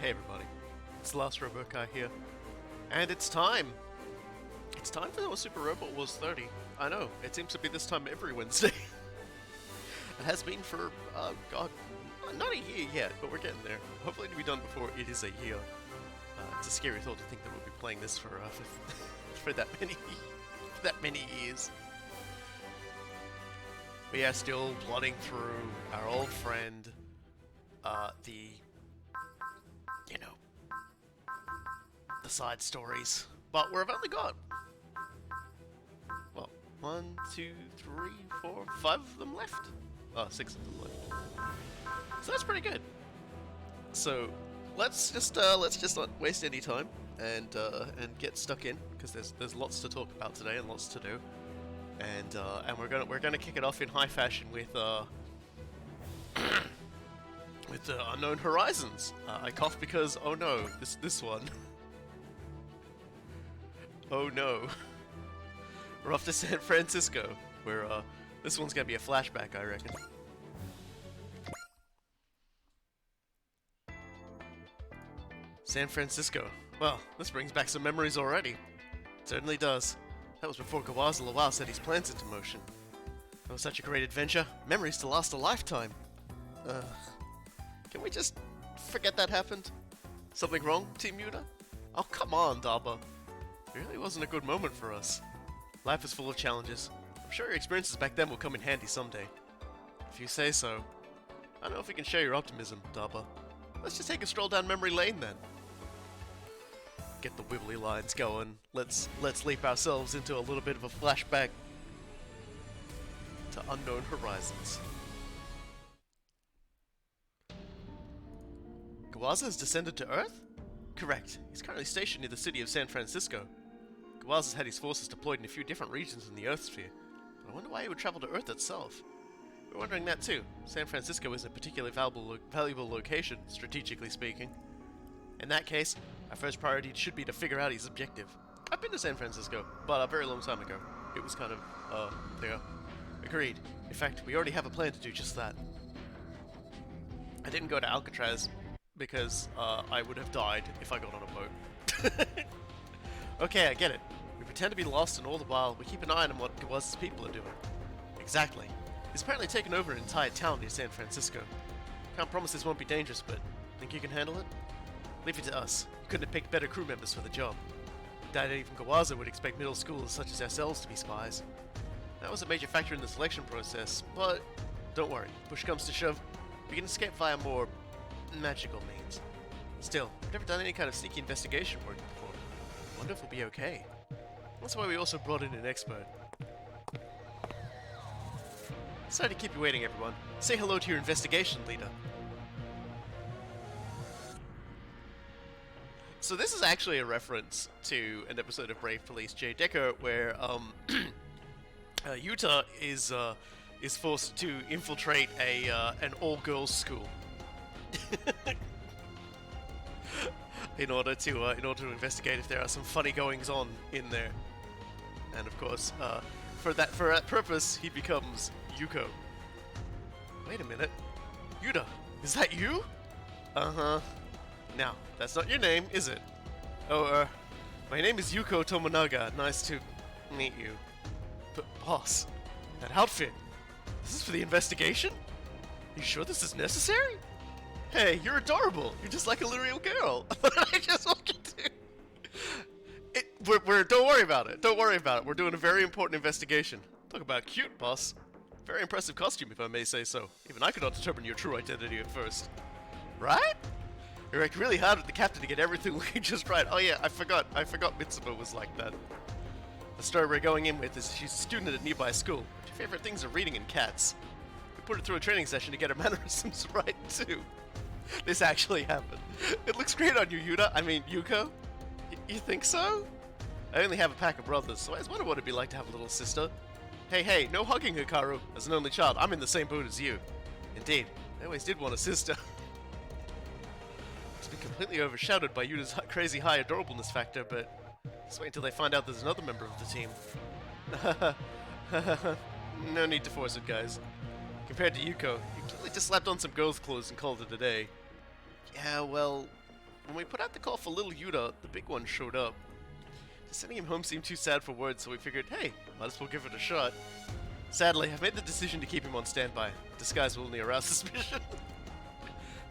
Hey everybody, it's the last Robot Guy here, and it's time! It's time for the Super Robot Wars 30. I know, it seems to be this time every Wednesday. It has been for, god, not a year yet, but we're getting there. Hopefully it'll be done before it is a year. It's a scary thought to think that we'll be playing this for, for that many years. We are still plodding through our old friend, the side stories. But we've only got, well, 1, 2, 3, 4, 5 of them left? Oh, 6 of them left. So that's pretty good. So let's just not waste any time and get stuck in, because there's lots to talk about today and lots to do. And we're gonna kick it off in high fashion with with Unknown Horizons. I cough because oh no, this one. Oh no, we're off to San Francisco, where this one's gonna be a flashback, I reckon. San Francisco. Well, this brings back some memories already. It certainly does. That was before Gawaz Lawal set his plans into motion. That was such a great adventure. Memories to last a lifetime. Can we just forget that happened? Something wrong, Team Yuta? Oh, come on, Daba. It really wasn't a good moment for us. Life is full of challenges. I'm sure your experiences back then will come in handy someday. If you say so. I don't know if we can share your optimism, Daba. Let's just take a stroll down memory lane then. Get the wibbly lines going. Let's leap ourselves into a little bit of a flashback to Unknown Horizons. Gawaz has descended to Earth? Correct. He's currently stationed near the city of San Francisco. Gawaz has had his forces deployed in a few different regions in the Earth sphere, but I wonder why he would travel to Earth itself. We're wondering that too. San Francisco isn't a particularly valuable location, strategically speaking. In that case, our first priority should be to figure out his objective. I've been to San Francisco, but a very long time ago. It was kind of, there. Agreed. In fact, we already have a plan to do just that. I didn't go to Alcatraz because I would have died if I got on a boat. Okay, I get it. We pretend to be lost, and all the while, we keep an eye on what Gawaz's people are doing. Exactly. He's apparently taken over an entire town near San Francisco. Can't promise this won't be dangerous, but think you can handle it? Leave it to us. You couldn't have picked better crew members for the job. Doubt even Gawaza would expect middle schoolers such as ourselves to be spies. That was a major factor in the selection process, but don't worry. Push comes to shove, we can escape via more magical means. Still, I've never done any kind of sneaky investigation work before. Wonder if we'll be okay. That's why we also brought in an expert. Sorry to keep you waiting, everyone. Say hello to your investigation leader. So this is actually a reference to an episode of Brave Police J. Decker where Yuta is forced to infiltrate an all-girls school in order to investigate if there are some funny goings on in there. And of course, for that purpose, he becomes Yuko. Wait a minute, Yuta, is that you? Uh-huh. Now, that's not your name, is it? Oh, my name is Yuko Tomonaga. Nice to meet you. But boss, that outfit, this is for the investigation? You sure this is necessary? Hey, you're adorable. You're just like a real girl. What did I just walk into? Don't worry about it. Don't worry about it. We're doing a very important investigation. Talk about cute, boss. Very impressive costume, if I may say so. Even I could not determine your true identity at first. Right? You worked really hard with the captain to get everything looking just right. Oh yeah, I forgot Mitsuba was like that. The story we're going in with is she's a student at a nearby school. Her favorite things are reading and cats. We put her through a training session to get her mannerisms right too. This actually happened. It looks great on you, Yuta. I mean, Yuko. You think so? I only have a pack of brothers, so I just wonder what it'd be like to have a little sister. Hey, no hugging, Hikaru. As an only child, I'm in the same boat as you. Indeed, I always did want a sister. It's been completely overshadowed by Yuta's crazy high adorableness factor, but just wait until they find out there's another member of the team. No need to force it, guys. Compared to Yuko, you clearly just slapped on some girl's clothes and called it a day. Yeah, well, when we put out the call for little Yuta, the big one showed up. Just sending him home seemed too sad for words, so we figured, hey, might as well give it a shot. Sadly, I've made the decision to keep him on standby. Disguise will only arouse suspicion.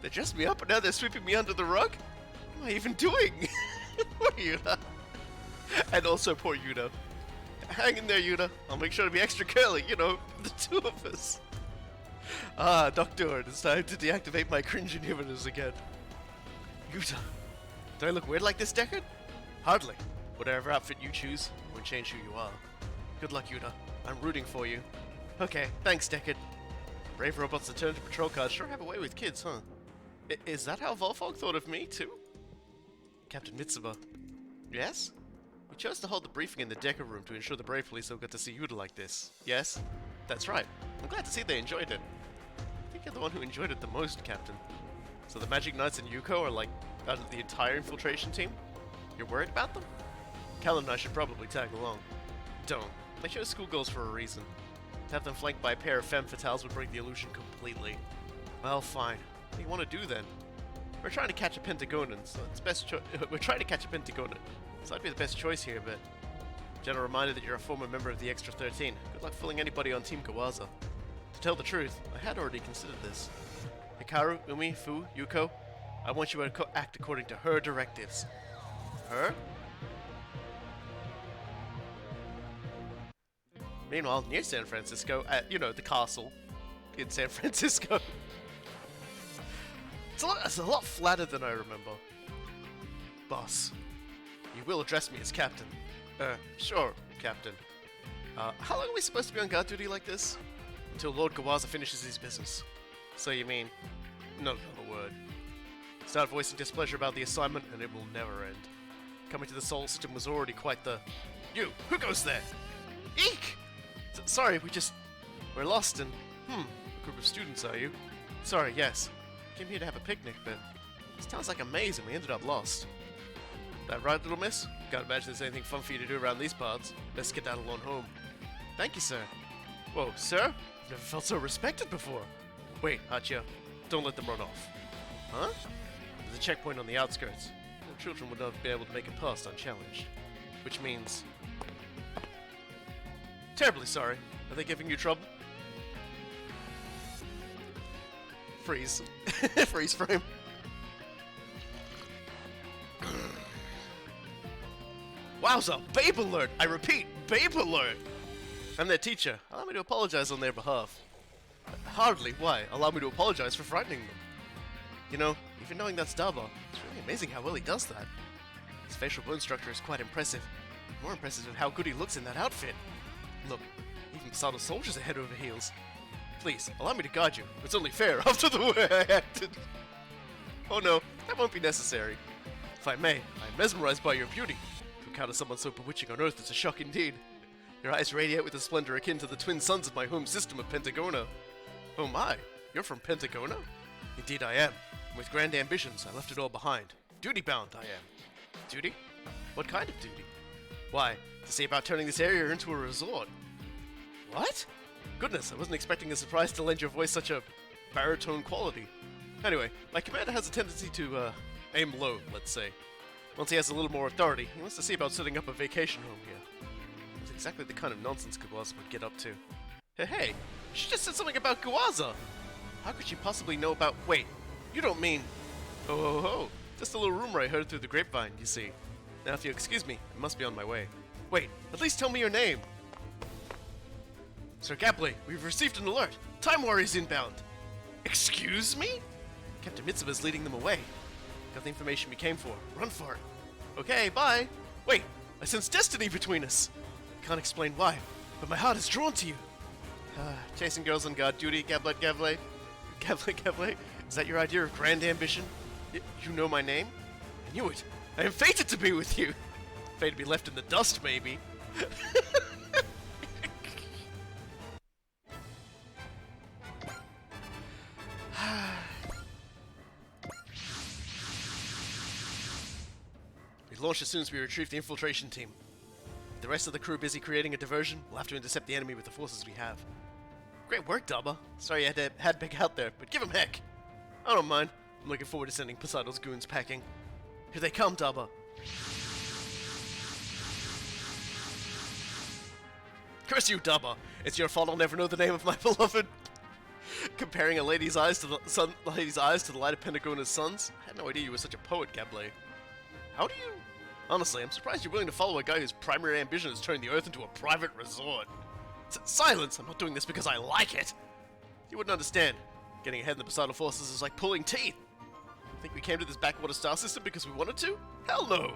They dressed me up and now they're sweeping me under the rug? What am I even doing? Poor Yuta. And also poor Yuta. Hang in there, Yuta. I'll make sure to be extra curly, you know, the two of us. Ah, Doctor, it's time to deactivate my cringe inhibitors again. Yuta. Do I look weird like this, Deckard? Hardly. Whatever outfit you choose won't change who you are. Good luck, Yuta. I'm rooting for you. Okay, thanks, Deckard. Brave robots that turn to patrol cars sure have a way with kids, huh? Is that how Volfog thought of me, too? Captain Mitsuba. Yes? We chose to hold the briefing in the Decker room to ensure the Brave Police don't get to see Yuta like this. Yes? That's right. I'm glad to see they enjoyed it. I think you're the one who enjoyed it the most, Captain. So the Magic Knights and Yuko are like, out of the entire infiltration team? You're worried about them? Callum and I should probably tag along. Don't. They chose schoolgirls for a reason. To have them flanked by a pair of femme fatales would break the illusion completely. Well, fine. What do you want to do then? We're trying to catch a Pentagonan, so it's best we're trying to catch a Pentagonan, so I'd be the best choice here, but... Gentle reminder that you're a former member of the Extra 13. Good luck fooling anybody on Team Kawaza. To tell the truth, I had already considered this. Hikaru, Umi, Fu, Yuko, I want you to act according to her directives. Her? Meanwhile, near San Francisco, at, you know, the castle in San Francisco. It's a lot flatter than I remember. Boss, you will address me as Captain. Sure, Captain. How long are we supposed to be on guard duty like this? Until Lord Kawaza finishes his business. So you mean, not another word. Start voicing displeasure about the assignment and it will never end. Coming to the solar system was already quite the... You! Who goes there? Eek! Sorry, we're lost and... a group of students, are you? Sorry, yes. Came here to have a picnic, but... This town's like a maze and we ended up lost. That right, little miss? Can't imagine there's anything fun for you to do around these parts. Let's get that alone home. Thank you, sir. Whoa, sir? I've never felt so respected before. Wait, Hachiya. Don't let them run off. Huh? There's a checkpoint on the outskirts. No children would not be able to make it past unchallenged. Which means... Terribly sorry. Are they giving you trouble? Freeze. Freeze frame. Wowza! Babe alert! I repeat, babe alert! I'm their teacher. Allow me to apologize on their behalf. Hardly. Why? Allow me to apologize for frightening them. You know, even knowing that's Daba, it's really amazing how well he does that. His facial bone structure is quite impressive. More impressive is how good he looks in that outfit. Look, even Masato's soldiers are head over heels. Please, allow me to guide you. It's only fair after the way I acted. Oh no, that won't be necessary. If I may, I am mesmerized by your beauty. To encounter someone so bewitching on Earth is a shock indeed. Your eyes radiate with a splendor akin to the twin suns of my home system of Pentagona. Oh my, you're from Pentagona? Indeed I am. With grand ambitions, I left it all behind. Duty-bound I am. Duty? What kind of duty? Why, to see about turning this area into a resort. What? Goodness, I wasn't expecting a surprise to lend your voice such a baritone quality. Anyway, my commander has a tendency to, aim low, let's say. Once he has a little more authority, he wants to see about setting up a vacation home here. It's exactly the kind of nonsense Kawaza would get up to. Hey, she just said something about Kawaza! How could she possibly know about— Wait, you don't mean— Oh, just a little rumor I heard through the grapevine, you see. Now if you excuse me, I must be on my way. Wait, at least tell me your name! Sir Gabley, we've received an alert! Time Warriors inbound! Excuse me? Captain Mitsuba's leading them away. Got the information we came for. Run for it. Okay, bye! Wait, I sense destiny between us! I can't explain why, but my heart is drawn to you! Chasing girls on guard duty, Gabley? Is that your idea of grand ambition? You know my name? I knew it! I am fated to be with you! Fated to be left in the dust, maybe. We launch as soon as we retrieve the infiltration team. With the rest of the crew busy creating a diversion, we'll have to intercept the enemy with the forces we have. Great work, Daba. Sorry you had to back out there, but give him heck. I don't mind. I'm looking forward to sending Poseido's goons packing. Here they come, Daba. Curse you, Daba. It's your fault I'll never know the name of my beloved. Comparing a lady's eyes to the light of Pentagona's suns? I had no idea you were such a poet, Gable. How do you... Honestly, I'm surprised you're willing to follow a guy whose primary ambition is turning the Earth into a private resort. Silence! I'm not doing this because I like it! You wouldn't understand. Getting ahead in the Poseidon forces is like pulling teeth. Think we came to this backwater star system because we wanted to? Hell no!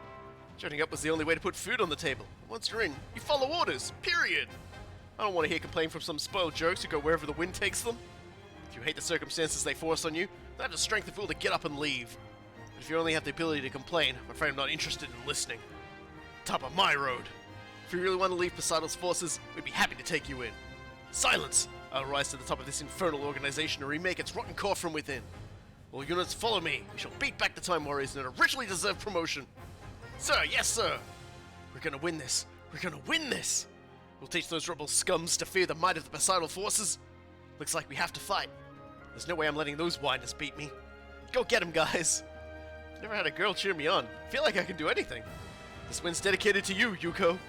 Shutting up was the only way to put food on the table. Once you're in, you follow orders. Period! I don't want to hear complaining from some spoiled jerks who go wherever the wind takes them. If you hate the circumstances they force on you, then have the strength of will to get up and leave. But if you only have the ability to complain, I'm afraid I'm not interested in listening. Top of my road. If you really want to leave Poseidon's forces, we'd be happy to take you in. Silence! I'll rise to the top of this infernal organization and remake its rotten core from within. All units, follow me. We shall beat back the Time Warriors in a richly deserved promotion. Sir, yes sir! We're gonna win this. We're gonna win this! We'll teach those rebel scums to fear the might of the Poseidon forces. Looks like we have to fight. There's no way I'm letting those whiners beat me. Go get him, guys! Never had a girl cheer me on. Feel like I can do anything. This win's dedicated to you, Yuko.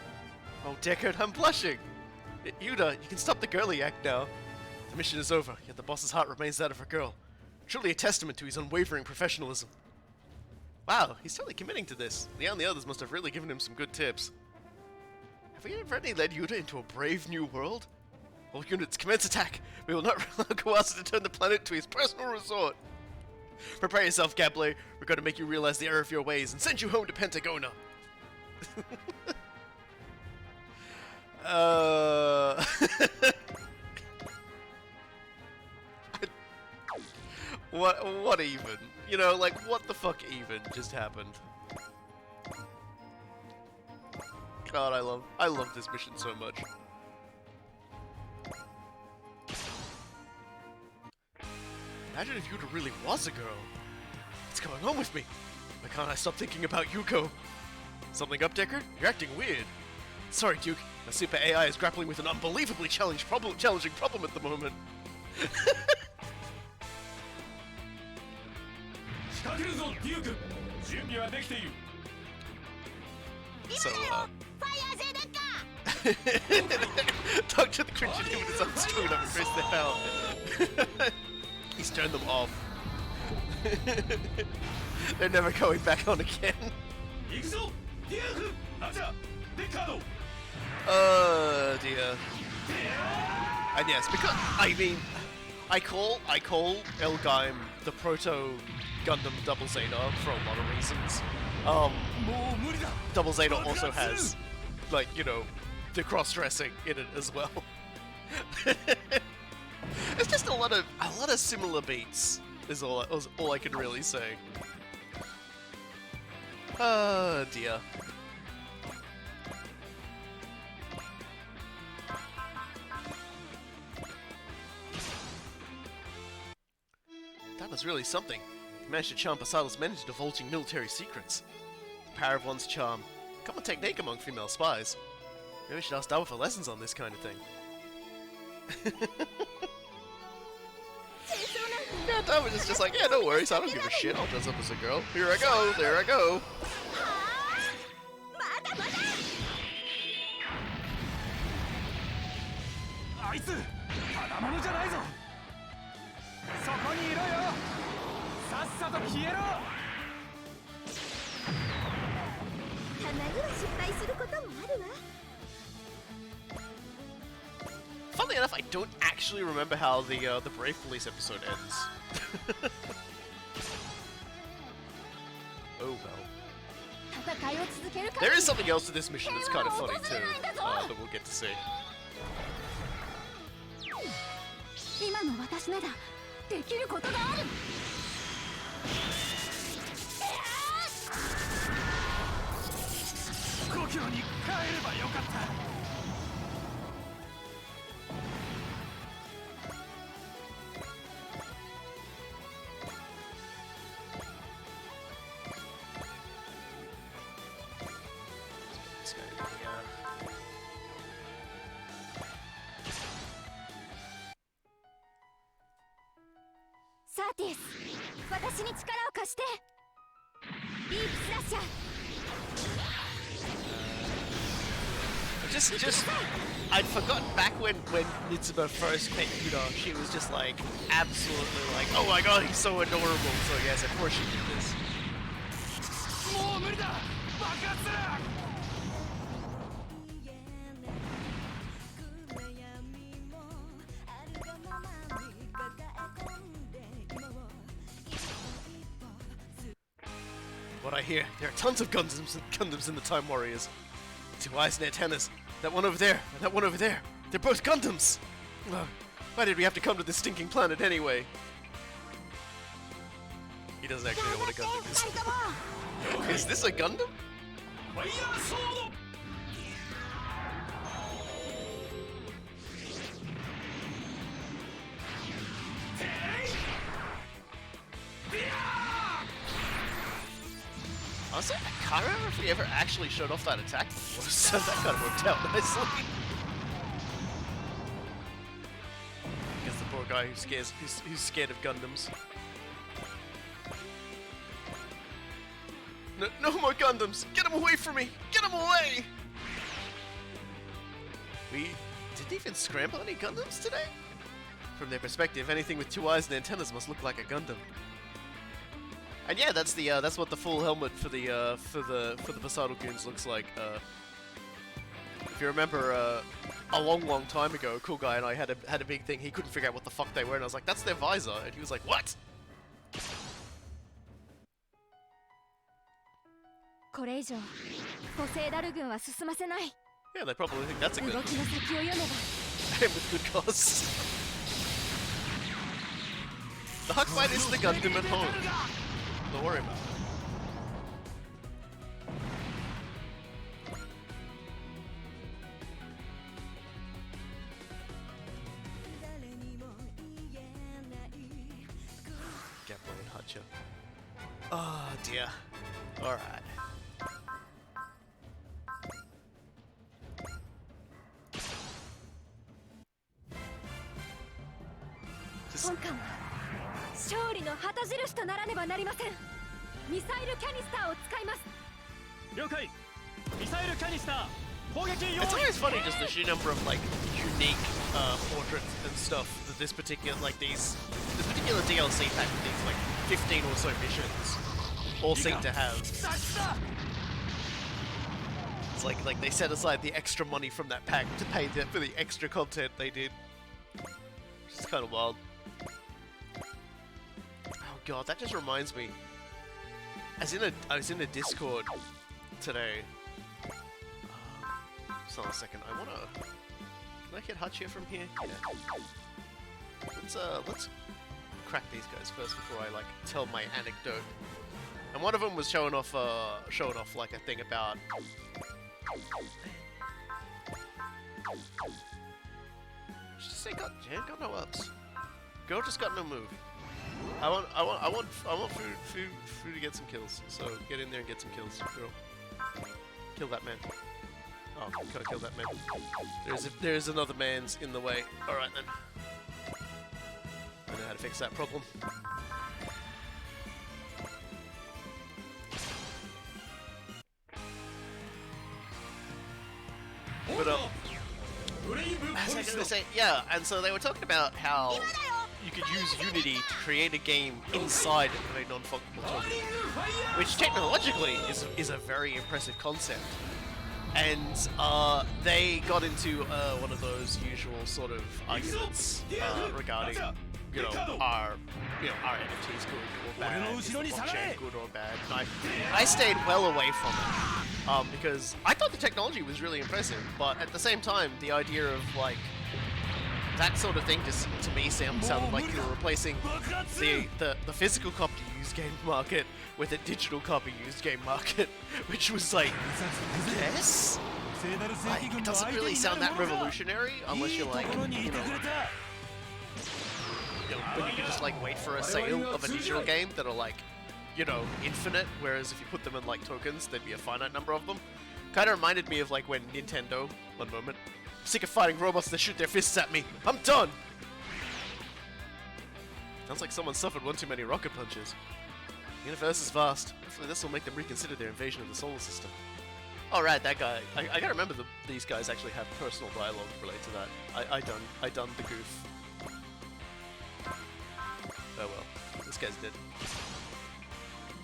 Oh, Deckard, I'm blushing. Yuda, you can stop the girly act now. The mission is over, yet the boss's heart remains that of a girl. Truly a testament to his unwavering professionalism. Wow, he's totally committing to this. Leon and the others must have really given him some good tips. Have we already led Yuda into a brave new world? All units, commence attack! We will not allow Kawase to turn the planet to his personal resort. Prepare yourself, Gable. We're going to make you realize the error of your ways and send you home to Pentagona. What even? You know, like, what the fuck even just happened? God, I love this mission so much. Imagine if Yuda really was a girl. What's going on with me? Why can't I stop thinking about Yuko? Something up, Deckard? You're acting weird. Sorry, Duke. My super AI is grappling with an unbelievably challenging problem at the moment. So, Dr. the Cringe Human is unstrung enough to face the hell. He's turned them off. They're never going back on again. Oh dear. And yes, because I mean, I call Elgaim the proto Gundam Double Zeta for a lot of reasons. Double Zeta also has, like, you know, the cross-dressing in it as well. It's just a lot of similar beats is all I can really say. Oh dear. That was really something. You managed to charm Poseidon's men into divulging military secrets. The power of one's charm. Common technique among female spies. Maybe we should ask Daba for lessons on this kind of thing. Yeah, Daba is just like, yeah, no worries, I don't give a shit, I'll dress up as a girl. Here I go, there I go. Funnily enough, I don't actually remember how the Brave Police episode ends. Oh well. There is something else to this mission that's kind of funny too, that we'll get to see. Just, I'd forgotten back when Nitsuma first met Yuda, she was just like, absolutely like, oh my god, he's so adorable. So yes, of course she did this. What I hear, there are tons of Gundams in the Time Warriors. 2 eyes and antennas. That one over there, and that one over there. They're both Gundams! Ugh, why did we have to come to this stinking planet anyway? He doesn't actually know what a Gundam is. Is this a Gundam? Honestly, I can't remember if we ever actually showed off that attack before, so that kind of worked out nicely. I guess the poor guy who's scared of Gundams. No more Gundams! Get them away from me! Get them away! We didn't even scramble any Gundams today? From their perspective, anything with 2 eyes and antennas must look like a Gundam. And yeah, that's what the full helmet for the Masato Goons looks like. If you remember, a long time ago, a cool guy and I had a big thing. He couldn't figure out what the fuck they were, and I was like, "That's their visor," and he was like, "What?" Yeah, they probably think that's a good. And with good cause. The Huckbite is the Gundam at home. Don't worry about it. Gappo and Hacha. Oh dear. Alright. It's always funny just the sheer number of like unique portraits and stuff that this particular DLC pack with these like 15 or so missions all seem to have. It's like they set aside the extra money from that pack to pay for the extra content they did. Which is kind of wild. Oh god, that just reminds me. I was in a Discord today. Just on a second. Can I hit Hachia from here? Yeah. Let's crack these guys first before I like tell my anecdote. And one of them was showing off like a thing about. Just say got no ups. Girl just got no move. I want food to get some kills. So get in there and get some kills, girl. Kill that man. Oh, gotta kill that man. There's another man's in the way. All right then. I know how to fix that problem. But as I was gonna say, yeah, and so they were talking about how you could use Unity to create a game inside of a non-functional token, which technologically is a very impressive concept. And they got into one of those usual sort of arguments regarding, are NFTs good or bad? Is the blockchain good or bad? And I stayed well away from it because I thought the technology was really impressive, but at the same time, the idea of like that sort of thing just to me sounded like you were replacing the physical copy used game market with a digital copy used game market, which was like, yes? Like, it doesn't really sound that revolutionary unless you're like, when you can just like wait for a sale of a digital game that are like, infinite, whereas if you put them in like tokens, there'd be a finite number of them. Kinda reminded me of like when Nintendo, one moment, sick of fighting robots that shoot their fists at me. I'm done! Sounds like someone suffered one too many rocket punches. The universe is vast. Hopefully this will make them reconsider their invasion of the solar system. Oh right, that guy. I gotta remember these guys actually have personal dialogue related to that. I done the goof. Oh well, this guy's dead.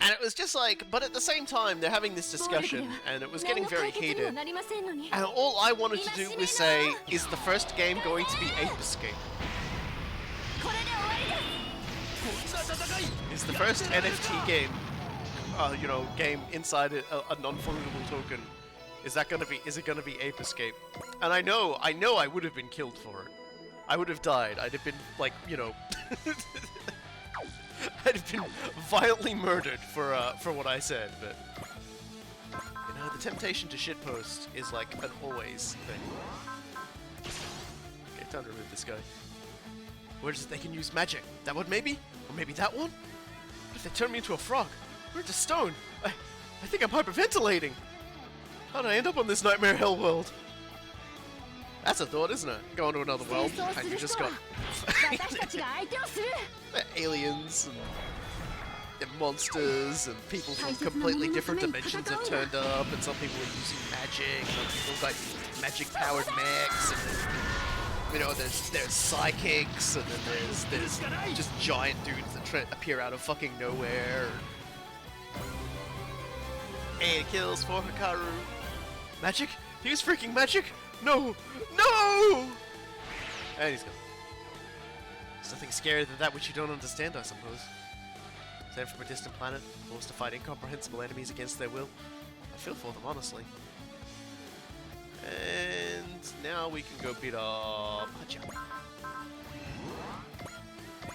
And it was just like, but at the same time, they're having this discussion, and it was getting very heated. And all I wanted to do was say, is the first game going to be Ape Escape? Is the first NFT game, you know, game inside a non-fungible token? Is it gonna be Ape Escape? And I know I would have been killed for it. I would have died. I'd have been like, you know, I'd have been violently murdered for what I said. But you know, the temptation to shitpost is like an always thing. Okay, time to remove this guy. Where is it they can use magic? That one maybe? Or maybe that one? What if they turn me into a frog? Or into stone? I think I'm hyperventilating. How did I end up on this nightmare hell world? That's a thought, isn't it? Going to another world, and you just got aliens and monsters and people from completely different dimensions have turned up, and some people are using magic, some people got magic-powered mechs, and then, you know, there's psychics, and then there's just giant dudes that appear out of fucking nowhere. 8 kills for Hikaru. Magic? Use freaking magic? No! No! And he's gone. There's nothing scarier than that which you don't understand, I suppose. Sent from a distant planet, forced to fight incomprehensible enemies against their will. I feel for them, honestly. And now we can go beat up Hacha.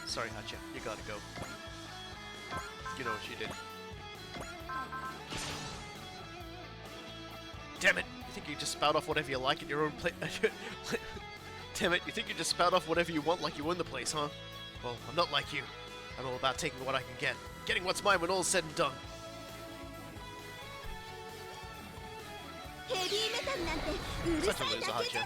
Sorry, Hacha, you gotta go. You know what you did. Damn it! You think you just spout off whatever you like in your own place? Damn it! You think you just spout off whatever you want like you own the place, huh? Well, I'm not like you. I'm all about taking what I can get. Getting what's mine when all's said and done. Such a loser, Hacha.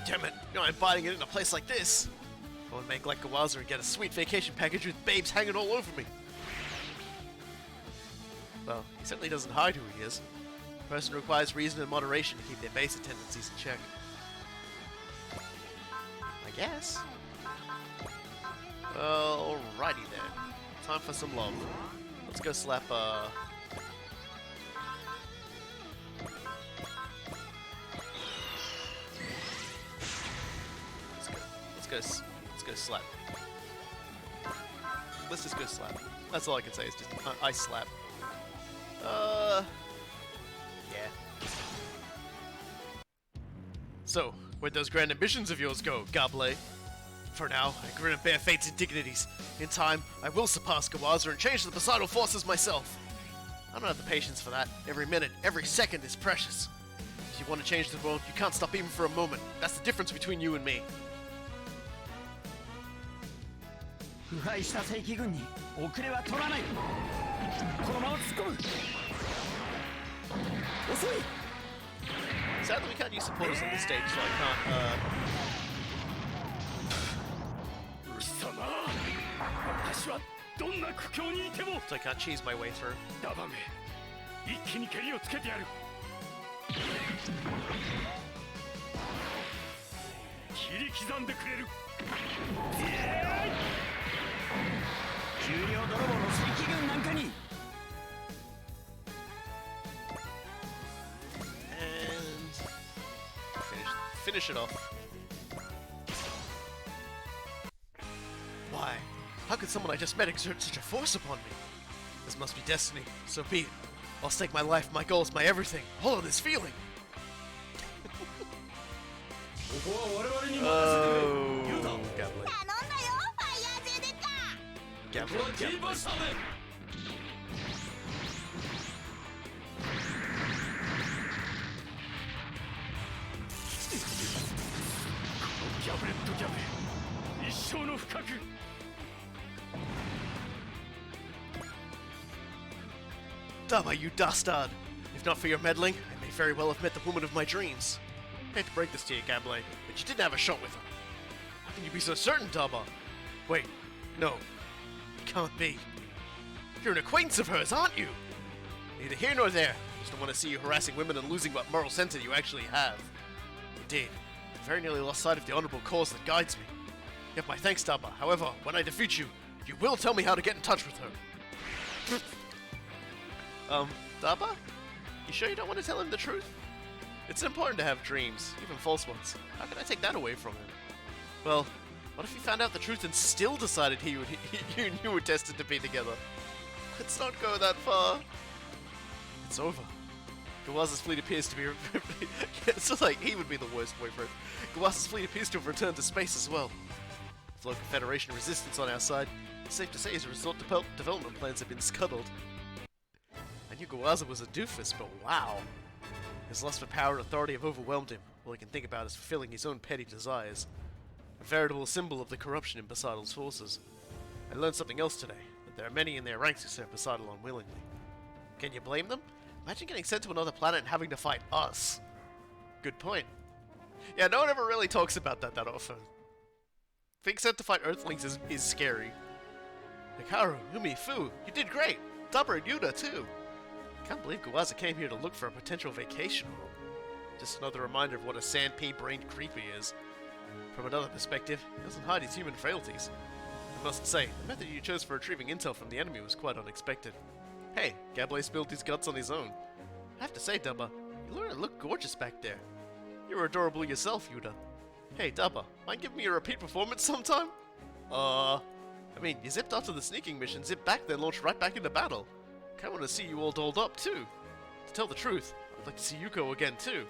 Damn it, you know I'm buying it in a place like this. I would make like Gawaza and get a sweet vacation package with babes hanging all over me. Well, he certainly doesn't hide who he is. A person requires reason and moderation to keep their basic tendencies in check. I guess. Alrighty then. Time for some love. Let's go slap, Let's go slap. Let's just go slap. That's all I can say is just I slap. Yeah. So, where'd those grand ambitions of yours go, Goblet? For now, I grin and bear fate's indignities. In time, I will surpass Gawaza and change the Poseidon forces myself. I don't have the patience for that. Every minute, every second is precious. If you want to change the world, you can't stop even for a moment. That's the difference between you and me. Sadly, we can't use supporters on this stage, so I can't, so I can't cheese my way through. And finish it off. Why? How could someone I just met exert such a force upon me? This must be destiny. So be it. I'll stake my life, my goals, my everything, all on this feeling. Oh, Gablet. Gablet. Dama, you dastard! If not for your meddling, I may very well have met the woman of my dreams. I hate to break this to you, Gablé, but you didn't have a shot with her. How can you be so certain, Dama? Wait, no. It can't be. You're an acquaintance of hers, aren't you? Neither here nor there. I just don't want to see you harassing women and losing what moral center you actually have. Indeed, I very nearly lost sight of the honorable cause that guides me. You have my thanks, Dama. However, when I defeat you, you will tell me how to get in touch with her. Daba? You sure you don't want to tell him the truth? It's important to have dreams, even false ones. How can I take that away from him? Well, what if he found out the truth and still decided you and you were destined to be together? Let's not go that far. It's over. Gawaza's fleet appears to be... it's like he would be the worst boyfriend. Gawaza's fleet appears to have returned to space as well. With local Federation resistance on our side, it's safe to say his resort development plans have been scuttled. I knew Gawaza was a doofus, but wow. His lust for power and authority have overwhelmed him. All he can think about is fulfilling his own petty desires. A veritable symbol of the corruption in Poseidon's forces. I learned something else today, that there are many in their ranks who serve Poseidon unwillingly. Can you blame them? Imagine getting sent to another planet and having to fight us. Good point. Yeah, no one ever really talks about that often. Being sent to fight Earthlings is scary. Hikaru, Yumi, Fu, you did great! Dapper and Yuta, too! Can't believe Gawaza came here to look for a potential vacation home. Just another reminder of what a sand-pea-brained creep he is. From another perspective, he doesn't hide his human frailties. I must say, the method you chose for retrieving intel from the enemy was quite unexpected. Hey, Gablé spilled his guts on his own. I have to say, Dubba, you learn to look gorgeous back there. You were adorable yourself, Yuta. Hey, Dubba, mind giving me a repeat performance sometime? I mean, you zipped after the sneaking mission, zipped back, then launched right back into battle. Kinda want to see you all dolled up, too. To tell the truth, I'd like to see Yuko again, too.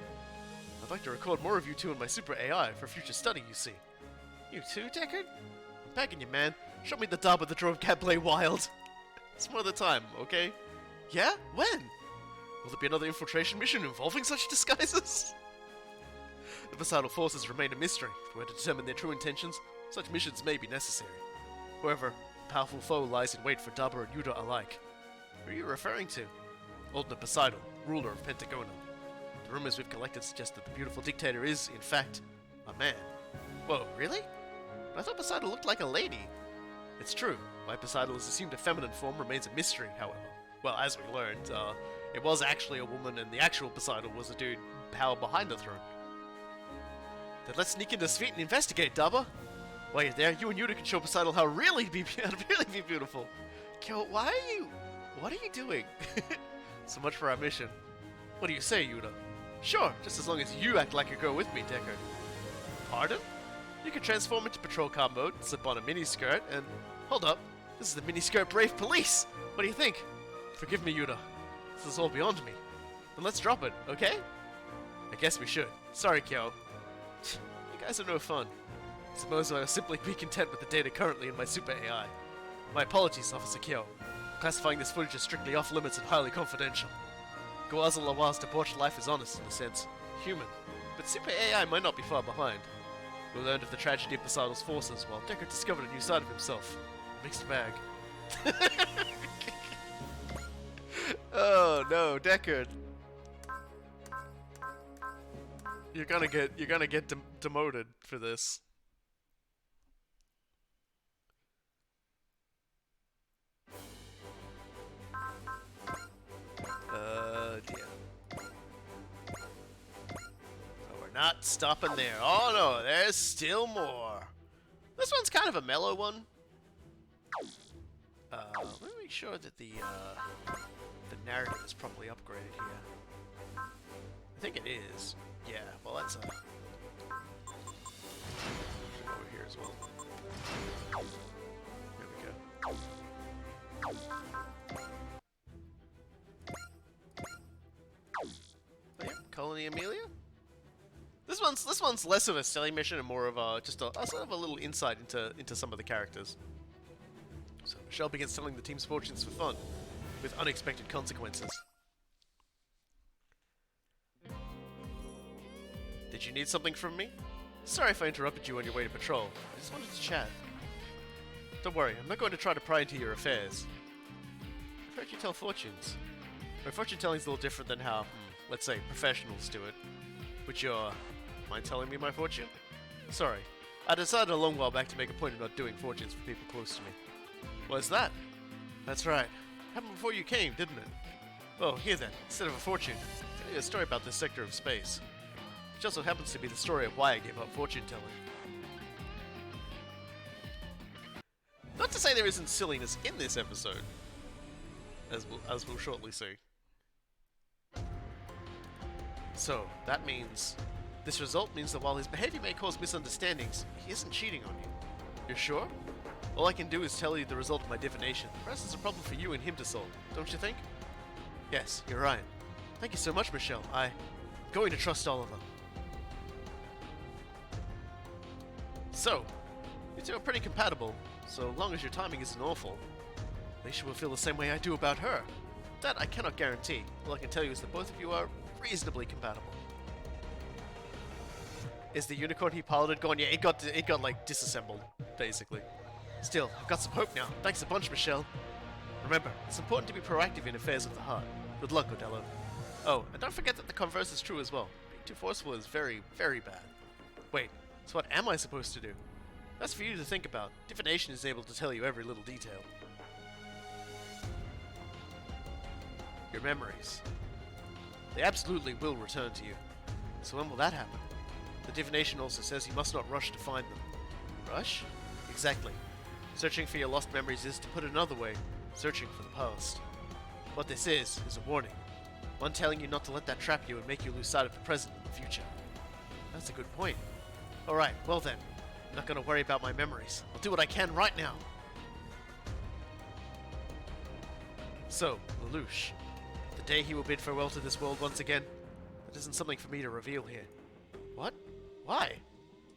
I'd like to record more of you two in my super AI for future study, you see. You too, Deckard? I'm begging you, man. Show me the Dubba that drove Gablé wild. Some other time, okay? Yeah? When? Will there be another infiltration mission involving such disguises? The Poseidon forces remain a mystery. If we were to determine their true intentions, such missions may be necessary. However, a powerful foe lies in wait for Dubba and Yuta alike. Who are you referring to? Oldna Poseidon, ruler of Pentagona. The rumors we've collected suggest that the beautiful dictator is, in fact, a man. Whoa, really? I thought Poseidon looked like a lady. It's true. Why Poseidon has assumed a feminine form remains a mystery, however. Well, as we learned, it was actually a woman, and the actual Poseidon was a dude power behind the throne. Then let's sneak into his feet and investigate, Dubba. While you're there, you and Yuta can show Poseidon how to really be beautiful. Kyo, what are you doing? So much for our mission. What do you say, Yuta? Sure, just as long as you act like a girl with me, Deckard. Pardon? You can transform into patrol car mode, slip on a miniskirt, and... Hold up, this is the miniskirt brave police! What do you think? Forgive me, Yuta. This is all beyond me. Then let's drop it, okay? I guess we should. Sorry, Kyo. You guys are no fun. I suppose I'll simply be content with the data currently in my super AI. My apologies, Officer Kyo. Classifying this footage as strictly off-limits and highly confidential. Gawaza Lawa's debauched life is honest, in a sense. Human. But super AI might not be far behind. We learned of the tragedy of Poseidon's forces, while Deckard discovered a new side of himself. A mixed bag. Oh no, Deckard. You're gonna get demoted for this. Dear. Oh, we're not stopping there. Oh no, there's still more. This one's kind of a mellow one. Let me make sure that the narrative is properly upgraded here. I think it is. Yeah, well that's over here as well. There we go. Oh, yeah, Colony Amelia? This one's less of a silly mission and more of a just a sort of a little insight into some of the characters. So Michelle begins telling the team's fortunes for fun, with unexpected consequences. Did you need something from me? Sorry if I interrupted you on your way to patrol. I just wanted to chat. Don't worry, I'm not going to try to pry into your affairs. I've heard you tell fortunes. My fortune telling's a little different than how, let's say, professionals do it. Would you, mind telling me my fortune? Sorry. I decided a long while back to make a point of not doing fortunes for people close to me. What's that? That's right. Happened before you came, didn't it? Oh, here then. Instead of a fortune, I'll tell you a story about this sector of space. Which also happens to be the story of why I gave up fortune telling. Not to say there isn't silliness in this episode, as we'll shortly see. So, that means... This result means that while his behavior may cause misunderstandings, he isn't cheating on you. You're sure? All I can do is tell you the result of my divination. The rest is a problem for you and him to solve, don't you think? Yes, you're right. Thank you so much, Michelle. I'm going to trust Oliver. So, you two are pretty compatible, so long as your timing isn't awful. Alicia will feel the same way I do about her. That I cannot guarantee. All I can tell you is that both of you are reasonably compatible. Is the unicorn he piloted gone? Yeah, it got like disassembled, basically. Still, I've got some hope now. Thanks a bunch, Michelle. Remember, it's important to be proactive in affairs of the heart. Good luck, Odello. Oh, and don't forget that the converse is true as well. Being too forceful is very, very bad. Wait, so what am I supposed to do? That's for you to think about. Divination is able to tell you every little detail. Your memories. They absolutely will return to you. So when will that happen? The divination also says you must not rush to find them. Rush? Exactly. Searching for your lost memories is, to put it another way, searching for the past. What this is a warning. One telling you not to let that trap you and make you lose sight of the present and the future. That's a good point. Alright, well then. I'm not going to worry about my memories. I'll do what I can right now. So, Lelouch. The day he will bid farewell to this world once again? That isn't something for me to reveal here. What? Why?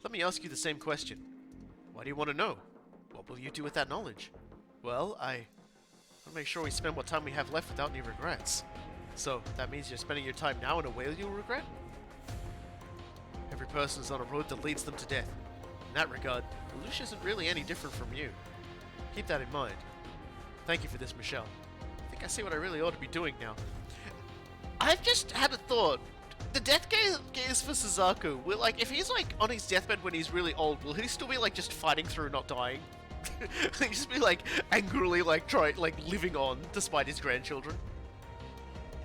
Let me ask you the same question. Why do you want to know? What will you do with that knowledge? Well, I want to make sure we spend what time we have left without any regrets. So, that means you're spending your time now in a way you'll regret? Every person is on a road that leads them to death. In that regard, Lelouch isn't really any different from you. Keep that in mind. Thank you for this, Michelle. I think I see what I really ought to be doing now. I've just had a thought. The death gaze for Suzaku, will, like, if he's, like, on his deathbed when he's really old, will he still be, like, just fighting through not dying? He'll just be, like, angrily, like, living on despite his grandchildren?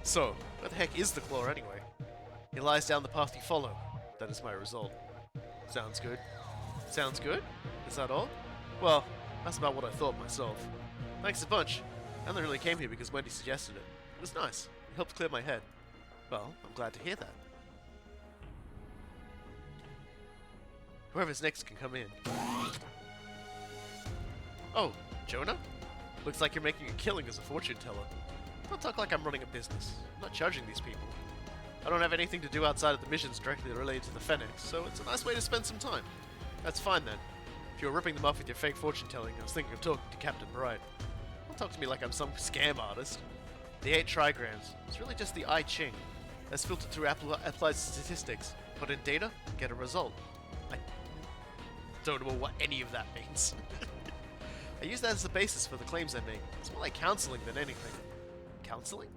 So, where the heck is the claw anyway? He lies down the path you follow. That is my result. Sounds good. Sounds good? Is that all? Well, that's about what I thought myself. Thanks a bunch. I only really came here because Wendy suggested it. It was nice. It helped clear my head. Well, I'm glad to hear that. Whoever's next can come in. Oh, Jonah? Looks like you're making a killing as a fortune teller. Don't talk like I'm running a business. I'm not charging these people. I don't have anything to do outside of the missions directly related to the Phoenix, so it's a nice way to spend some time. That's fine then. If you're ripping them off with your fake fortune telling, I was thinking of talking to Captain Bright. Don't talk to me like I'm some scam artist. The 8 trigrams, it's really just the I Ching. That's filtered through applied statistics. Put in data, get a result. I don't know what any of that means. I use that as the basis for the claims I make. It's more like counseling than anything. Counseling?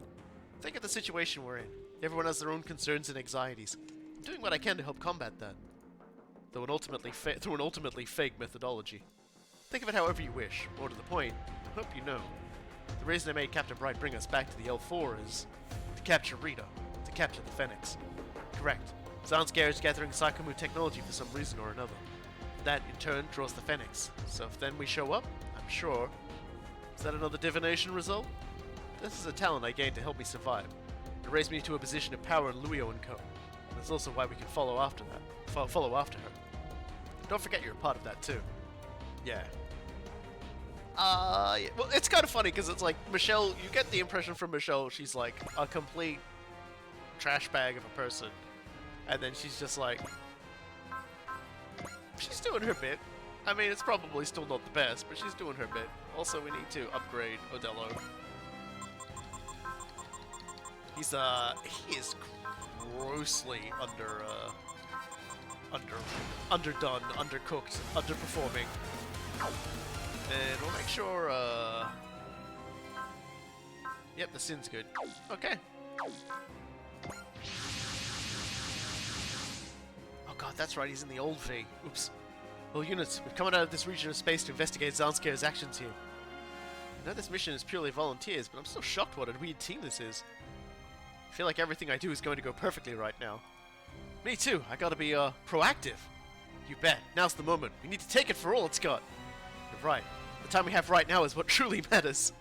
Think of the situation we're in. Everyone has their own concerns and anxieties. I'm doing what I can to help combat that. Through an ultimately fake methodology. Think of it however you wish. More to the point, I hope you know. The reason I made Captain Bright bring us back to the L4 is to capture Rita. To capture the Phoenix. Correct. Zanscare is gathering Psychomu technology for some reason or another. That, in turn, draws the Phoenix. So if then we show up, I'm sure... Is that another divination result? This is a talent I gained to help me survive. It raised me to a position of power in Luio and Co. That's also why we can follow after that. Follow after her. Don't forget you're a part of that too. Yeah. Yeah. Well, it's kind of funny because it's like Michelle. You get the impression from Michelle she's like a complete trash bag of a person, and then she's just like she's doing her bit. I mean, it's probably still not the best, but she's doing her bit. Also, we need to upgrade Odello. He is grossly underdone, undercooked, underperforming. And we'll make sure, yep, the Sin's good. Okay. Oh god, that's right, he's in the old V. Oops. Well, units, we've come out of this region of space to investigate Zanscare's actions here. I know this mission is purely volunteers, but I'm still shocked what a weird team this is. I feel like everything I do is going to go perfectly right now. Me too, I gotta be, proactive. You bet, now's the moment. We need to take it for all it's got. You're right. The time we have right now is what truly matters.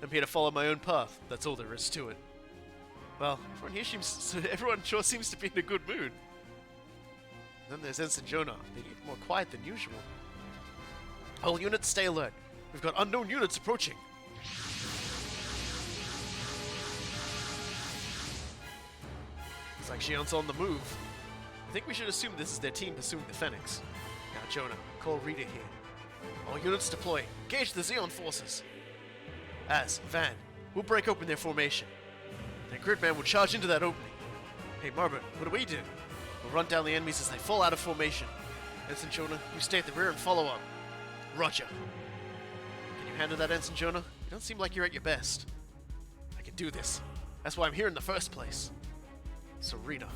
I'm here to follow my own path. That's all there is to it. Well, everyone sure seems to be in a good mood. Then there's Ensign Jonah. They need more quiet than usual. All units, stay alert. We've got unknown units approaching. Looks like Xion's on the move. I think we should assume this is their team pursuing the Phoenix. Now, Jonah, call Rita here. All units deploy. Engage the Xeon forces. Van, we'll break open their formation. Then Gridman will charge into that opening. Hey, Marbert, what do we do? We'll run down the enemies as they fall out of formation. Ensign Jonah, you stay at the rear and follow up. Roger. Can you handle that, Ensign Jonah? You don't seem like you're at your best. I can do this. That's why I'm here in the first place. So, Rita.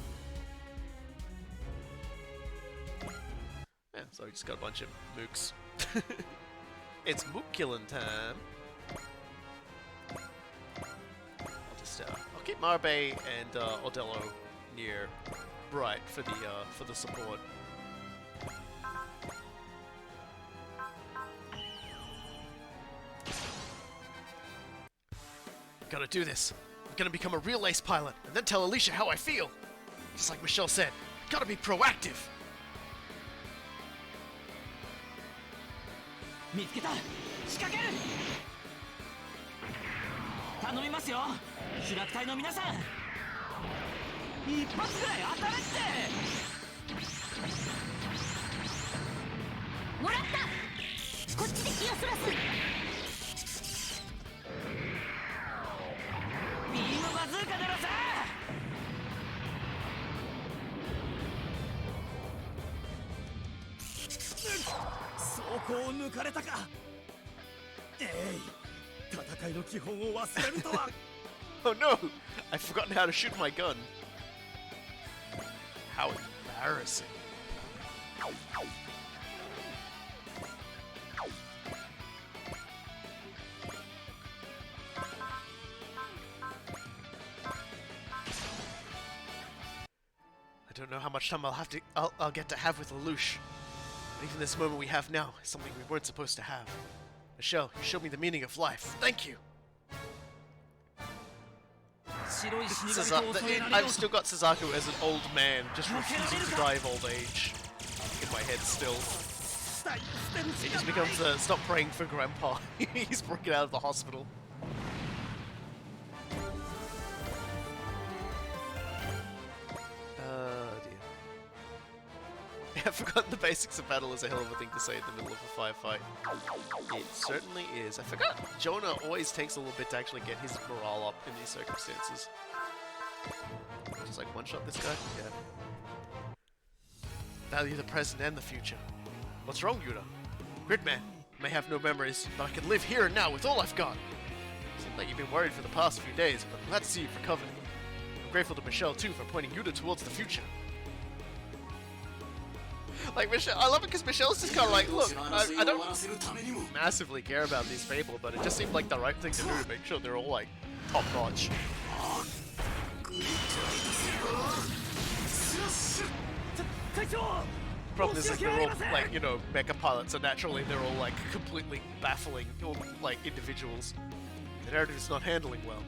Yeah, so we just got a bunch of mooks. It's mook killing time. I'll keep Marbe and Odello near Bright for the support. Gotta do this. I'm gonna become a real ace pilot and then tell Alicia how I feel. Just like Michelle said, gotta be proactive. 見つけた仕掛ける頼みますよ飛落隊の皆さん一発ぐらい当たれってもらったこっちで気をそらすビームバズーカだろさこを抜かれたか戦いの基本を忘れるとは Oh no! I've forgotten how to shoot my gun. How embarrassing. I don't know how much time I'll get to have with Lelouch. Even this moment we have now is something we weren't supposed to have. Michelle, you showed me the meaning of life. Thank you! I've still got Suzaku as an old man, just refusing to die of old age. In my head still. He just becomes stop praying for Grandpa. He's broken out of the hospital. I've forgotten the basics of battle is a hell of a thing to say in the middle of a firefight. It certainly is. I forgot Jonah always takes a little bit to actually get his morale up in these circumstances. Just like one-shot this guy? Yeah. Value the present and the future. What's wrong, Yuta? Gridman, I may have no memories, but I can live here and now with all I've got. Seems like you've been worried for the past few days, but I'm glad to see you've recovered. I'm grateful to Michelle too for pointing Yuta towards the future. Like, Michelle, I love it because Michelle's just kind of like, look, I don't massively care about these people, but it just seemed like the right thing to do to make sure they're all, like, top-notch. Problem is, like, they're all, like, you know, mecha pilots, so naturally they're all, like, completely baffling, like, individuals. The narrative is not handling well.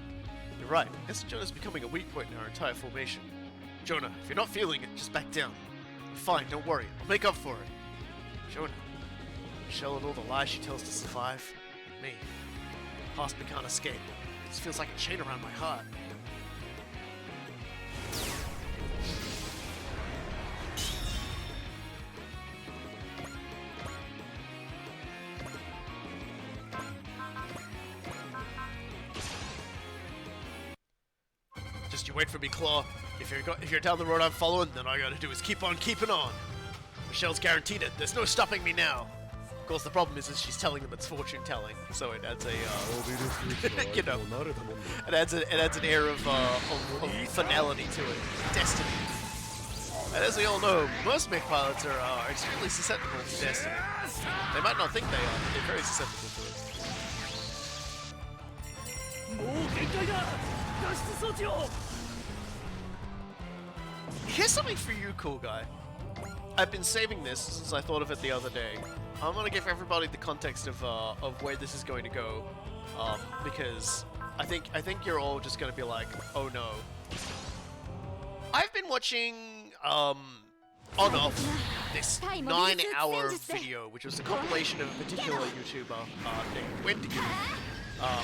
You're right, Ensign Jonah's becoming a weak point in our entire formation. Jonah, if you're not feeling it, just back down. Fine, don't worry. I'll make up for it. Jonah. Michelle and all the lies she tells to survive. And me. Past we can't escape. It just feels like a chain around my heart. Just you wait for me, Claw. If you're down the road I'm following, then all I gotta do is keep on keeping on. Michelle's guaranteed it. There's no stopping me now. Of course, the problem is she's telling them it's fortune telling, so it adds a, you know, it adds an air of finality to it, destiny. And as we all know, most mech pilots are extremely susceptible to destiny. They might not think they are, but they're very susceptible to it. Here's something for you, cool guy. I've been saving this since I thought of it the other day. I'm gonna give everybody the context of where this is going to go, because I think you're all just gonna be like, oh no. I've been watching on off this 9-hour video, which was a compilation of a particular YouTuber named Wendigo,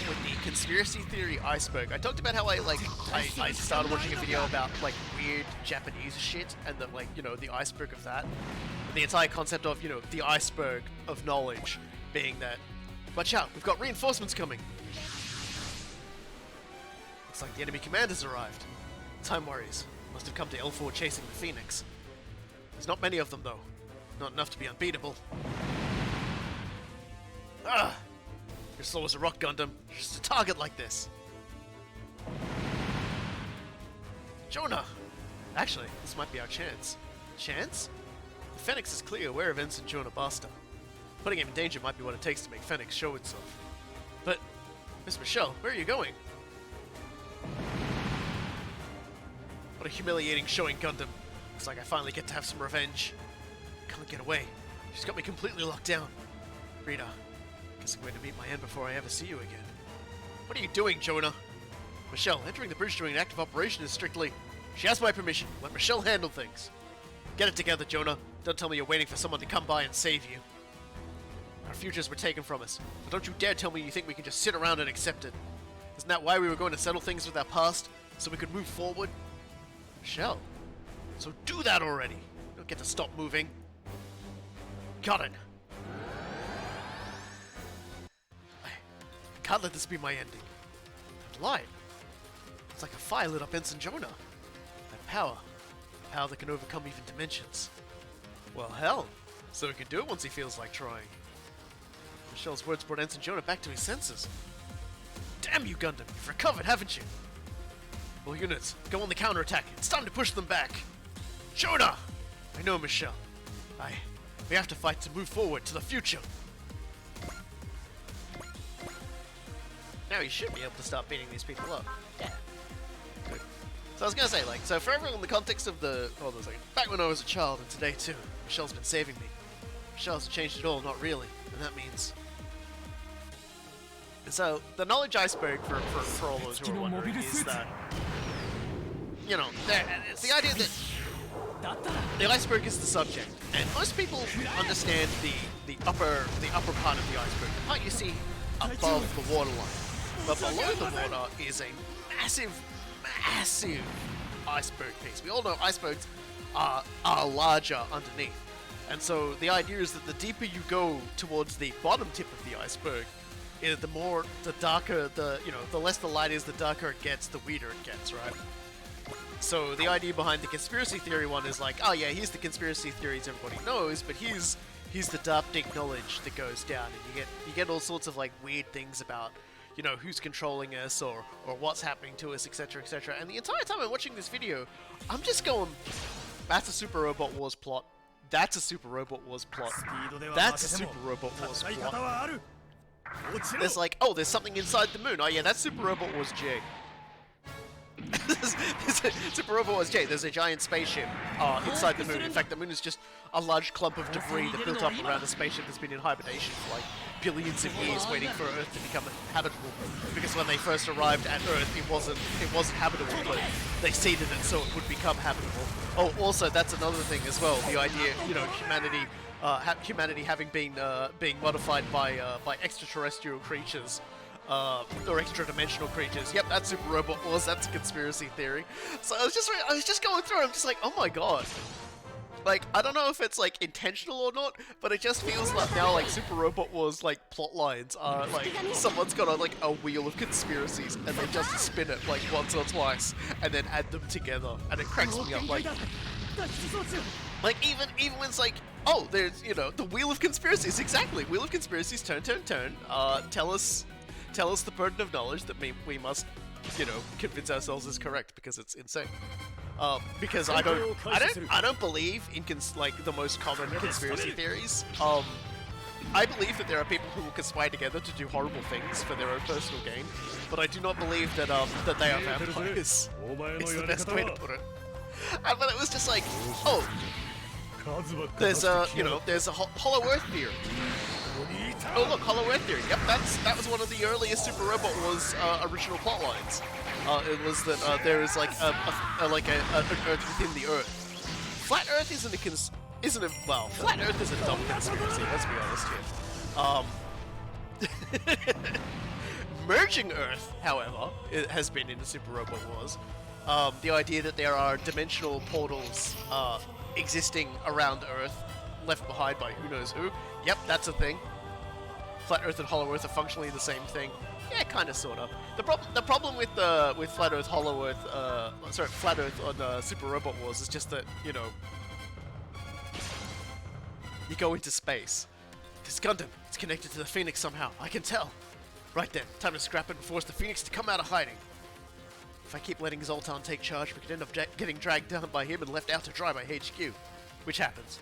with the conspiracy theory iceberg. I talked about how I started watching a video about like weird Japanese shit and the the iceberg of that. And the entire concept of, the iceberg of knowledge being that, watch out, we've got reinforcements coming. Looks like the enemy commanders arrived. Time warriors must have come to L4 chasing the Phoenix. There's not many of them though. Not enough to be unbeatable. Ah! You're slow as a rock, Gundam. Just a target like this. Jonah! Actually, this might be our chance. Chance? The Phoenix is clearly aware of Ensign Jonah Basta. Putting him in danger might be what it takes to make Phoenix show itself. But, Miss Michelle, where are you going? What a humiliating showing, Gundam. Looks like I finally get to have some revenge. Can't get away. She's got me completely locked down. Rita, guess I'm going to meet my end before I ever see you again. What are you doing, Jonah? Michelle, entering the bridge during an active operation is strictly... She has my permission. Let Michelle handle things. Get it together, Jonah. Don't tell me you're waiting for someone to come by and save you. Our futures were taken from us, but don't you dare tell me you think we can just sit around and accept it. Isn't that why we were going to settle things with our past? So we could move forward? Michelle, so do that already. You don't get to stop moving. Got it. I can't let this be my ending. That light. It's like a fire lit up Ensign Jonah. That power. Power that can overcome even dimensions. Well, hell. So he can do it once he feels like trying. Michelle's words brought Ensign Jonah back to his senses. Damn you, Gundam. You've recovered, haven't you? All units, go on the counterattack. It's time to push them back. Jonah! I know, Michelle. We have to fight to move forward to the future. Now you should be able to start beating these people up. Yeah. Good. So I was gonna say, so for everyone in the context of hold on a second. Back when I was a child and today too, Michelle's been saving me. Michelle hasn't changed at all, not really. And that means... And so, the knowledge iceberg, for all those who are wondering, is that... it's the idea that the iceberg is the subject, and most people understand the upper part of the iceberg, the part you see above the waterline. But below the water is a massive iceberg piece. We all know icebergs are larger underneath, and so the idea is that the deeper you go towards the bottom tip of the iceberg, the darker the less the light is, the darker it gets, the weirder it gets, right? So the idea behind the conspiracy theory one is like, oh yeah, here's the conspiracy theories everybody knows, but here's the dark deep knowledge that goes down, and you get all sorts of like weird things about, who's controlling us or what's happening to us, etc., etc. And the entire time I'm watching this video, I'm just going, that's a Super Robot Wars plot. That's a Super Robot Wars plot. That's a Super Robot Wars plot. There's like, oh, there's something inside the moon. Oh yeah, that's Super Robot Wars J. Super Robot Wars J. There's a giant spaceship inside the moon. In fact, the moon is just a large clump of debris that built up around a spaceship that's been in hibernation for like billions of years, waiting for Earth to become habitable. Because when they first arrived at Earth, it wasn't habitable, but they seeded it so it would become habitable. Oh, also that's another thing as well. The idea, humanity having been being modified by extraterrestrial creatures. Or extra-dimensional creatures. Yep, that's Super Robot Wars. That's a conspiracy theory. So I was just going through. I'm just like, oh my god, Like, I don't know if it's like intentional or not, but it just feels like now like Super Robot Wars like plot lines are like someone's got a wheel of conspiracies and they just spin it like once or twice and then add them together, and it cracks me up like even when it's like, oh, there's, you know, the wheel of conspiracies, exactly, wheel of conspiracies, turn, tell us the burden of knowledge that we must, you know, convince ourselves is correct, because it's insane. Because I don't believe in like the most common conspiracy theories. I believe that there are people who will conspire together to do horrible things for their own personal gain, but I do not believe that that they are vampires. It's the best way to put it. But it was just like, oh, there's a Hollow Earth theory. Oh look, Hollow Earth theory. Yep, that was one of the earliest Super Robot Wars original plot lines. It was that there is like an Earth within the Earth. Flat Earth isn't Flat Earth is a dumb conspiracy. Let's be honest here. Merging Earth, however, it has been in the Super Robot Wars. The idea that there are dimensional portals existing around Earth, left behind by who knows who. Yep, that's a thing. Flat Earth and Hollow Earth are functionally the same thing. Yeah, kind of, sort of. The problem with Flat Earth, Hollow Earth, Flat Earth on Super Robot Wars is just that, you know, you go into space. This Gundam, it's connected to the Phoenix somehow. I can tell. Right then, time to scrap it and force the Phoenix to come out of hiding. If I keep letting Zoltan take charge, we could end up getting dragged down by him and left out to dry by HQ, which happens.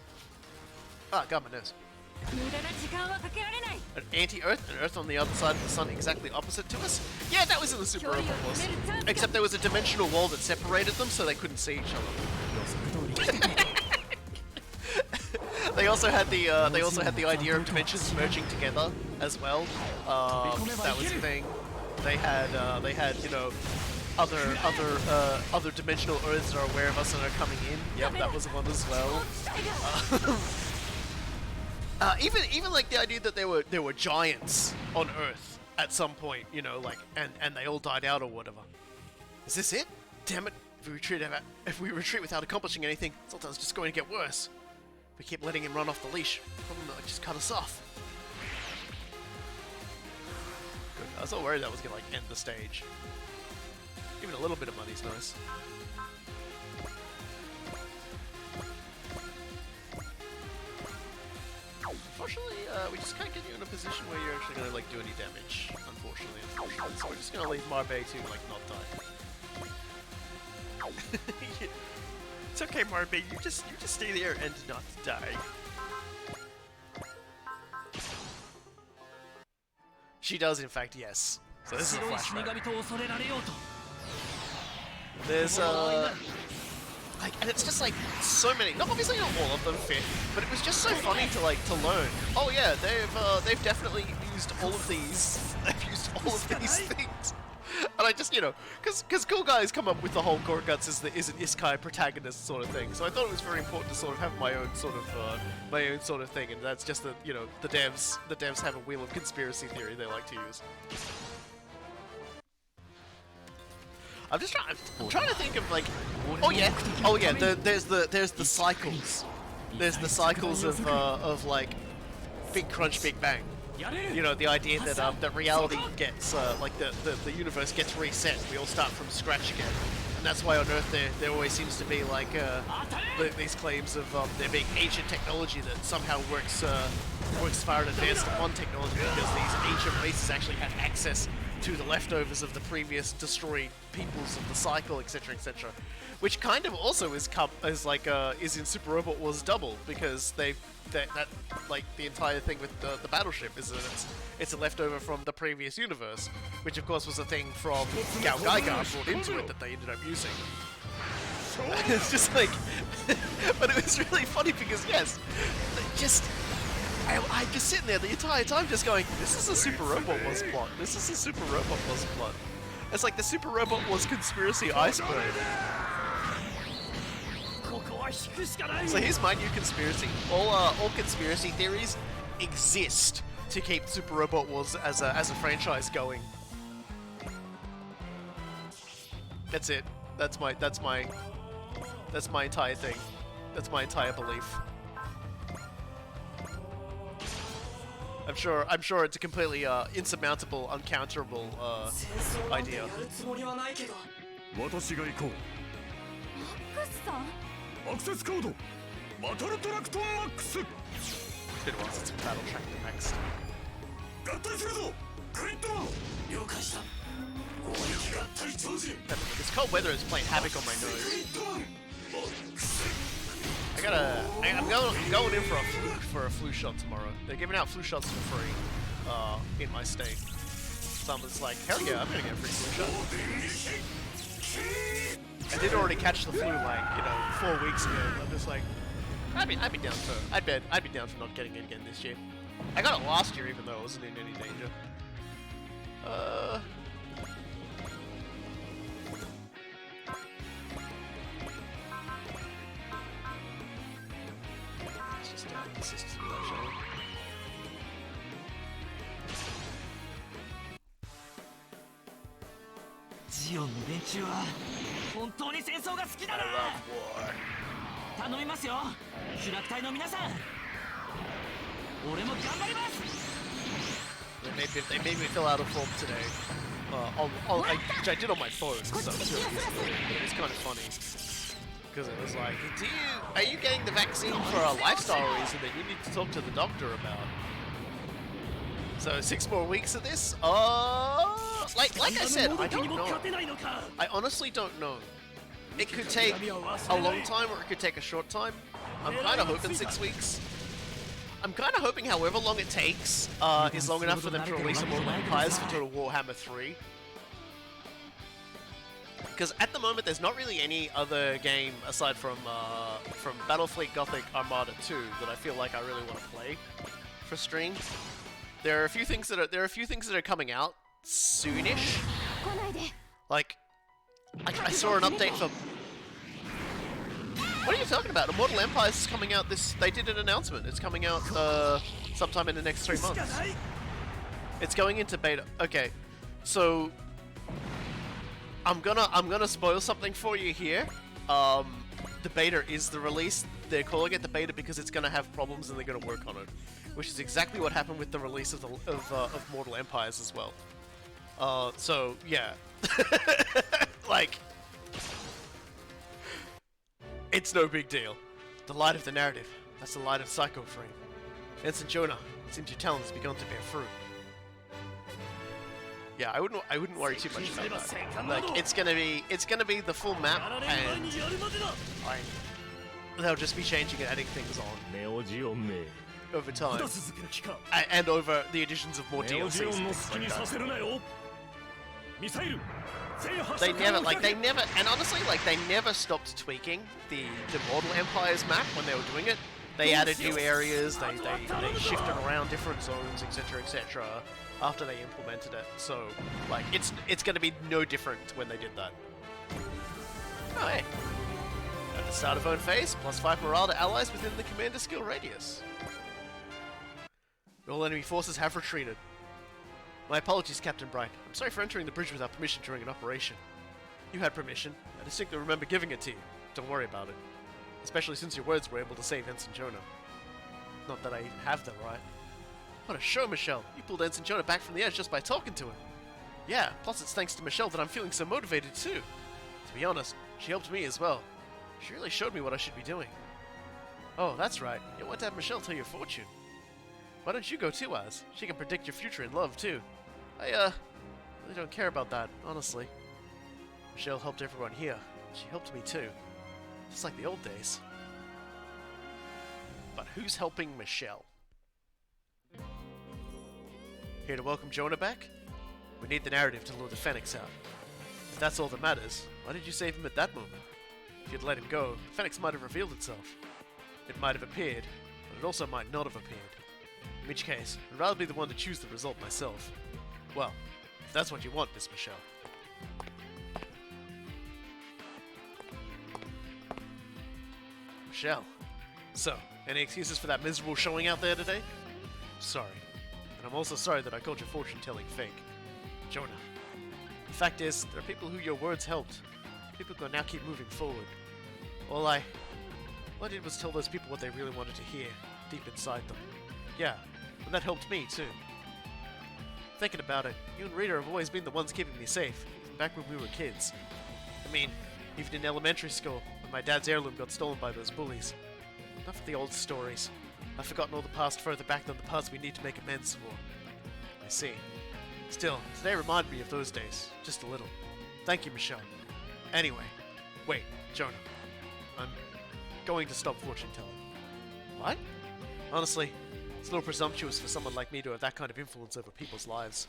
Ah, got my nose. An anti-Earth, an Earth on the other side of the sun, exactly opposite to us? Yeah, that was in the Super Robot Wars. Except there was a dimensional wall that separated them, so they couldn't see each other. They also had the idea of dimensions merging together as well. That was a thing. They had you know, other dimensional Earths that are aware of us and are coming in. Yep, that was one as well. Even like the idea that there were giants on Earth at some point, you know, like, and they all died out or whatever. Is this it? Damn it! If we retreat without accomplishing anything, Sultan's just going to get worse. We keep letting him run off the leash. Probably like just cut us off. Good. I was all worried that was gonna like end the stage. Even a little bit of money's nice. Unfortunately, we just can't get you in a position where you're actually gonna like do any damage. Unfortunately. So we're just gonna leave Marbay to like not die. It's okay, Marbay. You just stay there and not die. She does, in fact, yes. So this is a flashback. There's like, and it's just like so many. Not obviously not all of them fit, but it was just so funny to learn. Oh yeah, they've definitely used all of these. They've used all of these things. And I just, you know, because cool guys come up with the whole Gore Guts is an Isekai protagonist sort of thing. So I thought it was very important to sort of have my own sort of thing, and that's just that, you know, the devs have a wheel of conspiracy theory they like to use. I'm trying to think of like, oh yeah, there's the cycles. There's the cycles of like Big Crunch, Big Bang. You know, the idea that that reality gets like the universe gets reset. We all start from scratch again, and that's why on Earth there always seems to be like these claims of there being ancient technology that somehow works far in advance upon technology, because these ancient races actually had access to the leftovers of the previous destroyed peoples of the cycle, etc., etc. Which kind of also is in Super Robot Wars Double, because that like the entire thing with the battleship is that it's a leftover from the previous universe, which of course was a thing from Gao Gaigar brought into it that they ended up using. It's just like, but it was really funny because yes, I'm just sitting there the entire time just going, this is a Super Robot Wars plot. This is a Super Robot Wars plot. It's like the Super Robot Wars conspiracy iceberg. So here's my new conspiracy. All conspiracy theories exist to keep Super Robot Wars as a franchise going. That's it. That's my entire thing. That's my entire belief. I'm sure it's a completely insurmountable, uncounterable idea. 私が行こう。マックスさん。アクセスコードバトルトラクトンマックス。 It's been a while since we battle tracked the next. 合体するぞ。グリッドマン。了解した。攻撃合体超人。 This cold weather is playing havoc on my nose. I'm going in for a flu shot tomorrow. They're giving out flu shots for free in my state. So I'm just like, hell yeah, I'm gonna get a free flu shot. I did already catch the flu like, 4 weeks ago. I'm just like, I'd be down for I'd be down for not getting it again this year. I got it last year even though I wasn't in any danger. Let's just assist to that, shall we? ジオンの連中は本当に戦争が好きだな。頼みますよ、主楽隊の皆さん。俺も頑張ります。They made me fill out a form today, which I did on my phone, so it's kind of funny. Because it was like, are you getting the vaccine for a lifestyle reason that you need to talk to the doctor about? So 6 more weeks of this? Like I said, I don't know. I honestly don't know. It could take a long time or it could take a short time. I'm kind of hoping 6 weeks. I'm kind of hoping however long it takes is long enough for them to release some more vampires for Total Warhammer 3. Because at the moment there's not really any other game aside from Battlefleet Gothic Armada 2 that I feel like I really want to play for stream. There are a few things that are coming out soonish. Like I saw an update for. What are you talking about? Immortal Empires is coming out this. They did an announcement. It's coming out sometime in the next 3 months. It's going into beta. Okay, so I'm gonna spoil something for you here. The beta is the release. They're calling it the beta because it's gonna have problems and they're gonna work on it, which is exactly what happened with the release of Mortal Empires as well. So yeah, like. It's no big deal. The light of the narrative. That's the light of Psycho Frame. Ensign Jonah, it seems your talent has begun to bear fruit. Yeah, I wouldn't worry too much about that. Like it's gonna be the full map and they'll just be changing and adding things on over time. And over the additions of more DLCs and things like that. They never, and honestly, like, they never stopped tweaking the Mortal Empires map when they were doing it. They added new areas, they shifted around different zones, etc., etc., after they implemented it. So, like, it's gonna be no different when they did that. Oh, hey. At the start of own phase, +5 morale to allies within the commander skill radius. All enemy forces have retreated. My apologies, Captain Bright. I'm sorry for entering the bridge without permission during an operation. You had permission. I distinctly remember giving it to you. Don't worry about it. Especially since your words were able to save Ensign Jonah. Not that I even have them right. What a show, Michelle. You pulled Ensign Jonah back from the edge just by talking to him. Yeah, plus it's thanks to Michelle that I'm feeling so motivated too. To be honest, she helped me as well. She really showed me what I should be doing. Oh, that's right. You want to have Michelle tell your fortune. Why don't you go too, Az? She can predict your future in love too. I really don't care about that, honestly. Michelle helped everyone here. She helped me too. Just like the old days. But who's helping Michelle? Here to welcome Jonah back? We need the narrative to lure the Fenix out. If that's all that matters, why did you save him at that moment? If you'd let him go, the Fenix might have revealed itself. It might have appeared, but it also might not have appeared. In which case, I'd rather be the one to choose the result myself. Well, if that's what you want, Miss Michelle. Michelle. So, any excuses for that miserable showing out there today? Sorry. And I'm also sorry that I called your fortune-telling fake. Jonah. The fact is, there are people who your words helped. People who can now keep moving forward. All I All I did was tell those people what they really wanted to hear, deep inside them. Yeah, and that helped me too. Thinking about it, you and Rita have always been the ones keeping me safe, even back when we were kids. I mean, even in elementary school, when my dad's heirloom got stolen by those bullies. Enough of the old stories. I've forgotten all the past further back than the parts we need to make amends for. I see. Still, today reminded me of those days, just a little. Thank you, Michelle. Anyway, wait, Jonah. I'm going to stop fortune telling. What? Honestly, it's a little presumptuous for someone like me to have that kind of influence over people's lives.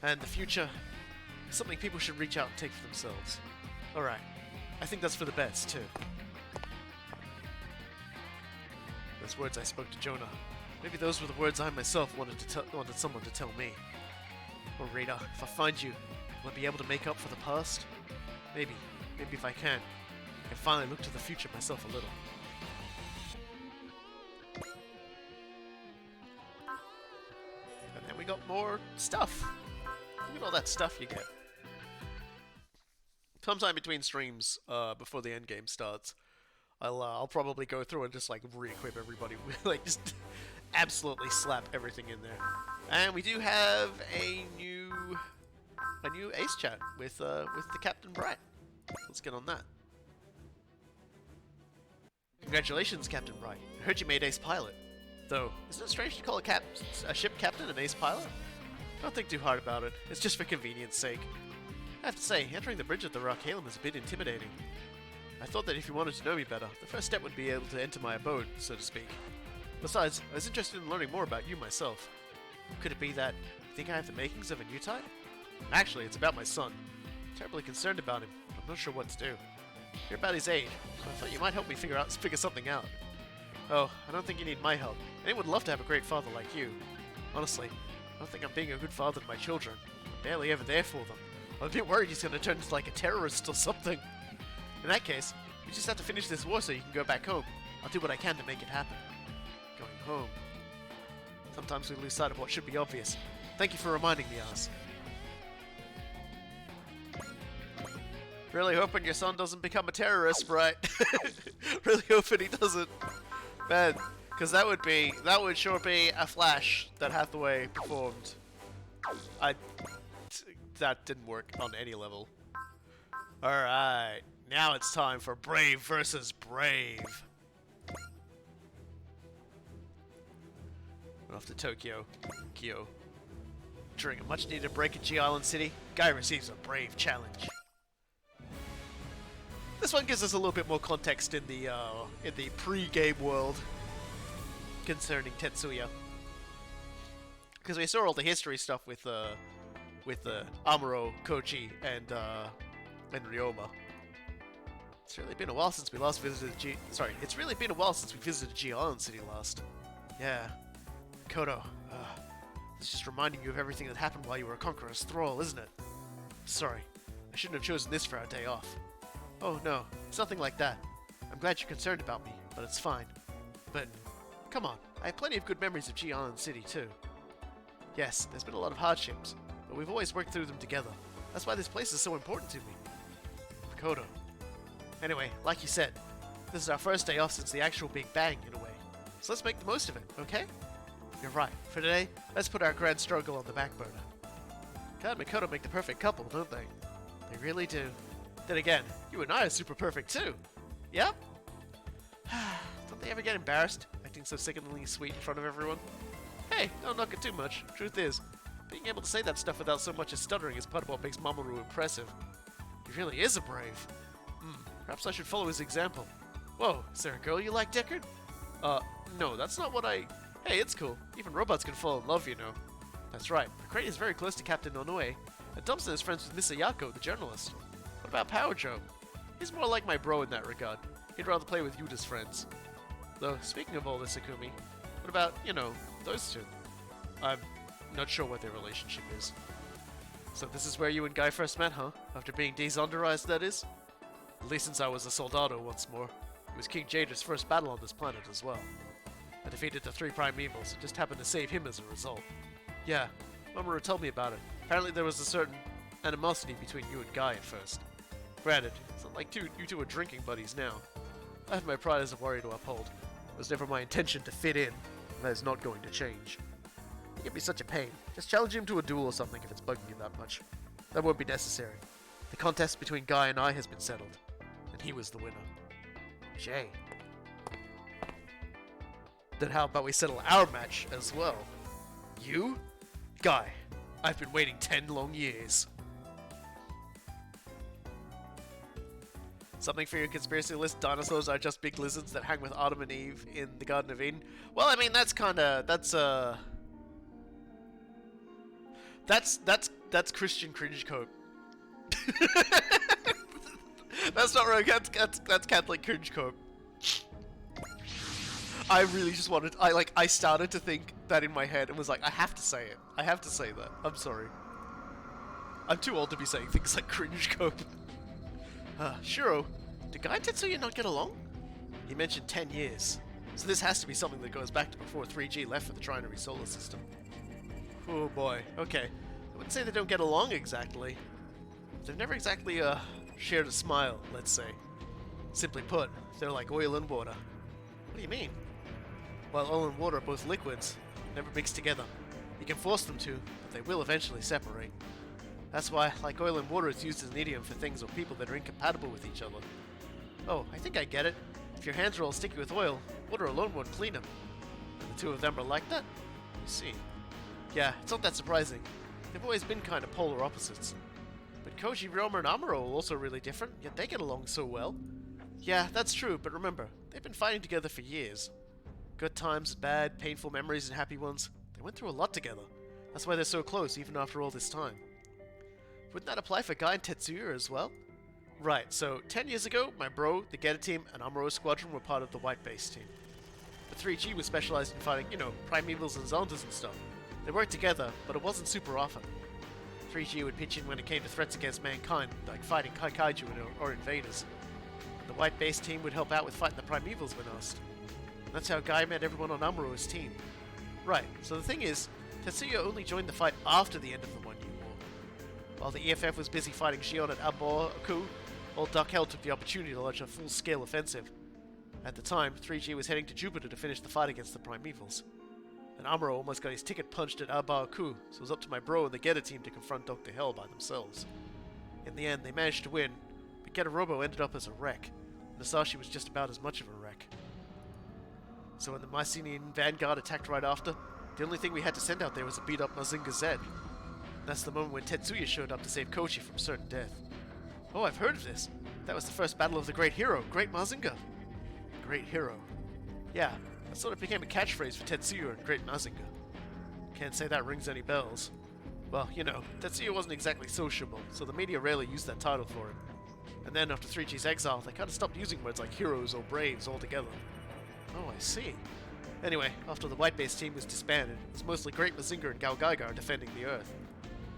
And the future is something people should reach out and take for themselves. Alright, I think that's for the best, too. Those words I spoke to Jonah. Maybe those were the words I myself wanted someone to tell me. Oh, Rita, if I find you, will I be able to make up for the past? Maybe if I can finally look to the future myself a little. And then we got more stuff. Look at all that stuff you get. Sometime between streams, before the end game starts, I'll probably go through and just like re-equip everybody, like just absolutely slap everything in there. And we do have a new ace chat with the Captain Bright. Let's get on that. Congratulations, Captain Bright. I heard you made ace pilot. Though, isn't it strange to call a ship captain an ace pilot? Don't think too hard about it. It's just for convenience sake. I have to say, entering the bridge at the Rockhalem is a bit intimidating. I thought that if you wanted to know me better, the first step would be able to enter my abode, so to speak. Besides, I was interested in learning more about you myself. Could it be that you think I have the makings of a new type? Actually, it's about my son. I'm terribly concerned about him. I'm not sure what to do. You're about his age, so I thought you might help me figure something out. Oh, I don't think you need my help. Anyone would love to have a great father like you. Honestly, I don't think I'm being a good father to my children. I'm barely ever there for them. I'm a bit worried he's going to turn into like a terrorist or something. In that case, we just have to finish this war so you can go back home. I'll do what I can to make it happen. Going home. Sometimes we lose sight of what should be obvious. Thank you for reminding me, Oz. Really hoping your son doesn't become a terrorist, right? Really hoping he doesn't. Man, because that would sure be a flash that Hathaway performed. That didn't work on any level. Alright, now it's time for Brave versus Brave. We're off to Tokyo. Kyo. During a much needed break in G Island City, Guy receives a brave challenge. This one gives us a little bit more context in the pre-game world concerning Tetsuya, because we saw all the history stuff with Amuro, Koji, and Ryoma. It's really been a while since we last visited it's really been a while since we visited G Island City last. Yeah, Kodo. It's just reminding you of everything that happened while you were a conqueror's thrall, isn't it? Sorry, I shouldn't have chosen this for our day off. Oh no, it's nothing like that. I'm glad you're concerned about me, but it's fine. But, come on, I have plenty of good memories of G Island City too. Yes, there's been a lot of hardships, but we've always worked through them together. That's why this place is so important to me. Kodo. Anyway, like you said, this is our first day off since the actual Big Bang, in a way. So let's make the most of it, okay? You're right. For today, let's put our grand struggle on the back burner. God and Makoto make the perfect couple, don't they? They really do. Then again, you and I are super perfect too. Yep. Don't they ever get embarrassed, acting so sickeningly sweet in front of everyone? Hey, don't knock it too much. Truth is, being able to say that stuff without so much as stuttering is part of what makes Mamoru impressive. He really is a brave. Perhaps I should follow his example. Whoa, is there a girl you like, Deckard? No, that's not what I... Hey, it's cool. Even robots can fall in love, you know. That's right. The crate is very close to Captain Onoe, and Thompson is friends with Miss Ayako, the journalist. What about Power Joe? He's more like my bro in that regard. He'd rather play with Yuta's friends. Though, speaking of all this, Akumi, what about, you know, those two? I'm not sure what their relationship is. So this is where you and Guy first met, huh? After being desonderized, that is? At least since I was a soldado once more. It was King Jader's first battle on this planet as well. I defeated the 3 prime evils and just happened to save him as a result. Yeah, Mamoru told me about it. Apparently there was a certain animosity between you and Guy at first. Granted, it's not like you two are drinking buddies now. I have my pride as a warrior to uphold. It was never my intention to fit in, and that is not going to change. He can be such a pain. Just challenge him to a duel or something if it's bugging you that much. That won't be necessary. The contest between Guy and I has been settled, and he was the winner. Jay. Then how about we settle our match as well? You? Guy, I've been waiting 10 long years. Something for your conspiracy list, dinosaurs are just big lizards that hang with Adam and Eve in the Garden of Eden. Well, I mean, that's Christian cringe cope. That's not right, that's Catholic cringe cope. I really just wanted, I started to think that in my head and was like, I have to say it. I have to say that. I'm sorry. I'm too old to be saying things like cringe cope. Shiro, did Guy and Tetsuya not get along? He mentioned 10 years. So this has to be something that goes back to before 3G left for the Trinary Solar System. Oh boy, okay. I wouldn't say they don't get along exactly. They've never exactly, shared a smile, let's say. Simply put, they're like oil and water. What do you mean? Well, oil and water are both liquids, never mix together. You can force them to, but they will eventually separate. That's why, like oil and water is used as an idiom for things or people that are incompatible with each other. Oh, I think I get it. If your hands are all sticky with oil, water alone won't clean them. And the two of them are like that? I see. Yeah, it's not that surprising. They've always been kind of polar opposites. But Koji, Ryoma, and Amuro are also really different, yet they get along so well. Yeah, that's true, but remember, they've been fighting together for years. Good times, bad, painful memories, and happy ones. They went through a lot together. That's why they're so close, even after all this time. Wouldn't that apply for Guy and Tetsuya as well? Right, so 10 years ago, my bro, the Geta team, and Amuro's squadron were part of the White Base team. The 3G was specialized in fighting, primevals and zondas and stuff. They worked together, but it wasn't super often. 3G would pitch in when it came to threats against mankind, like fighting kaiju or invaders. And the White Base team would help out with fighting the primevals when asked. And that's how Guy met everyone on Amuro's team. Right, so the thing is, Tetsuya only joined the fight after the end of the 1 Year War. While the EFF was busy fighting Shion at Abaku, old Duck Hell took the opportunity to launch a full-scale offensive. At the time, 3G was heading to Jupiter to finish the fight against the primevals. And Amuro almost got his ticket punched at Abaku, so it was up to my bro and the Geta team to confront Dr. Hell by themselves. In the end, they managed to win, but Geta Robo ended up as a wreck. Masashi was just about as much of a wreck. So when the Mycenaean Vanguard attacked right after, the only thing we had to send out there was a beat-up Mazinga Z. And that's the moment when Tetsuya showed up to save Kochi from certain death. Oh, I've heard of this. That was the first battle of the Great Hero, Great Mazinga. Great Hero. Yeah, that sort of became a catchphrase for Tetsuya and Great Mazinga. Can't say that rings any bells. Well, Tetsuya wasn't exactly sociable, so the media rarely used that title for him. And then after 3G's exile, they kind of stopped using words like heroes or braves altogether. Oh, I see. Anyway, after the White Base team was disbanded, it's mostly Great Mazinga and Gao Gaigar defending the Earth.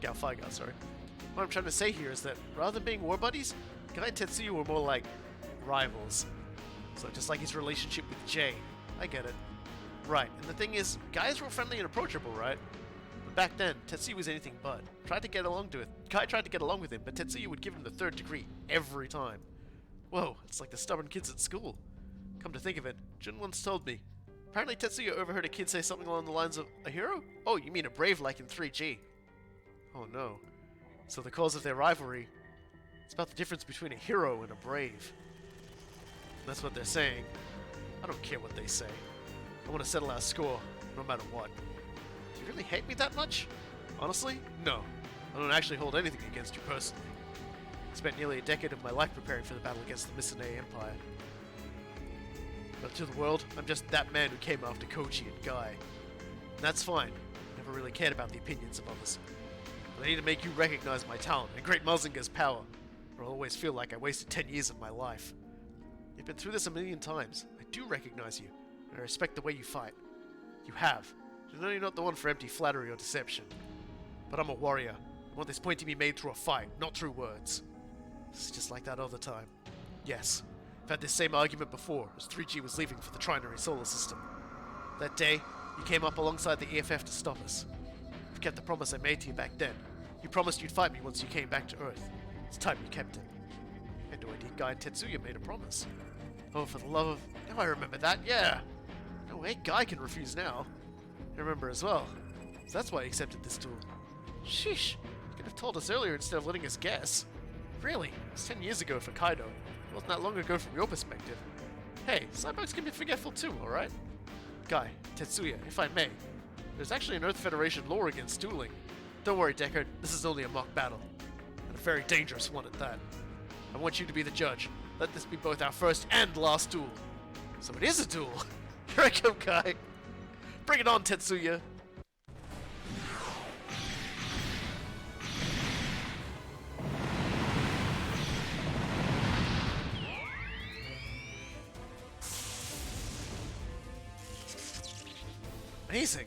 Gao Faigar, sorry. What I'm trying to say here is that, rather than being war buddies, Guy and Tetsuya were more like rivals. So just like his relationship with Jay. I get it. Right, and the thing is, guys were friendly and approachable, right? But back then, Tetsuya was anything but. Guy tried to get along with him, but Tetsuya would give him the third degree every time. Whoa, it's like the stubborn kids at school. Come to think of it, Jun once told me. Apparently Tetsuya overheard a kid say something along the lines of, a hero? Oh, you mean a brave like in 3G. Oh no. So the cause of their rivalry, it's about the difference between a hero and a brave. That's what they're saying. I don't care what they say. I want to settle our score, no matter what. Do you really hate me that much? Honestly, no. I don't actually hold anything against you personally. I spent nearly a decade of my life preparing for the battle against the Mycenae Empire. But to the world, I'm just that man who came after Kochi and Guy. And that's fine. I never really cared about the opinions of others. But I need to make you recognize my talent and Great Mazinga's power, or I'll always feel like I wasted 10 years of my life. You've been through this a million times. I do recognize you, and I respect the way you fight. You have. I know you're not the one for empty flattery or deception. But I'm a warrior. I want this point to be made through a fight, not through words. It's just like that other time. Yes, I've had this same argument before, as 3G was leaving for the Trinary Solar System. That day, you came up alongside the EFF to stop us. You've kept the promise I made to you back then. You promised you'd fight me once you came back to Earth. It's time you kept it. I had no idea Guy and Tetsuya made a promise. Oh, for the love of... Now I remember that, yeah! No way, Guy can refuse now. I remember as well. So that's why he accepted this duel. Sheesh! You could have told us earlier instead of letting us guess. Really? It was 10 years ago for Kaido. It wasn't that long ago from your perspective. Hey, cyborgs can be forgetful too, alright? Guy, Tetsuya, if I may. There's actually an Earth Federation law against dueling. Don't worry, Deckard, this is only a mock battle. And a very dangerous one at that. I want you to be the judge. Let this be both our first and last duel. So it is a duel! Here I come, Guy! Bring it on, Tetsuya! Amazing!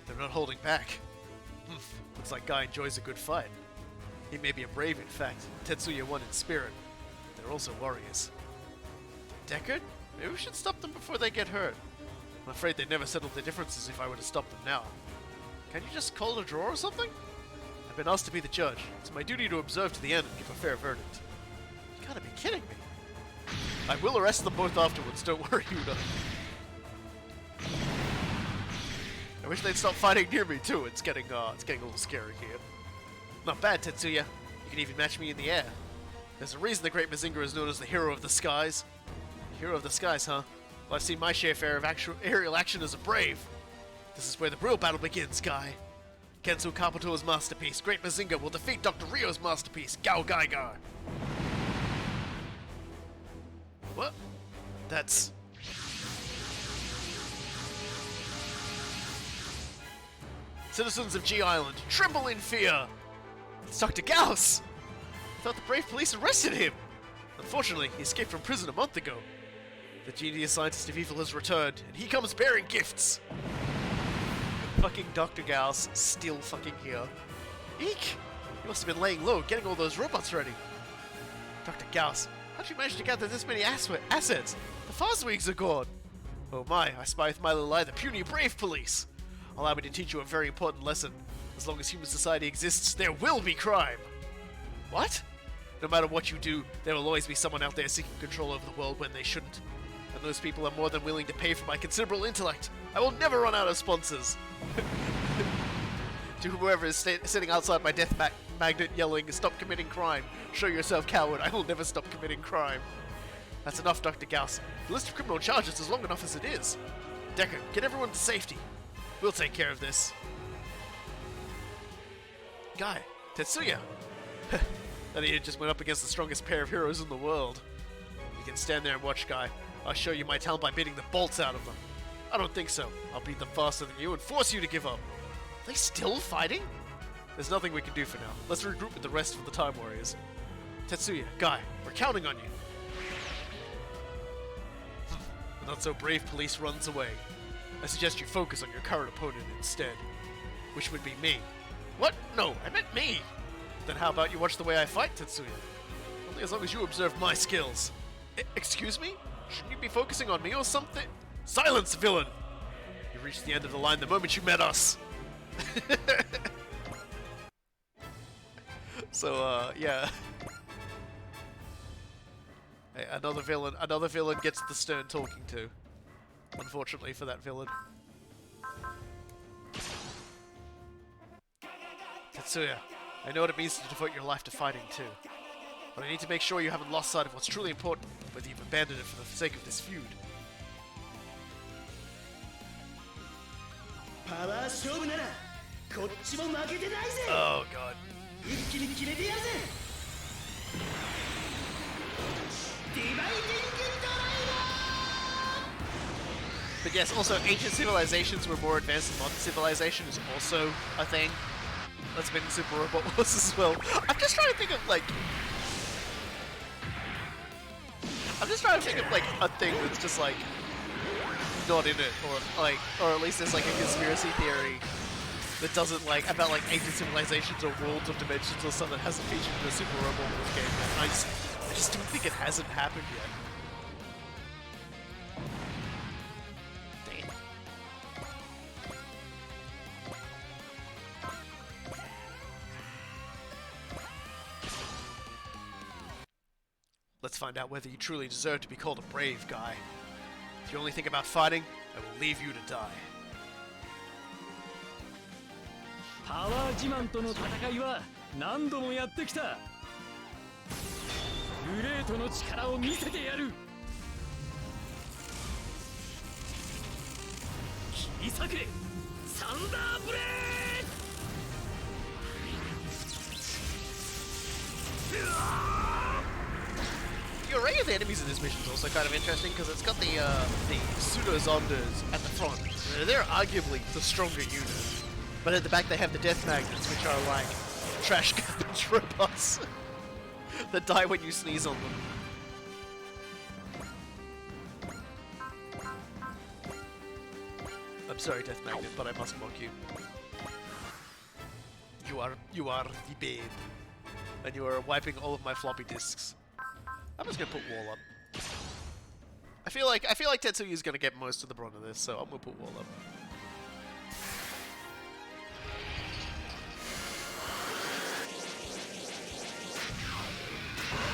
They're not holding back. Looks like Guy enjoys a good fight. He may be a brave, in fact. Tetsuya won in spirit. They're also warriors. Deckard? Maybe we should stop them before they get hurt. I'm afraid they'd never settle their differences if I were to stop them now. Can't you just call it a draw or something? I've been asked to be the judge. It's my duty to observe to the end and give a fair verdict. You gotta be kidding me. I will arrest them both afterwards, don't worry, Yuda. I wish they'd stop fighting near me too. It's getting a little scary here. Not bad, Tetsuya. You can even match me in the air. There's a reason the Great Mazinger is known as the Hero of the Skies. Hero of the Skies, huh? Well, I've seen my share of actual aerial action as a brave. This is where the real battle begins, Guy. Kensu Kabuto's masterpiece, Great Mazinger, will defeat Dr. Rio's masterpiece, Gao Gaigar. What? That's... Citizens of G Island, tremble in fear! It's Dr. Gauss! I thought the brave police arrested him! Unfortunately, he escaped from prison a month ago. The genius scientist of evil has returned, and he comes bearing gifts! Fucking Dr. Gauss, still fucking here. Eek! He must have been laying low, getting all those robots ready. Dr. Gauss, how'd you manage to gather this many assets? The Foswigs are gone! Oh my, I spy with my little eye the puny brave police! Allow me to teach you a very important lesson. As long as human society exists, there will be crime! What? No matter what you do, there will always be someone out there seeking control over the world when they shouldn't. And those people are more than willing to pay for my considerable intellect. I will never run out of sponsors! To whoever is sitting outside my death magnet yelling, "Stop committing crime! Show yourself, coward! I will never stop committing crime!" That's enough, Dr. Gauss. The list of criminal charges is long enough as it is. Deckard, get everyone to safety. We'll take care of this. Guy, Tetsuya. That idiot just went up against the strongest pair of heroes in the world. You can stand there and watch, Guy. I'll show you my talent by beating the bolts out of them. I don't think so. I'll beat them faster than you and force you to give up. Are they still fighting? There's nothing we can do for now. Let's regroup with the rest of the Time Warriors. Tetsuya, Guy, we're counting on you. The not-so-brave police runs away. I suggest you focus on your current opponent instead. Which would be me. What? No, I meant me! Then how about you watch the way I fight, Tetsuya? Only as long as you observe my skills. Excuse me? Shouldn't you be focusing on me or something? Silence, villain! You reached the end of the line the moment you met us! So, yeah. Hey, another villain gets the stern talking to. Unfortunately for that villain. Tetsuya, I know what it means to devote your life to fighting too. But I need to make sure you haven't lost sight of what's truly important, whether you've abandoned it for the sake of this feud. Oh god. But yes, also ancient civilizations were more advanced than modern civilization is also a thing. That's been in Super Robot Wars as well. I'm just trying to think of like a thing that's just like not in it, or at least there's like a conspiracy theory that doesn't like about like ancient civilizations or worlds of dimensions or something that hasn't featured in a Super Robot Wars game yet. I just don't think it hasn't happened yet. Let's find out whether you truly deserve to be called a brave guy. If you only think about fighting, I will leave you to die. パワー自慢との戦いは何度もやってきた。グレートの力を見せてやる。切り裂けサンダーブレーThe array of the enemies in this mission is also kind of interesting because it's got the pseudo Zonders at the front. They're arguably the stronger unit, but at the back they have the death magnets, which are like trash garbage robots that die when you sneeze on them. I'm sorry, Death Magnet, but I must mock you. You are the babe, and you are wiping all of my floppy disks. I'm just gonna put wall up. I feel like Tetsuya is gonna get most of the brunt of this, so I'm gonna put wall up.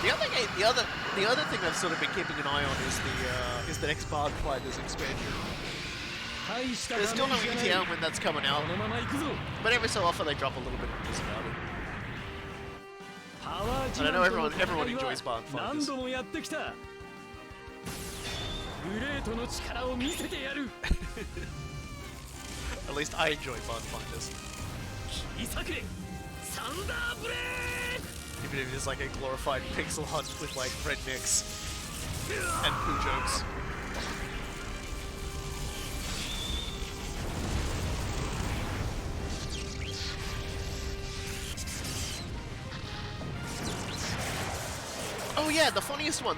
The other thing I've sort of been keeping an eye on is the next Bard Fighters expansion. There's still no ETA when that's coming out, but every so often they drop a little bit of news about it. And I know everyone enjoys Bard Fighters. At least I enjoy Bard Fighters. Even if it is like a glorified pixel hunt with like rednecks and poo jokes. Oh yeah, the funniest one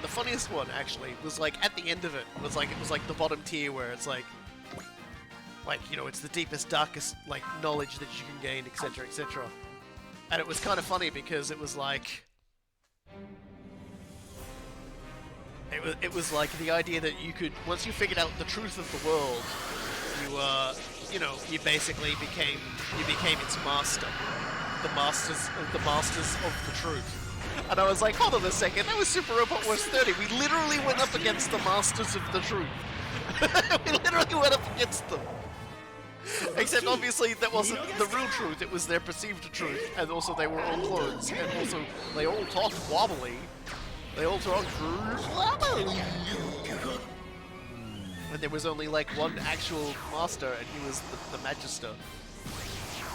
actually was like at the end of it was like the bottom tier where it's like you know, it's the deepest, darkest like knowledge that you can gain, etc., etc. And it was kind of funny because it was like it was like the idea that you could, once you figured out the truth of the world, you know, you basically became its master, the masters of the truth. And I was like, hold on a second, that was Super Robot Wars 30. We literally went up against the masters of the truth. We literally went up against them. Except obviously that wasn't the real truth, it was their perceived truth, and also they were all clones, and also they all talked wobbly. They all talked wobbly. And there was only like one actual master, and he was the Magister.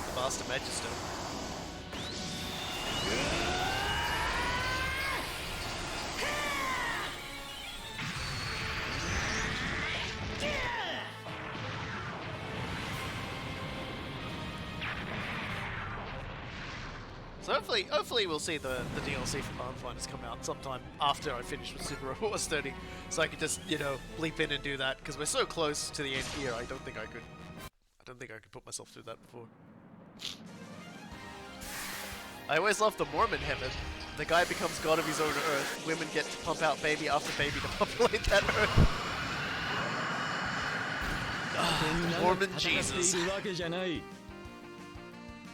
The Master Magister. So hopefully we'll see the DLC for Bard Fighters come out sometime after I finish with Super Robot Wars 30, so I could just, you know, bleep in and do that, because we're so close to the end here. I don't think I could put myself through that before. I always love the Mormon heaven. The guy becomes god of his own earth. Women get to pump out baby after baby to populate that earth. Mormon Jesus.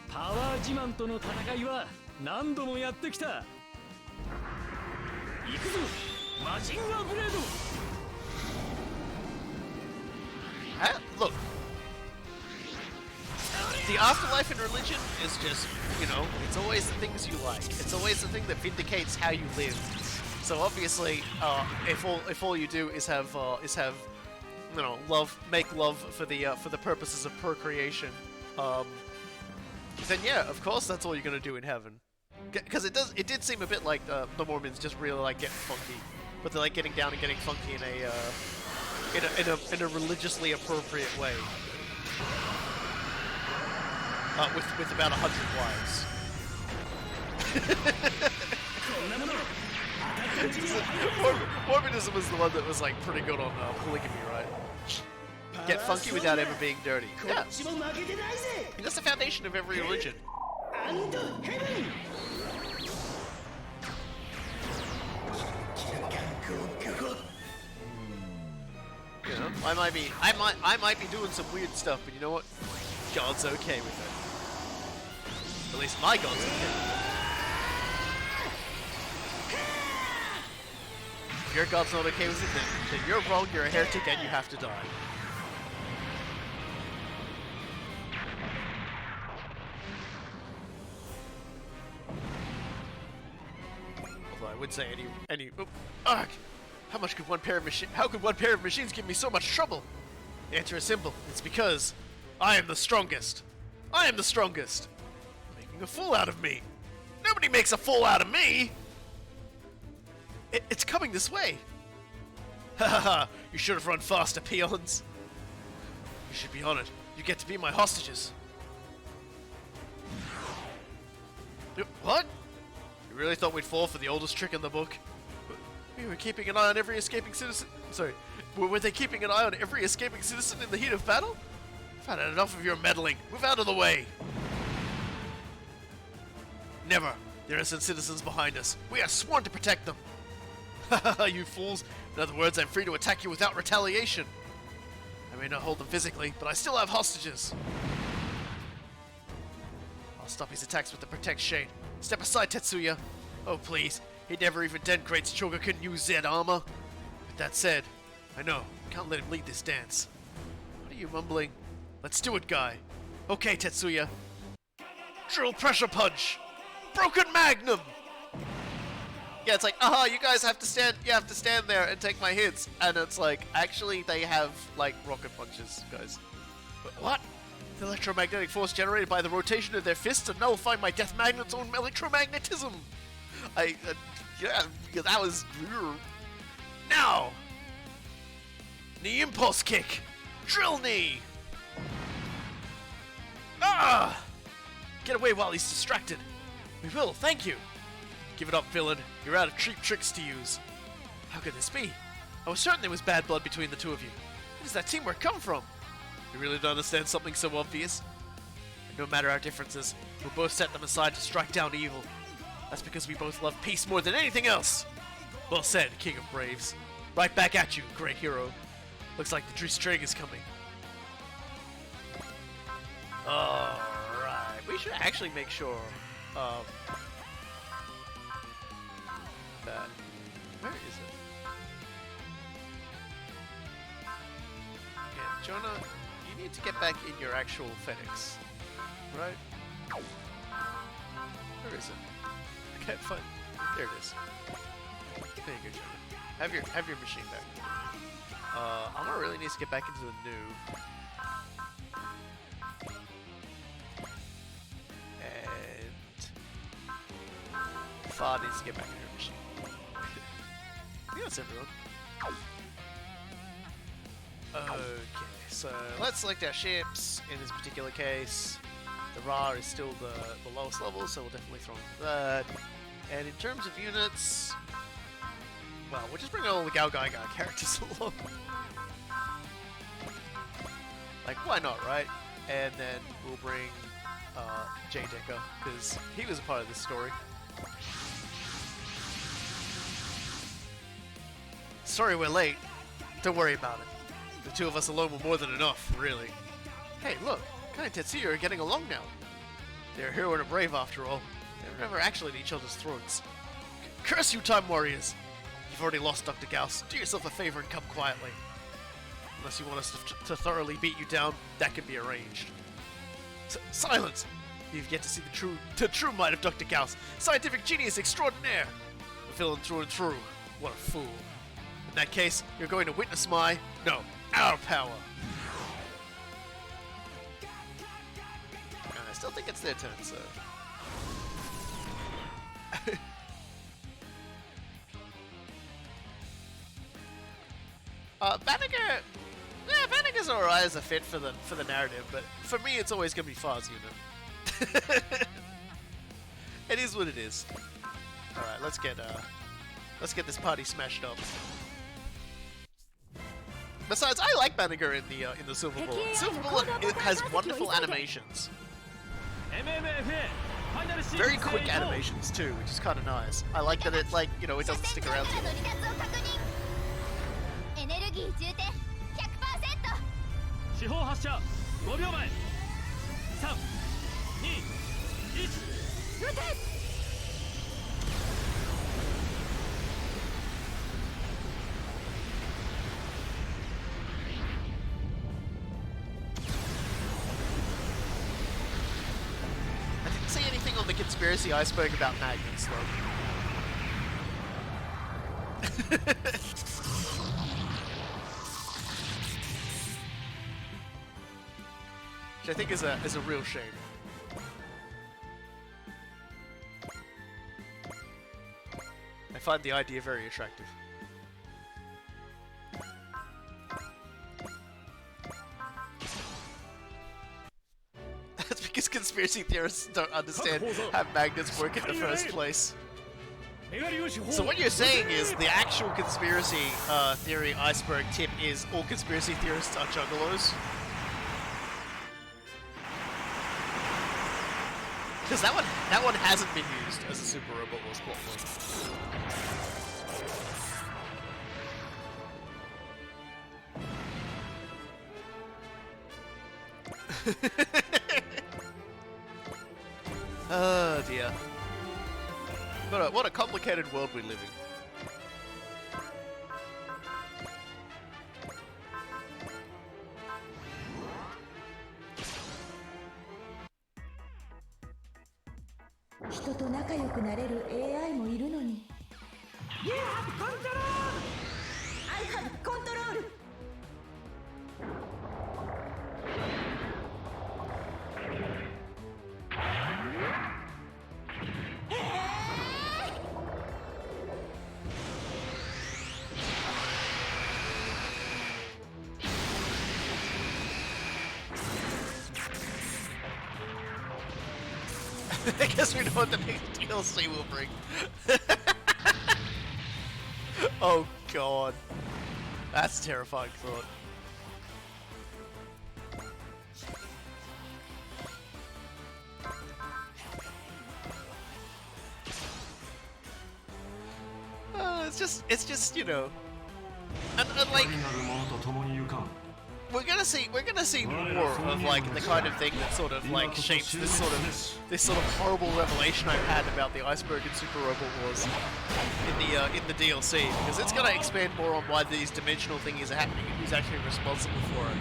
パワー自慢との戦いは何度もやってきた。行くぞ、マジンガーブレード。Look, the afterlife in religion is just, you know, it's always the things you like. It's always the thing that vindicates how you live. So obviously, if all you do is have you know, make love for the purposes of procreation, then yeah, of course that's all you're gonna do in heaven. Because it did seem a bit like the Mormons just really like getting funky, but they're like getting down and getting funky in a religiously appropriate way. With about 100 wives. Mormonism was the one that was like pretty good on polygamy, right? Get funky without ever being dirty. Yeah. And that's the foundation of every religion. You know, I might be doing some weird stuff, but you know what? God's okay with it. At least my God's okay. your god's not okay with it, then you're wrong, you're a heretic, and you have to die. Although I would say ugh! How could one pair of machines give me so much trouble? The answer is simple. It's because I am the strongest. I am the strongest. Making a fool out of me. Nobody makes a fool out of me. It's coming this way. Ha ha ha! You should have run faster, peons. You should be honored. You get to be my hostages. What? You really thought we'd fall for the oldest trick in the book? We were keeping an eye on every escaping citizen. Sorry, were they keeping an eye on every escaping citizen in the heat of battle? I've had enough of your meddling. Move out of the way. Never. The innocent citizens behind us. We are sworn to protect them. Haha, you fools. In other words, I'm free to attack you without retaliation. I may not hold them physically, but I still have hostages. I'll stop his attacks with the Protect Shade. Step aside, Tetsuya. Oh, please. He never even denigrates Chogaku New Z armor. With that said, I know. Can't let him lead this dance. What are you mumbling? Let's do it, guy. Okay, Tetsuya. Drill pressure punch. Broken Magnum. Yeah, it's like, you guys have to stand. You have to stand there and take my hits. And it's like, actually, they have like rocket punches, guys. But what? The electromagnetic force generated by the rotation of their fists and nullifying my Death Magnet's own electromagnetism. Yeah, that was. Now! Knee impulse kick! Drill knee! Ah! Get away while he's distracted. We will, thank you. Give it up, villain. You're out of cheap tricks to use. How could this be? I was certain there was bad blood between the two of you. Where does that teamwork come from? You really don't understand something so obvious? And no matter our differences, we'll both set them aside to strike down evil. That's because we both love peace more than anything else. Well said, King of Braves. Right back at you, great hero. Looks like the true string is coming. Alright, we should actually make sure that... Where is it? Yeah, Jonah, you need to get back in your actual FedEx. Right? Where is it? I can't find... There it is. There you go, Jonah. Have your machine back. Alma really needs to get back into the new. And Fa needs to get back in her machine. I think that's everyone. Okay, so let's select our ships. In this particular case, the Ra is still the lowest level, so we'll definitely throw in that. And in terms of units, well, we'll just bring all the Gao Gai characters along. Like, why not, right? And then we'll bring J Decker, because he was a part of this story. Sorry we're late. Don't worry about it. The two of us alone were more than enough, really. Hey, look, Kai and Tetsuya are getting along now. They're a hero and a brave, after all. They were never actually at each other's throats. Curse you, Time Warriors! You've already lost Dr. Gauss. Do yourself a favor and come quietly. Unless you want us to thoroughly beat you down, that can be arranged. Silence! You've yet to see the true might of Dr. Gauss. Scientific genius extraordinaire! A villain through and through. What a fool. In that case, you're going to witness our power. I still think it's their turn, so... Banneker... Yeah, Banneker's alright as a fit for the narrative, but for me it's always gonna be Fa's unit. It is what it is. Alright, let's get this party smashed up. Besides, I like Banneker in the Silver Bullet. Silver Bullet has wonderful animations. Very quick animations too, which is kind of nice. I like that it it doesn't stick around too long. エネルギー充填 100%。 四方発射5秒前。3、2、1。撃て。anything on the conspiracy iceberg about magnets, though. Which I think is a real shame. I find the idea very attractive. That's because conspiracy theorists don't understand how magnets work in the first place. So what you're saying is the actual conspiracy theory iceberg tip is all conspiracy theorists are juggalos? Because that one hasn't been used as a Super Robot Wars plot point. Oh dear. What a complicated world we live in. AI もいるのに You have control! I have control! I guess we know what the next DLC will bring. Oh god. That's a terrifying thought. It's just, you know, and like, we're gonna see more of like the kind of thing that sort of like shapes this sort of horrible revelation I've had about the iceberg in Super Robot Wars in the DLC, because it's gonna expand more on why these dimensional things are happening and who's actually responsible for it.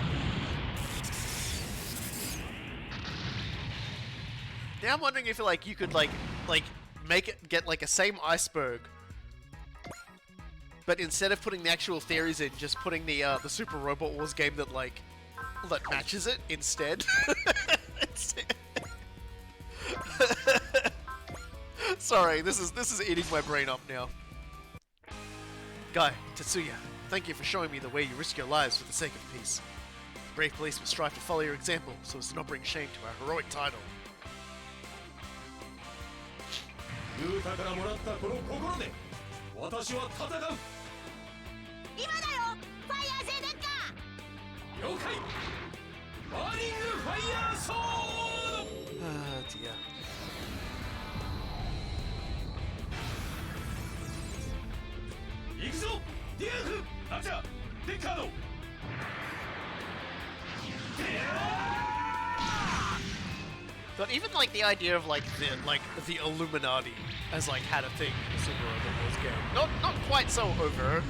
Now I'm wondering if like you could like get like a same iceberg, but instead of putting the actual theories in, just putting the Super Robot Wars game that matches it instead. Sorry, this is eating my brain up now. Guy, Tetsuya, thank you for showing me the way you risk your lives for the sake of peace. Brave police will strive to follow your example so as to not bring shame to our heroic title. ユータからもらったこの心で私は戦う。今だよ、ファイヤーゼデッカ了解。バーニングファイヤーソード。Ah, dear. But even like the idea of like the Illuminati as like had a thing in the Super Robot Wars game, not quite so overt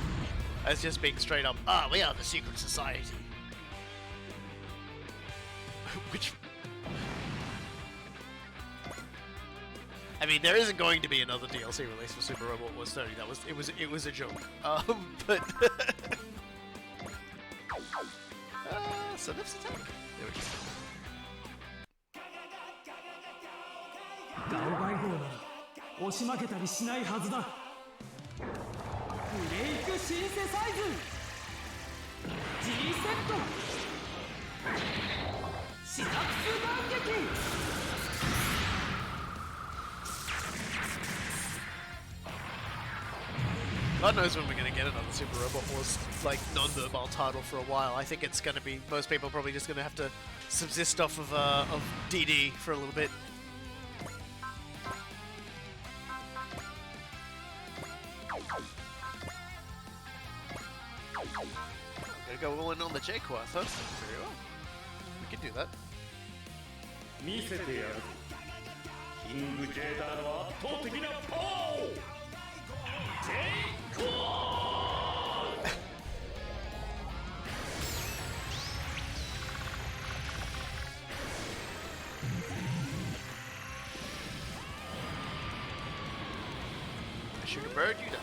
as just being straight up, we are the secret society. Which, I mean, there isn't going to be another DLC release for Super Robot Wars 30. It was a joke. But so let's attack. There we go. ガオバイ号なら押し負けたりしないはずだ。ブレイクシンセサイズ G セットシナプス弾撃。 God knows when we're going to get another Super Robot Wars like non-mobile title for a while. I think it's going to be, most people are probably just going to have to subsist off of DD for a little bit. Gonna go all in on the J-Quath, huh? Very well. We can do that. 見せてやる。キングジェーターの圧倒的なパワーを。shoot a bird, you die.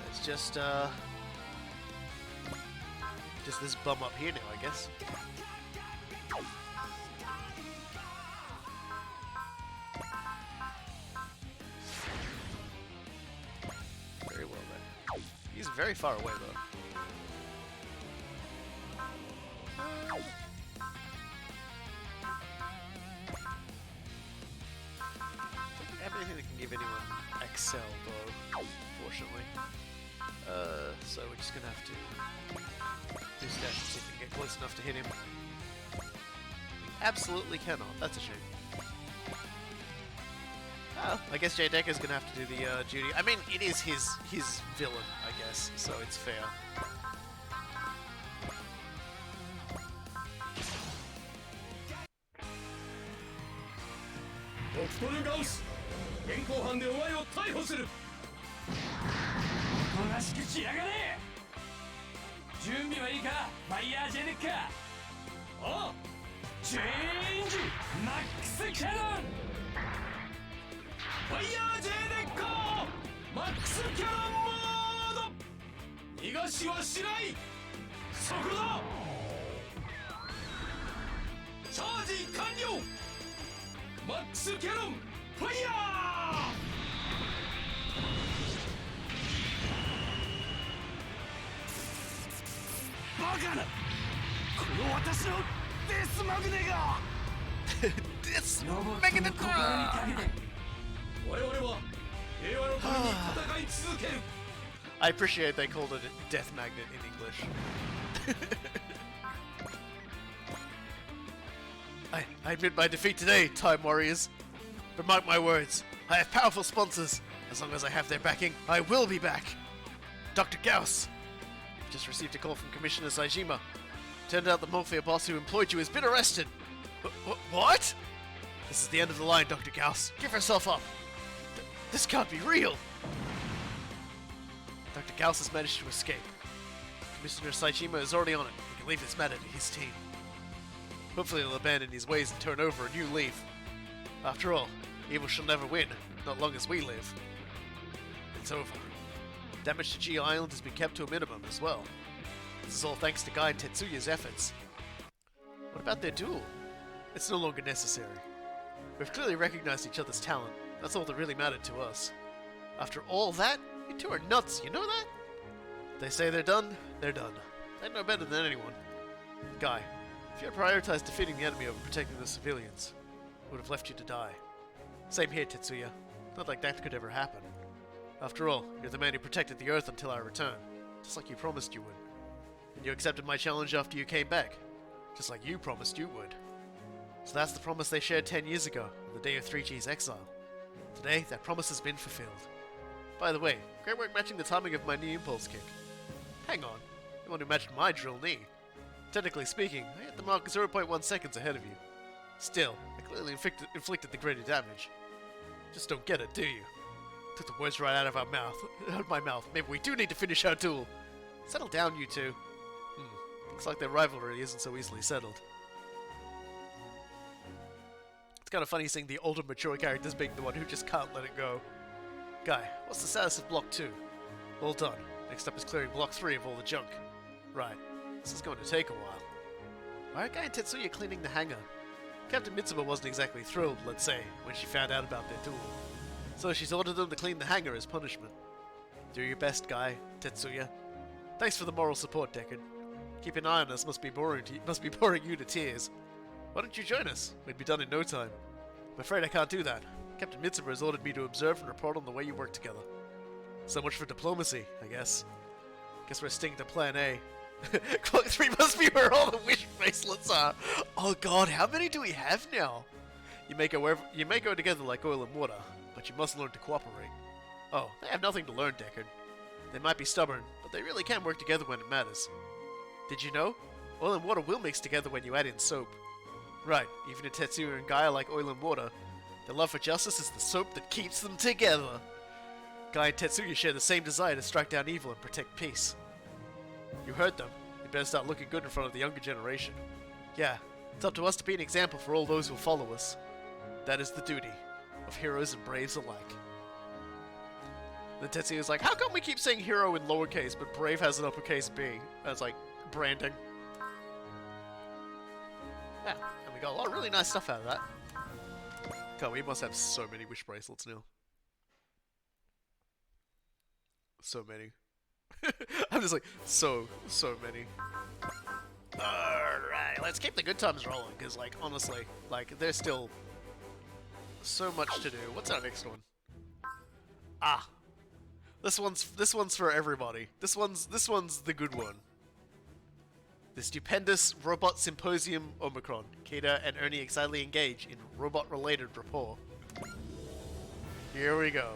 It's just this bum up here now, I guess. Very well then. He's very far away though. I don't have anything that can give anyone Excel though, unfortunately. So we're just gonna have to do stats and see if we can get close enough to hit him. We absolutely cannot. That's a shame. Oh, I guess Jay Decker's gonna have to do the duty. I mean, it is his villain, I guess, so it's fair.おとなしくしやがれ。準備はいいか、ファイヤージェネッカ。おう、チェンジマックスキャノン。ファイヤージェネッカマックスキャノンモード。逃がしはしない。そこだ。チャージ完了。マックスキャノンファイヤー。バカな、この私のデスマグネがThis ロボッ making ト the の心にかけて我々は平和のために戦い続ける。 I appreciate they called it a death magnet in English. I admit my defeat today, Time Warriors. But mark my words, I have powerful sponsors. As long as I have their backing, I will be back. Dr. Gauss. Just received a call from Commissioner Saejima. Turned out the Mafia boss who employed you has been arrested. What? This is the end of the line, Dr. Gauss. Give yourself up. This can't be real. Dr. Gauss has managed to escape. Commissioner Saejima is already on it. He can leave this matter to his team. Hopefully he'll abandon his ways and turn over a new leaf. After all, evil shall never win, not long as we live. It's over. Damage to G Island has been kept to a minimum as well. This is all thanks to Guy and Tetsuya's efforts. What about their duel? It's no longer necessary. We've clearly recognized each other's talent. That's all that really mattered to us. After all that, you two are nuts, you know that? They say they're done, they're done. They know better than anyone. Guy, if you had prioritized defeating the enemy over protecting the civilians, I would have left you to die. Same here, Tetsuya. Not like that could ever happen. After all, you're the man who protected the Earth until I return, just like you promised you would. And you accepted my challenge after you came back, just like you promised you would. So that's the promise they shared 10 years ago, on the day of 3G's exile. Today, that promise has been fulfilled. By the way, great work matching the timing of my knee impulse kick. Hang on, the one who matched my drill knee. Technically speaking, I hit the mark 0.1 seconds ahead of you. Still, I clearly inflicted the greater damage. Just don't get it, do you? Took the words right out of my mouth. Maybe we do need to finish our duel. Settle down, you two. Looks like their rivalry isn't so easily settled. It's kind of funny seeing the older, mature characters being the one who just can't let it go. Guy, what's the status of Block 2? All done. Next up is clearing Block 3 of all the junk. Right. This is going to take a while. Why are Guy and Tetsuya cleaning the hangar? Captain Mitsuba wasn't exactly thrilled, let's say, when she found out about their duel. So she's ordered them to clean the hangar as punishment. Do your best, Guy, Tetsuya. Thanks for the moral support, Deckard. Keep an eye on us must be boring you to tears. Why don't you join us? We'd be done in no time. I'm afraid I can't do that. Captain Mitsuba has ordered me to observe and report on the way you work together. So much for diplomacy, I guess. Guess we're sticking to Plan A. Clock 3 must be where all the wish bracelets are. Oh god, how many do we have now? You may go together like oil and water, but you must learn to cooperate. Oh, they have nothing to learn, Deckard. They might be stubborn, but they really can work together when it matters. Did you know? Oil and water will mix together when you add in soap. Right, even if Tetsuya and Guy are like oil and water, their love for justice is the soap that keeps them together. Guy and Tetsuya share the same desire to strike down evil and protect peace. You heard them. You better start looking good in front of the younger generation. Yeah, it's up to us to be an example for all those who follow us. That is the duty of heroes and braves alike. Then Tetsuya's like, how come we keep saying hero in lowercase, but brave has an uppercase B? That's like branding. Yeah, and we got a lot of really nice stuff out of that. God, we must have so many wish bracelets now. So many. I'm just like, so many. Alright, let's keep the good times rolling, because, like, honestly, like, there's still so much to do. What's our next one? Ah. This one's for everybody. This one's the good one. The stupendous Robot Symposium Omicron. Keita and Ernie excitedly engage in robot-related rapport. Here we go.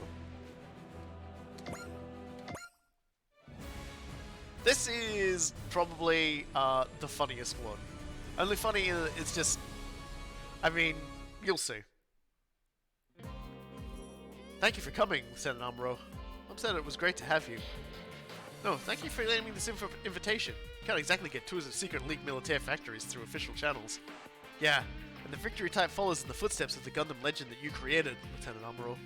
This is probably the funniest one. Only funny it's just... I mean, you'll see. Thank you for coming, Lieutenant Amuro. Mom said it was great to have you. No, thank you for letting me this invitation. Can't exactly get tours of secret League militaire factories through official channels. Yeah, and the victory type follows in the footsteps of the Gundam legend that you created, Lieutenant Amuro.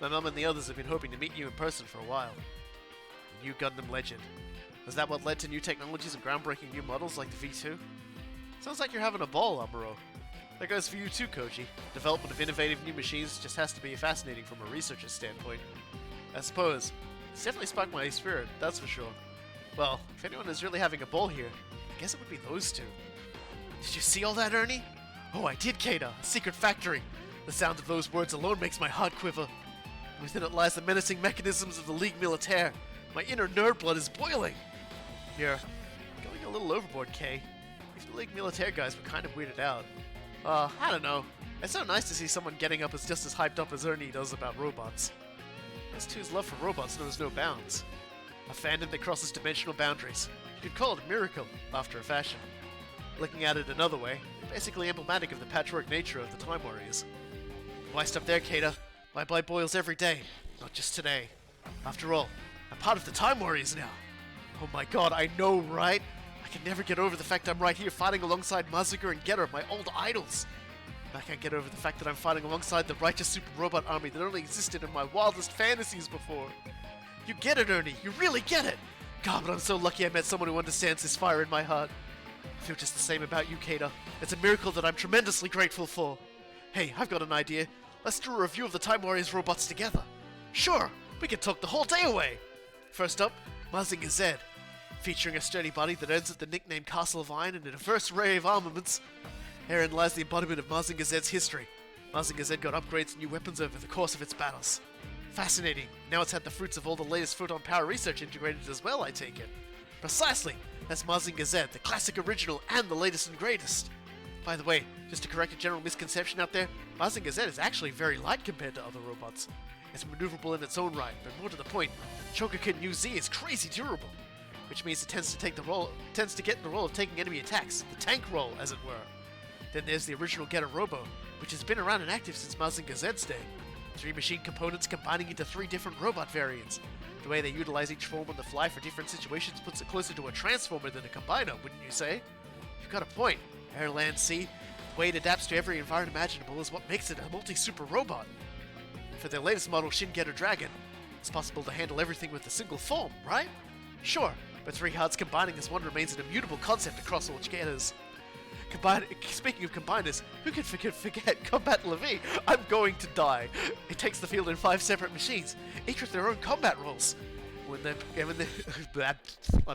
My mom and the others have been hoping to meet you in person for a while. New Gundam legend. Was that what led to new technologies and groundbreaking new models like the V2? Sounds like you're having a ball, Amuro. That goes for you too, Koji. Development of innovative new machines just has to be fascinating from a researcher's standpoint. I suppose. It's definitely sparked my spirit, that's for sure. Well, if anyone is really having a ball here, I guess it would be those two. Did you see all that, Ernie? Oh, I did, Keita. A secret factory. The sound of those words alone makes my heart quiver. Within it lies the menacing mechanisms of the Ligue Militaire. My inner nerd blood is boiling. You're going a little overboard, Kay. These League Militaire guys were kind of weirded out. I don't know. It's so nice to see someone getting up as just as hyped up as Ernie does about robots. S2's love for robots knows no bounds. A fandom that crosses dimensional boundaries. You could call it a miracle, after a fashion. Looking at it another way, basically emblematic of the patchwork nature of the Time Warriors. Why stop there, Keita? My blood boils every day, not just today. After all, I'm part of the Time Warriors now. Oh my god, I know, right? I can never get over the fact I'm right here fighting alongside Mazinger and Getter, my old idols. I can't get over the fact that I'm fighting alongside the righteous super robot army that only existed in my wildest fantasies before. You get it, Ernie. You really get it. God, but I'm so lucky I met someone who understands this fire in my heart. I feel just the same about you, Keita. It's a miracle that I'm tremendously grateful for. Hey, I've got an idea. Let's do a review of the Time Warriors robots together. Sure, we can talk the whole day away. First up, Mazinger Z. Featuring a sturdy body that ends at the nickname Castle of Iron and a diverse array of armaments. Herein lies the embodiment of Mazinger Z's history. Mazinger Z got upgrades and new weapons over the course of its battles. Fascinating. Now it's had the fruits of all the latest photon power research integrated as well, I take it. Precisely. That's Mazinger Z, the classic original and the latest and greatest. By the way, just to correct a general misconception out there, Mazinger Z is actually very light compared to other robots. It's maneuverable in its own right, but more to the point, Chogokin UZ is crazy durable, which means it tends to get in the role of taking enemy attacks, the tank role, as it were. Then there's the original Getter Robo, which has been around and active since Mazinger Z's day. 3 machine components combining into 3 different robot variants. The way they utilize each form on the fly for different situations puts it closer to a transformer than a combiner, wouldn't you say? You've got a point. Air, land, sea, the way it adapts to every environment imaginable is what makes it a multi-super robot. For their latest model, Shin Getter Dragon, it's possible to handle everything with a single form, right? Sure, but 3 hearts combining as one remains an immutable concept across all Getters. Speaking of combiners, who can forget Combat Levy? I'm going to die. It takes the field in 5 separate machines, each with their own combat roles. I'm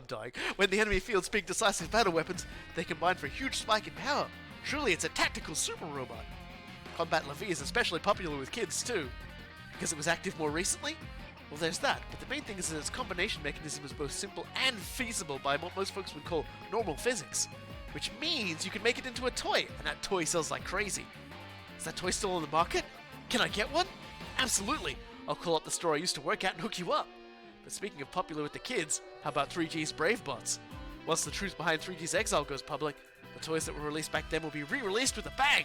dying. When the enemy fields big decisive battle weapons, they combine for a huge spike in power. Truly, it's a tactical super robot. Combat Levy is especially popular with kids too. Because it was active more recently? Well, there's that, but the main thing is that its combination mechanism is both simple and feasible by what most folks would call normal physics. Which means you can make it into a toy, and that toy sells like crazy. Is that toy still on the market? Can I get one? Absolutely! I'll call up the store I used to work at and hook you up. But speaking of popular with the kids, how about 3G's Brave Bots? Once the truth behind 3G's Exile goes public, the toys that were released back then will be re-released with a bang!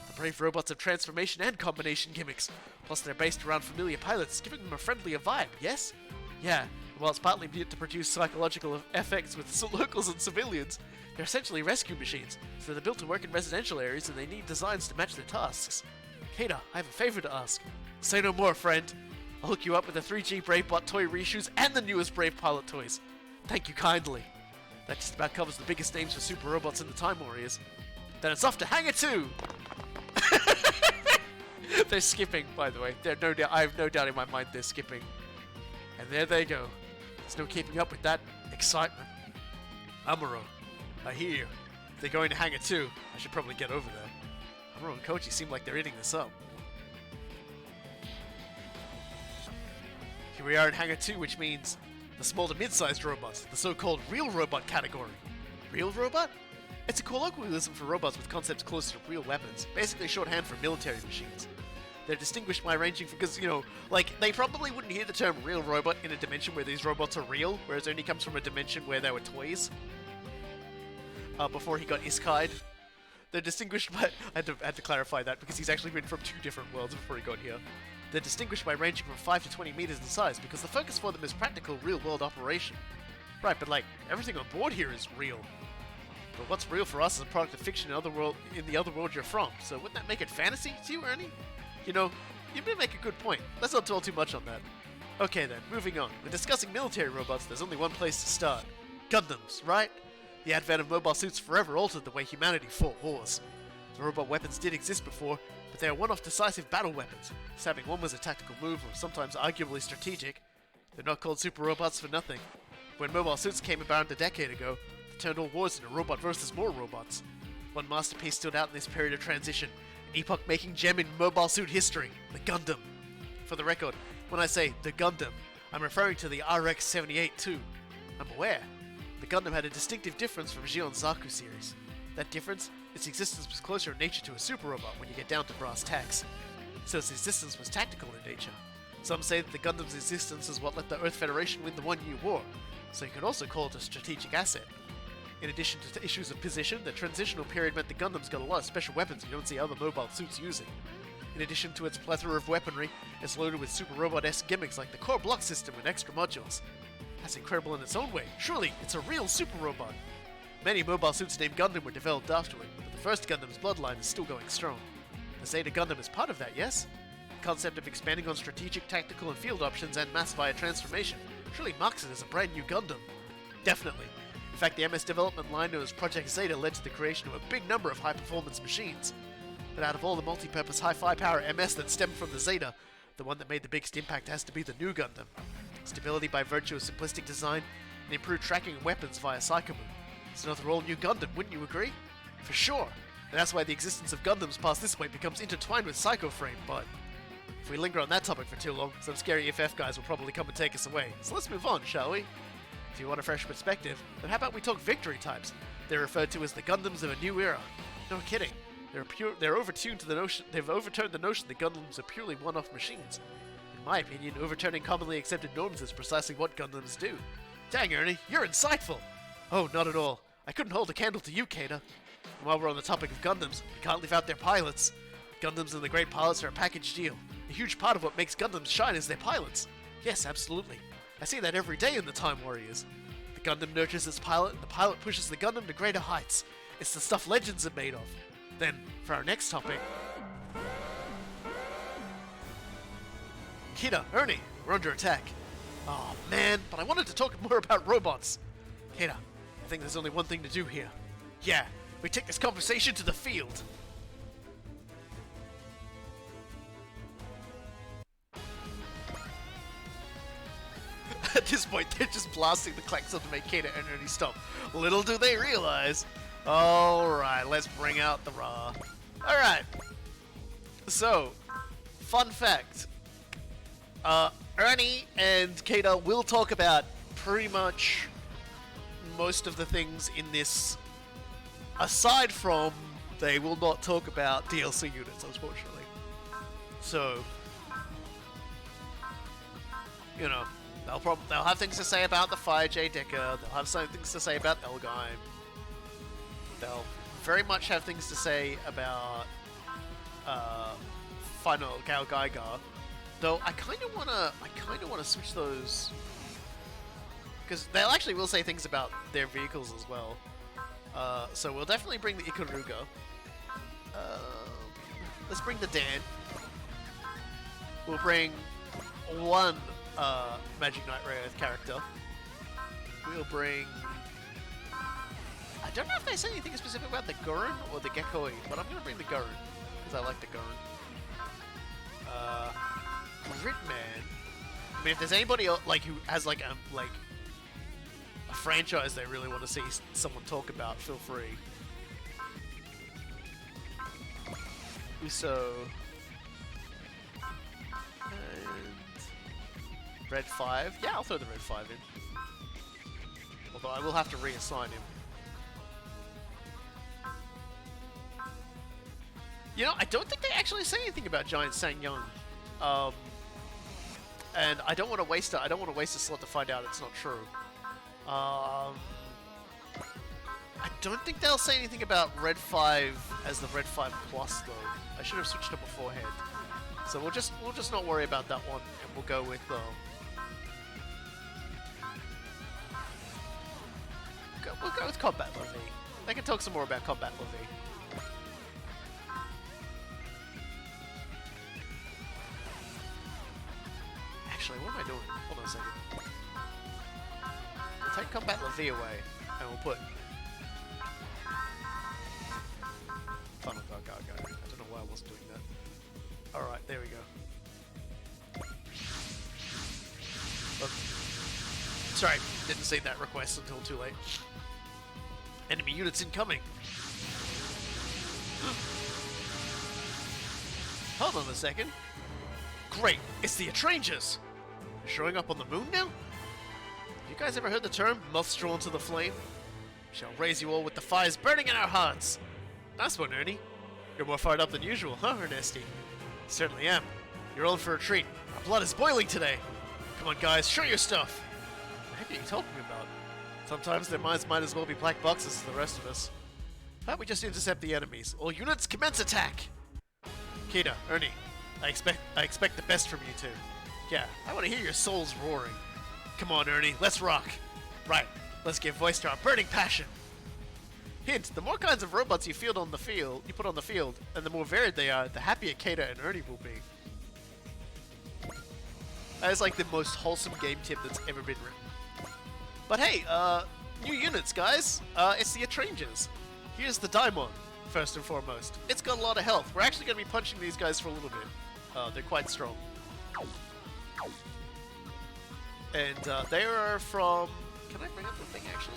The Brave robots have transformation and combination gimmicks, plus they're based around familiar pilots, giving them a friendlier vibe, yes? Yeah, while it's partly meant to produce psychological effects with locals and civilians, they're essentially rescue machines, so they're built to work in residential areas and they need designs to match their tasks. Kata, I have a favor to ask. Say no more, friend. I'll hook you up with the 3G BraveBot toy reshoes and the newest Brave Pilot toys. Thank you kindly. That just about covers the biggest names for super robots in the Time Warriors. Then it's off to Hangar 2! They're skipping, by the way. I have no doubt in my mind they're skipping. And there they go. There's no keeping up with that excitement. Amuro, I hear you. If they're going to Hangar 2, I should probably get over there. Amuro and Kochi seem like they're eating this up. Here we are in Hangar 2, which means the small to mid-sized robots, the so-called real robot category. Real robot? It's a colloquialism for robots with concepts closer to real weapons, basically shorthand for military machines. They're distinguished by ranging because, they probably wouldn't hear the term real robot in a dimension where these robots are real, whereas it only comes from a dimension where they were toys. Before he got Iskai'd. They're distinguished by... I had to clarify that because he's actually been from 2 different worlds before he got here. They're distinguished by ranging from 5 to 20 meters in size because the focus for them is practical real-world operation. Right, but everything on board here is real. But what's real for us is a product of fiction in the other world you're from, so wouldn't that make it fantasy to you, Ernie? You may make a good point. Let's not dwell too much on that. Okay then, moving on. When discussing military robots, there's only one place to start. Gundams, right? The advent of mobile suits forever altered the way humanity fought wars. The robot weapons did exist before, but they are one-off decisive battle weapons. Stabbing one was a tactical move, or sometimes arguably strategic. They're not called super robots for nothing. When mobile suits came about a decade ago, they turned all wars into robot versus more robots. One masterpiece stood out in this period of transition, an epoch-making gem in mobile suit history, the Gundam. For the record, when I say the Gundam, I'm referring to the RX-78 too. I'm aware. The Gundam had a distinctive difference from Gion's Zaku series. That difference? Its existence was closer in nature to a super robot when you get down to brass tacks. So its existence was tactical in nature. Some say that the Gundam's existence is what let the Earth Federation win the one-year war, so you could also call it a strategic asset. In addition to issues of position, the transitional period meant the Gundam's got a lot of special weapons you don't see other mobile suits using. In addition to its plethora of weaponry, it's loaded with super robot-esque gimmicks like the core block system and extra modules. That's incredible in its own way. Surely, it's a real super robot. Many mobile suits named Gundam were developed after it, but the first Gundam's bloodline is still going strong. The Zeta Gundam is part of that, yes? The concept of expanding on strategic, tactical, and field options and mass via transformation surely marks it as a brand new Gundam. Definitely. In fact, the MS development line known as Project Zeta led to the creation of a big number of high-performance machines. But out of all the multi-purpose high-firepower MS that stemmed from the Zeta, the one that made the biggest impact has to be the new Gundam. Stability by virtue of simplistic design, and improved tracking and weapons via Psychomu. It's another all-new Gundam, wouldn't you agree? For sure. And that's why the existence of Gundams past this point becomes intertwined with Psycho Frame, but if we linger on that topic for too long, some scary FF guys will probably come and take us away. So let's move on, shall we? If you want a fresh perspective, then how about we talk victory types? They're referred to as the Gundams of a new era. No kidding. They've overturned the notion that Gundams are purely one-off machines. In my opinion, overturning commonly accepted norms is precisely what Gundams do. Dang, Ernie, you're insightful! Oh, not at all. I couldn't hold a candle to you, Kata. And while we're on the topic of Gundams, we can't leave out their pilots. Gundams and the great pilots are a package deal. A huge part of what makes Gundams shine is their pilots. Yes, absolutely. I see that every day in the Time Warriors. The Gundam nurtures its pilot, and the pilot pushes the Gundam to greater heights. It's the stuff legends are made of. Then, for our next topic... Kida, Ernie, we're under attack. Oh man, but I wanted to talk more about robots. Kida, I think there's only one thing to do here. Yeah, we take this conversation to the field. At this point, they're just blasting the klaxon to make Kata and Ernie stop. Little do they realize. Alright, let's bring out the raw. Alright. So, fun fact. Ernie and Kata will talk about pretty much most of the things in this. Aside from, they will not talk about DLC units, unfortunately. So, you know, they'll have things to say about the Fire J Decker. They'll have some things to say about Elgheim. They'll very much have things to say about Final Gal Gaigar. Though I kind of wanna switch those because they actually will say things about their vehicles as well. So we'll definitely bring the Ikaruga. Let's bring the Dan. We'll bring one Magic Knight Rare Earth character. We'll bring... I don't know if they say anything specific about the Gurren or the Gekoi, but I'm gonna bring the Gurren because I like the Gurren. Gridman. I mean, if there's anybody else, like who has like a franchise they really want to see someone talk about, feel free. Uso and Red 5. Yeah, I'll throw the Red 5 in. Although I will have to reassign him. You know, I don't think they actually say anything about Giant Sang-young. And I don't want to waste it. I don't want to waste a slot to find out it's not true. I don't think they'll say anything about Red 5 as the Red 5 Plus though. I should have switched it beforehand. So we'll just not worry about that one, and we'll go with we'll go with Combat Levy. They can talk some more about Combat Levy. Actually, what am I doing? Hold on a second. We'll take Combat Levy away, and we'll put Funnel Gargaga. I don't know why I wasn't doing that. Alright, there we go. Look. Sorry, didn't see that request until too late. Enemy units incoming! Hold on a second. Great, it's the Atrangers! Showing up on the moon now? Have you guys ever heard the term, moths drawn to the flame? We shall raise you all with the fires burning in our hearts! Nice one, Ernie. You're more fired up than usual, huh, Ernesty? Certainly am. You're all in for a treat. Our blood is boiling today. Come on, guys, show your stuff. What the heck are you talking about? Sometimes their minds might as well be black boxes as the rest of us. How about we just intercept the enemies? All units, commence attack! Kita, Ernie, I expect the best from you two. Yeah, I want to hear your souls roaring. Come on, Ernie, let's rock. Right, let's give voice to our burning passion. Hint, the more kinds of robots you put on the field, and the more varied they are, the happier Kata and Ernie will be. That is like the most wholesome game tip that's ever been written. But hey, new units, guys. It's the Atrangers. Here's the Daimon, first and foremost. It's got a lot of health. We're actually going to be punching these guys for a little bit. They're quite strong. And they are from... Can I bring up the thing, actually?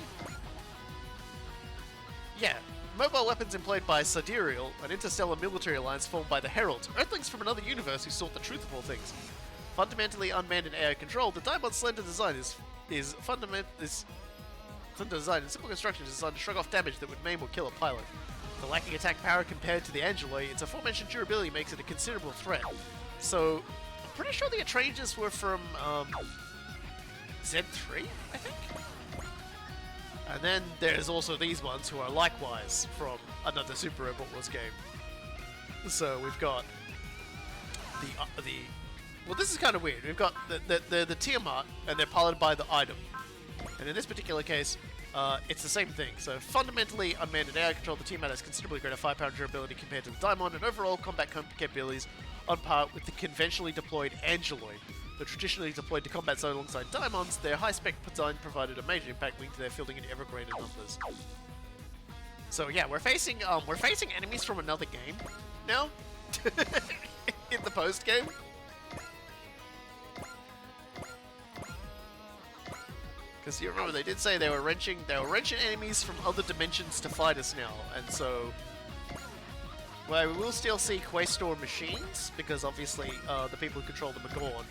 Yeah, mobile weapons employed by Sidereal, an interstellar military alliance formed by the Heralds, Earthlings from another universe who sought the truth of all things. Fundamentally unmanned and AI controlled, the Daimon's slender design is fundamental design and simple construction is designed to shrug off damage that would maim or kill a pilot. The lacking attack power compared to the Angeloi, its aforementioned durability makes it a considerable threat. So, I'm pretty sure the Atrangers were from Z3, I think? And then there's also these ones who are likewise from another Super Robot Wars game. So we've got the well, this is kind of weird. We've got the Tiamat, and they're piloted by the item. And in this particular case, it's the same thing. So fundamentally unmanned and AI control, the Tiamat has considerably greater firepower and durability compared to the Daimon, and overall combat capabilities on par with the conventionally deployed Angeloi. The traditionally deployed to combat zone alongside Daimons, their high-spec design provided a major impact linked to their fielding in ever greater numbers. So yeah, we're facing enemies from another game now in the post game. Because you remember they did say they were wrenching enemies from other dimensions to fight us now, and so well, we will still see Quaestor machines because obviously the people who control them are gone.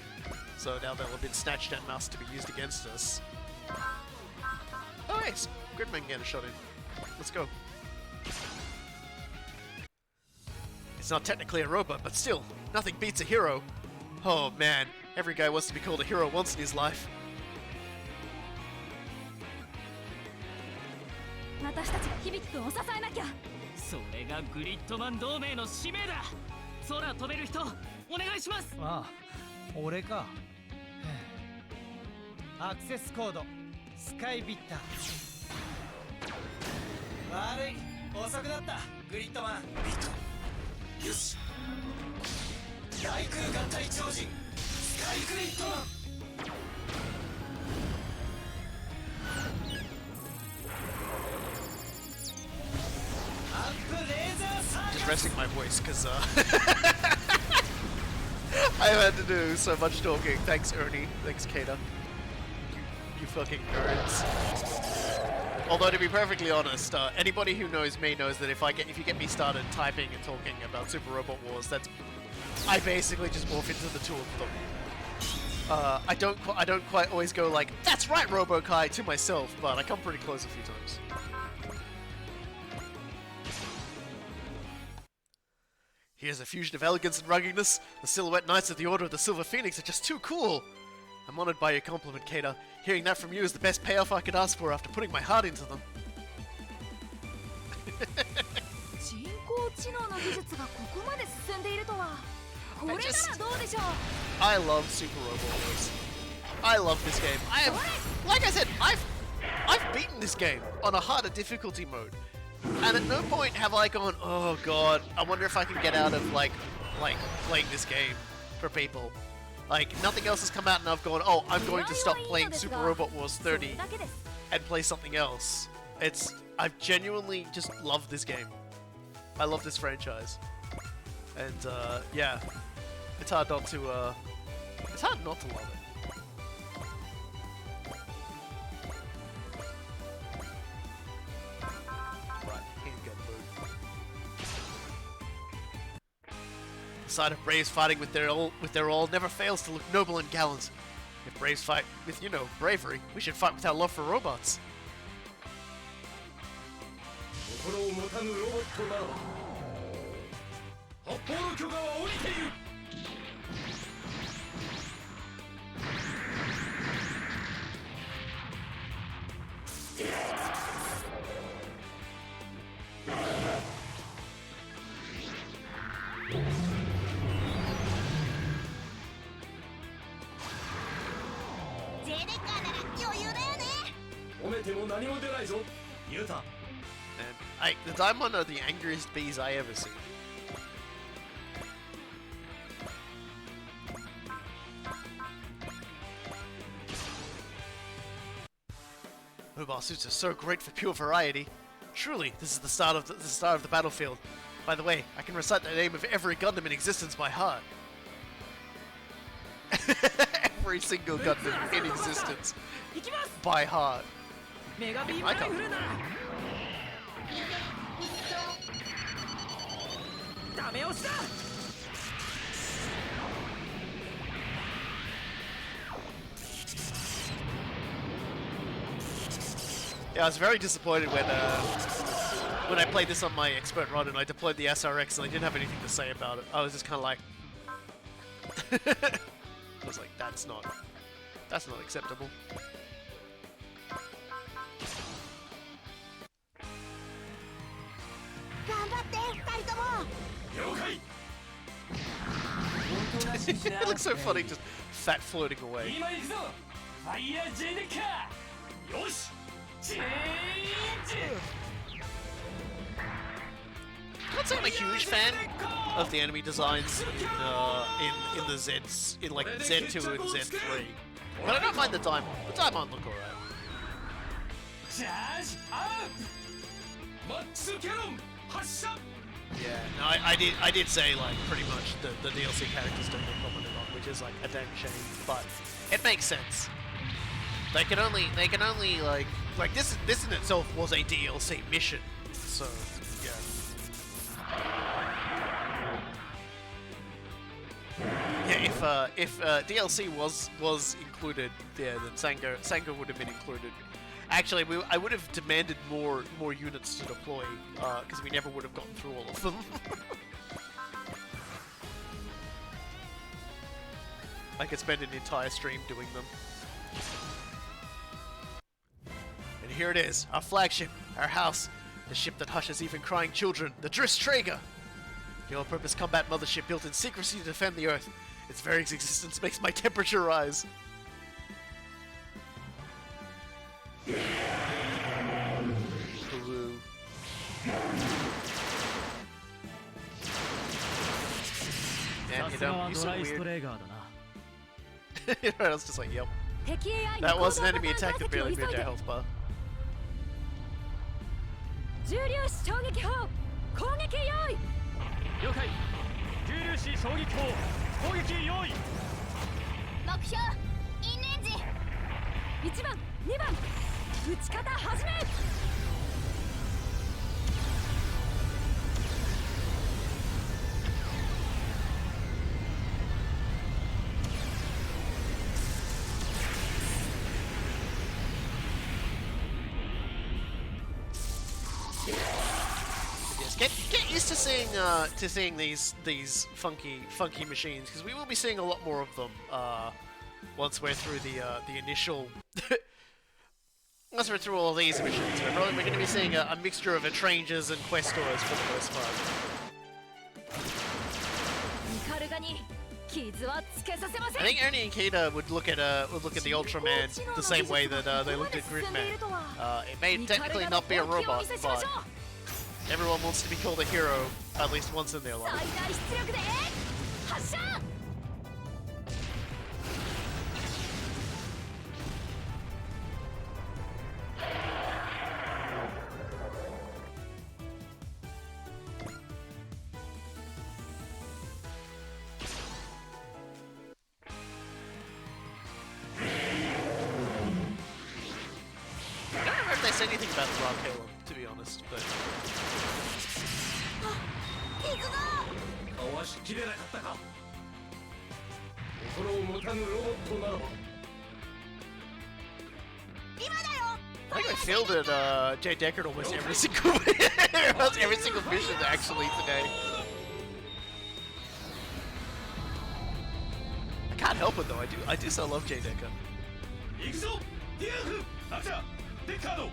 So now they'll have been snatched en masse to be used against us. Oh, hey, Gridman get a shot in. Let's go. It's not technically a robot, but still, nothing beats a hero. Oh man, every guy wants to be called a hero once in his life. 私たちが響くんを支えなきゃ。それがグリッドマン同盟の使命だ。空飛べる人、お願いします。ああ、俺か。アクセスコードスカイビッター。悪い、遅くなったグリッドマン。よし、大空合体超人スカイグリッドマン。アップレーザーサー Just resting my voice because I've had to do so much talking. Thanks, Ernie. Thanks, Kata. You fucking nerds. Although to be perfectly honest, anybody who knows me knows that if you get me started typing and talking about Super Robot Wars, I basically just morph into the two of them. I don't quite always go like, "That's right, Robo-Kai," to myself, but I come pretty close a few times. Here's a fusion of elegance and ruggedness. The Silhouette Knights of the Order of the Silver Phoenix are just too cool. I'm honored by your compliment, Kata. Hearing that from you is the best payoff I could ask for after putting my heart into them. 人工知能の技術がここまで進んでいるとは。これならどうでしょう。 I love Super Robot Wars. I love this game. Like I said, I've beaten this game on a harder difficulty mode. And at no point have I gone, oh god, I wonder if I can get out of like playing this game for people. Like nothing else has come out and I've gone, oh, I'm going to stop playing Super Robot Wars 30 and play something else. I've genuinely just loved this game. I love this franchise. And yeah, it's hard not to love it. The sight of Braves fighting with their all never fails to look noble and gallant. If Braves fight with, bravery, we should fight with our love for robots. 心を持たぬロボットならば発砲の許可は下りている。ゼデッカーなら余裕だよね。褒めても何も出ないぞユタ。 And the Daimon are the angriest bees I ever see. Mobile suits are so great for pure variety. Truly, this is the start of the battlefield. By the way, I can recite the name of every Gundam in existence by heart. Every single Gundam in existence by heart. I can't. Yeah, I was very disappointed when I played this on my expert run and I deployed the SRX and I didn't have anything to say about it. I was just kind of like, I was like, that's not acceptable. It looks so funny, just fat floating away. I'm not say I'm a huge fan of the enemy designs in the Zs, in like Z2 and Z3, but I don't mind the Daimon. The Daimon look alright. Yeah, no, I did say like pretty much the DLC characters don't get commented on, which is like a damn shame, but it makes sense. They can only like this in itself was a DLC mission, so yeah. Yeah, if DLC was included, yeah, then Sango would have been included. Actually, I would have demanded more units to deploy, because we never would have gotten through all of them. I could spend an entire stream doing them. And here it is, our flagship, our house, the ship that hushes even crying children, the Driss Traeger! The all-purpose combat mothership built in secrecy to defend the Earth. Its very existence makes my temperature rise. down. You so ドライスト weird. レーガーだな。 Right, I was just like, yep. 敵 AI の That 行 was 動 an パタ enemy ーン attack 解 that 析を barely 急 moved い our で health bar. 重粒子衝撃砲攻撃用意。了解。重粒子衝撃砲攻撃用意。目標インレンジ。1番2番撃ち方始め。 Yes, get used to seeing these funky machines, because we will be seeing a lot more of them once we're through the initial. Once we're through all these missions, we're going to be seeing a mixture of Atrangers and Questors for the most part. ミカルガに傷はつけさせません。 I think Ernie and Kata would look at the Ultraman the same way that they looked at Gridman. It may technically not be a robot, but everyone wants to be called a hero at least once in their 最 life. 大出力で発射。 I don't remember if they said anything about the Rock Halo, to be honest, but 行くぞ。かわしきれなかったか。心を持たぬロボットならば。今だよ。 I think I failed at Jay Deckard almost every single almost every single mission actually today. I can't help it though. I do so love Jay Deckard. 行くぞ。ディアフ。ラクチャー。デッカード。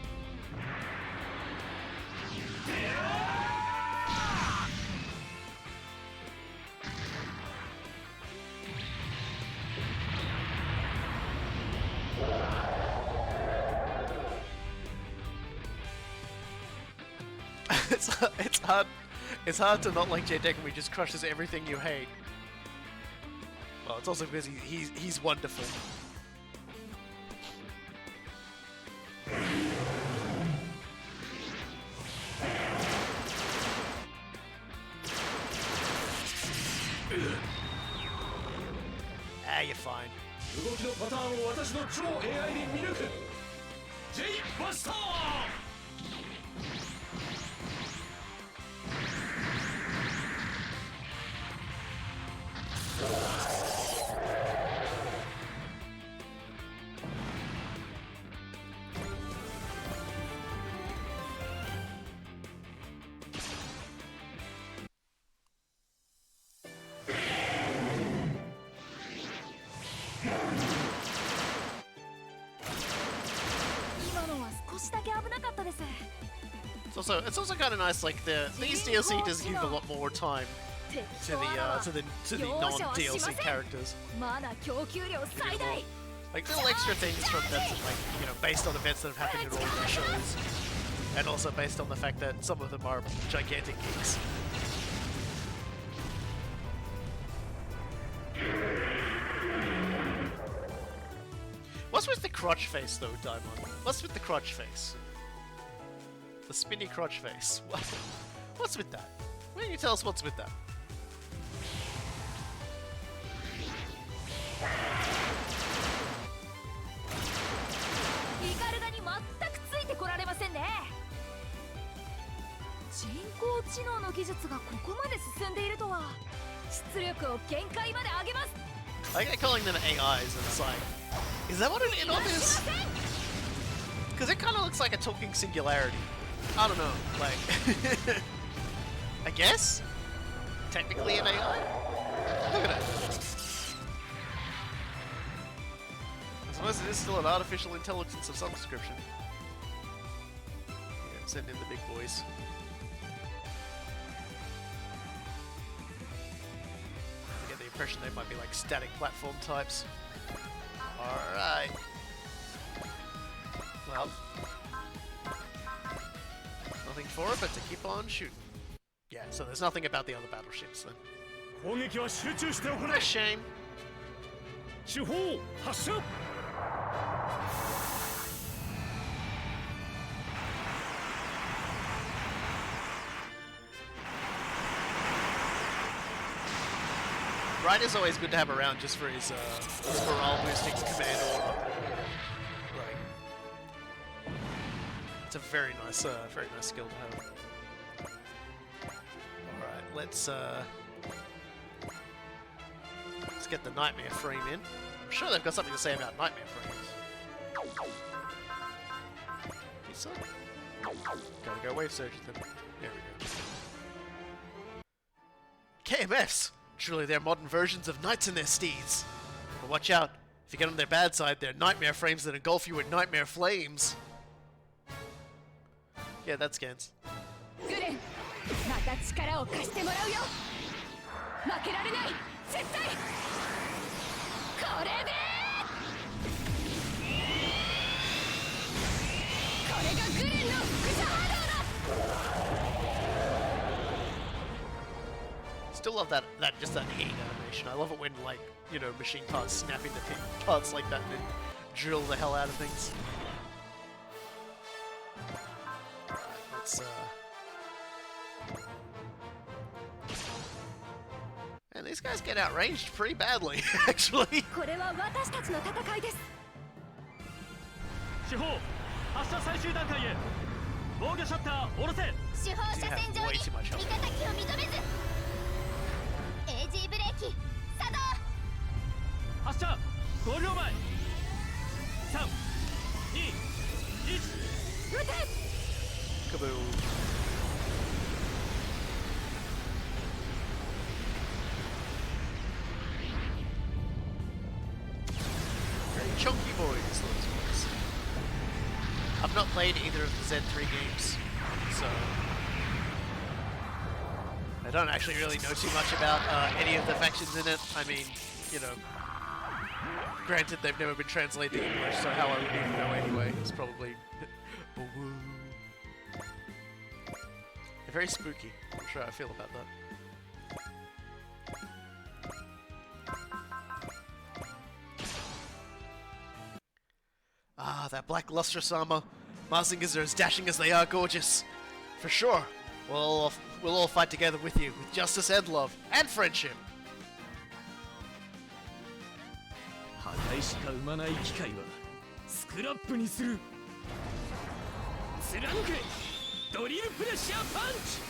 it's hard to not like Jay Deckard when he just crushes everything you hate. Well, it's also because he's wonderful. Ah, you're fine. 動きのパターンを私の超 AI に見抜く。J バスター。 今のは少しだけ危なかったです。 It's also kind of nice. Like these DLC does give a lot more time 敵 to と穴は the non-DLC characters. まだ供給量最大。 Like little extra things from that, like based on events that have happened in all of the shows, and also based on the fact that some of them are gigantic geeks. What's with the crotch face though, Daimon? What's with the crotch face? The spinny crotch face. What's with that? Why don't you tell us what's with that? イカルガに全くついてこられませんね。人工知能の技術がここまで進んでいるとは、出力を限界まで上げます。 I like calling them AIs, and it's like, is that what an INOP is? Because it kind of looks like a talking singularity. I don't know, like, I guess? Technically an AI? Look at it. I suppose it is still an artificial intelligence of some description. Yeah, send in the big boys. I get the impression they might be like static platform types. Alright. Well, nothing for it but to keep on shooting. Yeah, so there's nothing about the other battleships then. 攻撃は集中して行 What a shame. 手法発射 Ryder's always good to have around just for his morale boosting command aura. Like, it's a very nice skill to have. Alright, let's get the Nightmare frame in. I'm sure they've got something to say about Nightmare frames. Peace up. Gotta go Wave Surge with them. There we go. KMFs! Truly they're modern versions of knights and their steeds. But watch out, if you get on their bad side, they're nightmare frames that engulf you in nightmare flames. Yeah, that scans. グレンまた力を貸してもらうよ負けられない絶対これでこれがグレンの副作波動だ Still love that just that hate animation. I love it when, like, you know, machine parts snap into parts like that and then drill the hell out of things. Alright, let's and these guys get outranged pretty badly, actually. これは私たちの戦いです手法発射最終段階へ防御シャッター下ろせ 手法車線上 way に too much 味 help. 方機を認めず AG ブレーキ作動発射5秒前321 撃て Kaboom. Very chunky boys, those boys. I've not played either of the Z3 games, so I don't actually really know too much about any of the factions in it. I mean, you know, granted they've never been translated to English, so how I would even know anyway is probably... They're very spooky. I'm not sure how I feel about that. Ah, that black lustrous armor. Marzingers are as dashing as they are gorgeous. For sure. We'll all fight together with you, with justice and love, and friendship. 破壊しか生まない機械はスクラップにする貫けドリルプレッシャーパンチ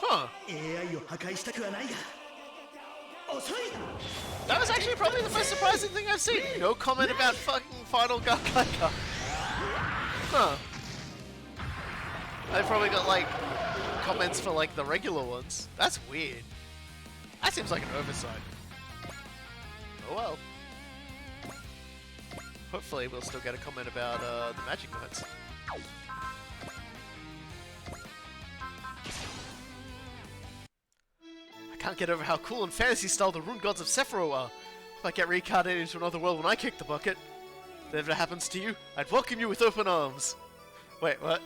Huh. AI を破壊したくはないが遅い That was actually probably the most surprising thing I've seen. No comment about fucking Final Gargaka. Huh. I've probably got, like, comments for, like, the regular ones. That's weird. That seems like an oversight. Oh well. Hopefully we'll still get a comment about, the Magic Knights. I can't get over how cool and fantasy style the Rune Gods of Sephiroth are. If I get reincarnated into another world when I kick the bucket, if that ever happens to you, I'd welcome you with open arms. Wait, what?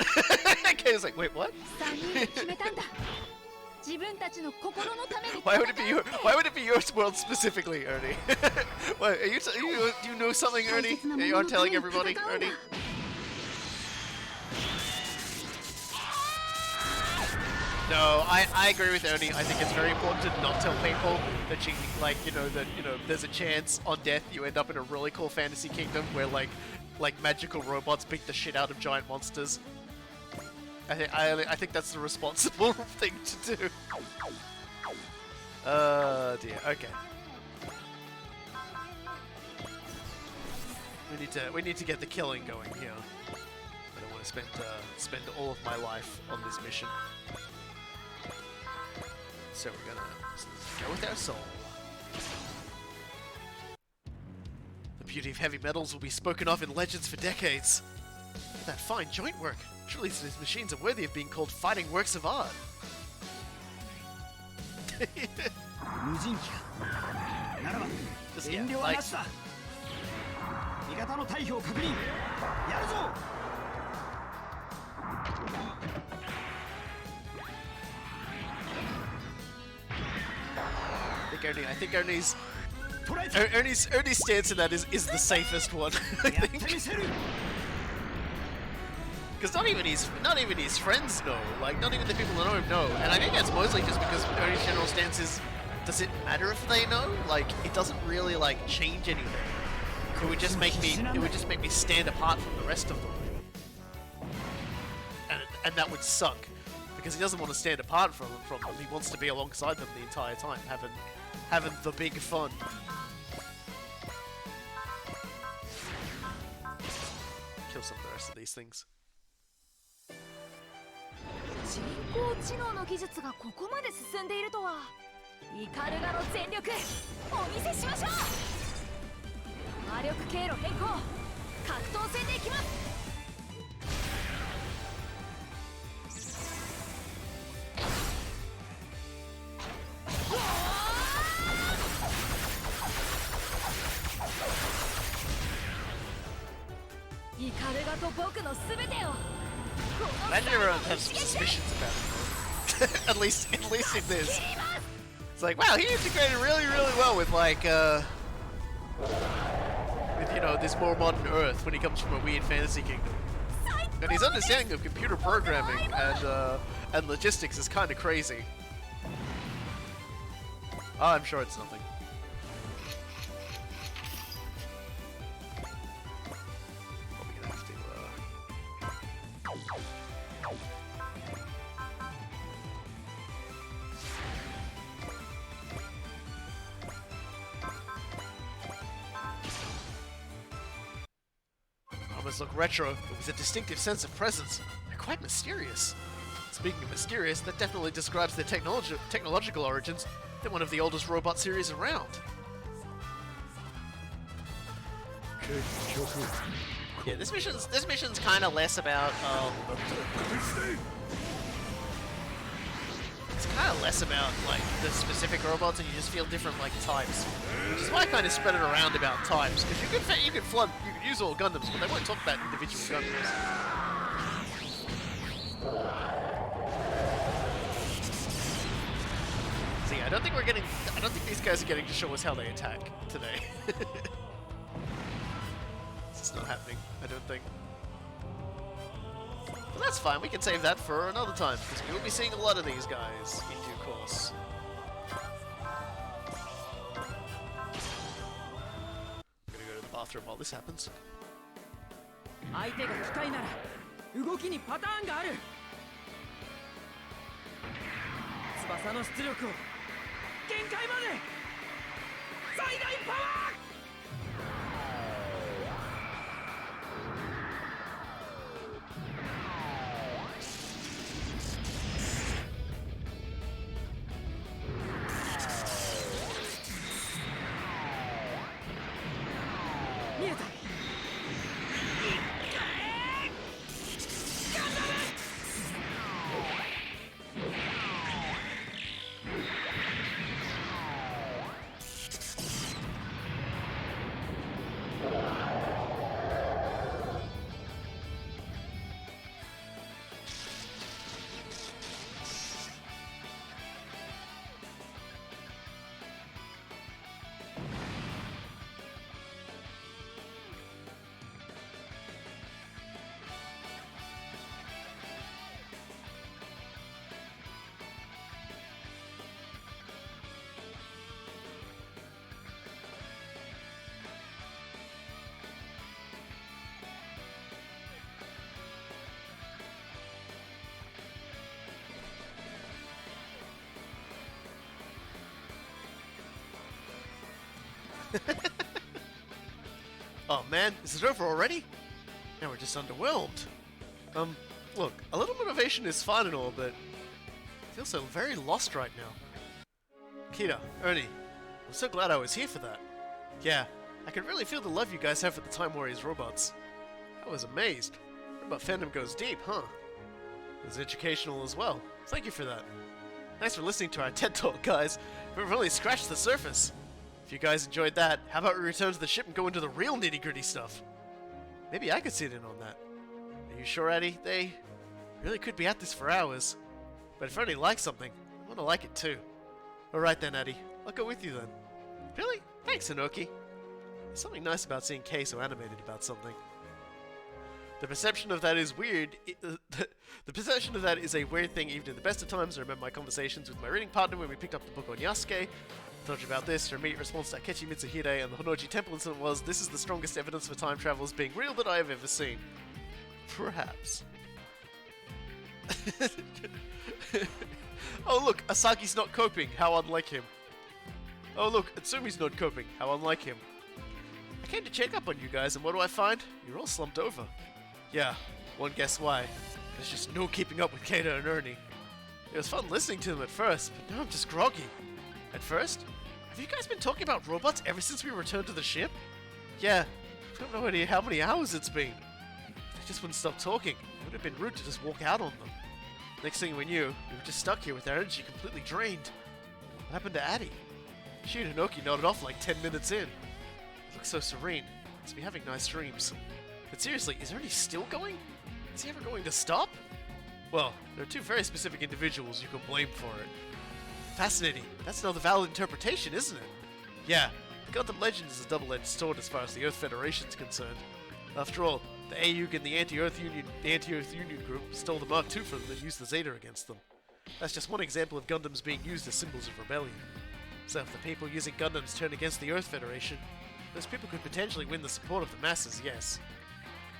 Kay's like, wait, what? 3人決めたんだ自分たちの心のために Why would it be your world specifically, Ernie? Wait, do you know something, Ernie? You aren't telling everybody, Ernie? No, I agree with Ernie. I think it's very important to not tell people that you, like, there's a chance on death you end up in a really cool fantasy kingdom where, like magical robots beat the shit out of giant monsters. I think that's the responsible thing to do. Dear. Okay. We need to get the killing going here. I don't want to spend all of my life on this mission. So we're gonna go with our soul. beauty of heavy metals will be spoken of in legends for decades. Look at that fine joint work. Surely these machines are worthy of being called fighting works of art. 無人機かならば Just, 遠 yeah, 慮は like, なしだ味方の退避を確認やるぞ I think Ernie's 捕らえた Ernie's stance in that is the safest one. I やって think. みせる Because not even his friends know. Like, not even the people that know him know. And I think that's mostly just because Ernie's general stance is, does it matter if they know? Like, it doesn't really like change anything. It would just make me stand apart from the rest of them. And that would suck. Because he doesn't want to stand apart from them. He wants to be alongside them the entire time, having the big fun. Kill some of the rest of these things. 人工知能の技術がここまで進んでいるとは。イカルガの全力お見せしましょう。魔力経路変更、格闘戦でいきます。イカルガと僕のすべてを。 Imagine everyone has suspicions about him. at least in this. It's like, wow, he integrated really well with like with, you know, this more modern Earth when he comes from a weird fantasy kingdom. And his understanding of computer programming and logistics is kind of crazy. Oh, I'm sure it's nothing. Probably gonna have to. Almost look retro, but with a distinctive sense of presence. They're quite mysterious. Speaking of mysterious, that definitely describes their technological origins. They're one of the oldest robot series around. Yeah, this mission's kind of less about it's kind of less about like the specific robots, and you just feel different like types. Which is why I kind of spread it around about types, because you could use all Gundams, but they won't talk about individual Gundams. See, I don't think these guys are getting to show us how they attack today. It's not happening, I don't think. But that's fine, we can save that for another time, because we will be seeing a lot of these guys in due course. I'm gonna go to the bathroom while this happens. 相手が機械なら動きにパターンがある翼の出力を限界まで最大パワー 見えた Oh man, is it over already? Now we're just underwhelmed. Look, a little motivation is fun and all, but I feel so very lost right now. Kita, Ernie, I'm so glad I was here for that. Yeah, I can really feel the love you guys have for the Time Warriors robots. I was amazed. Robot fandom goes deep, huh? It was educational as well. Thank you for that. Thanks for listening to our TED Talk, guys. We've only scratched the surface. If you guys enjoyed that, how about we return to the ship and go into the real nitty-gritty stuff? Maybe I could sit in on that. Are you sure, Eddie? They really could be at this for hours. But if Ernie likes something, I want to like it too. Alright then, Eddie. I'll go with you then. Really? Thanks, Inoki. There's something nice about seeing Kay so animated about something. The perception of that is weird. The perception of that is a weird thing even in the best of times. I remember my conversations with my reading partner when we picked up the book on Yasuke. I told you about this. Her immediate response to Akechi Mitsuhide and the Honoji Temple incident was, "This is the strongest evidence for time travel as being real that I have ever seen." Perhaps. Oh look, Asagi's not coping. How unlike him. Oh look, Atsumi's not coping. How unlike him. I came to check up on you guys, and what do I find? You're all slumped over. Yeah, one guess why. There's just no keeping up with Keita and Ernie. It was fun listening to them at first, but now I'm just groggy. At first? Have you guys been talking about robots ever since we returned to the ship? Yeah, I have no idea how many hours it's been. They just wouldn't stop talking. It would have been rude to just walk out on them. Next thing we knew, we were just stuck here with our energy completely drained. What happened to Addie? She and Hinoki nodded off like 10 minutes in. It looks so serene. Must be having nice dreams. But seriously, is Ernie still going? Is he ever going to stop? Well, there are two very specific individuals you can blame for it. Fascinating. That's another valid interpretation, isn't it? Yeah, the Gundam legend is a double-edged sword as far as the Earth Federation is concerned. After all, the AUG and the Anti-Earth Union group stole the Mark II from them and used the Zeta against them. That's just one example of Gundams being used as symbols of rebellion. So if the people using Gundams turn against the Earth Federation, those people could potentially win the support of the masses, yes.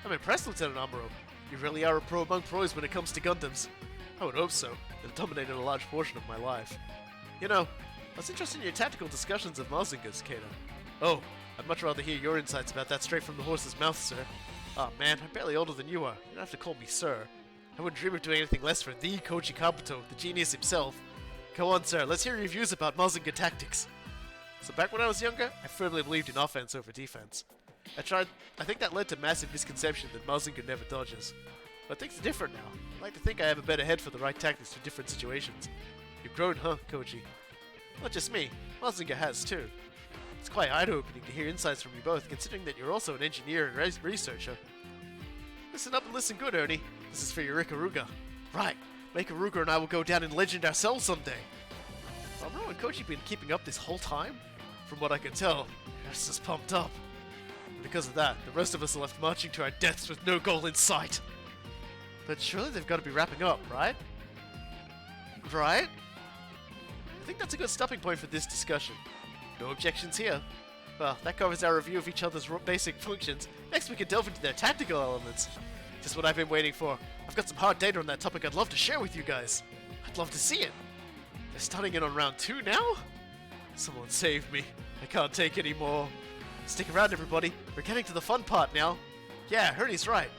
I'm impressed, Lieutenant Amuro. You really are a pro among pros when it comes to Gundams. I would hope so. It dominated a large portion of my life. You know, I was interested in your tactical discussions of Mazingas, Keita. Oh, I'd much rather hear your insights about that straight from the horse's mouth, sir. Ah, man, I'm barely older than you are. You don't have to call me sir. I wouldn't dream of doing anything less for the Koji Kabuto, the genius himself. Go on, sir, let's hear your views about Mazinga tactics. So back when I was younger, I firmly believed in offense over defense. I think that led to massive misconception that Mazinga never dodges. But things are different now. I like to think I have a better head for the right tactics for different situations. You've grown, huh, Koji? Not just me, Mazinga has too. It's quite eye-opening to hear insights from you both, considering that you're also an engineer and researcher. Listen up and listen good, Ernie. This is for your Ikaruga. Right, Ikaruga and I will go down in legend ourselves someday. Amuro and Koji been keeping up this whole time? From what I can tell, you're just pumped up. And because of that, the rest of us are left marching to our deaths with no goal in sight. But surely they've got to be wrapping up, right? Right? I think that's a good stopping point for this discussion. No objections here. Well, that covers our review of each other's basic functions. Next we can delve into their tactical elements. Just what I've been waiting for. I've got some hard data on that topic I'd love to share with you guys. I'd love to see it. They're starting in on round 2 now? Someone save me. I can't take any more. Stick around, everybody. We're getting to the fun part now. Yeah, Ernie's right.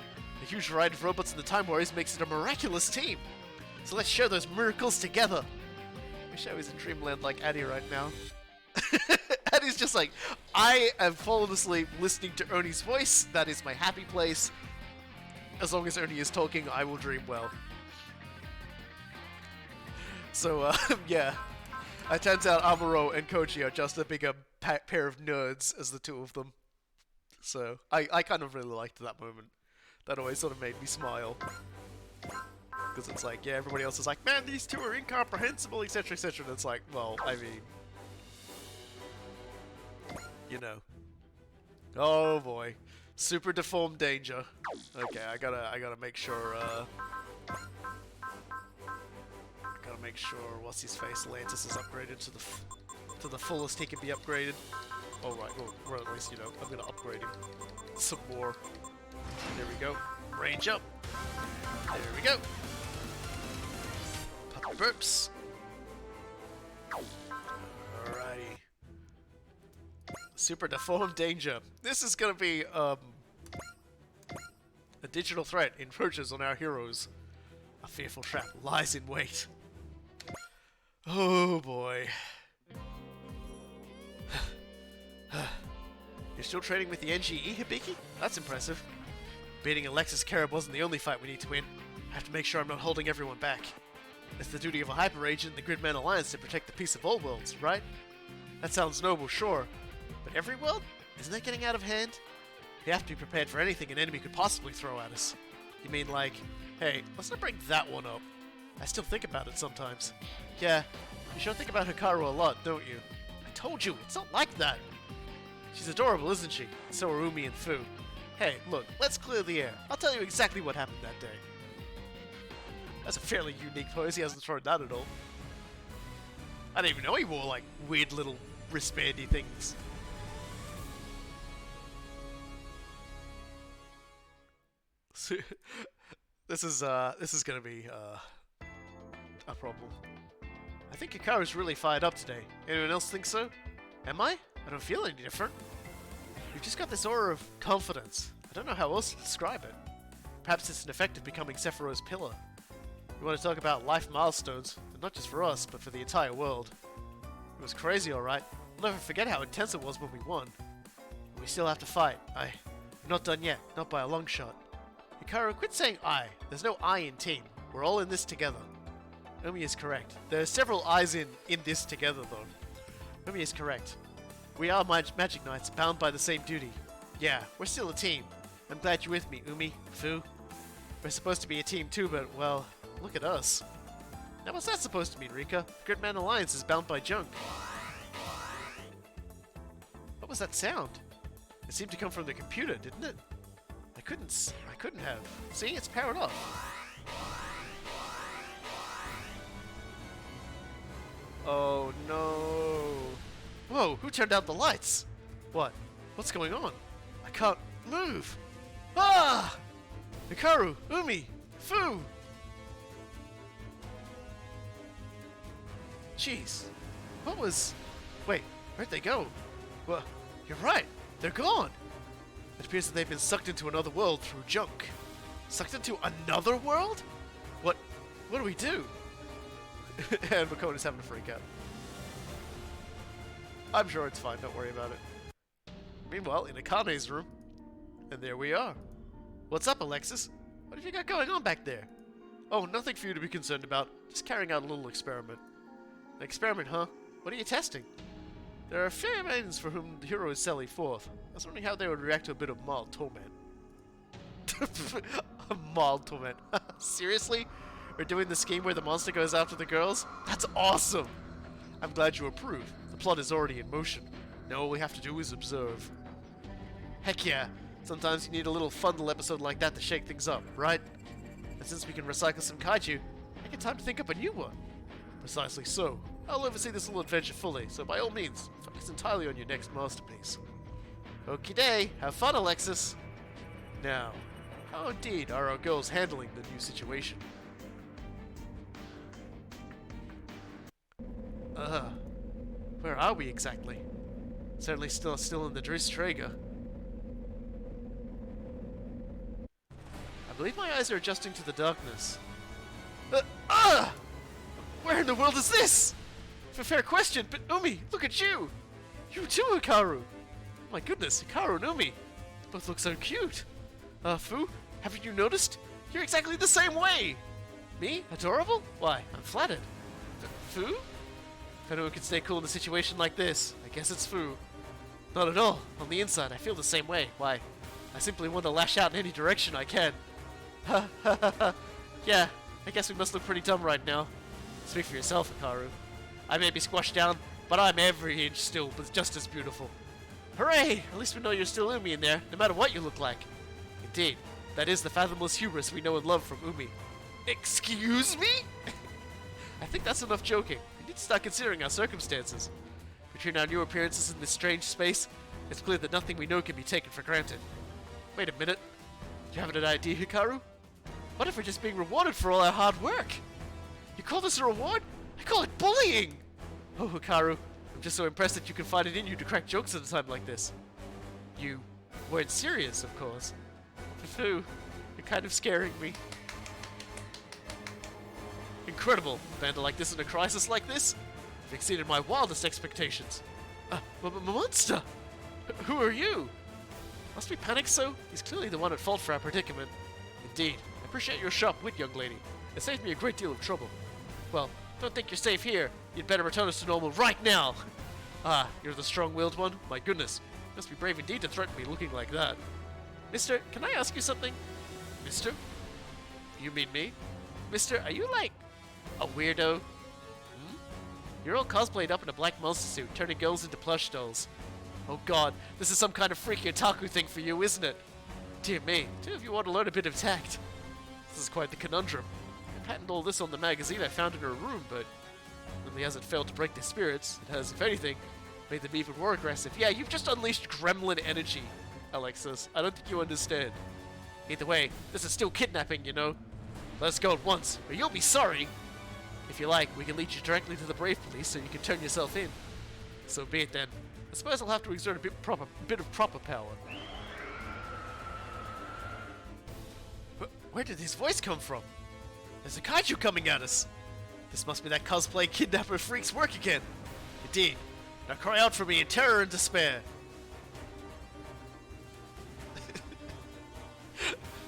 The huge variety of robots in the Time Warriors makes it a miraculous team. So let's share those miracles together. Wish I was in dreamland like Addie right now. Addie's just like, I have fallen asleep listening to Ernie's voice. That is my happy place. As long as Ernie is talking, I will dream well. So, yeah. It turns out Amuro and Koji are just a bigger pair of nerds as the two of them. So, I kind of really liked that moment. That always sort of made me smile. Because it's like, yeah, everybody else is like, man, these two are incomprehensible, etc, etc. And it's like, well, I mean... You know. Oh boy. Super deformed danger. Okay, I gotta make sure, gotta make sure what's his face Lantis is upgraded to the fullest he can be upgraded. Oh right, or at least, you know, I'm gonna upgrade him some more. There we go. Range up. There we go. Puppy burps. Alrighty. Super deformed danger. This is gonna be a digital threat encroaches on our heroes. A fearful trap lies in wait. Oh boy. Your still training with the NGE, Hibiki? That's impressive. Beating Alexis Karab wasn't the only fight we need to win. I have to make sure I'm not holding everyone back. It's the duty of a hyper agent in the Gridman Alliance to protect the peace of all worlds, right? That sounds noble, sure. But every world? Isn't that getting out of hand? We have to be prepared for anything an enemy could possibly throw at us. You mean like, hey, let's not bring that one up. I still think about it sometimes. Yeah, you sure think about Hikaru a lot, don't you? I told you, it's not like that. She's adorable, isn't she? So are Umi and Fu. Hey, look, let's clear the air. I'll tell you exactly what happened that day. That's a fairly unique pose. He hasn't thrown that at all. I didn't even know he wore, like, weird little wristbandy things. This is gonna be, a problem. I think Hikaru's really fired up today. Anyone else think so? Am I? I don't feel any different. You've just got this aura of confidence. I don't know how else to describe it. Perhaps it's an effect of becoming Sephiroth's pillar. You want to talk about life milestones, and not just for us, but for the entire world. It was crazy, alright. I'll never forget how intense it was when we won. But we still have to fight. I'm not done yet, not by a long shot. Hikaru, quit saying I. There's no I in team. We're all in this together. Umi is correct. There are several I's in this together, though. Umi is correct. We are Magic Knights, bound by the same duty. Yeah, we're still a team. I'm glad you're with me, Umi, Fu. We're supposed to be a team too, but, well, look at us. Now what's that supposed to mean, Rika? Gridman Alliance is bound by junk. What was that sound? It seemed to come from the computer, didn't it? I couldn't have. See, it's powered off. Oh no. Whoa, who turned out the lights? What? What's going on? I can't move. Ah! Hikaru, Umi, Fu! Jeez. What was... Wait, where'd they go? Well, you're right. They're gone. It appears that they've been sucked into another world through junk. Sucked into another world? What do we do? And Makoto's having a freak out. I'm sure it's fine, don't worry about it. Meanwhile, in Akane's room. And there we are. What's up, Alexis? What have you got going on back there? Oh, nothing for you to be concerned about. Just carrying out a little experiment. An experiment, huh? What are you testing? There are a few maidens for whom the hero is Sally forth. I was wondering how they would react to a bit of mild torment. A mild torment. Seriously? We're doing the scheme where the monster goes after the girls? That's awesome! I'm glad you approve. The plot is already in motion. Now all we have to do is observe. Heck yeah! Sometimes you need a little fun little episode like that to shake things up, right? And since we can recycle some kaiju, make it time to think up a new one. Precisely so. I'll oversee this little adventure fully, so by all means, focus entirely on your next masterpiece. Okie day, have fun, Alexis! Now, how indeed are our girls handling the new situation? Where are we exactly? Certainly still in the Driss Traeger. I believe my eyes are adjusting to the darkness. Where in the world is this? Fair question, but Umi, look at you! You too, Hikaru! Oh my goodness, Hikaru and Umi! Both look so cute! Fu, haven't you noticed? You're exactly the same way! Me? Adorable? Why, I'm flattered. Fu? If anyone could stay cool in a situation like this, I guess it's Fu. Not at all. On the inside, I feel the same way. Why? I simply want to lash out in any direction I can. Ha ha ha ha. Yeah, I guess we must look pretty dumb right now. Speak for yourself, Hikaru. I may be squashed down, but I'm every inch still just as beautiful. Hooray! At least we know you're still Umi in there, no matter what you look like. Indeed, that is the fathomless hubris we know and love from Umi. Excuse me? I think that's enough joking. We need to start considering our circumstances. Between our new appearances in this strange space, it's clear that nothing we know can be taken for granted. Wait a minute. Do you have an idea, Hikaru? What if we're just being rewarded for all our hard work? You call this a reward? I call it bullying! Oh, Hikaru, I'm just so impressed that you can find it in you to crack jokes at a time like this. You weren't serious, of course. Fu, you're kind of scaring me. Incredible! A band like this in a crisis like this? You've exceeded my wildest expectations. Monster! Who are you? Must we panic so? He's clearly the one at fault for our predicament. Indeed. I appreciate your sharp wit, young lady. It saved me a great deal of trouble. Well, don't think you're safe here. You'd better return us to normal right now. Ah, you're the strong-willed one? My goodness. Must be brave indeed to threaten me looking like that. Mister, can I ask you something? Mister? You mean me? Mister, are you like a weirdo? Hmm? You're all cosplayed up in a black monster suit, turning girls into plush dolls. Oh god, this is some kind of freaky otaku thing for you, isn't it? Dear me, two of you want to learn a bit of tact. This is quite the conundrum. I patented all this on the magazine I found in her room, but really hasn't failed to break their spirits. It has, if anything, made them even more aggressive. Yeah, you've just unleashed gremlin energy, Alexis. I don't think you understand. Either way, this is still kidnapping, you know? Let's go at once, or you'll be sorry! If you like, we can lead you directly to the Brave Police so you can turn yourself in. So be it then. I suppose I'll have to exert a bit of proper power. Where did his voice come from? There's a kaiju coming at us! This must be that cosplay kidnapper freak's work again! Indeed. Now cry out for me in terror and despair!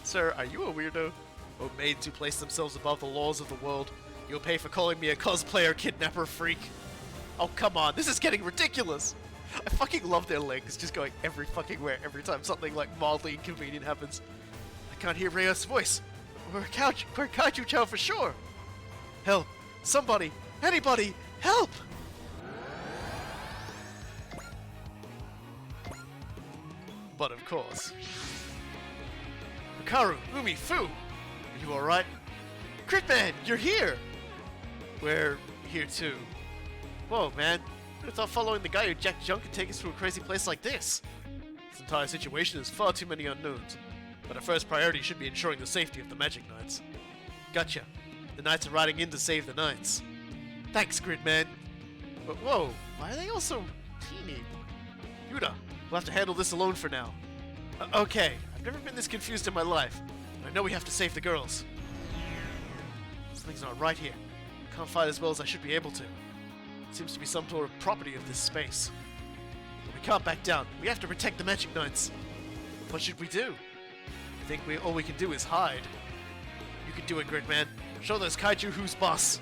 Sir, are you a weirdo? Oh, maids who place themselves above the laws of the world, you'll pay for calling me a cosplayer kidnapper freak! Oh, come on, this is getting ridiculous! I fucking love their legs just going every fucking where every time something like mildly inconvenient happens. I can't hear Reyes' voice. We're Kaiju Chow for sure. Help! Somebody! Anybody! Help! But of course. Hikaru, Umi, Fu! Are you alright? Critman, you're here! We're here too. Whoa, man. I thought following the guy who jacked junk could take us to a crazy place like this. This entire situation has far too many unknowns. But our first priority should be ensuring the safety of the Magic Knights. Gotcha. The Knights are riding in to save the Knights. Thanks, Gridman. But whoa, why are they all so teeny? Yuda, we'll have to handle this alone for now. Okay, I've never been this confused in my life. But I know we have to save the girls. Something's not right here. I can't fight as well as I should be able to. It seems to be some sort of property of this space. But we can't back down. We have to protect the Magic Knights. What should we do? I think all we can do is hide. You can do it, Gridman. Show those kaiju who's boss.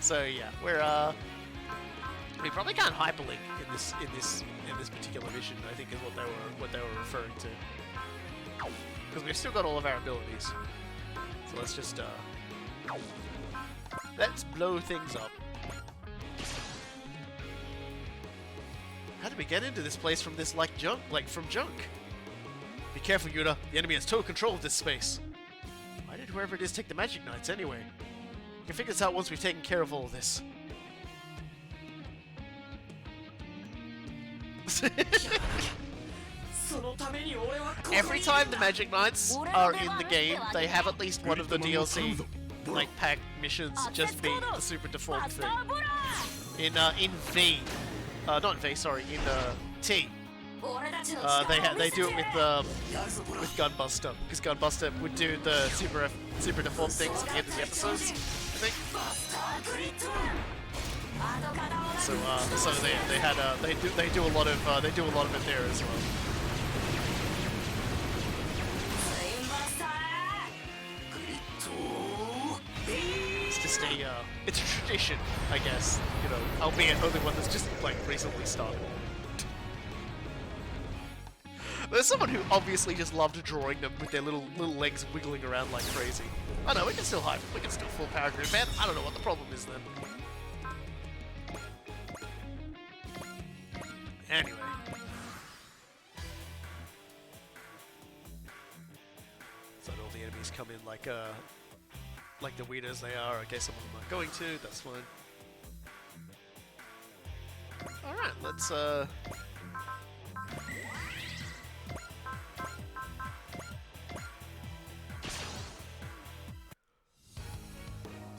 So yeah, we probably can't hyperlink in this particular mission. I think is what they were referring to. Because we've still got all of our abilities. So let's just let's blow things up. How did we get into this place from this from junk? Be careful, Yuda. The enemy has total control of this space. Why did whoever it is take the Magic Knights anyway? We can figure this out once we've taken care of all of this. Every time the Magic Knights are in the game, they have at least one of the DLC pack missions just be the super default thing. In V. Not in V, sorry, in T. They do it with Gunbuster, because Gunbuster would do the super default things at the end of the episodes, I think. So they do a lot of it there as well. It's just it's a tradition, I guess, you know, albeit only one that's just recently started. There's someone who obviously just loved drawing them with their little legs wiggling around like crazy. I know, we can still hide. We can still full power grid, man. I don't know what the problem is then. Anyway. So all the enemies come in like the weirdos they are. Okay, some of them are going to. That's fine. All right, let's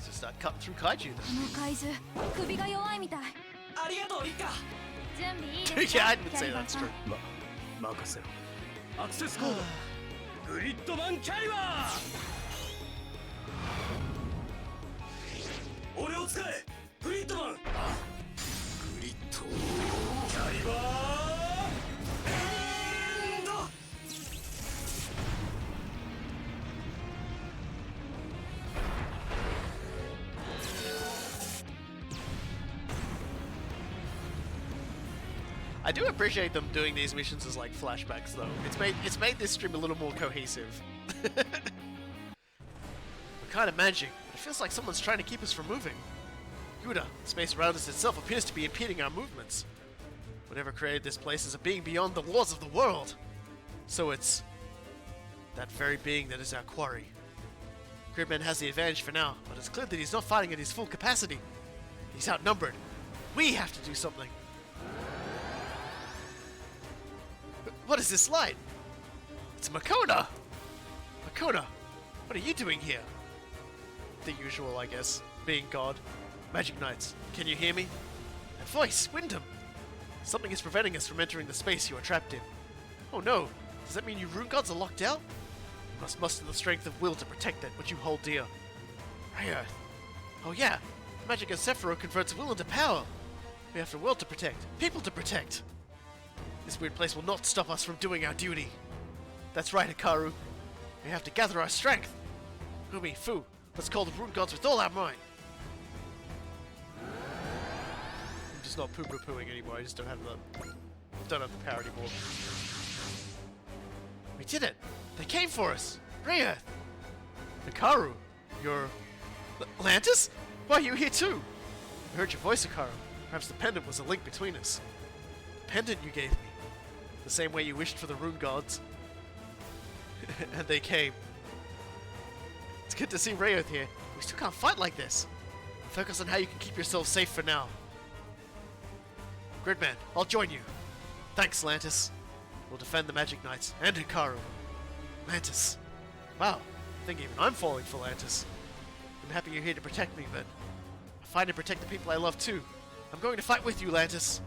just start cutting through kaiju then. Yeah, I would say that's true. 任せろアクセスコードグリッドマンキャリバー俺を使えグリッドマン I do appreciate them doing these missions as like flashbacks, though. It's made this stream a little more cohesive. We're kind of managing, but it feels like someone's trying to keep us from moving. Yuda, the space around us itself appears to be impeding our movements. Whatever created this place is a being beyond the laws of the world. So it's that very being that is our quarry. Gridman has the advantage for now, but it's clear that he's not fighting at his full capacity. He's outnumbered. We have to do something. What is this light? It's Makona! Makona, what are you doing here? The usual, I guess. Being God. Magic Knights, can you hear me? That voice, Wyndham! Something is preventing us from entering the space you are trapped in. Oh no, does that mean you rune gods are locked out? You must muster the strength of will to protect that which you hold dear. Rayearth. Oh yeah, magic of Sephiroth converts will into power. We have a world to protect, people to protect. This weird place will not stop us from doing our duty. That's right, Hikaru. We have to gather our strength. Umi, Fu, let's call the rune gods with all our might. I'm just not poo-poo-pooing anymore. I just don't have the power anymore. We did it. They came for us. Rayearth. Hikaru, you're Lantis? Why are you here too? I heard your voice, Hikaru. Perhaps the pendant was a link between us. The pendant you gave me. The same way you wished for the rune gods. And they came. It's good to see Rayearth here. We still can't fight like this. Focus on how you can keep yourself safe for now. Gridman, I'll join you. Thanks, Lantis. We'll defend the Magic Knights and Hikaru. Lantis. Wow, I think even I'm falling for Lantis. I'm happy you're here to protect me, but I find to protect the people I love too. I'm going to fight with you, Lantis.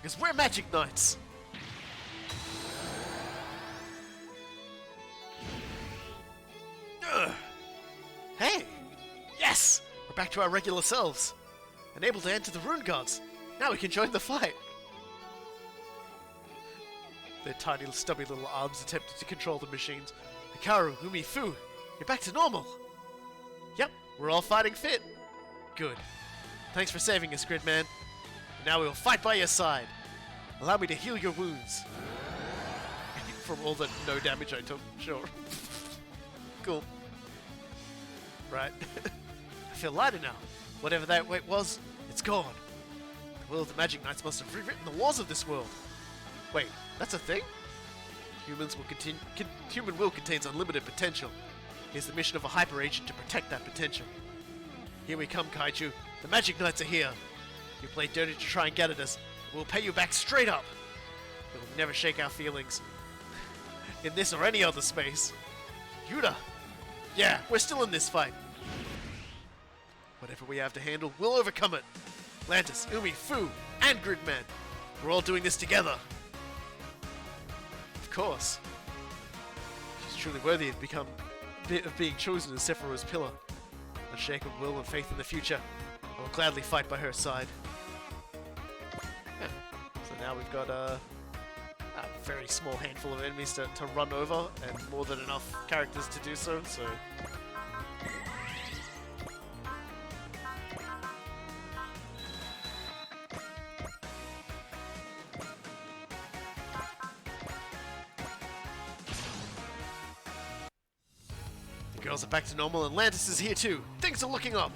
Because we're Magic Knights. Ugh. Hey! Yes! We're back to our regular selves. And able to enter the Rune Gods. Now we can join the fight. Their tiny, stubby little arms attempted to control the machines. Hikaru, Umi, Fu, you're back to normal. Yep, we're all fighting fit. Good. Thanks for saving us, Gridman. Now we will fight by your side. Allow me to heal your wounds. From all the no damage I took, sure. Cool. Right. I feel lighter now. Whatever that weight was, it's gone. The will of the Magic Knights must have rewritten the laws of this world. Wait, that's a thing? Human will contains unlimited potential. Here's the mission of a hyper agent to protect that potential. Here we come, Kaiju. The Magic Knights are here. You played dirty to try and get at us. We'll pay you back straight up. It will never shake our feelings. In this or any other space. Yuda! Yeah, we're still in this fight. Whatever we have to handle, we'll overcome it. Lantis, Umi, Fu, and Gridman. We're all doing this together. Of course. She's truly worthy of being chosen as Sephiroth's pillar. Unshakable will and faith in the future. I will gladly fight by her side. Yeah. So now we've got a very small handful of enemies to run over, and more than enough characters to do so. The girls are back to normal, and Lantis is here too. Things are looking up.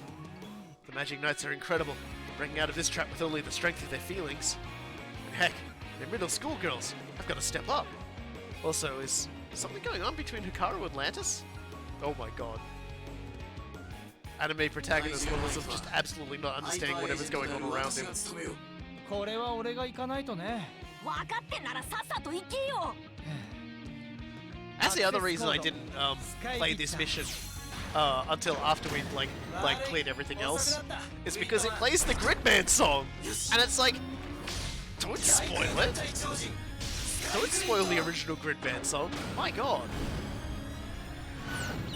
The Magic Knights are incredible, breaking out of this trap with only the strength of their feelings. And heck, they're middle school girls. I've got to step up. Also, is something going on between Hikaru and Lantis? Oh my god. Anime protagonist levels of just absolutely not understanding whatever's going on around him. これは俺が行かないとね。分かってんならさっさと行けよ。 That's the other reason I didn't play this mission until after we like cleared everything else. Is because it plays the Gridman song, and it's like, don't spoil it. Don't spoil the original Gridman song. My god,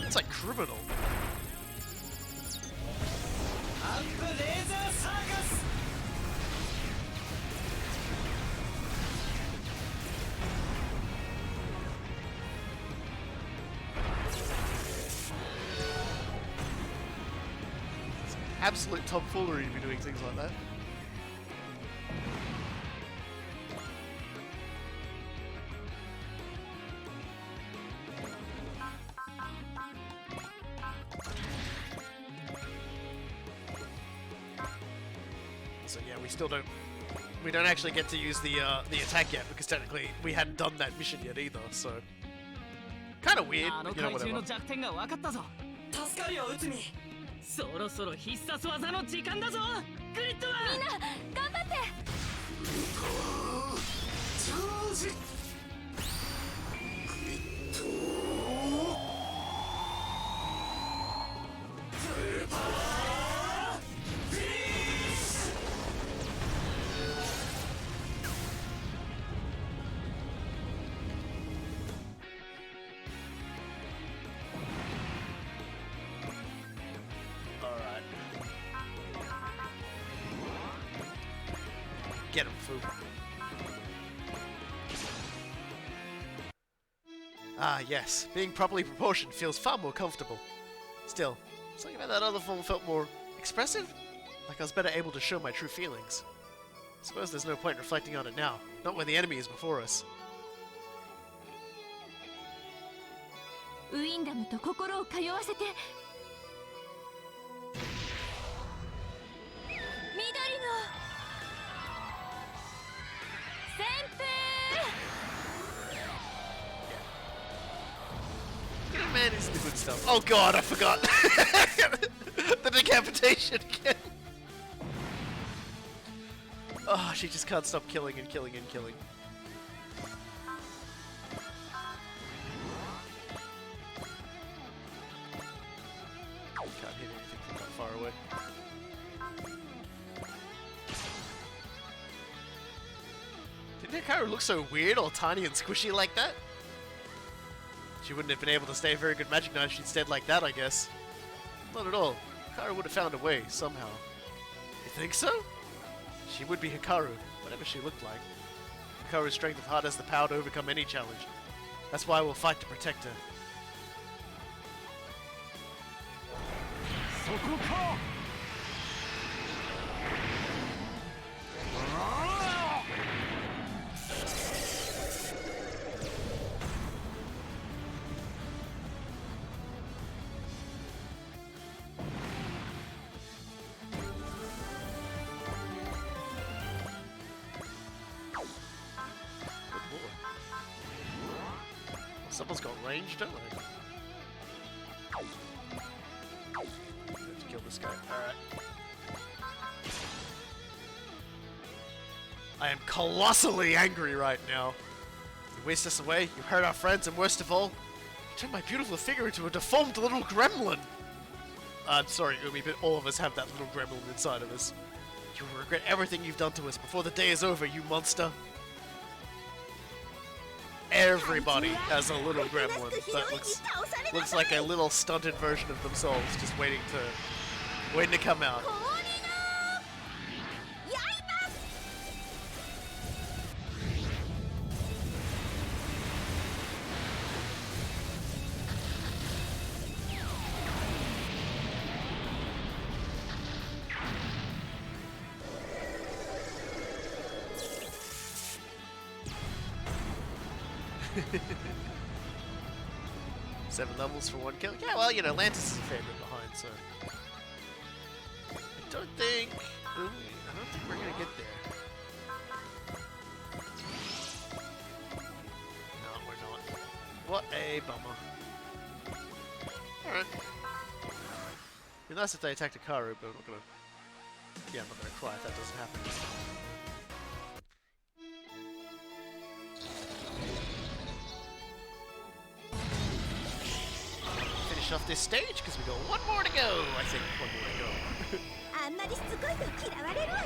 it's like criminal. Absolute tomfoolery to be doing things like that. So yeah, we still don't. We don't actually get to use the attack yet because technically we hadn't done that mission yet either. So kind of weird. あの But, you know, 怪獣 whatever. の弱点が分かったぞ。助かるよ内海。そろそろ必殺技の時間だぞ。グリッドマン。みんな頑張って。チャージ。 Alright. Get him, fool. Ah, yes. Being properly proportioned feels far more comfortable. Still, something about that other form felt more expressive? Like I was better able to show my true feelings. Suppose there's no point reflecting on it now, not when the enemy is before us. ウィンダムと心を通わせて。緑の旋風。 Good man is the good stuff. Oh god, I forgot! The decapitation again! Oh, she just can't stop killing and killing and killing. Can't hit anything from that far away. Didn't Hikaru look so weird, all tiny and squishy like that? She wouldn't have been able to stay a very good magic knight if she'd stayed like that, I guess. Not at all. Hikaru would have found a way, somehow. You think so? She would be Hikaru, whatever she looked like. Hikaru's strength of heart has the power to overcome any challenge. That's why we'll fight to protect her. そこか。 Good lord. Someone's got range, don't they? Let's kill this guy. Alright. I am colossally angry right now. You waste us away, you hurt our friends, and worst of all, you turned my beautiful figure into a deformed little gremlin! I'm sorry, Umi, but all of us have that little gremlin inside of us. You will regret everything you've done to us before the day is over, you monster! Everybody has a little gremlin that looks like a little stunted version of themselves, just waiting to come out. 氷の刃。 7 levels for 1 kill. Yeah, well, you know, Lantis is a fair bit behind, so I don't think we're gonna get there. No, we're not. What a bummer. Alright. It'd be nice if they attacked Hikaru, but I'm not gonna. Yeah, I'm not gonna cry if that doesn't happen. Finish off this stage because we got one more to go. I think one more to go. あんまりしつこいと嫌われるわよ。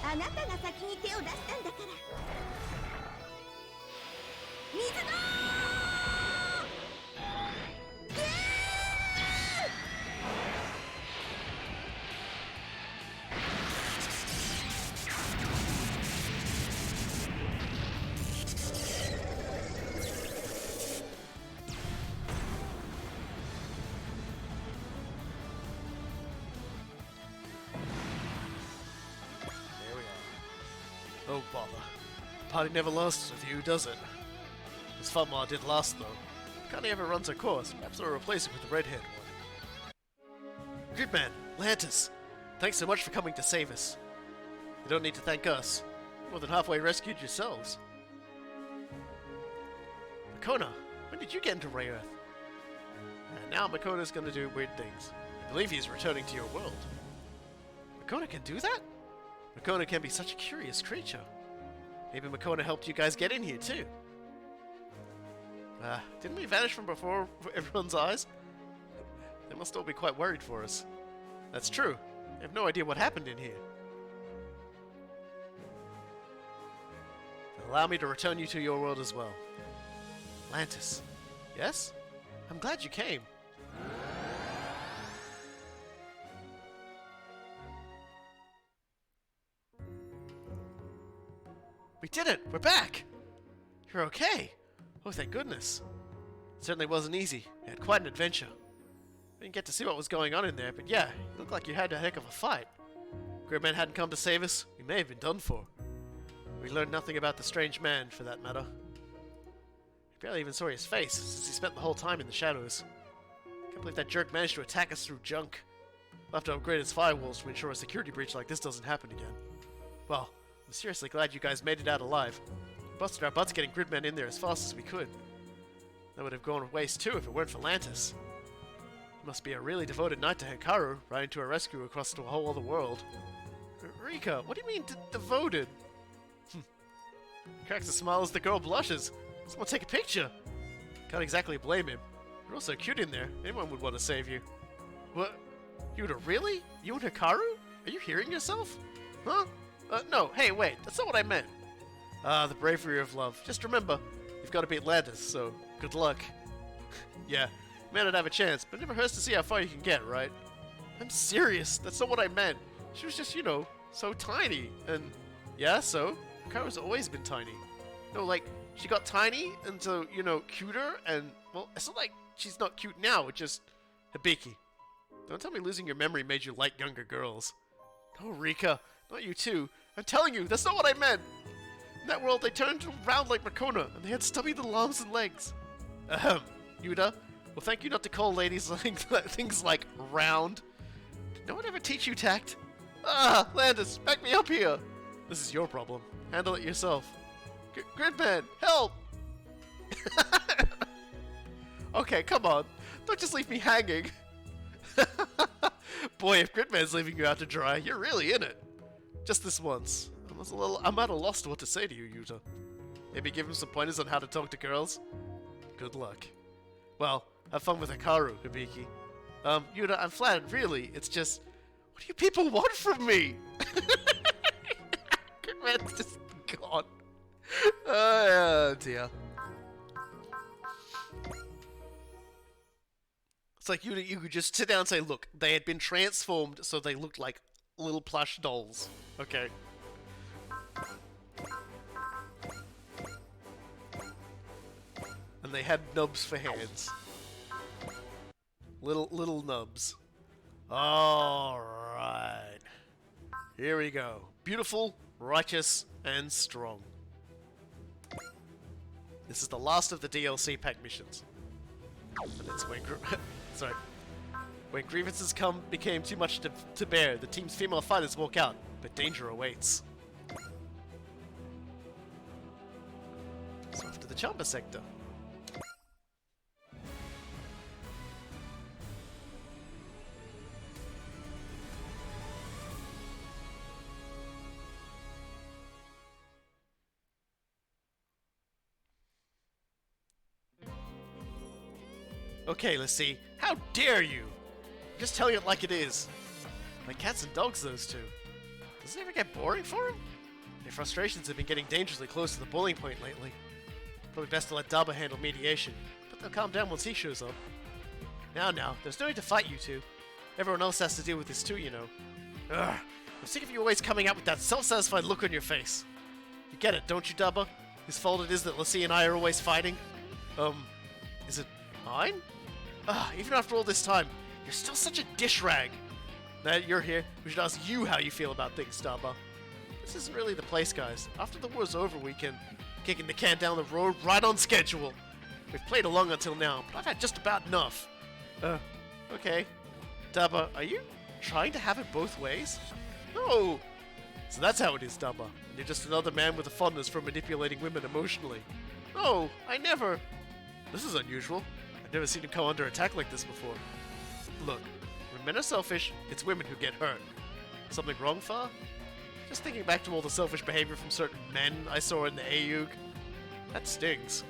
あなたが先に手を出したんだから。水のThere we are. Oh bother. The party never lasts with you, does it? This Fatma did last though. Can't ever runs her course. Perhaps I'll replace it with the red-haired one. Gridman, Lantis, Thanks so much for coming to save us. You don't need to thank us. More than halfway rescued yourselves. Makona, when did you get into Ray Earth? And now Makona's gonna do weird things. I believe he's returning to your world. Makona can do that? Makona can be such a curious creature. Maybe Makona helped you guys get in here too. Didn't we vanish from before everyone's eyes? They must all be quite worried for us. That's true. I have no idea what happened in here. Allow me to return you to your world as well. Atlantis. Yes? I'm glad you came. We did it! We're back! You're okay! Oh, thank goodness. It certainly wasn't easy. We had quite an adventure. I didn't get to see what was going on in there, but yeah, you looked like you had a heck of a fight. If Gridman hadn't come to save us, we may have been done for. We learned nothing about the strange man, for that matter. We barely even saw his face, since he spent the whole time in the shadows. Can't believe that jerk managed to attack us through junk. We'll have to upgrade his firewalls to ensure a security breach like this doesn't happen again. Well, I'm seriously glad you guys made it out alive. We busted our butts getting Gridman in there as fast as we could. That would have gone to waste too if it weren't for Lantis. He must be a really devoted knight to Hikaru, riding to her rescue across to a whole other world. Rika, what do you mean devoted? Cracks a smile as the girl blushes. Someone take a picture. Can't exactly blame him. You're also cute in there. Anyone would want to save you. What? Yuta, really? You and Hikaru? Are you hearing yourself? Huh? No, hey, wait. That's not what I meant. Ah, the bravery of love. Just remember, you've got to beat Landis, so good luck. Yeah, you may not have a chance, but it never hurts to see how far you can get, right? I'm serious. That's not what I meant. She was just, you know, so tiny. And, yeah, so? Hikaru's always been tiny. No, like, she got tiny and so, you know, cuter and, well, it's not like she's not cute now, it's just Hibiki. Don't tell me losing your memory made you like younger girls. No, Rika, not you too. I'm telling you, that's not what I meant. In that world, they turned around like Makona, and they had stubby little arms and legs. Ahem, Yuta. Well, thank you not to call ladies like things like round. Did no one ever teach you tact? Ah, Landis, back me up here. This is your problem. Handle it yourself. Gridman, help! Okay, come on. Don't just leave me hanging. Boy, if Gridman's leaving you out to dry, you're really in it. Just this once. I'm at a loss to what to say to you, Yuta. Maybe give him some pointers on how to talk to girls? Good luck. Well, have fun with Hikaru, Hibiki. Yuta, I'm flattered, really. It's just, what do you people want from me? Gridman's just gone. Oh, dear. It's like you could just sit down and say, look, they had been transformed so they looked like little plush dolls. Okay. And they had nubs for hands. Little nubs. Alright. Here we go. Beautiful, righteous, and strong. This is the last of the DLC pack missions. And it's when when grievances became too much to bear, the team's female fighters walk out, but danger awaits. So off to the Chamber sector. Okay, let's see. How dare you! I'm just telling it like it is. Like cats and dogs, those two. Does it ever get boring for them? Their frustrations have been getting dangerously close to the boiling point lately. Probably best to let Daba handle mediation, but they'll calm down once he shows up. Now, there's no need to fight you two. Everyone else has to deal with this too, you know. Ugh, I'm sick of you always coming out with that self-satisfied look on your face. You get it, don't you, Daba? Whose fault it is that Lassie and I are always fighting? Is it mine? Even after all this time, you're still such a dish rag. Now that you're here, we should ask you how you feel about things, Daba. This isn't really the place, guys. After the war's over, we can kicking the can down the road right on schedule. We've played along until now, but I've had just about enough. Okay. Daba, are you Trying to have it both ways? No! So that's how it is, Damba. And you're just another man with a fondness for manipulating women emotionally. No, I never... This is unusual. I've never seen him come under attack like this before. Look, when men are selfish, it's women who get hurt. Something wrong, Fa? Just thinking back to all the selfish behavior from certain men I saw in the AUG. That stings.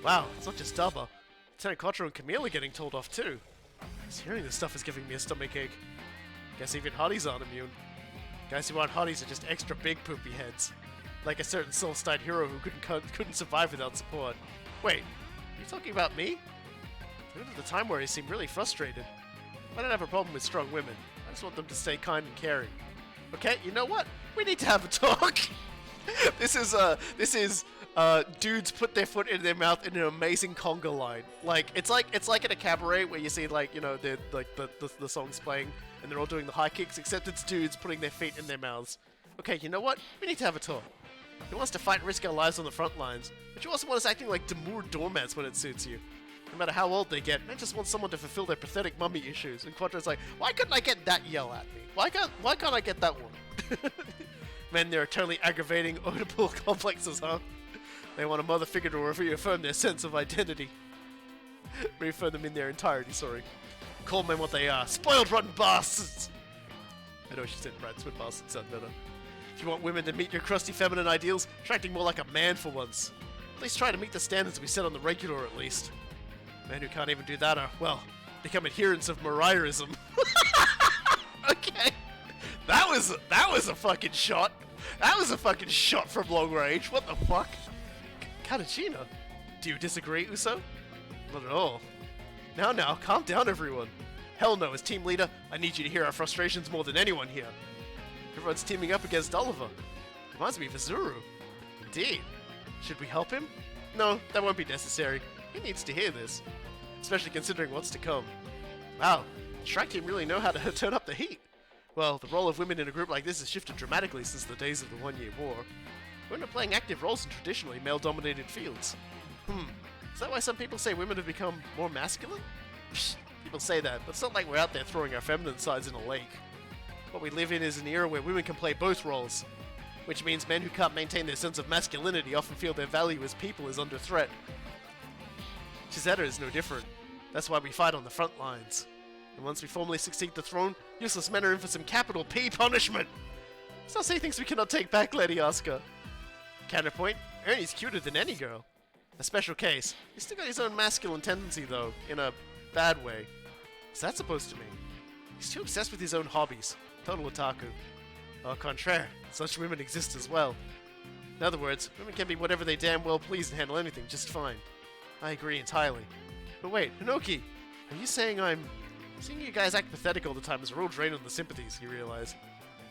Wow, it's not just Damba. Lieutenant Quattro and Camille are getting told off too. Just hearing this stuff is giving me a stomachache. Guess even hotties aren't immune. Guys who aren't hotties are just extra big poopy heads. Like a certain soul-style hero who couldn't survive without support. Wait, are you talking about me? There was a time where he seemed really frustrated. I don't have a problem with strong women. I just want them to stay kind and caring. Okay, you know what? We need to have a talk. This is dudes put their foot in their mouth in an amazing conga line. Like it's like in a cabaret where you see like, you know, the songs playing and they're all doing the high kicks, except it's dudes putting their feet in their mouths. Okay, you know what? We need to have a talk. He wants to fight and risk our lives on the front lines, but you also want us acting like demure doormats when it suits you. No matter how old they get, I just want someone to fulfill their pathetic mummy issues. And Quattro's like, why couldn't I get that yell at me? Why can't I get that one? Men, they're totally aggravating Oedipal complexes, huh? They want a mother figure to reaffirm their sense of identity. Reaffirm them in their entirety, sorry. Call men what they are. Spoiled rotten bastards! I know she said rats with bastards sound better. If you want women to meet your crusty feminine ideals, try acting more like a man for once. At least try to meet the standards we set on the regular, at least. Men who can't even do that are, well, become adherents of Mariahism. Okay. That was a fucking shot. That was a fucking shot from long range. What the fuck? Katachina? Do you disagree, Uso? Not at all. Now, calm down, everyone. Hell no, as team leader, I need you to hear our frustrations more than anyone here. Everyone's teaming up against Oliver. Reminds me of Azuru. Indeed. Should we help him? No, that won't be necessary. He needs to hear this. Especially considering what's to come. Wow, the Strike Team really know how to turn up the heat. Well, the role of women in a group like this has shifted dramatically since the days of the One-Year War. Women are playing active roles in traditionally male-dominated fields. Is that why some people say women have become more masculine? Psh, people say that, but it's not like we're out there throwing our feminine sides in a lake. What we live in is an era where women can play both roles, which means men who can't maintain their sense of masculinity often feel their value as people is under threat. Chizetta is no different. That's why we fight on the front lines. And once we formally succeed the throne, useless men are in for some capital P punishment! Let's not say things we cannot take back, Lady Oscar. Counterpoint, Ernie's cuter than any girl. A special case. He's still got his own masculine tendency, though, in a bad way. What's that supposed to mean? He's too obsessed with his own hobbies. Total otaku. Au contraire, such women exist as well. In other words, women can be whatever they damn well please and handle anything just fine. I agree entirely. But wait, Hinoki, are you saying I'm... Seeing you guys act pathetic all the time is a real drain on the sympathies, you realize.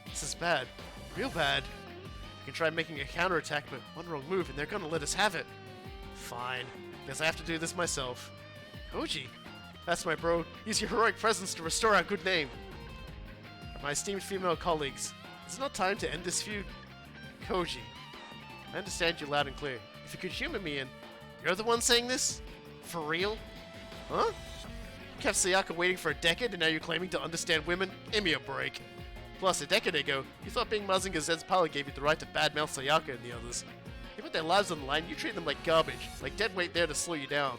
This is bad. Real bad. We can try making a counterattack, but one wrong move and they're gonna let us have it. Fine. Guess I have to do this myself. Koji? That's my bro. Use your heroic presence to restore our good name. My esteemed female colleagues, is it not time to end this feud? Koji, I understand you loud and clear. If you could humor me and... You're the one saying this? For real? Huh? You kept Sayaka waiting for a decade and now you're claiming to understand women? Give me a break. Plus, a decade ago, you thought being Mazinger Z's power gave you the right to badmouth Sayaka and the others. They put their lives on the line, you treat them like garbage, like dead weight there to slow you down.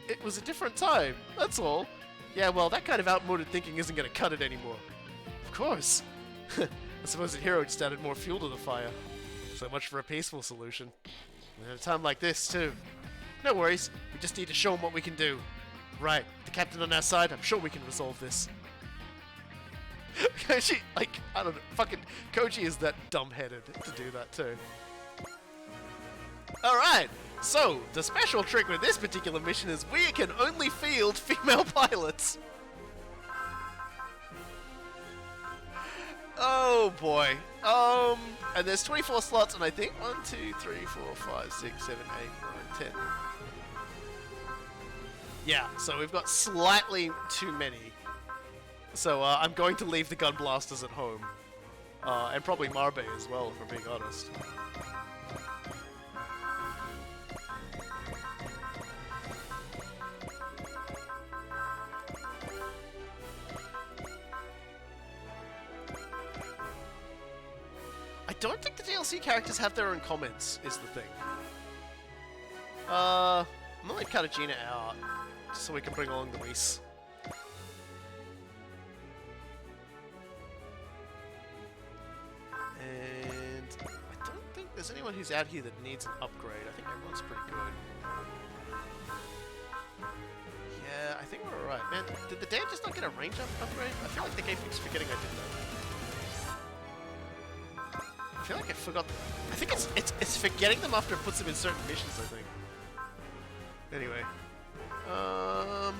It was a different time, that's all. Yeah, well, that kind of outmoded thinking isn't gonna cut it anymore. Of course. I suppose the hero just added more fuel to the fire. So much for a peaceful solution. And at a time like this, too. No worries, we just need to show him what we can do. Right, the captain on our side, I'm sure we can resolve this. Koji, like, I don't know, fucking Koji is that dumb-headed to do that too. Alright, so, the special trick with this particular mission is we can only field female pilots. Oh boy. And there's 24 slots, and I think 1, 2, 3, 4, 5, 6, 7, 8, 9, 10. Yeah, so we've got slightly too many. So I'm going to leave the gun blasters at home. And probably Marbe as well, if we're being honest. don't think the DLC characters have their own comments, is the thing. I'm gonna let Katajina out, just so we can bring along the Reese. And I don't think there's anyone who's out here that needs an upgrade. I think everyone's pretty good. Yeah, I think we're alright. Man, did the dad just not get a range upgrade? I feel like the game keeps forgetting I did that. I feel like I forgot. I think it's forgetting them after it puts them in certain missions, I think. Anyway. I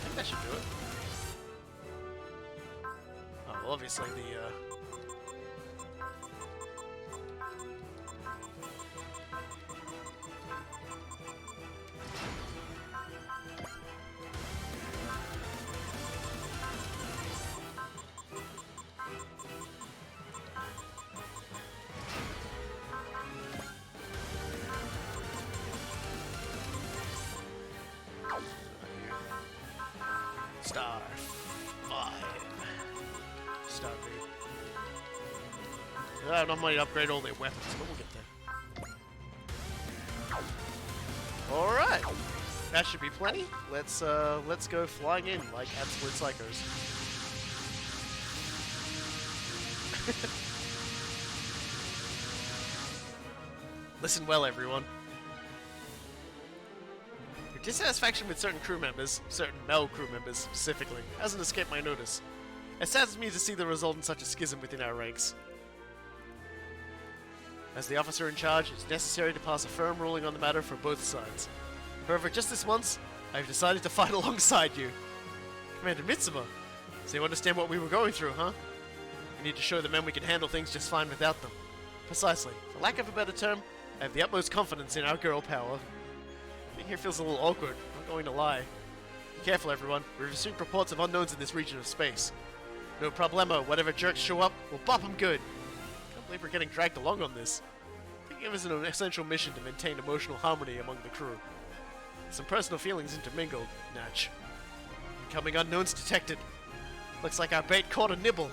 think that should do it. Oh, well, obviously the, Star 5. Star B. I have no money to upgrade all their weapons, but we'll get there. Alright! That should be plenty. Let's go flying in like absolute psychos. Listen well, everyone. Your dissatisfaction with certain crew members, certain male crew members specifically, hasn't escaped my notice. It saddens me to see the result in such a schism within our ranks. As the officer in charge, it's necessary to pass a firm ruling on the matter for both sides. However, just this once, I have decided to fight alongside you. Commander Mitsuma, so you understand what we were going through, huh? We need to show the men we can handle things just fine without them. Precisely. For lack of a better term, I have the utmost confidence in our girl power. Being here feels a little awkward, I'm not going to lie. Be careful, everyone. We've received reports of unknowns in this region of space. No problemo, whatever jerks show up, we'll bop them good. Can't believe we're getting dragged along on this. I think it was an essential mission to maintain emotional harmony among the crew. Some personal feelings intermingled, Natch. Incoming unknowns detected. Looks like our bait caught a nibble.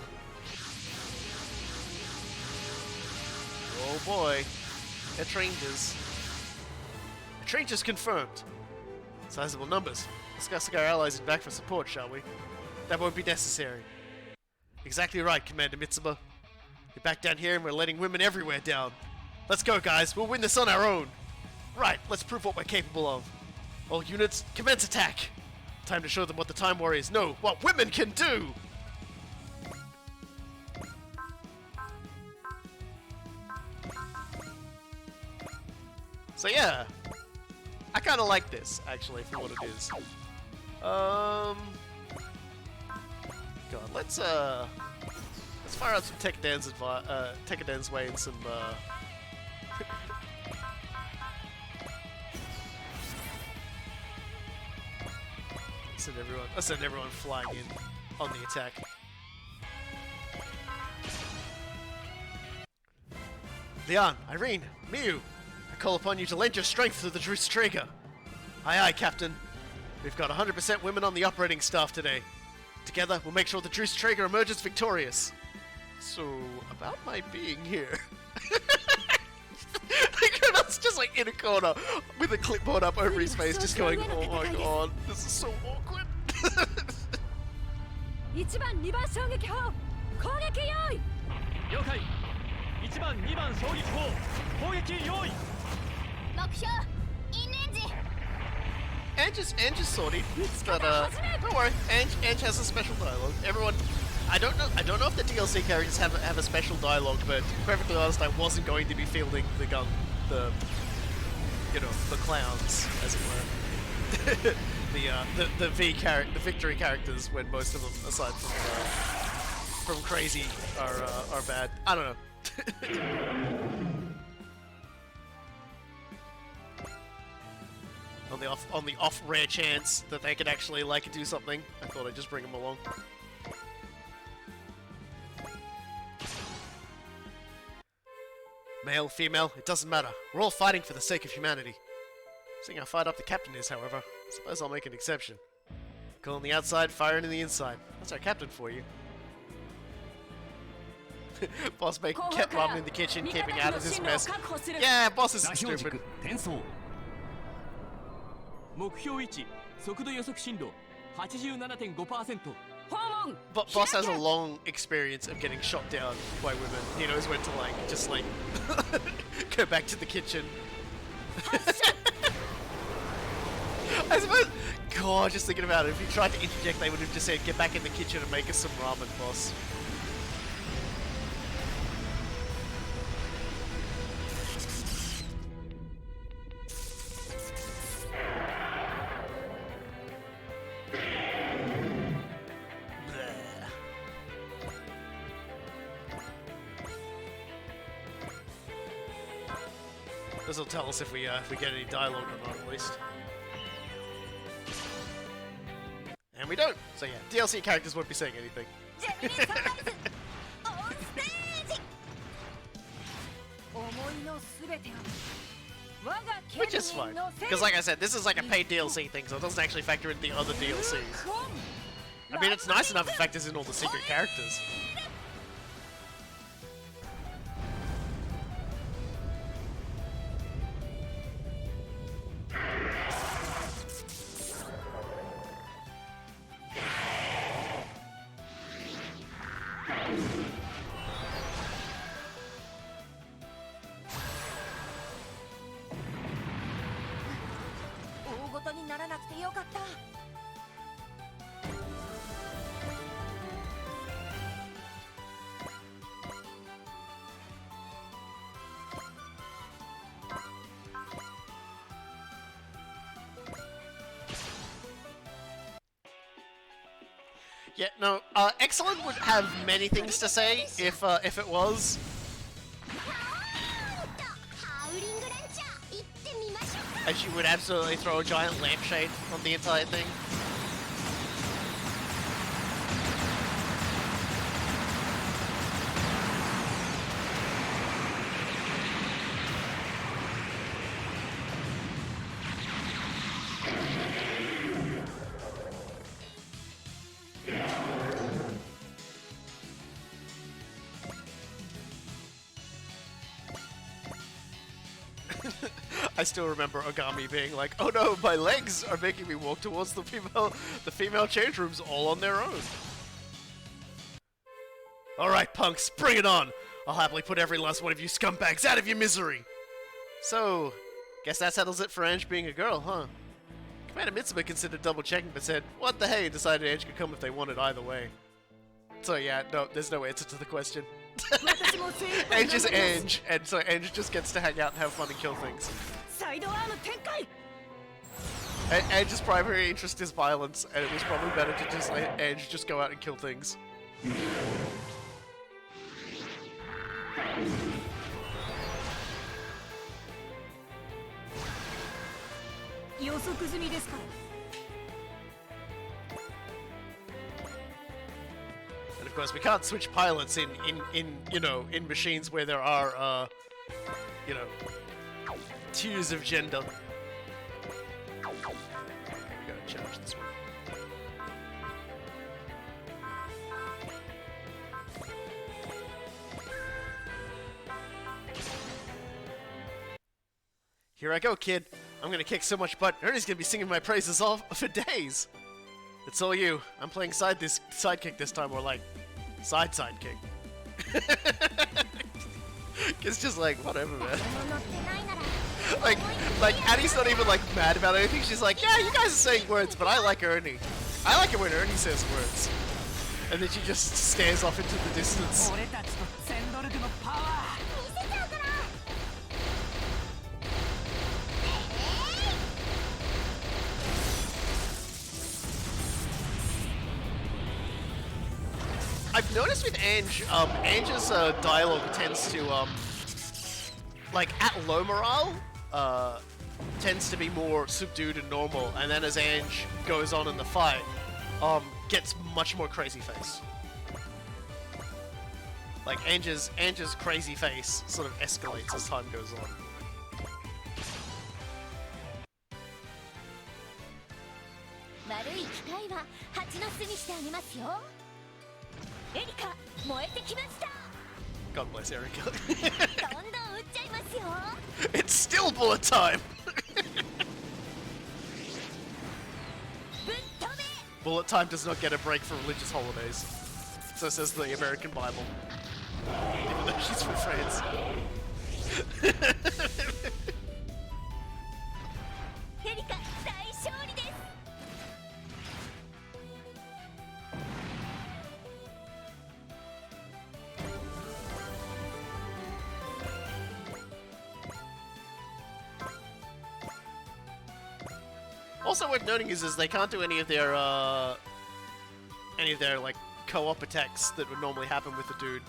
Oh boy. Etrangers. Etrangers confirmed. Sizable numbers. Discussing our allies and back for support, shall we? That won't be necessary. Exactly right, Commander Mitsuma. You're back down here and we're letting women everywhere down. Let's go, guys. We'll win this on our own. Right, let's prove what we're capable of. All units, commence attack. Time to show them what the Time Warriors know, what women can do! So yeah, I kind of like this, actually, for what it is. God, let's fire out some Tekadan's way and some, I'll send everyone flying in on the attack. Leon, Irene, Miu, I call upon you to lend your strength to the Drustrega. Aye aye, Captain. We've got 100% women on the operating staff today. Together, we'll make sure the Drustrega emerges victorious. So, about my being here. That's just like in a corner with a clipboard up over his face, just going, oh my god, this is so awkward. 1番2番衝撃砲攻撃用意了解1番2番衝撃砲攻撃用意目標インレンジ Ange is sorted, but don't worry, Ange has a special dialogue. Everyone, I don't know if the DLC characters have a special dialogue, but to be perfectly honest, I wasn't going to be fielding the clowns, as it were. the victory characters, when most of them, aside from crazy, are bad. I don't know. on the off rare chance that they could actually like do something, I thought I'd just bring them along. Male, female, it doesn't matter. We're all fighting for the sake of humanity. Seeing how fired up the captain is, however, I suppose I'll make an exception. Cool on the outside, firing in the inside. That's our captain for you. Boss making cat ramen in the kitchen, keeping out of this mess. Yeah, boss isn't 座標 stupid. 軸転送目標位置速度予測進路 87.5% 訪問 Boss has a long experience of getting shot down by women. He knows when to like, just like, go back to the kitchen. I suppose, God, just thinking about it, if he tried to interject, they would have just said, get back in the kitchen and make us some ramen, boss. This will tell us if we get any dialogue or not, at least. And we don't. So yeah, DLC characters won't be saying anything. ジェミニサンライズオンステージ思いのすべてを我が Which is fine. Because like I said, this is like a paid DLC thing, so it doesn't actually factor in the other DLCs. I mean, it's nice enough it factors in all the secret characters. Yeah, no, Excellent would have many things to say if it was. ハウリングレンチャー行ってみましょう And she would absolutely throw a giant lampshade on the entire thing. I still remember Ogami being like, "Oh no, my legs are making me walk towards the female change rooms all on their own." All right, punks, bring it on! I'll happily put every last one of you scumbags out of your misery. So, guess that settles it for Ange being a girl, huh? Commander Mitsuba considered double checking, but said, "What the hey?" and decided Ange could come if they wanted either way. So yeah, no, there's no answer to the question. Ange is Ange, and so Ange just gets to hang out and have fun and kill things. サイドアーム展開 Ange's primary interest is violence, and it was probably better to just let Ange just go out and kill things. 予測済みですから And of course, we can't switch pilots in you know, in machines where there are you know, tiers of gender. Okay, we gotta change this one. Here I go, kid. I'm gonna kick so much butt, Ernie's gonna be singing my praises all for days. It's all you. I'm playing sidekick this time, or like, sidekick. It's just like, whatever, man. 乗ってないなら Like Annie's not even like mad about anything. She's like, yeah, you guys are saying words, but I like Ernie. I like it when Ernie says words. And then she just stares off into the distance. 俺たちとゼンドルグのパワー 見せちゃうから I've noticed with Ange, Ange's dialogue tends to, like at low morale, tends to be more subdued and normal, and then as Ange goes on in the fight, gets much more crazy face. Like Anger's crazy face sort of escalates as time goes on. 丸い機械は蜂の巣にしてあげますよ。エリカ、燃えてきました。 God bless Erica. どんどん撃っちゃいますよ。 It's still bullet time! ぶっ飛べ。 Bullet time does not get a break for religious holidays. So says the American Bible. Even though she's from France. エリカ、大勝利です。 Also worth noting is they can't do any of their like co-op attacks that would normally happen with the dude.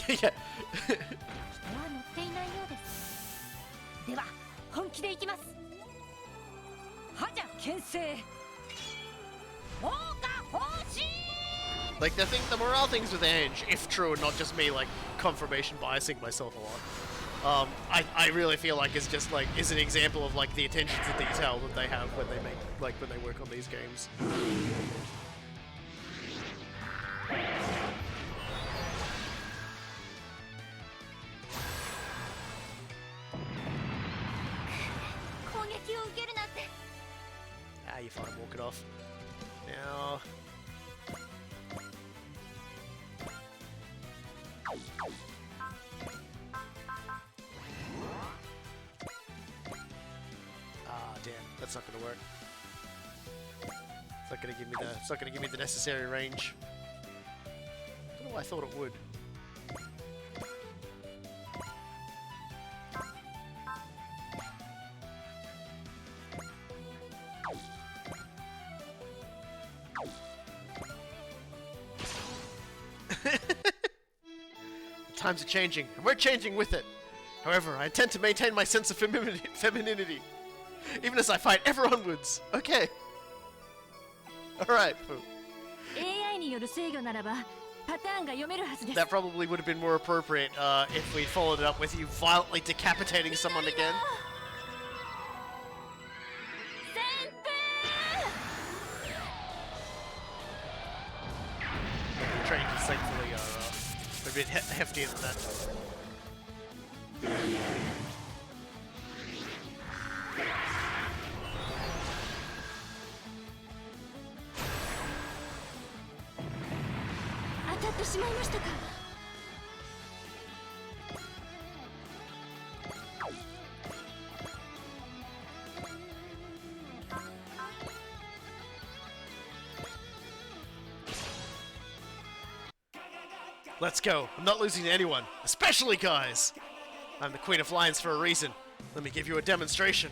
Yeah. 人は乗っていないようです。では、本気でいきます。覇者牽制。放火方針。 Like the morale things with Ange, if true and not just me like confirmation biasing myself a lot. I really feel like it's just like is an example of like the attention to detail that they have when they make when they work on these games. 攻撃を受けるなんて。 Ah, you fine, walk it off. Now. Ah, damn, that's not gonna work. It's not gonna give me the necessary range. I don't know why I thought it would. Times are changing, and we're changing with it. However, I intend to maintain my sense of femininity, even as I fight ever onwards. Okay. Alright, Pooh. AI による制御ならばパターンが読めるはずです。 That probably would have been more appropriate if we followed it up with you violently decapitating someone again. 旋風。 The changes, thankfully, are a bit heftier than that. Let's go. I'm not losing to anyone, especially guys. I'm the Queen of Lions for a reason. Let me give you a demonstration.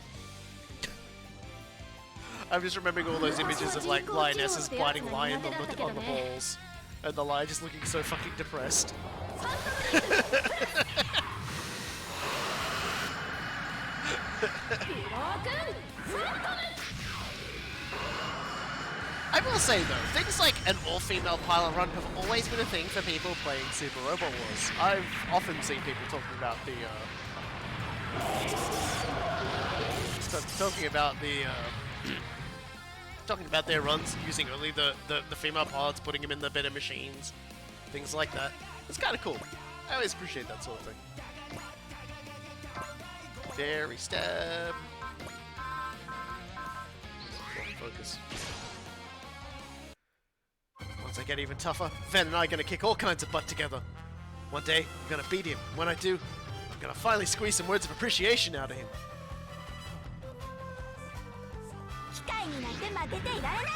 I'm just remembering all those images of like lionesses biting lions on the balls, and the lion just looking so fucking depressed. I will say though, things like an all-female pilot run have always been a thing for people playing Super Robot Wars. I've often seen people talking about talking about their runs using only the female pilots, putting them in the better machines, things like that. It's kind of cool. I always appreciate that sort of thing. Fairy stab. Focus. Once I get even tougher, Ven and I are gonna kick all kinds of butt together. One day, I'm gonna beat him. When I do, I'm gonna finally squeeze some words of appreciation out of him. 機械になんて負けていられない。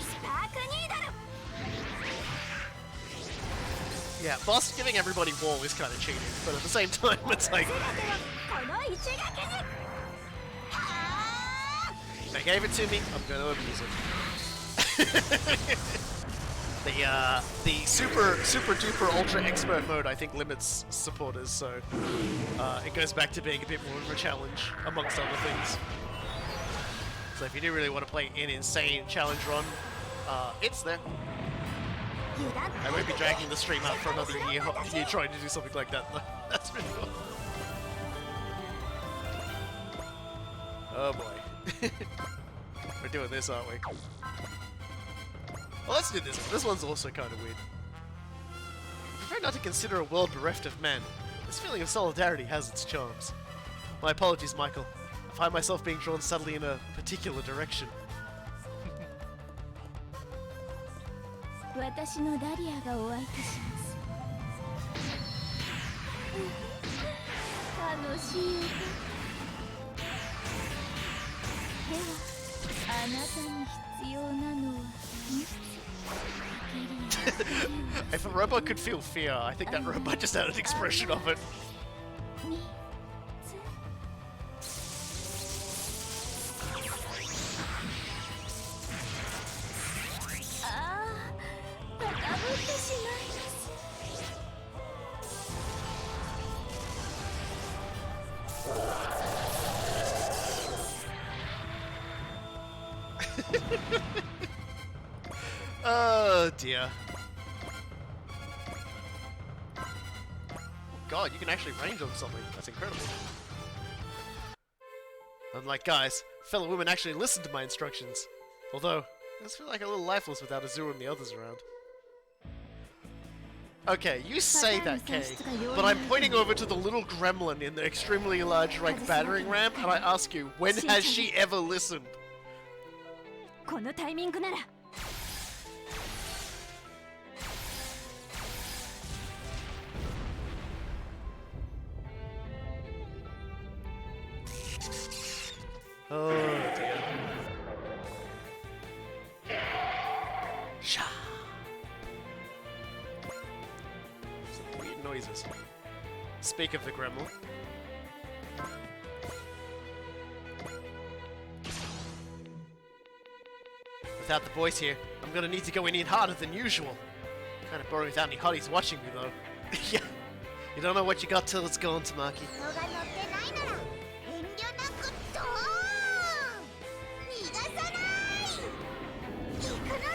スパークニードル。 Yeah, boss giving everybody wall is kind of cheating, but at the same time, it's like 全てはこの一撃に。they gave it to me. I'm gonna abuse it. The super duper ultra expert mode I think limits supporters, so it goes back to being a bit more of a challenge amongst other things. So if you do really want to play an insane challenge run, it's there. I won't be dragging the stream out for another year trying to do something like that though. That's really cool. Oh boy. We're doing this, aren't we? Well, let's do this one. This one's also kind of weird. I prefer not to consider a world bereft of men. This feeling of solidarity has its charms. My apologies, Michael. I find myself being drawn subtly in a particular direction. 私のダリアがお相手します楽しい歌ではあなたに必要なのは3つ If a robot could feel fear, I think that robot just had an expression of it. 高ぶってしまいます Oh dear. Oh god, you can actually range on something. That's incredible. Unlike guys, fellow women actually listen to my instructions. Although, I just feel like a little lifeless without Azura and the others around. Okay, you say that, Kay, but I'm pointing over to the little gremlin in the extremely large battering ram, and I ask you, when has she ever listened? このタイミングなら Oh dear. Sha. Some weird noises. Speak of the gremlin. Without the boys here, I'm gonna need to go in harder than usual. Kinda boring without any hotties watching me though. Yeah. You don't know what you got till it's gone, Tamaki. 人が乗ってないなら遠慮なくドーン逃がさない行くのだ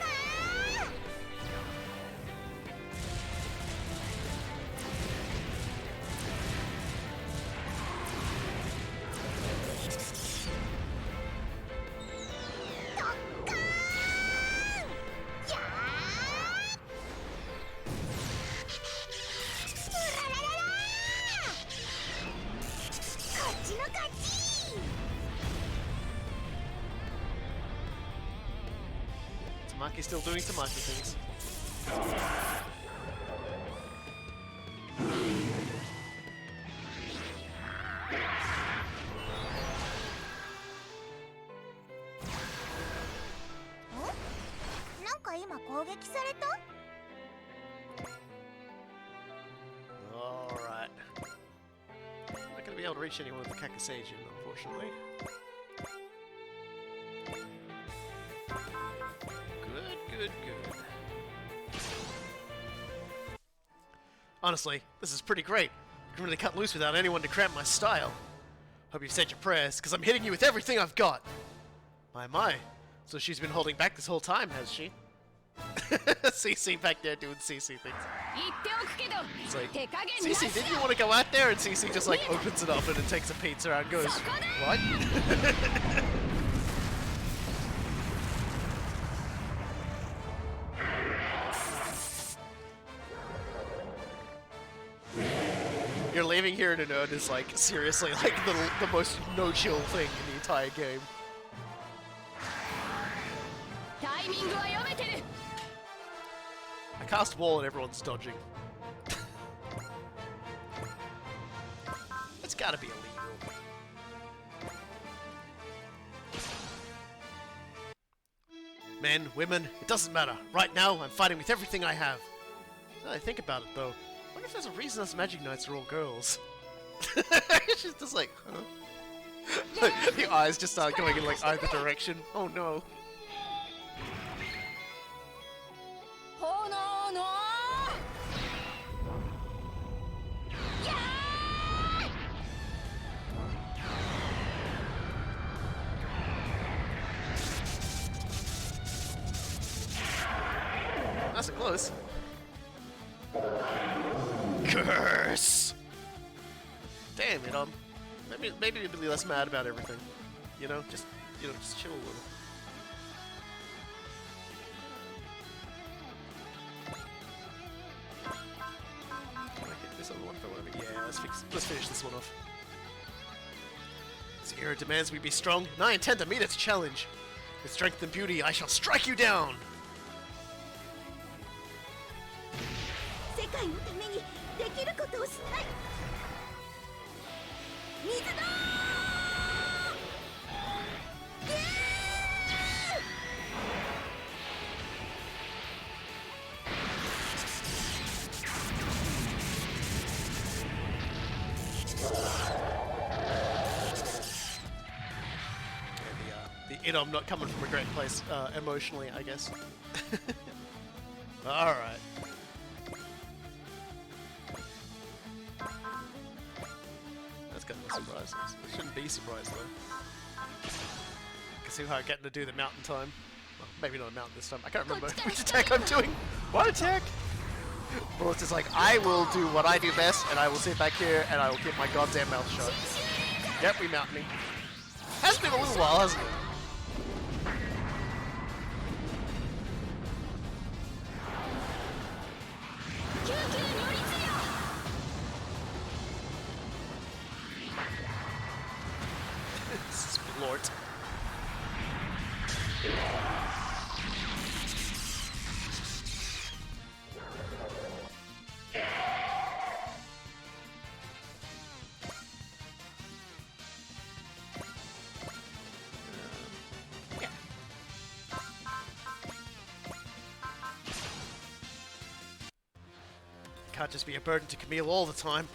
ドッカーンやーうららららこっちの勝ち Tamaki's still doing Tamaki things.ん？なんか今攻撃された？ Alright. I'm not gonna be able to reach anyone with the Kakasejin, unfortunately. Good. Honestly, this is pretty great. I can really cut loose without anyone to cramp my style. Hope you've said your prayers, because I'm hitting you with everything I've got. My. So she's been holding back this whole time, has she? CC back there doing CC things. 言っておくけど It's like, 手加減なし CC, didn't you want to go out there? And CC just like opens it up and it takes a pizza out and goes, what? You're leaving here in a node is like seriously like the most no-chill thing in the entire game. タイミングは読めてる I cast wall and everyone's dodging. It's gotta be illegal. Men, women, it doesn't matter. Right now, I'm fighting with everything I have. Now that I think about it, though, I wonder if there's a reason us Magic Knights are all girls. She's just like, huh? The eyes just start going in like either direction. Oh no. 炎 Nice and close. Curse! Damn it, maybe be less mad about everything. You know, just chill a little. Can I hit this other one for whatever? Yeah, let's finish this one off. This era demands we be strong, and I intend to meet its challenge. With strength and beauty, I shall strike you down! 世界のためにできることをしない水だthe Idom not coming from a great place emotionally, I guess. Alright. That's got no surprises. It shouldn't be surprised though. Can see how I'm getting to do the mountain time. Well, maybe not a mountain this time. I can't remember which attack I'm doing. What attack? Well, it's just like, I will do what I do best, and I will sit back here, and I will keep my goddamn mouth shut. Yep, we mountaining. Has been a little while, hasn't it? Splort. Can't just be a burden to Camille all the time.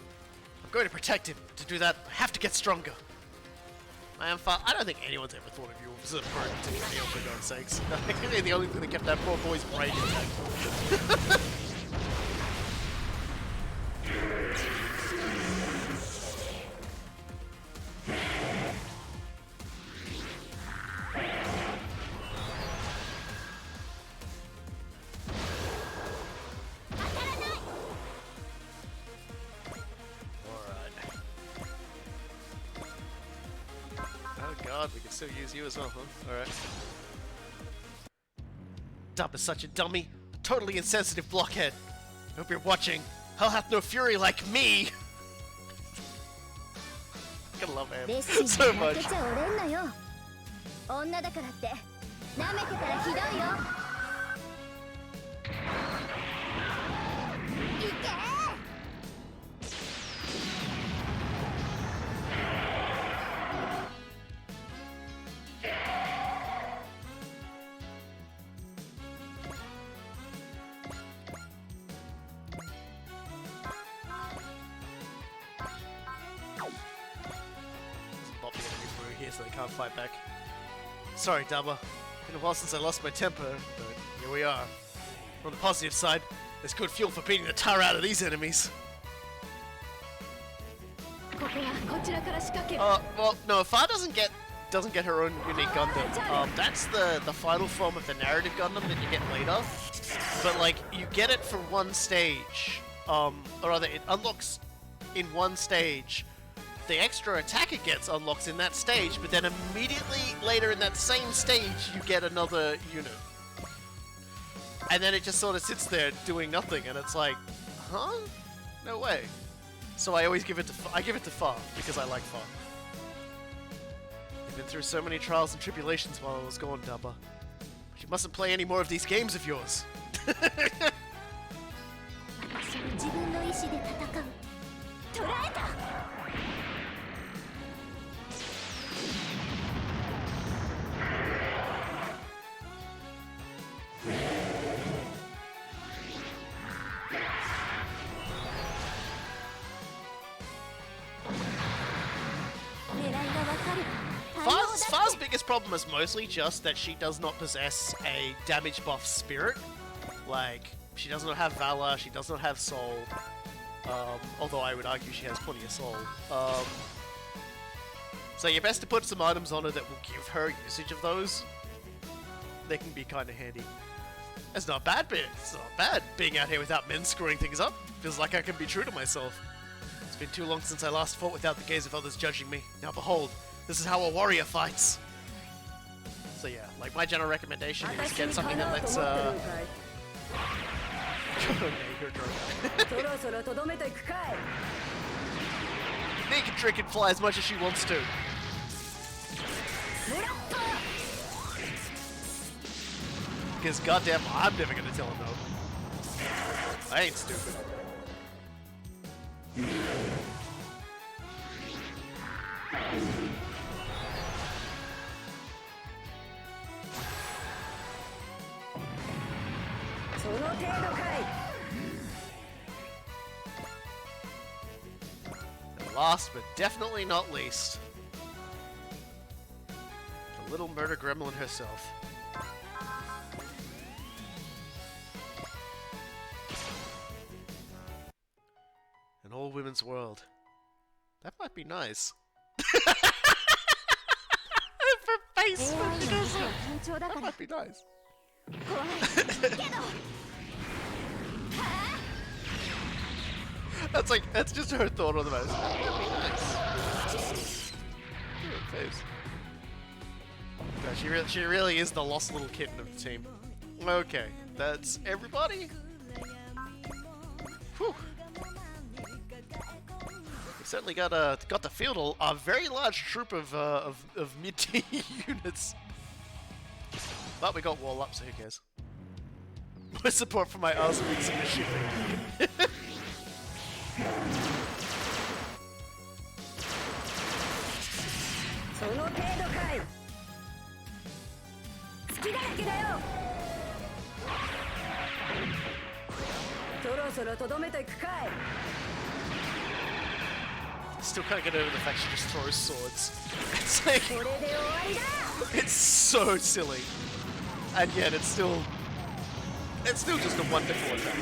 I'm going to protect him. To do that, I have to get stronger. I don't think anyone's ever thought of you as a burden to Camille, for God's sakes. I think they're the only thing that kept that poor boy's brain intact. God, we can still use you as well, huh? Alright. Dub is such a dummy. A totally insensitive blockhead. Hope you're watching. Hell hath no fury like me! I love him so much. 女だからって舐めてたらひどいよいけ So they can't fight back. Sorry, Daba. Been a while since I lost my temper, but here we are. On the positive side, there's good fuel for beating the tar out of these enemies. Well, no, Fa doesn't get her own unique Gundam. That's the final form of the narrative Gundam that you get later. But like, you get it for one stage. Or rather, it unlocks in one stage. The extra attack it gets unlocks in that stage, but then immediately later in that same stage, you get another unit. And then it just sort of sits there doing nothing, and it's like, huh? No way. So I always give it to Fa, because I like Fa. You've been through so many trials and tribulations while I was gone, Daba. But you mustn't play any more of these games of yours. Fa's biggest problem is mostly just that she does not possess a damage buff spirit. Like, she does not have Valor, she does not have Soul. Although I would argue she has plenty of Soul. So you're best to put some items on her that will give her usage of those. They can be kind of handy. It's not bad, it's not bad being out here without men screwing things up. Feels like I can be true to myself. It's been too long since I last fought without the gaze of others judging me. Now behold, this is how a warrior fights. So yeah, like my general recommendation is get something that lets Nate can trick and fly as much as she wants to. Because goddamn, I'm never gonna tell him no. I ain't stupid. And last but definitely not least, the little murder gremlin herself. An all-women's world. That might be nice. Her face when she does it. That might be nice. That's just her thought on the matter. That would be nice. Her face. God, she really is the lost little kitten of the team. Okay, that's everybody. Whew. We certainly got to field a very large troop of mid-tier units. But we got wall up, so who cares? More support for my ass beats and shipping. Still can't get over the fact she just throws swords. It's like, it's so silly, and yet it's still just a wonderful attack.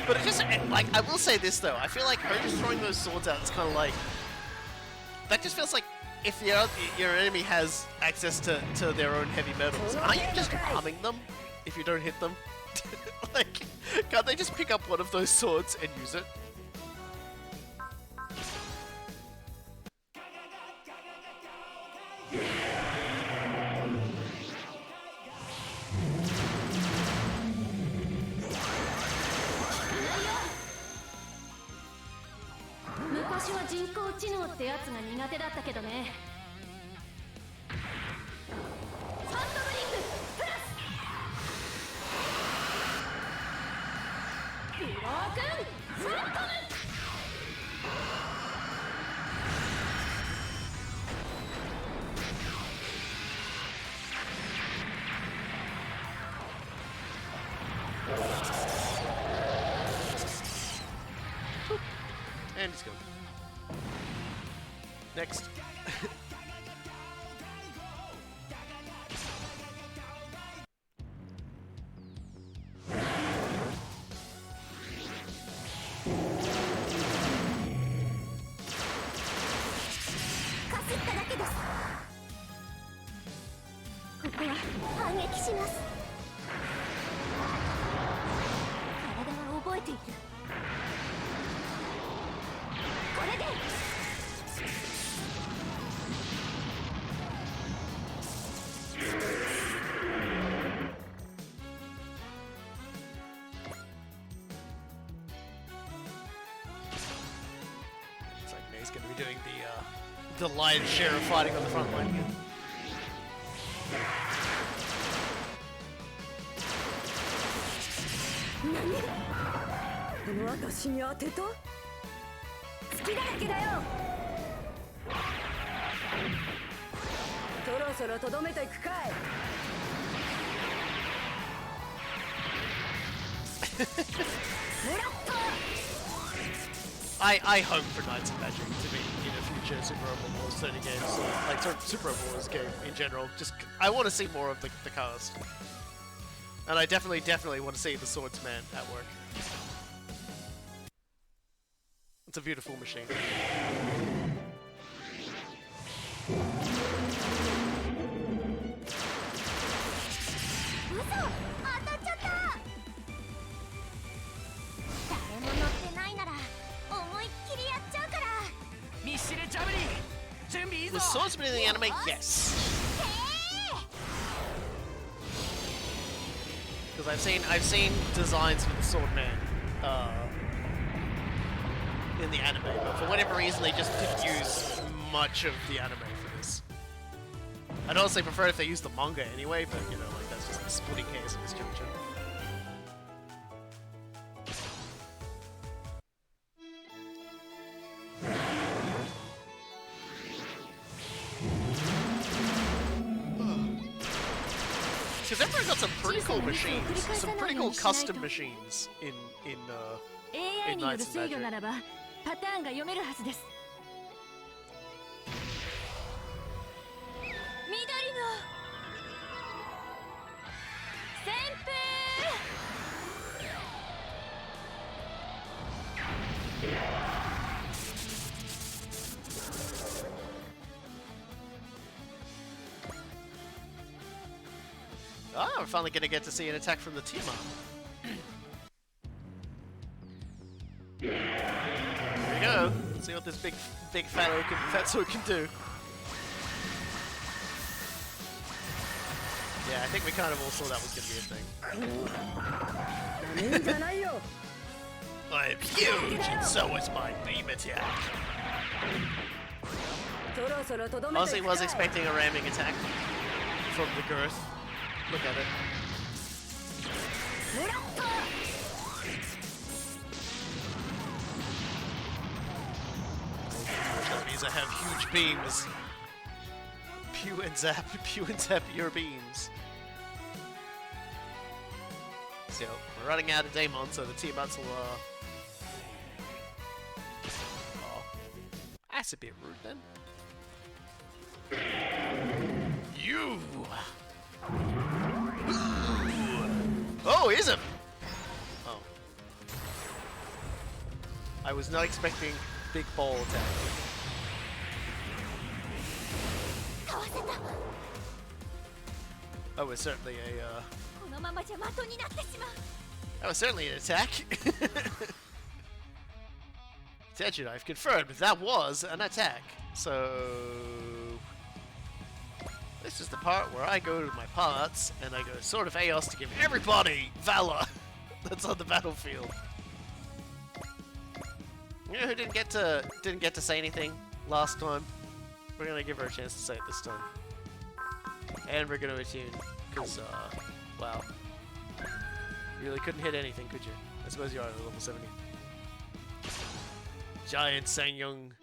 But it just, like, I will say this though, I feel like her just throwing those swords out, it's kind of like, that just feels like if your enemy has access to their own heavy metals, aren't you just harming them if you don't hit them? Like, can't they just pick up one of those swords and use it? And he's gone. Next. He's going to be doing the lion's share of fighting on the front line again. I hope for Knights of Magic to be in a future Super Robot Wars 30 games, like Super Robot Wars game in general. Just, I want to see more of the cast. And I definitely want to see the Swordsman at work. It's a beautiful machine. 準備いいぞ Was swordsman in the anime? Yes. Because I've seen designs for the swordman in the anime, but for whatever reason they just didn't use much of the anime for this. I'd honestly prefer if they used the manga anyway, but you know, like that's just splitting hairs at this juncture. So they've got some pretty cool machines, some pretty cool custom machines in AI による Knights 制 and 御 Magic. ならばパターンが読めるはずです。緑の旋風 Ah, we're finally gonna get to see an attack from the Tiamat. Here we go. Let's see what this big fatso can do. Yeah, I think we kind of all saw that was gonna be a thing. I am huge, and so is my beam attack. Honestly, was expecting a ramming attack from the girth. Look at it. That means I have huge beams. Pew and zap your beams. So, we're running out of Daemon, so the Tiamats will, Oh. That's a bit rude then. You! Oh, is him! Oh. I was not expecting big ball attack. That was certainly a, that was certainly an attack. Attention, I've confirmed that was an attack. So... this is the part where I go to my parts and I go Sword of Aos to give everybody valor that's on the battlefield. You know who didn't get to say anything last time? We're gonna give her a chance to say it this time. And we're gonna attune, because wow. You really couldn't hit anything, could you? I suppose you are at level 70. Giant Sangyong.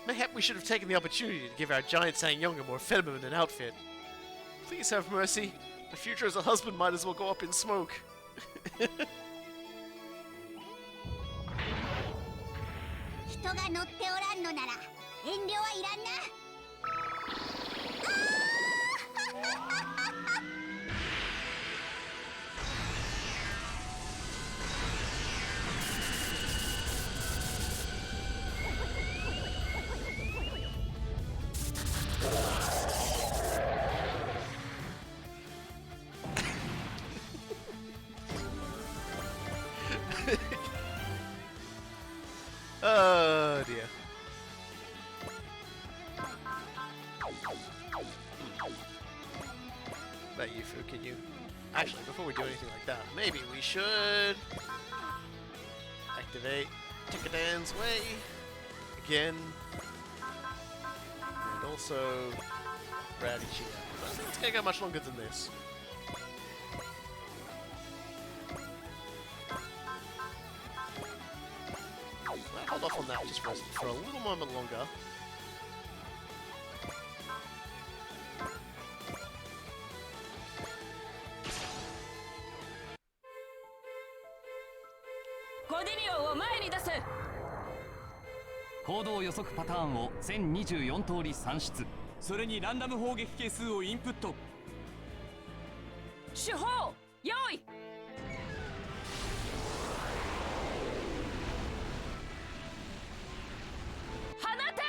Mayhap we should have taken the opportunity to give our giant Sangyong a more feminine outfit. Please have mercy. The future as a husband might as well go up in smoke. 人が乗っておらんのなら遠慮はいらんな。Oh dear. But Yufu, can you... Actually, before we do anything like that, maybe we should... activate Tikadan's Way again. And also... Radicchio. But I think it's gonna go much longer than this. I'll hold off on that just for a little moment longer. Godinio を前に出せ。行動予測パターンを1024通り算出、それにランダム砲撃係数をインプット。手法用意。放て。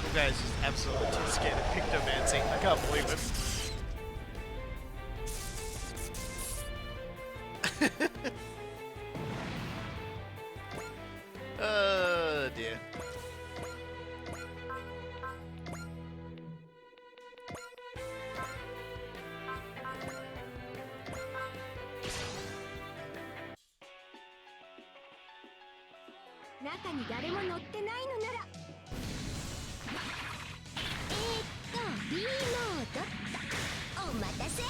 You guys just absolutely too scared of Pictomancy. I can't believe it. 中に誰も乗ってないのならB モードお待たせ。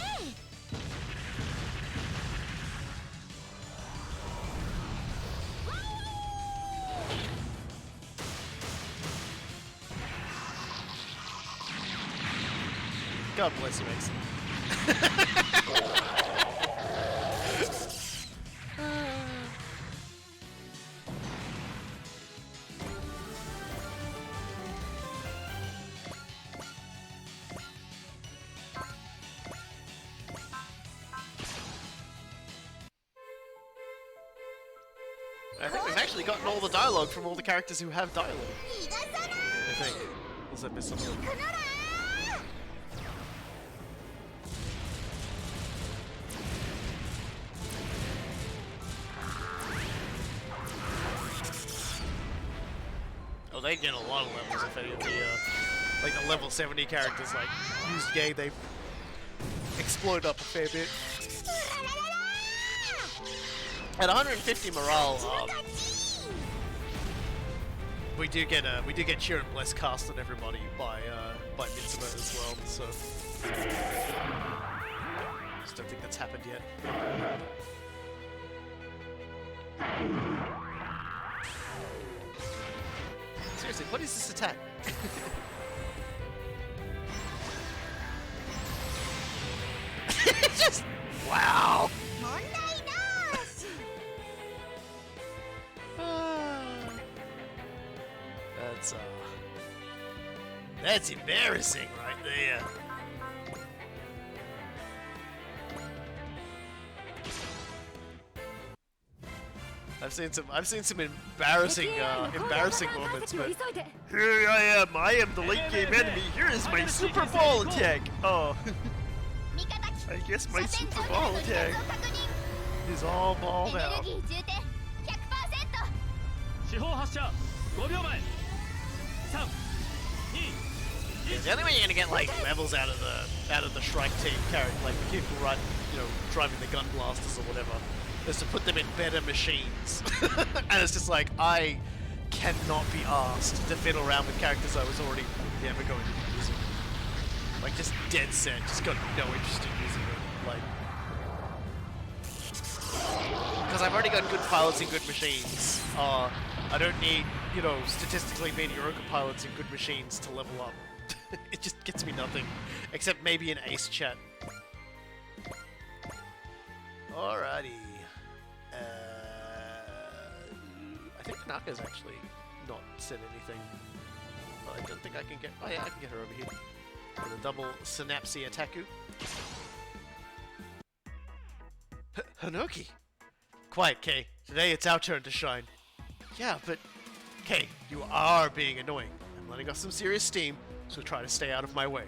God bless you, Mason. I think we've actually gotten all the dialogue from all the characters who have dialogue. I think. Unless I missed something. Oh, they get a lot of levels if any of the, like the level 70 characters, like, used gay, they explode up a fair bit. At 150 morale, we do get Cheer and Bless cast on everybody by Mitzvah as well, so just don't think that's happened yet. Seriously, what is this attack? Just wow. That's embarrassing right there. I've seen some embarrassing moments, but here I am the late game enemy. Here is my super ball attack. Oh, I guess my super ball attack is all balled out. Yeah, the only way you're gonna get like levels out of the Shrike team character, like the people driving the gun blasters or whatever, is to put them in better machines. And it's just like, I cannot be asked to fiddle around with characters I was already never going to be using. Like, just dead set, just got no interest in using them. Like, because I've already got good pilots in good machines. I don't need, statistically mediocre pilots in good machines to level up. It just gets me nothing, except maybe an ace chat. Alrighty. I think Naka's actually not said anything. Well, I don't think I can get... Oh yeah, I can get her over here. With a double Synapse Attaku. Hanoki! Quiet, Kay. Today it's our turn to shine. Yeah, but... Kay, you are being annoying. I'm letting off some serious steam, so try to stay out of my way.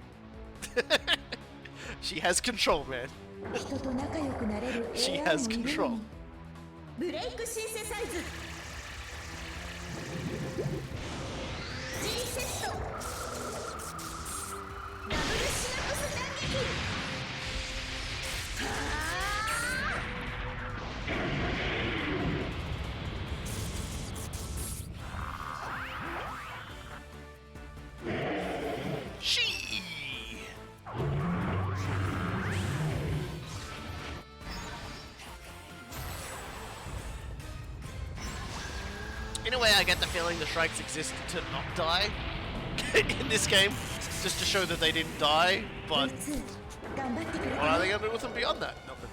She has control, man. She has control. In a way, I get the feeling the Shrikes exist to not die in this game, just to show that they didn't die, but what are they going to do with them beyond that? Nothing.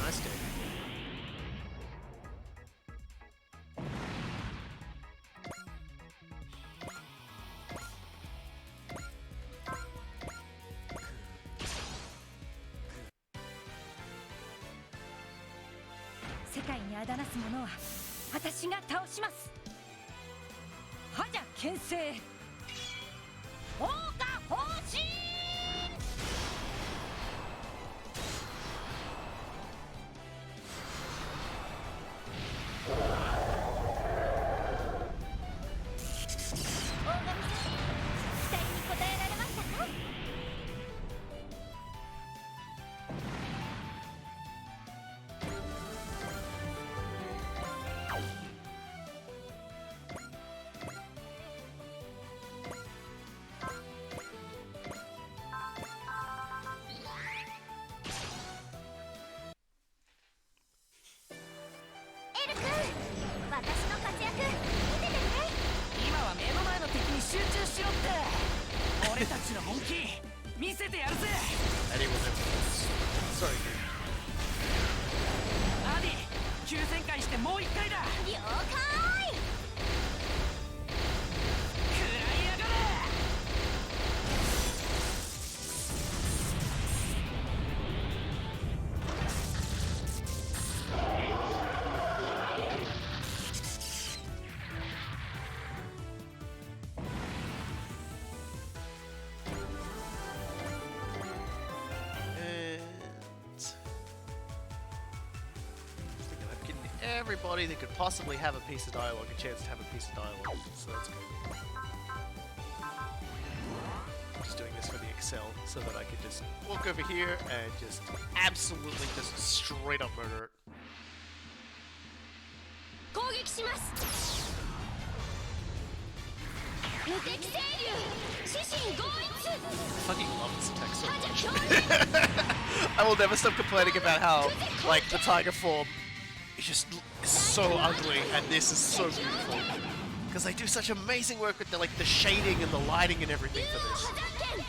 Nice game. 俺たちの本気見せてやるぜ。 Eddie will never lose. Sorry, dude. アディ急旋回してもう一回だ。了解。食らいやがれ。 Everybody that could possibly have a piece of dialogue a chance to have a piece of dialogue, so that's good. I'm just doing this for the Excel so that I could just walk over here and just absolutely just straight up murder it. 攻撃します。無敵清流獅神合一。 I fucking love this attack so 他者 much. 強烈。 I will never stop complaining about how, like, the tiger form is just so ugly, and this is so beautiful. Because they do such amazing work with the, like, the shading and the lighting and everything for this. 破断剣。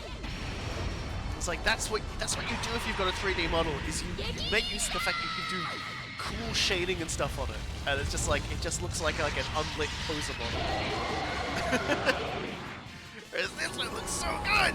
It's like that's what you do if you've got a 3D model, is you make use of the fact you can do cool shading and stuff on it, and it's just like it just looks like an unlit poser model. Whereas this one looks so good.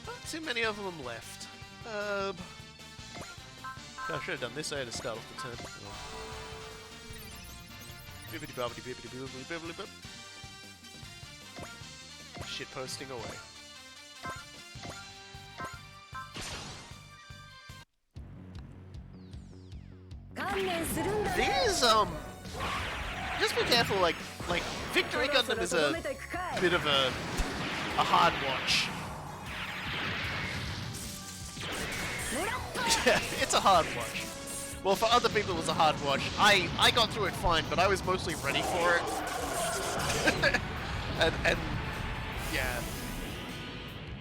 Not too many of them left. I should have done this ahead to start off the turn. Shit posting away. These just be careful. Like Victory Gundam is a bit of a hard watch. Yeah, it's a hard watch. Well, for other people it was a hard watch. I got through it fine, but I was mostly ready for it. and yeah.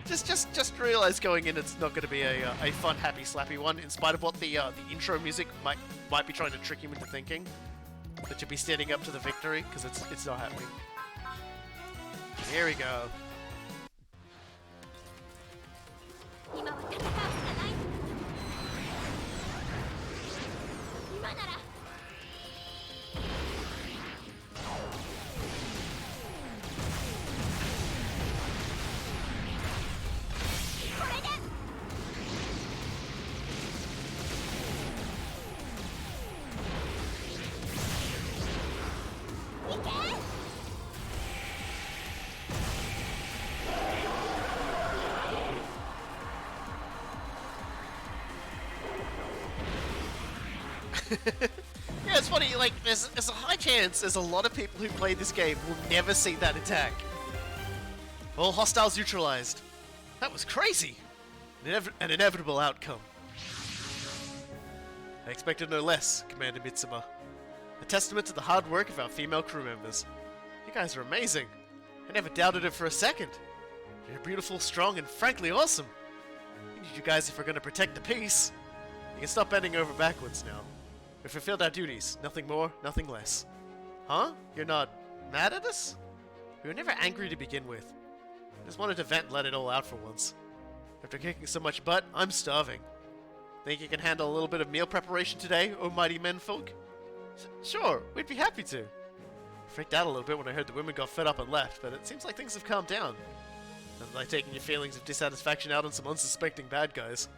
Just realize going in it's not going to be a fun, happy, slappy one, in spite of what the intro music might be trying to trick you into thinking. That you'll be standing up to the victory, because it's not happening. Here we go. 今は戦うしかない。今なら。これで。いけ。 Yeah, it's funny, like, there's a high chance there's a lot of people who play this game will never see that attack. All hostiles neutralized. That was crazy! An inevitable outcome. I expected no less, Commander Mitsuma. A testament to the hard work of our female crew members. You guys are amazing. I never doubted it for a second. You're beautiful, strong, and frankly awesome. We need you guys if we're gonna protect the peace. You can stop bending over backwards now. We fulfilled our duties, nothing more, nothing less. Huh? You're not mad at us? We were never angry to begin with. I just wanted to vent and let it all out for once. After kicking so much butt, I'm starving. Think you can handle a little bit of meal preparation today, oh mighty menfolk? Sure, we'd be happy to. I freaked out a little bit when I heard the women got fed up and left, but it seems like things have calmed down. Nothing like taking your feelings of dissatisfaction out on some unsuspecting bad guys.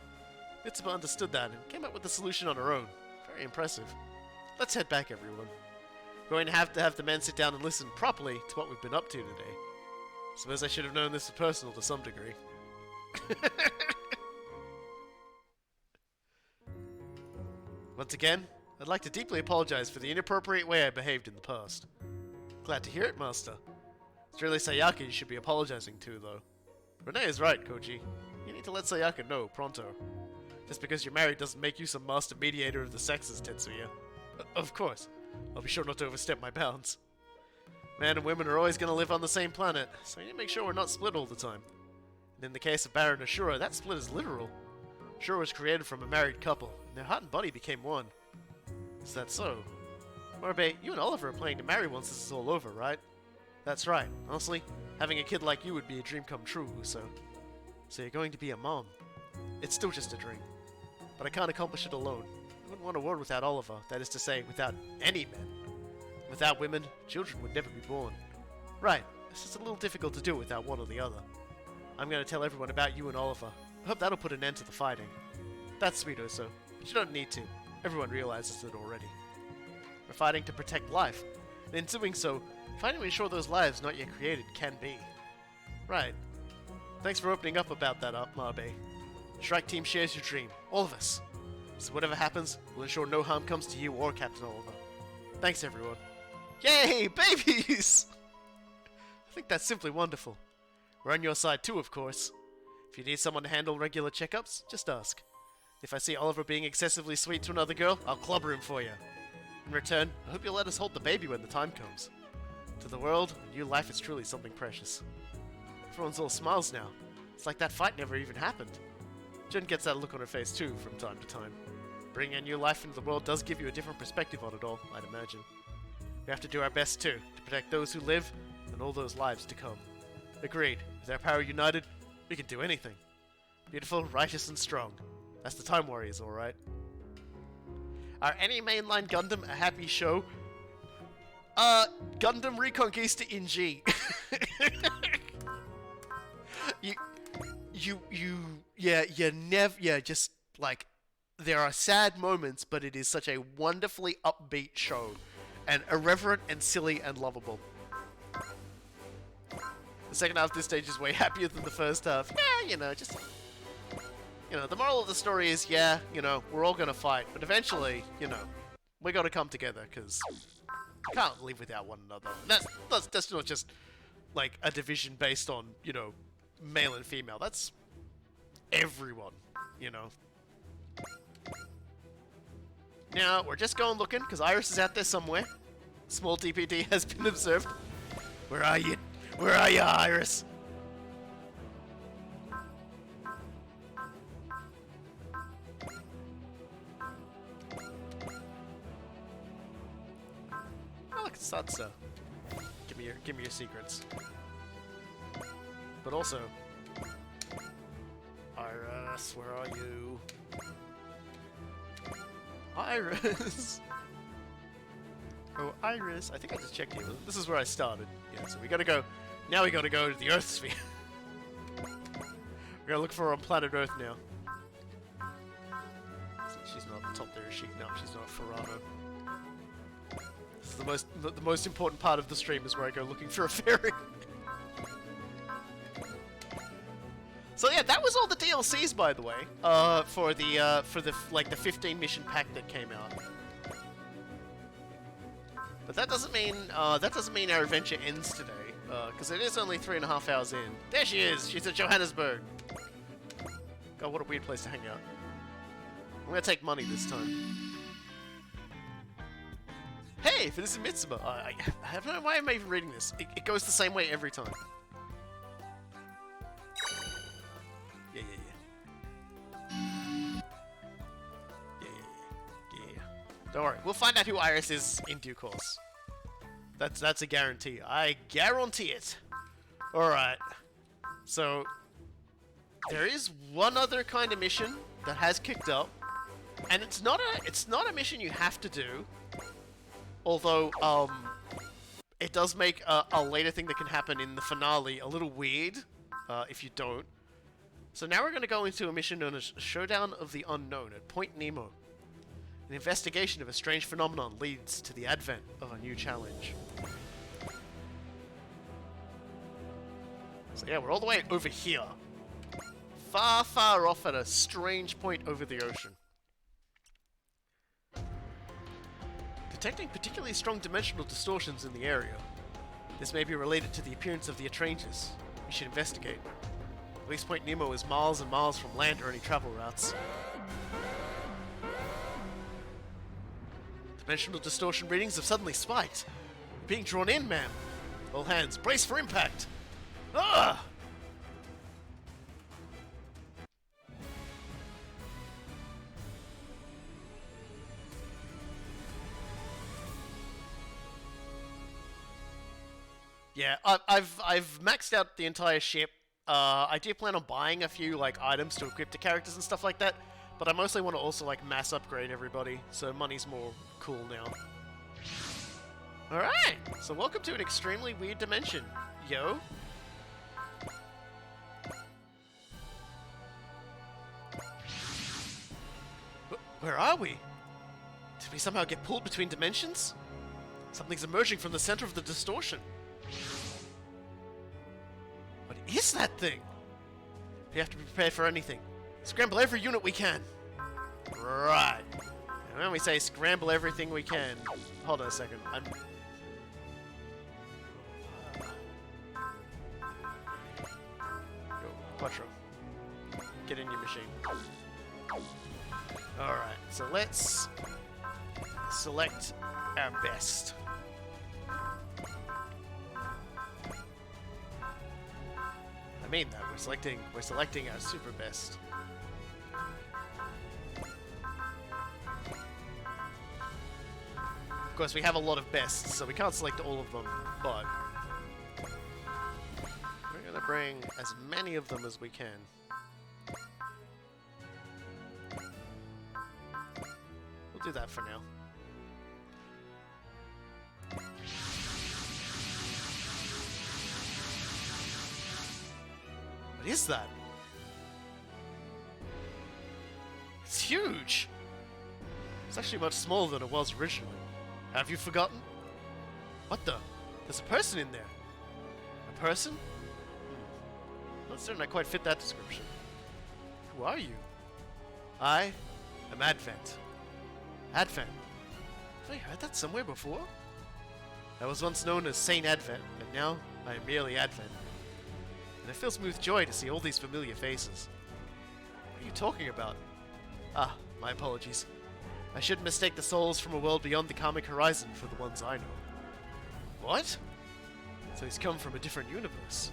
Mitsuba understood that and came up with the solution on her own. Very impressive. Let's head back, everyone. We're going to have the men sit down and listen properly to what we've been up to today. Suppose I should have known this was personal to some degree. Once again, I'd like to deeply apologize for the inappropriate way I behaved in the past. Glad to hear it, Master. It's really Sayaka you should be apologizing to, though. Renee is right, Koji. You need to let Sayaka know, pronto. Just because you're married doesn't make you some master mediator of the sexes, Tetsuya. Of course. I'll be sure not to overstep my bounds. Men and women are always going to live on the same planet, so you need to make sure we're not split all the time. In the case of Baron Ashura, that split is literal. Ashura was created from a married couple, and their heart and body became one. Is that so? Moribe, you and Oliver are planning to marry once this is all over, right? That's right. Honestly, having a kid like you would be a dream come true, Uso. So you're going to be a mom. It's still just a dream. But I can't accomplish it alone. I wouldn't want a world without Oliver, that is to say, without any men. Without women, children would never be born. Right, it's just a little difficult to do without one or the other. I'm going to tell everyone about you and Oliver. I hope that'll put an end to the fighting. That's sweet, Uso, but you don't need to. Everyone realizes it already. We're fighting to protect life, and in doing so, fighting to ensure those lives not yet created can be. Right. Thanks for opening up about that, Marbe. Strike Team shares your dream, all of us. So whatever happens, we'll ensure no harm comes to you or Captain Oliver. Thanks, everyone. Yay, babies! I think that's simply wonderful. We're on your side too, of course. If you need someone to handle regular checkups, just ask. If I see Oliver being excessively sweet to another girl, I'll clobber him for you. In return, I hope you'll let us hold the baby when the time comes. To the world, a new life is truly something precious. Everyone's all smiles now. It's like that fight never even happened. Jen gets that look on her face too, from time to time. Bringing a new life into the world does give you a different perspective on it all, I'd imagine. We have to do our best too, to protect those who live, and all those lives to come. Agreed. With our power united, we can do anything. Beautiful, righteous, and strong. That's the Time Warriors, alright. Are any mainline Gundam a happy show? Gundam Reconquista in G. just, like, there are sad moments, but it is such a wonderfully upbeat show. And irreverent and silly and lovable. The second half of this stage is way happier than the first half. Yeah, you know, just... You know, the moral of the story is, yeah, you know, we're all gonna fight. But eventually, you know, we gotta come together, because we can't live without one another. That's not just, like, a division based on, you know, male and female. That's everyone, you know. Now, we're just going looking, because Iris is out there somewhere. Small DPD has been observed. Where are you? Where are you, Iris? Oh, look, it's Sansa. Give me your secrets. But also, Iris, where are you? Iris! Oh, Iris. I think I just checked here. This is where I started. Yeah, so we gotta go. Now we gotta go to the Earth sphere. We gotta look for her on planet Earth now. She's not on top there, is she? No, she's not Ferrano. This is the most important part of the stream is where I go looking for a fairy. So yeah, that was all the DLCs, by the way, for the 15 mission pack that came out. But that doesn't mean our adventure ends today, because it is only 3.5 hours in. There she is. She's at Johannesburg. God, what a weird place to hang out. I'm gonna take money this time. Hey, for this is Mitsuma. I don't know why I'm even reading this. It goes the same way every time. Yeah. Don't worry, we'll find out who Iris is in due course. That's a guarantee. I guarantee it. Alright. So there is one other kind of mission that has kicked up. And it's not a mission you have to do. Although, it does make a later thing that can happen in the finale a little weird, if you don't. So now we're going to go into a mission known as Showdown of the Unknown at Point Nemo. An investigation of a strange phenomenon leads to the advent of a new challenge. So yeah, we're all the way over here. Far, far off at a strange point over the ocean. Detecting particularly strong dimensional distortions in the area. This may be related to the appearance of the Atranges. We should investigate. At least Point Nemo is miles and miles from land or any travel routes. Dimensional distortion readings have suddenly spiked. We're being drawn in, ma'am. All hands, brace for impact! Ah! Yeah, I've maxed out the entire ship. I do plan on buying a few like items to equip the characters and stuff like that, but I mostly want to also like mass upgrade everybody, so money's more cool now. Alright, so welcome to an extremely weird dimension, yo. Where are we? Did we somehow get pulled between dimensions? Something's emerging from the center of the distortion. What is that thing? We have to be prepared for anything. Scramble every unit we can. Right. And when we say scramble everything we can... Hold on a second. Go, Quattro. Get in your machine. Alright, so let's select our best. I mean that, we're selecting our super best. Of course, we have a lot of bests, so we can't select all of them, but we're gonna bring as many of them as we can. We'll do that for now. What is that? It's huge! It's actually much smaller than it was originally. Have you forgotten? What the? There's a person in there. A person? Not certain I quite fit that description. Who are you? I am Advent. Advent? Have I heard that somewhere before? I was once known as Saint Advent, but now I am merely Advent. And it fills me with joy to see all these familiar faces. What are you talking about? Ah, my apologies. I shouldn't mistake the souls from a world beyond the karmic horizon for the ones I know. What? So he's come from a different universe.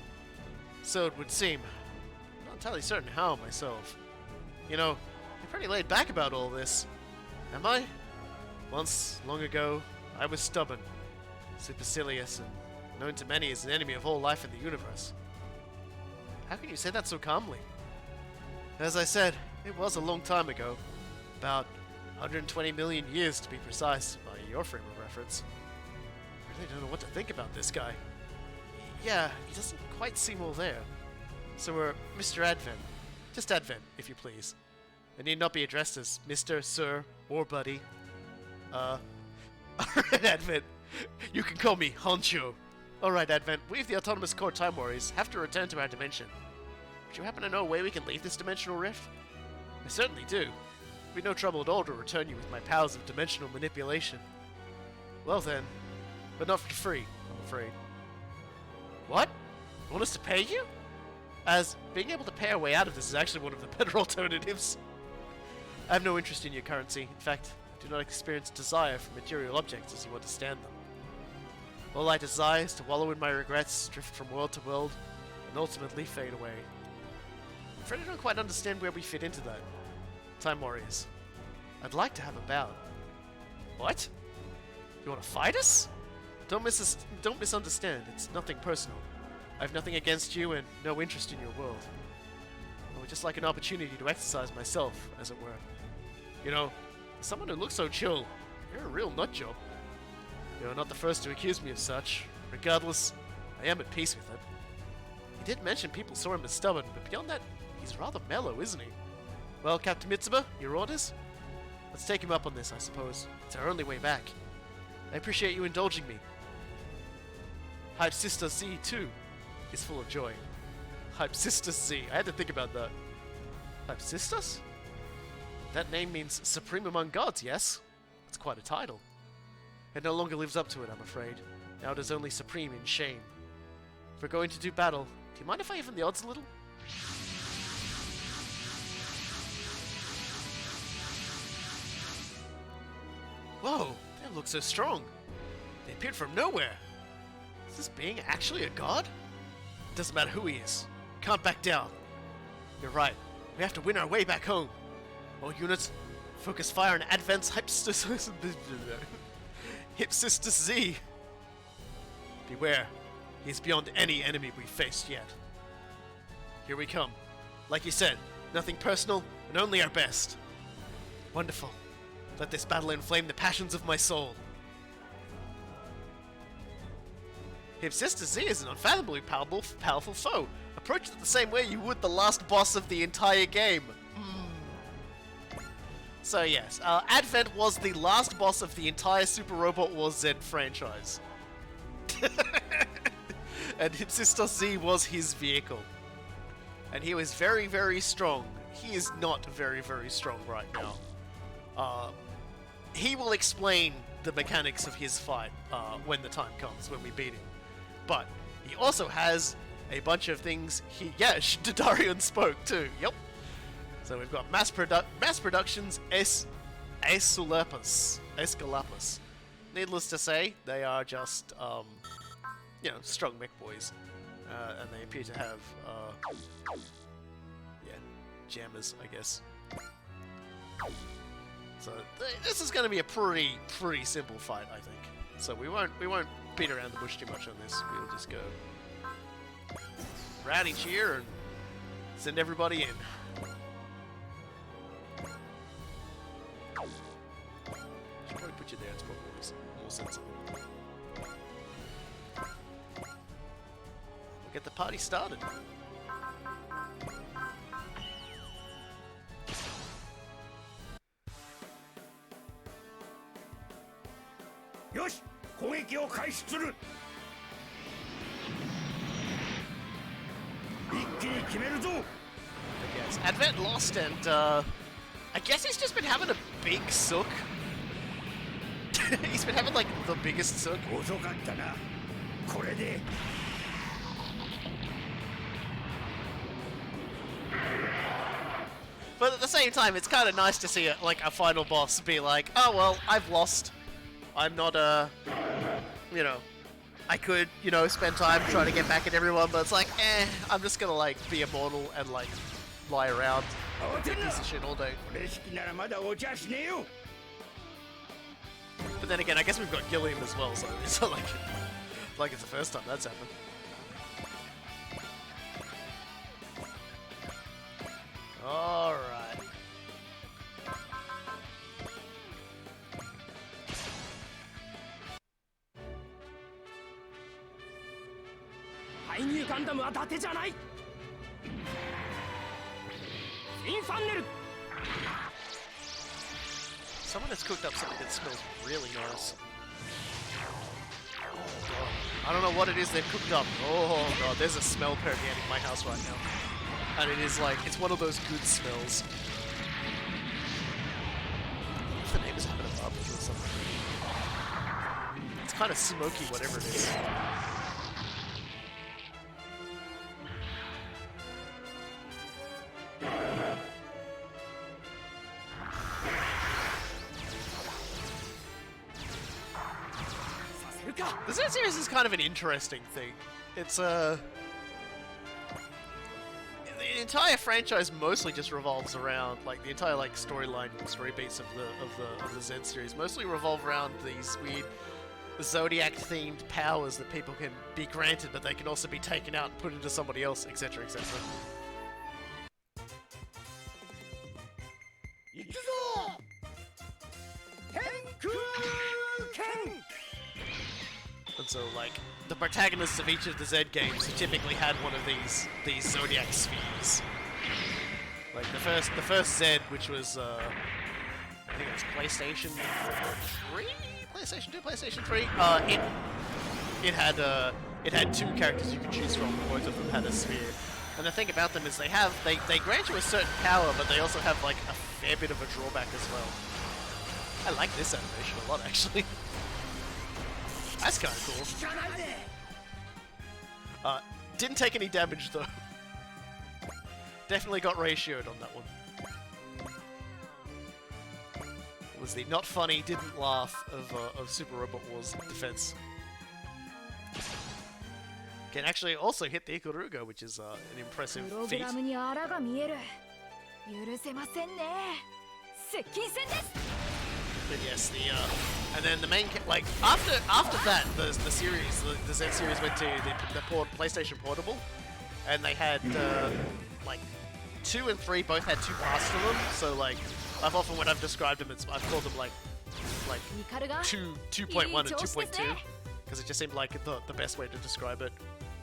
So it would seem. I'm not entirely certain how myself. You know, I'm pretty laid back about all this. Am I? Once, long ago, I was stubborn, supercilious, and known to many as an enemy of all life in the universe. How can you say that so calmly? As I said, it was a long time ago. About 120 million years to be precise, by your frame of reference. I really don't know what to think about this guy. Yeah, he doesn't quite seem all there. So we're Mr. Advent. Just Advent, if you please. I need not be addressed as Mr., Sir, or Buddy. Alright, Advent. You can call me Honcho. Alright, Advent. We of the Autonomous Core Time Warriors have to return to our dimension. Would you happen to know a way we can leave this dimensional rift? I certainly do. It'd be no trouble at all to return you with my powers of dimensional manipulation. Well then, but not for free, I'm afraid. What? You want us to pay you? As being able to pay our way out of this is actually one of the better alternatives. I have no interest in your currency. In fact, I do not experience desire for material objects as you understand them. All I desire is to wallow in my regrets, drift from world to world, and ultimately fade away. I'm afraid I don't quite understand where we fit into that. Time Warriors. I'd like to have a bout. What? You want to fight us? Don't misunderstand. It's nothing personal. I have nothing against you and no interest in your world. I would just like an opportunity to exercise myself, as it were. You know, as someone who looks so chill, you're a real nutjob. You're not the first to accuse me of such. Regardless, I am at peace with it. He did mention people saw him as stubborn, but beyond that, he's rather mellow, isn't he? Well, Captain Mitsuba, your orders? Let's take him up on this, I suppose. It's our only way back. I appreciate you indulging me. Hype Sister Z, too, is full of joy. Hype Sister Z. I had to think about that. Hype Sisters? That name means supreme among gods, yes? That's quite a title. It no longer lives up to it, I'm afraid. Now it is only supreme in shame. If we're going to do battle, do you mind if I even the odds a little? Whoa, they look so strong. They appeared from nowhere. Is this being actually a god? It doesn't matter who he is. Can't back down. You're right. We have to win our way back home. All units, focus fire on Advent's Hype Sister Z. Beware. He's beyond any enemy we've faced yet. Here we come. Like you said, nothing personal, and only our best. Wonderful. Let this battle inflame the passions of my soul. If Sister Z is an unfathomably powerful foe, approach it the same way you would the last boss of the entire game. So yes, Advent was the last boss of the entire Super Robot Wars Z franchise. And Sister Z was his vehicle. And he was very, very strong. He is not very, very strong right now. He will explain the mechanics of his fight when the time comes, when we beat him. But he also has a bunch of things Darion spoke too, yep. So we've got mass productions Escalapas. Needless to say, they are just, strong mech boys. And they appear to have, jammers, I guess. So this is going to be a pretty simple fight, I think. So we won't beat around the bush too much on this. We'll just go rowdy cheer and send everybody in. Should probably put you there. It's probably more sensible. We'll get the party started. Yosh, 攻撃を開始する。一気に決めるぞ。Yes, Advent lost, and I guess he's just been having a big sook. He's been having like the biggest sook. 遅かったな。これで。But at the same time, it's kind of nice to see a final boss be like, oh well, I've lost. I'm not I could, spend time trying to get back at everyone, but it's like, I'm just gonna be immortal and lie around, piece of shit all day. But then again, I guess we've got Gilliam as well, so it's not like it's the first time that's happened. Alright. Someone has cooked up something that smells really nice. Oh god. I don't know what it is they've cooked up. Oh god, there's a smell permeating my house right now. And it is it's one of those good smells. What's the name is having a barbecue or something? It's kind of smoky, whatever it is. The Z series is kind of an interesting thing. It's the entire franchise mostly just revolves around the entire storyline, story beats of the Z series mostly revolve around these weird Zodiac themed powers that people can be granted, but they can also be taken out and put into somebody else, etc., etc. And so, the protagonists of each of the Z games typically had one of these Zodiac spheres. The first Z, which was I think it was PlayStation 3, PlayStation 2, PlayStation 3. It had two characters you could choose from. Both of them had a sphere. And the thing about them is they grant you a certain power, but they also have a fair bit of a drawback as well. I like this animation a lot, actually. That's kind of cool. Didn't take any damage though. Definitely got ratioed on that one. It was the not funny, didn't laugh of Super Robot Wars defense. Can actually also hit the Ikuruga, which is an impressive feat. But yes, And then the main like after that the series the Z series went to the PlayStation Portable, and they had like 2 and 3 both had 2 paths to them. So like I've often when I've described them, I've called them like 2.1 and 2.2 because it just seemed like the best way to describe it.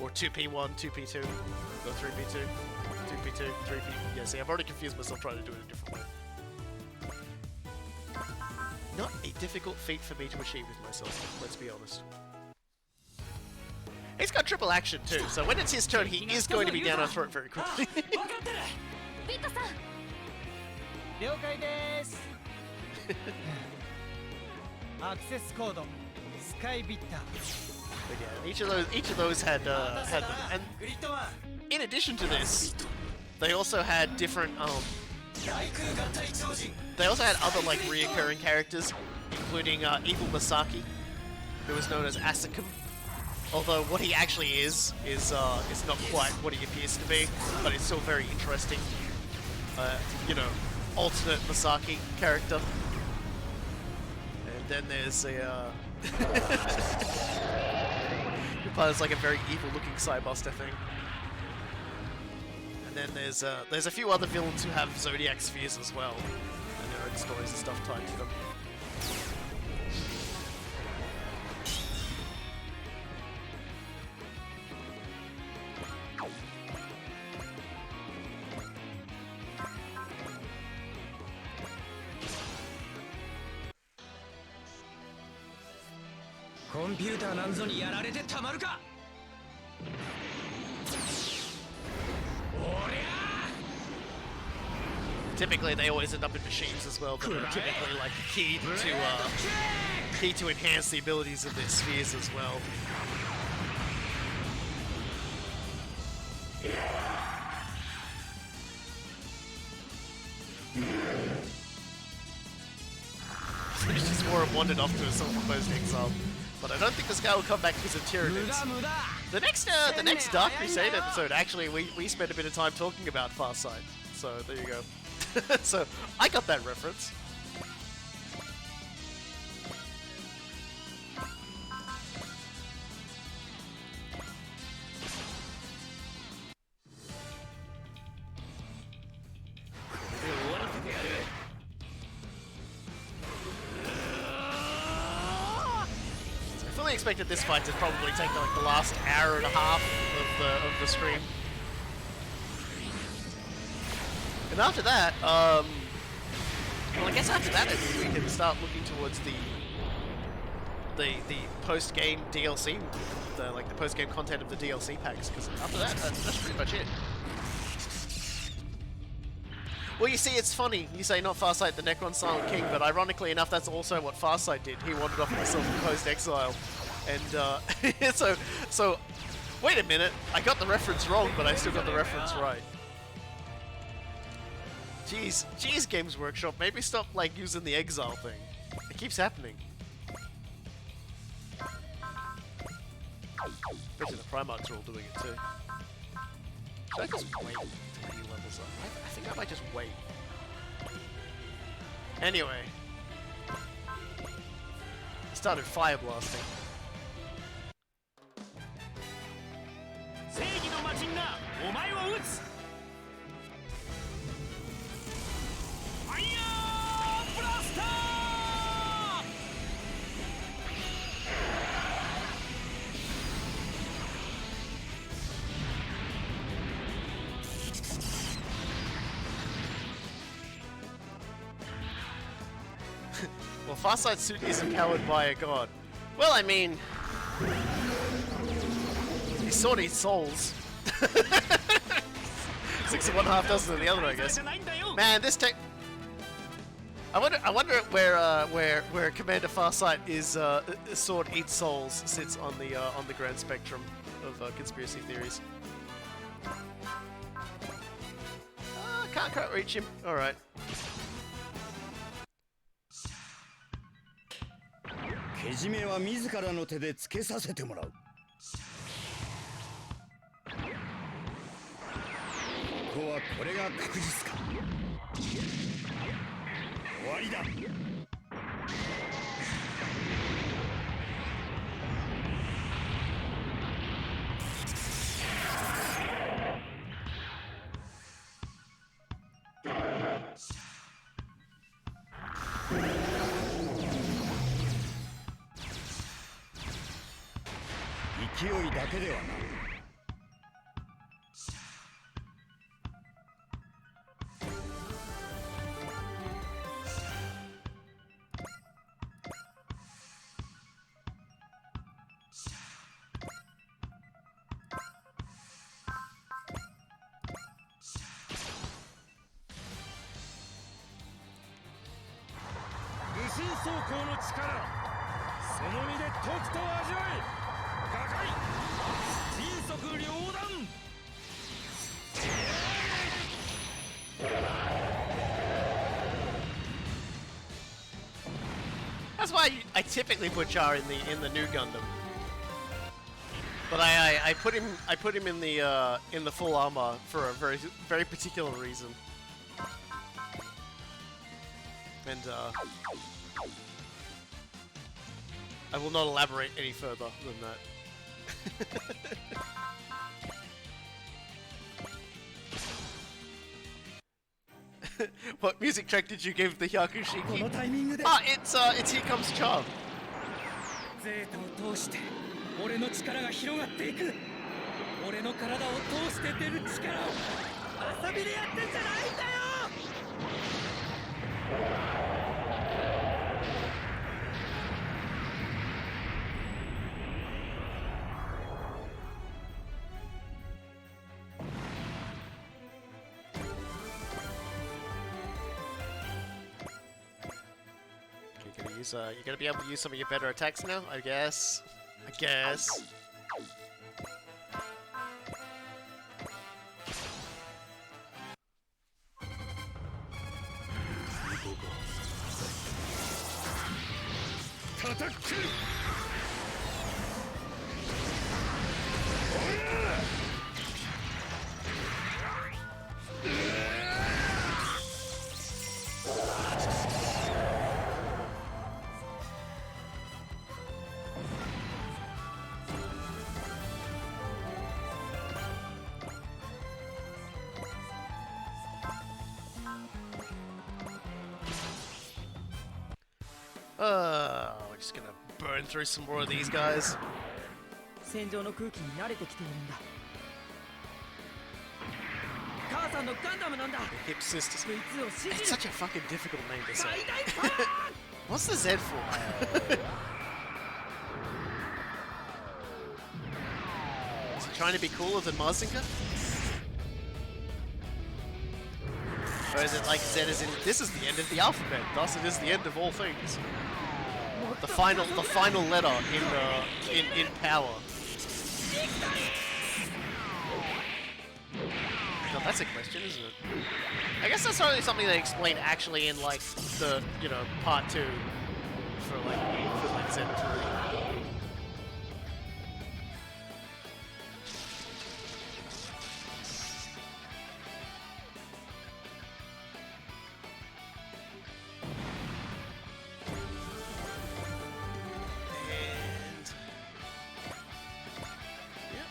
Or 2P1, 2P2, or 3P2, 2P2, 3P. Yeah, see, I've already confused myself trying to do it a different way. Not a difficult feat for me to achieve with myself, let's be honest. He's got triple action too, so when it's his turn, he is going to be down our throat very quickly. ピットさん了解ですアクセスコードスカイビッター But yeah, each of those had them. And in addition to this, they also had different they also had other like reoccurring characters, including Evil Masaki, who is known as Asakam. Although what he actually is not quite what he appears to be, but it's still very interesting. You know, alternate Masaki character. And then there's a it's like a very evil-looking Cybuster thing. And then there's a few other villains who have Zodiac spheres as well, and their own stories and stuff tied to them. Typically, they always end up in machines as well, but are typically like key to enhance the abilities of their spheres as well. He's just more wandered off to a self-imposed exile. But I don't think this guy will come back because of Tyranids. The next Dark Crusade episode, actually, we spent a bit of time talking about Farsight. So there you go. So I got that reference. I expected this fight to probably take like the last hour and a half of the stream. And after that, well, I guess after that we can start looking towards the post-game DLC, the post-game content of the DLC packs. Because after that, that's pretty much it. Well, you see, it's funny. You say not Farsight, the Necron Silent King, but ironically enough, that's also what Farsight did. He wandered off in self-imposed exile. And so, wait a minute. I got the reference wrong, but I still got the reference right. Jeez, Games Workshop, maybe stop like using the exile thing. It keeps happening. Bet you the Primarchs are all doing it too. Should I just wait until he levels up? I think I might just wait. Anyway. I started fire blasting. Well, Farsight's suit is empowered by a god. Well, I mean... He sort of eats souls. 6 of one, half dozen of the other, I guess. Man, this tech... I wonder where Commander Farsight is sword eats souls sits on the grand spectrum of conspiracy theories. Can't quite reach him. All right. けじめは自らの手でつけさせてもらう。ここはこれが確実か。終わりだ。勢いだけではな。無心走行の力、その身でとくと味わい、破壊迅速両断。 That's why I typically put Char in the new Gundam. But I put him in the full armor for a very particular reason. And I will not elaborate any further than that. What music track did you give the Hyakushiki? Ah, it's Here Comes Char. ゼータを通して俺の力が広がっていく。俺の体を通して出る力を遊びでやってんじゃないんだよ。 You're gonna be able to use some of your better attacks now, I guess. We're just gonna burn through some more of these guys. 戦場の空気に慣れてきているんだ。母さんのガンダムなんだ。 Hip Sisters. こいつを指 It's 示。 such a fucking difficult name to say. 最大パワー。 What's the Z for? Is he trying to be cooler than Marzinka? Or is it like Z as in this is the end of the alphabet, thus it is the end of all things? The final letter in power. No, that's a question, isn't it? I guess that's only something they explain actually in like the part 2 for like Z2.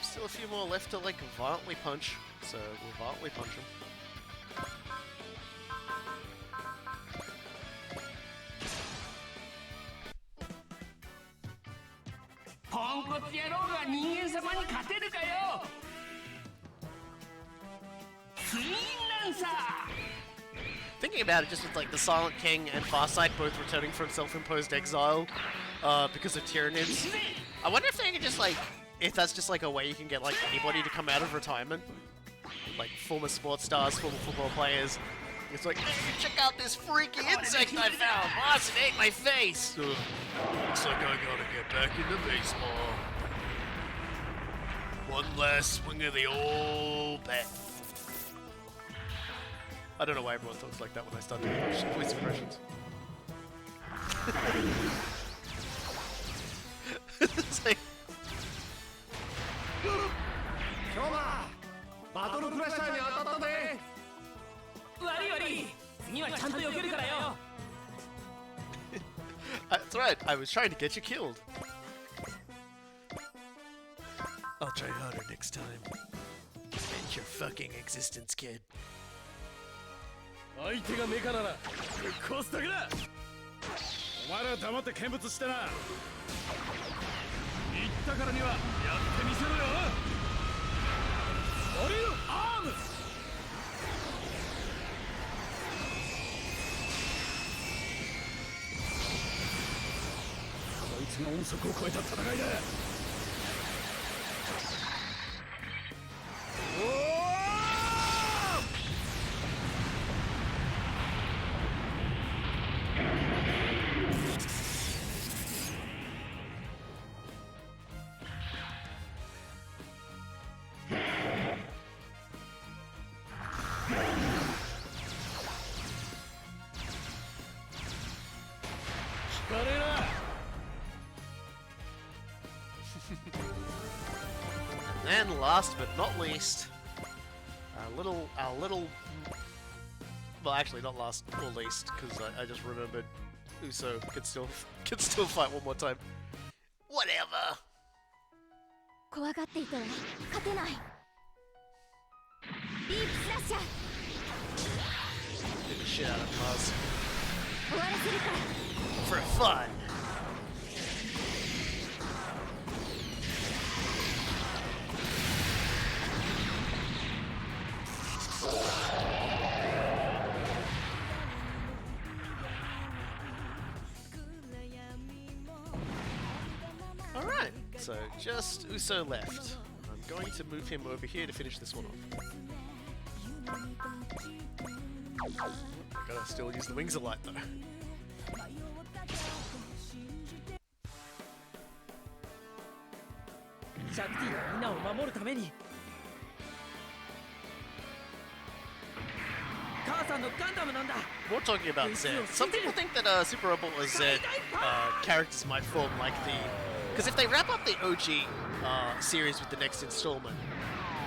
Still a few more left to like violently punch, so we'll violently punch him. Thinking about it, just with like the Silent King and Farsight both returning from self-imposed exile because of Tyranids, I wonder if they can just like. If that's just like a way you can get like anybody to come out of retirement, like former sports stars, former football players. It's like, check out this freaky insect I found! Boss, it ate my face! Ugh. Looks like I gotta get back into baseball. One last swing of the old bat. I don't know why everyone talks like that when I start doing voice impressions. It's like, 今日はバトルクラッシャーに当たったね。悪い悪い。次はちゃんと避けるからよ。That's right, I was trying to get you killed. I'll try harder next time. End your fucking existence, kid. 相手がメカならぶっ壊すだけだ。お前ら黙って見物してな。言ったからにはやってみせろよ。オリルアーム。こいつが音速を超えた戦いだ。And last but not least, our little, well, actually not last or least, because I just remembered Uso could still fight one more time. Whatever. 怖がっていたら勝てない。ディープスラッシャー。 Get the shit out of Mars 終わらせるから。 for fun. Alright, so just Uso left. I'm going to move him over here to finish this one off. I gotta still use the wings of light though. More talking about Zed. Some people think that Super Robot or Zed characters might form like the... Because if they wrap up the OG series with the next installment,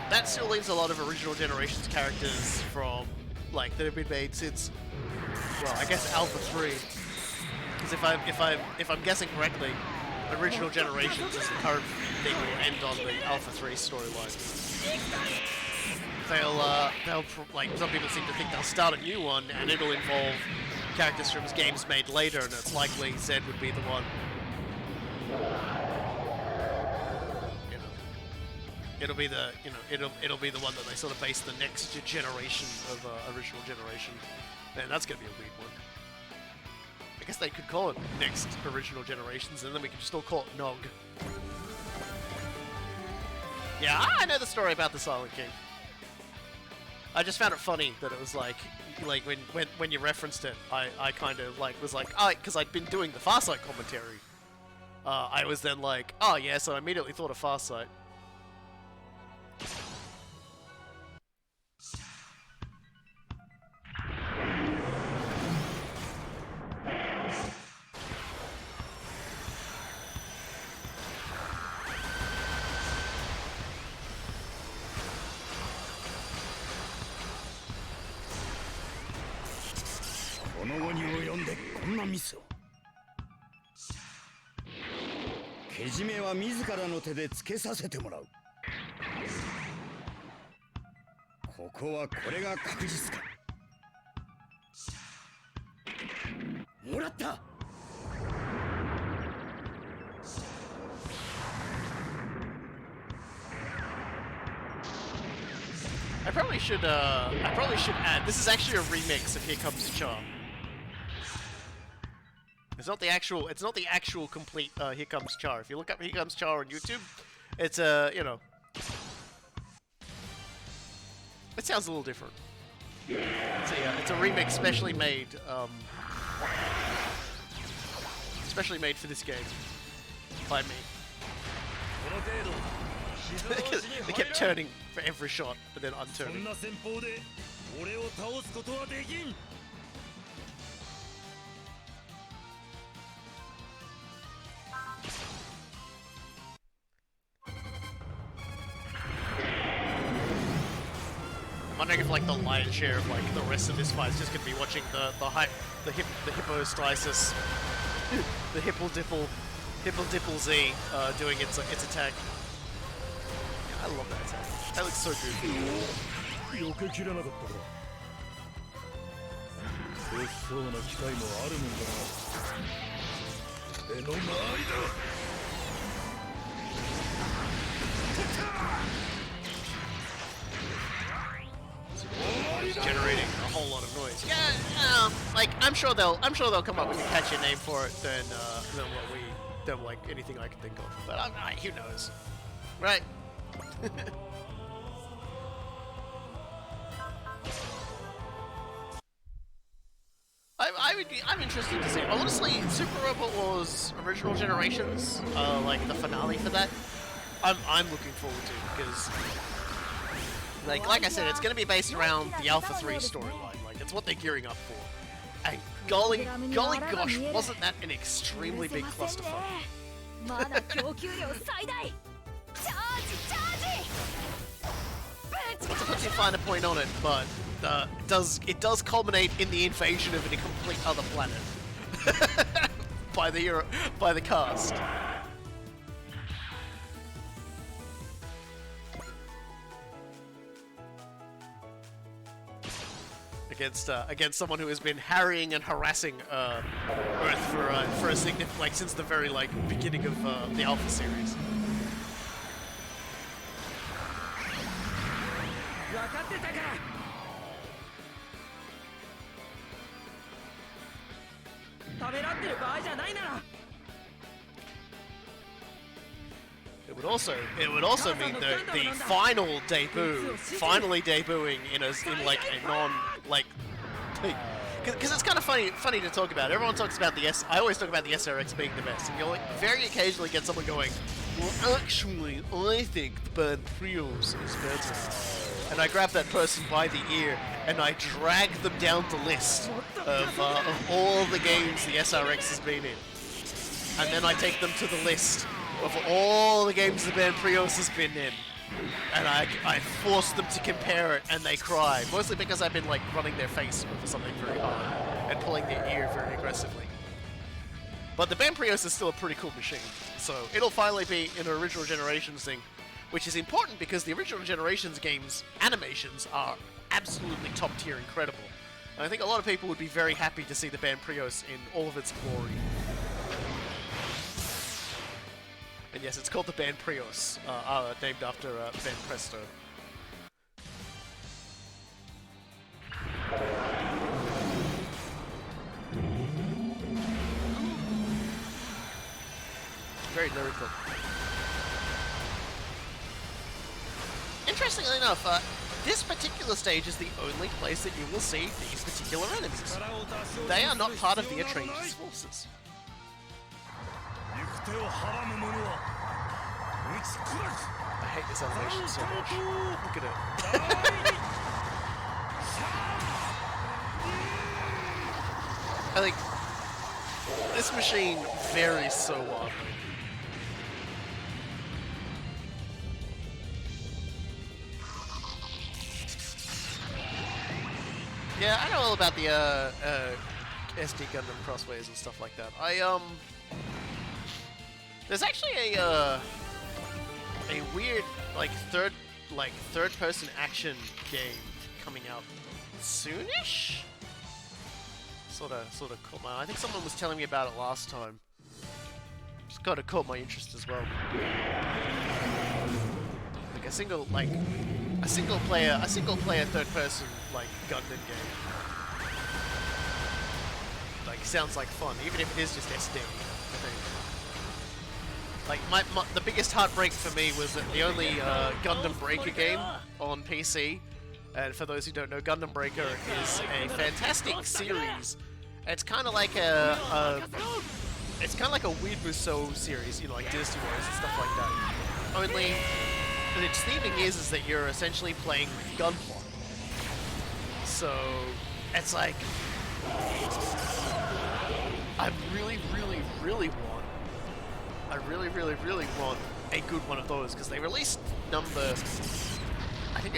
that still leaves a lot of original generations characters from, like, that have been made since, well, I guess Alpha 3. Because if I'm guessing correctly, original generations is the current thing will end on the Alpha 3 storyline. They'll like, some people seem to think they'll start a new one and it'll involve characters from games made later, and it's likely Zed would be the one. You know, it'll be the it'll be the one that they sort of base the next generation of original generation. Man, that's gonna be a weird one. I guess they could call it next original generations, and then we could still call it Nog. Yeah, I know the story about the Silent King. I just found it funny that it was like when you referenced it, I kind of like was like, oh, because I'd been doing the Farsight commentary. I was then like, oh yeah, so I immediately thought of Farsight. I probably should add, this is actually a remix of Here Comes Charm. It's not the actual complete Here Comes Char. If you look up Here Comes Char on YouTube, it's you know, it sounds a little different. So yeah, it's a remix specially made for this game by me. They kept turning for every shot, but then unturning. I'm wondering if like the lion's share of like the rest of this fight is just gonna be watching the hippostasis, the hipple dipple Z doing its attack. I love that attack. That looks so good. like I'm sure they'll come up with a catchier name for it than like anything I can think of. But who knows, right? I'm interested to see. Honestly, Super Robot Wars Original Generations, like the finale for that, I'm looking forward to, because like I said, it's going to be based around the Alpha 3 storyline. Like it's what they're gearing up for. And golly gosh, wasn't that an extremely big clusterfuck? Not to put too fine a point on it, but it does culminate in the invasion of a complete other planet by the cast. Against someone who has been harrying and harassing Earth for a significant, like, since the very beginning of the Alpha series. It would also mean the final debut, finally debuting in like a non because it's kind of funny to talk about. Everyone talks about I always talk about the SRX being the best, and you'll very occasionally get someone going, well, actually, I think the band Prios is better. And I grab that person by the ear and I drag them down the list of all the games the SRX has been in. And then I take them to the list of all the games the band Prios has been in. And I force them to compare it, and they cry. Mostly because I've been running their face over something very hard and pulling their ear very aggressively. But the band Prios is still a pretty cool machine, so it'll finally be an Original Generations thing, which is important because the Original Generations games' animations are absolutely top tier incredible. And I think a lot of people would be very happy to see the band Prios in all of its glory. And yes, it's called the band Prios, named after Ben Presto. Very lyrical. Interestingly enough, this particular stage is the only place that you will see these particular enemies. They are not part of the Atreides' forces. I hate this animation so much. Look at it. I think this machine varies so wildly. Yeah, I know all about the SD Gundam crossways and stuff like that. There's actually a weird third person action game coming out soonish. Sort of caught my. I think someone was telling me about it last time. Just kind of caught my interest as well. Like a single player third person Gundam game. Sounds like fun, even if it is just SD. I think. The biggest heartbreak for me was that the only Gundam Breaker game on PC, and for those who don't know, Gundam Breaker is a fantastic series. It's kind of like a Weird Musou series, like Dynasty Warriors and stuff like that. Only its theming is that you're essentially playing with gunplot. So it's like I really want a good one of those, because they released number. I think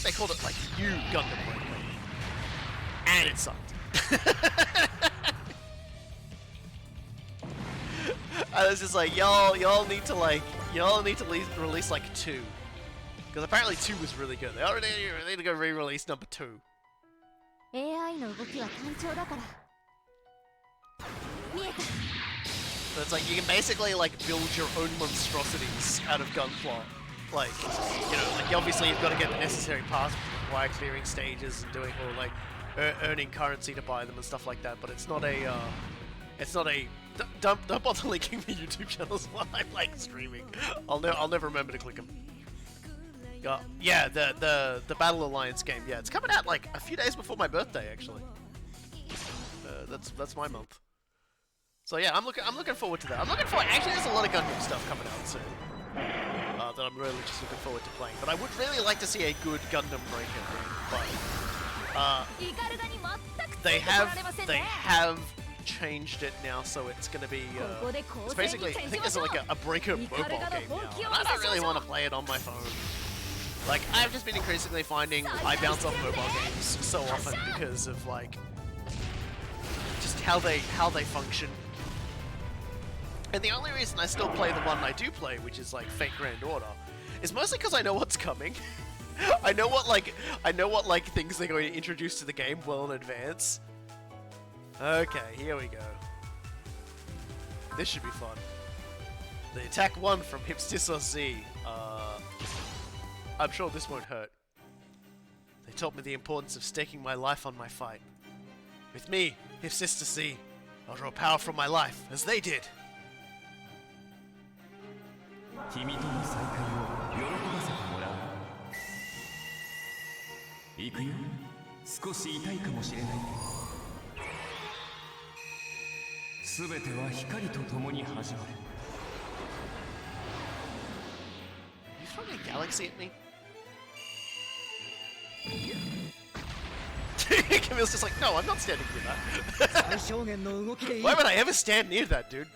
they called it New Gundam Breaker, and it sucked. I was just like, y'all need to release 2, because apparently 2 was really good. They already need to go re-release number 2. So it's you can basically build your own monstrosities out of gunplot. Obviously you've got to get the necessary parts, wire clearing stages and doing all earning currency to buy them and stuff like that. But it's not a don't bother linking the YouTube channels while I'm like streaming. I'll never remember to click them. Yeah, the Battle Alliance game. Yeah, it's coming out like a few days before my birthday actually. That's my month. So yeah, I'm looking forward to that. Actually, there's a lot of Gundam stuff coming out soon that I'm really just looking forward to playing. But I would really like to see a good Gundam Breaker game. But they have changed it now, so it's gonna be it's basically, I think there's like a Breaker mobile game now. And I don't really want to play it on my phone. Like, I've just been increasingly finding I bounce off mobile games so often because of like just how they function. And the only reason I still play the one I do play, which is like Fate Grand Order, is mostly because I know what's coming. I know what things they're going to introduce to the game well in advance. Okay, here we go. This should be fun. The attack 1 from Hipstissa Z. I'm sure this won't hurt. They taught me the importance of staking my life on my fight. With me, Hipstissa Z, I'll draw power from my life, as they did. 君との再会を喜ばせてもらう。行くよ。少し痛いかもしれない。すべては光と共に始まる。You throwing a galaxy at me? Camille's just like, no, I'm not standing near that. Why would I ever stand near that, dude?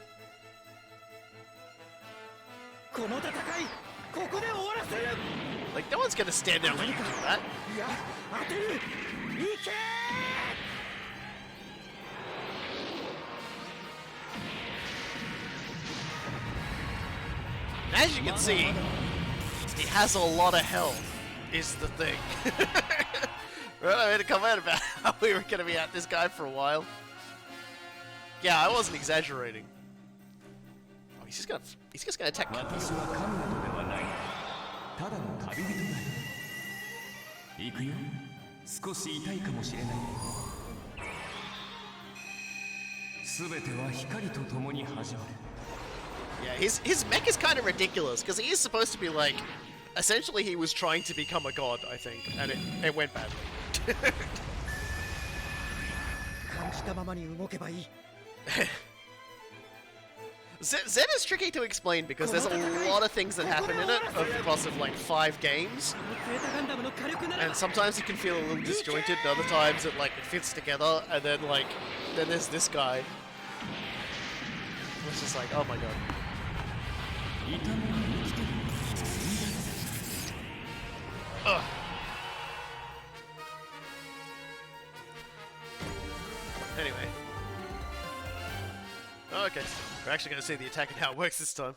Like, no one's gonna stand there when you do that. As you can see, he has a lot of health, is the thing. Right, I made a comment about how we were gonna be at this guy for a while. Yeah, I wasn't exaggerating. Oh, he's just gonna attack Camille. ただの旅人だよ。行くよ。少し痛いかもしれない。すべては光と共に始まる。Yeah, his mech is kind of ridiculous because he is supposed to be like, essentially he was trying to become a god, I think, and it went badly. Zen is tricky to explain because there's a lot of things that happen in it over the course of like 5 games, and sometimes it can feel a little disjointed, and other times it fits together, and then there's this guy. It's just like, oh my god. Ugh. Anyway. Oh, okay. We're actually going to see the attack and how it works this time.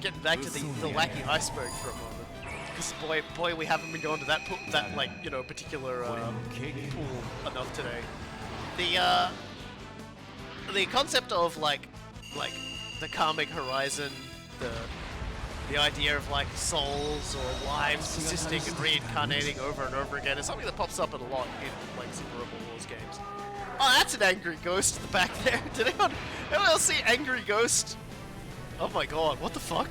Getting back to the wacky iceberg for a moment. Because boy, we haven't been going to that particular pool enough today. The concept of like the karmic horizon, the idea of like souls or lives persisting and reincarnating over and over again is something that pops up a lot in like Super Rebel Wars games. Oh, that's an angry ghost in the back there. Did anyone else see Angry Ghost? Oh my god, what the fuck?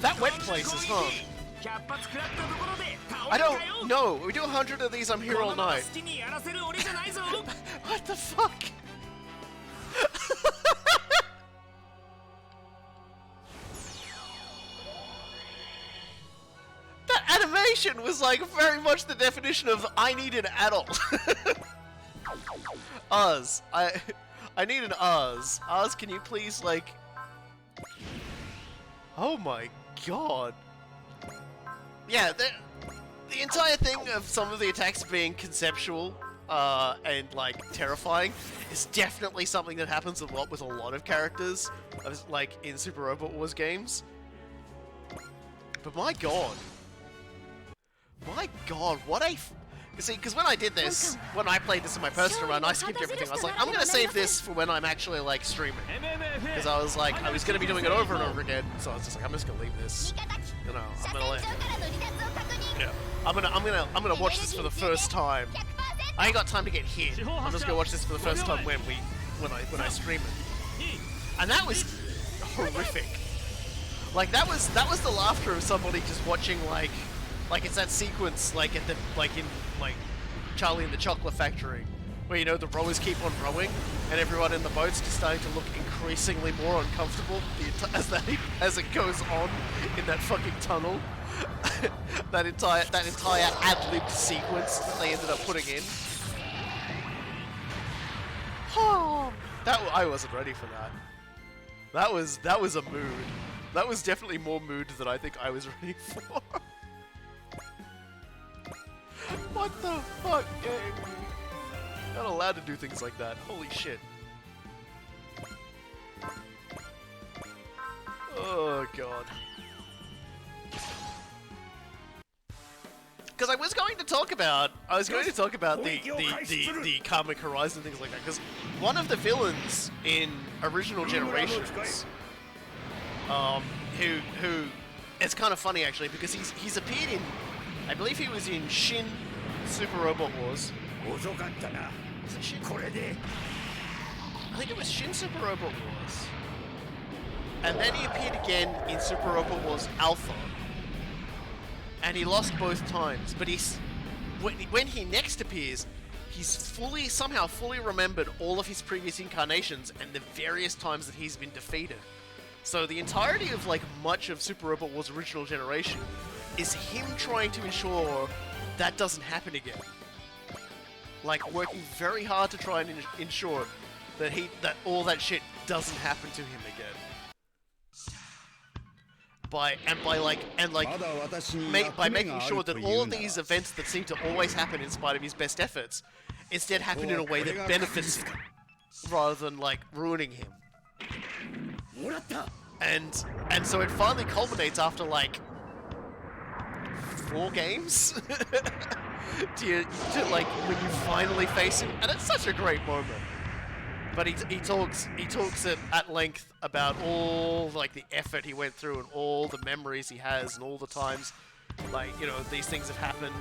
That wet places, huh? I don't know. We do 100 of these, I'm here all night. What the fuck? animation was like very much the definition of I need an adult. Oz, I need an Oz. Oz, can you please like? Oh my god. Yeah, the entire thing of some of the attacks being conceptual and like terrifying is definitely something that happens a lot with a lot of characters, like in Super Robot Wars games. But my god, what a you see, because when I did this, when I played this in my personal run, I skipped everything. I was like, I'm gonna save this for when I'm actually like streaming, because I was like, I was gonna be doing it over and over again. So I was just like, I'm just gonna leave this. You know, I'm gonna let. Yeah, I'm gonna watch this for the first time. I ain't got time to get hit. I'm just gonna watch this for the first time when I stream it. And that was horrific. Like that was the laughter of somebody just watching like it's that sequence like at the in Charlie and the Chocolate Factory, where you know the rowers keep on rowing and everyone in the boat's just starting to look increasingly more uncomfortable as it goes on in that fucking tunnel. that entire ad-lib sequence that they ended up putting in. Oh, I wasn't ready for that. That was a mood. That was definitely more mood than I think I was ready for. What the fuck, game? Not allowed to do things like that. Holy shit. Oh god. Because I was going to talk about the Karmic Horizon, things like that. Because one of the villains in original Generations, who it's kind of funny actually, because he's appeared in, I believe he was in Shin Super Robot Wars. Was it Shin? I think it was Shin Super Robot Wars. And then he appeared again in Super Robot Wars Alpha. And he lost both times, but when he next appears, he's somehow fully remembered all of his previous incarnations and the various times that he's been defeated. So the entirety of like much of Super Robot Wars Original Generation is him trying to ensure that doesn't happen again. Like working very hard to try and ensure that all that shit doesn't happen to him again. By making sure that all of these events that seem to always happen in spite of his best efforts instead happen in a way that benefits him rather than like ruining him. And so it finally culminates after like 4 games to like when you finally face him, and it's such a great moment. But he talks at length about all like the effort he went through and all the memories he has and all the times like, you know, these things have happened.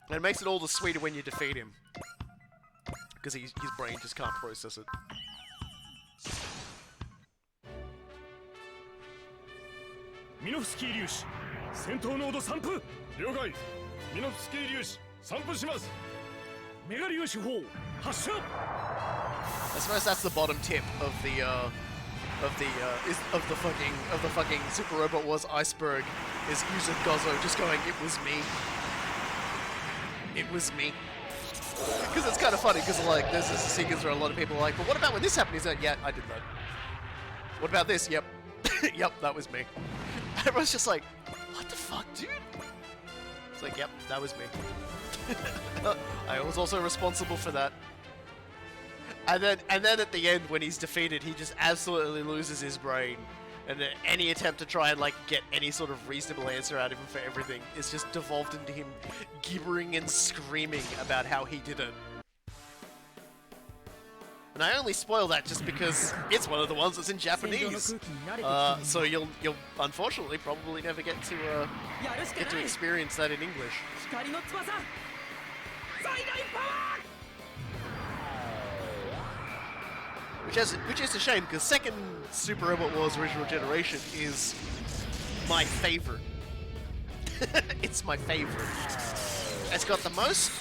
And it makes it all the sweeter when you defeat him, because his brain just can't process it. Minovsky 粒子戦闘濃度3分了解ミノフスキー粒子散布しますメガ粒子砲発射 I suppose that's the bottom tip of the fucking Super Robot Wars iceberg is Yuzo Gozo just going, it was me. It was me. Because it's kind of funny, because like there's this sequence where a lot of people are like, but what about when this happened? He's like, yeah, I did that. What about this? Yep. Yep, that was me. Everyone's just like, what the fuck, dude? It's like, yep, that was me. I was also responsible for that. And then at the end, when he's defeated, he just absolutely loses his brain. And any attempt to try and like get any sort of reasonable answer out of him for everything is just devolved into him gibbering and screaming about how he did it. And I only spoil that just because it's one of the ones that's in Japanese. So you'll unfortunately probably never get to experience that in English. Which is a shame, because second Super Robot Wars Original Generation is my favorite. It's my favorite. It's got the most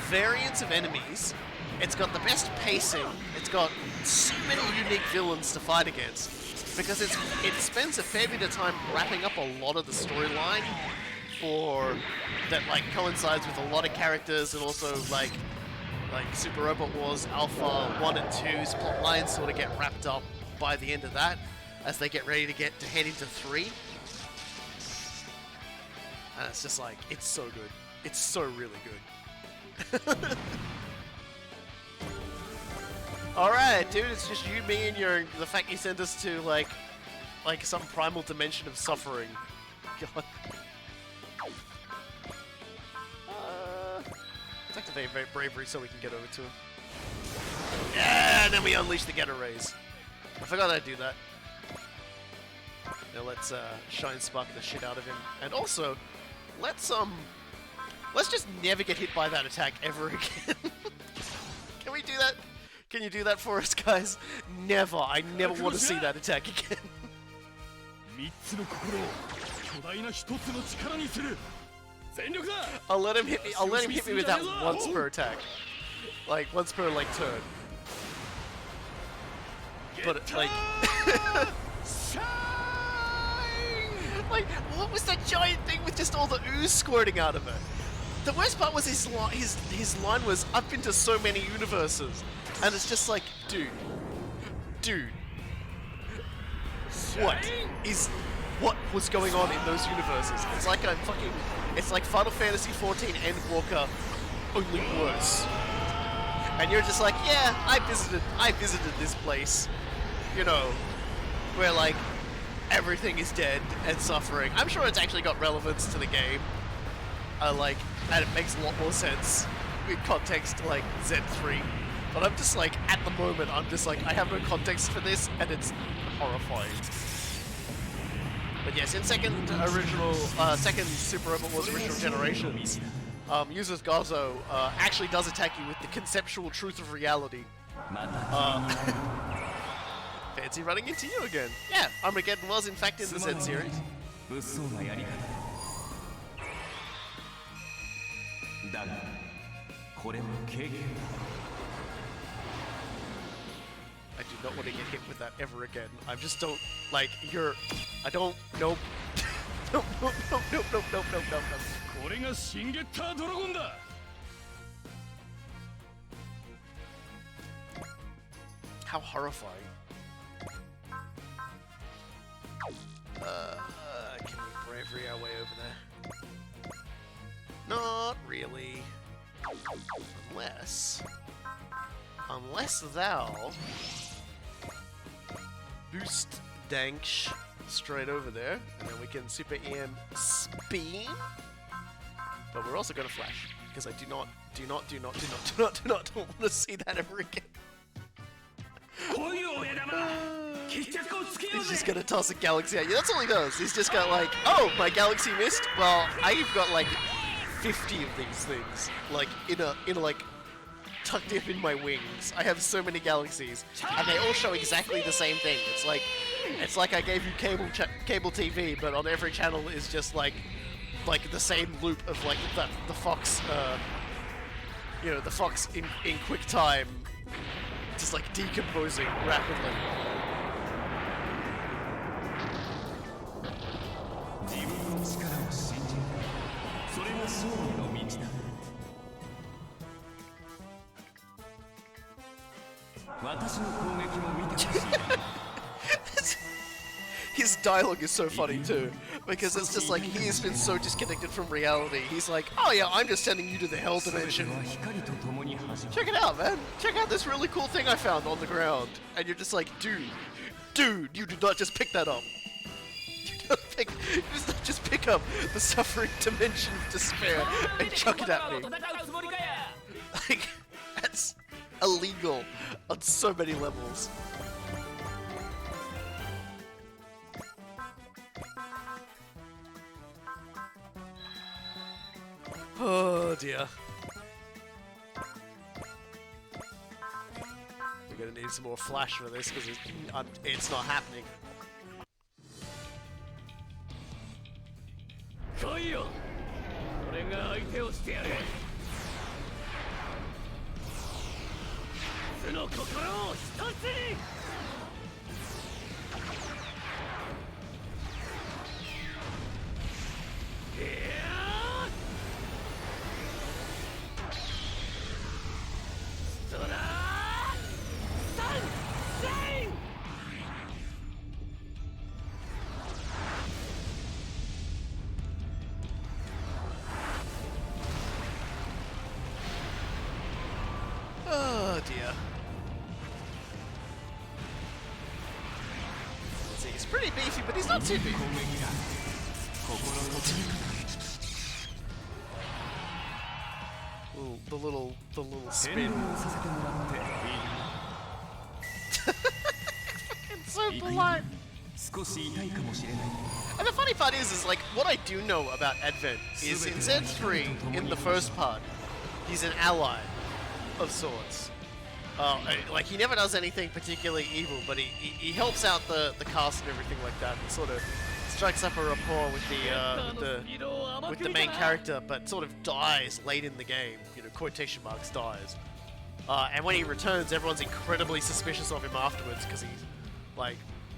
variants of enemies. It's got the best pacing. It's got so many unique villains to fight against, because it spends a fair bit of time wrapping up a lot of the storyline for that like coincides with a lot of characters, and also like Super Robot Wars Alpha 1 and 2's plot lines sort of get wrapped up by the end of that, as they get ready to head into 3. And it's just like, it's so good. It's so really good. Alright, dude, it's just you, me, and the fact you sent us to like some primal dimension of suffering. God. Let's activate bravery so we can get over to him. Yeah, and then we unleash the Getter Rays. I forgot I'd do that. Now let's Shine Spark the shit out of him, and also let's just never get hit by that attack ever again. Can we do that? Can you do that for us, guys? Never. I never want to see that attack again. I'll let him hit me. I'll let him hit me with that once per attack, like once per like turn. But like, like what was that giant thing with just all the ooze squirting out of it? The worst part was his line was up into so many universes, and it's just like, dude, what was going on in those universes? It's like it's like Final Fantasy XIV Endwalker, only worse. And you're just like, yeah, I visited this place, you know, where like everything is dead and suffering. I'm sure it's actually got relevance to the game, and it makes a lot more sense in context to like Z3. But I'm just like, at the moment, I'm just like, I have no context for this, and it's horrifying. But yes, in second Super Robot Wars original generations, Users Gazo actually does attack you with the conceptual truth of reality. Fancy running into you again. Yeah, Armageddon was in fact in the Z series. I do not want to get hit with that ever again. I just don't, like, I don't, nope. Nope. How horrifying. Can we bravery our way over there? Not really. Unless thou boost Danksh straight over there, and then we can Super EM Spin. But we're also going to flash, because I do not want to see that ever again. He's just going to toss a galaxy at you. That's all he does. He's just got like, oh, my galaxy missed. Well, I've got like 50 of these things, like in like tucked up in my wings. I have so many galaxies, and they all show exactly the same thing. It's like I gave you cable TV, but on every channel is just like the same loop of like the Fox, you know, the Fox in quick time, just like decomposing rapidly. His dialogue is so funny too, because it's just like he has been so disconnected from reality. He's like, oh yeah, I'm just sending you to the hell dimension. Check it out, man. Check out this really cool thing I found on the ground. And you're just like, dude, you did not just pick that up. You did not just pick up the suffering dimension of despair and chuck it at me. Like, that's illegal on so many levels. Oh dear. We're gonna need some more flash for this because it's not happening. Oh dear. See, he's pretty beefy, but he's not too beefy. Ooh, the little spin. It's so polite. And the funny part is like, what I do know about Advent is in Z3, in the first part, he's an ally of sorts. Like, he never does anything particularly evil, but he helps out the cast and everything like that, and sort of strikes up a rapport with the main character, but sort of dies late in the game, you know, quotation marks, dies. And when he returns, everyone's incredibly suspicious of him afterwards, because he's, like,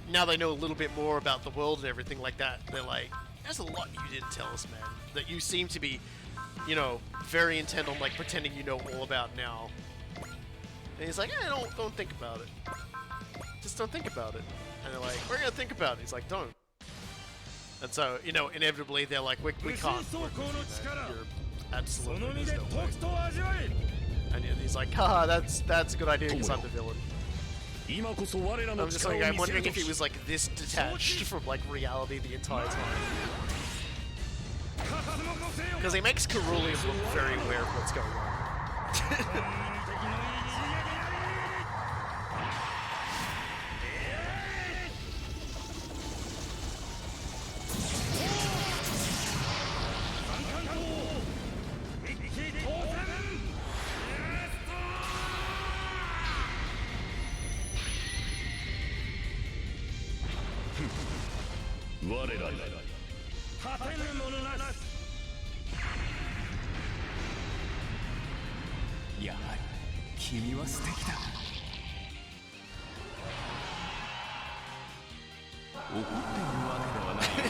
now they know a little bit more about the world and everything like that. They're like, there's a lot you didn't tell us, man. That you seem to be, you know, very intent on, like, pretending you know all about now. And he's like, don't think about it. Just don't think about it. And they're like, we're gonna think about it. He's like, don't. And so, you know, inevitably they're like, we can't work with you, man. You're absolutely, there's no way. And he's like, haha, that's a good idea because I'm the villain. I'm just like, I'm wondering if he was like this detached from like reality the entire time. Because he makes Cerulean look very aware of what's going on.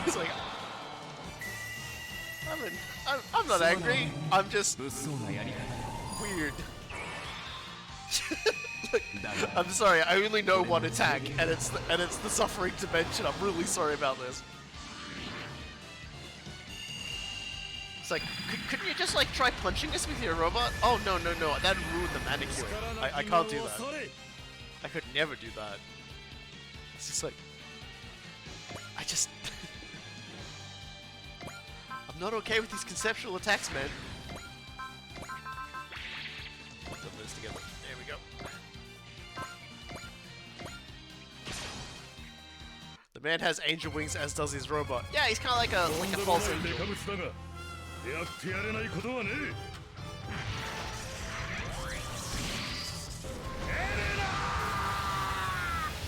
He's like, I'm not angry, I'm just weird. Look, I'm sorry, I only know one attack, and it's the suffering dimension. I'm really sorry about this. It's like, couldn't you just like try punching us with your robot? Oh no, that'd ruin the manicure. I can't do that. I could never do that. It's just like, I'm not okay with these conceptual attacks, man. Put those together. There we go. The man has angel wings, as does his robot. Yeah, he's kind of like a false angel.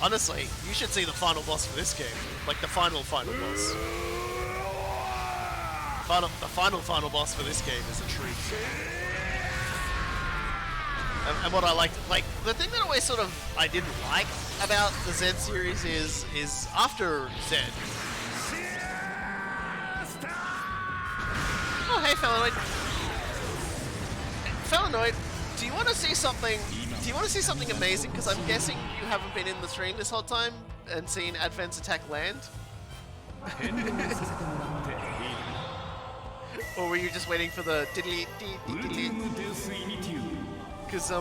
Honestly, you should see the final boss for this game. Like the final boss. The final boss for this game is a treat. And what I liked, like, the thing that always sort of I didn't like about the Z series is after Z. Oh, hey, Felinoid. Felinoid, do you want to see something? Do you want to see something amazing? Because I'm guessing you haven't been in the stream this whole time and seen Advent's attack land. Or were you just waiting for the diddly dee? Because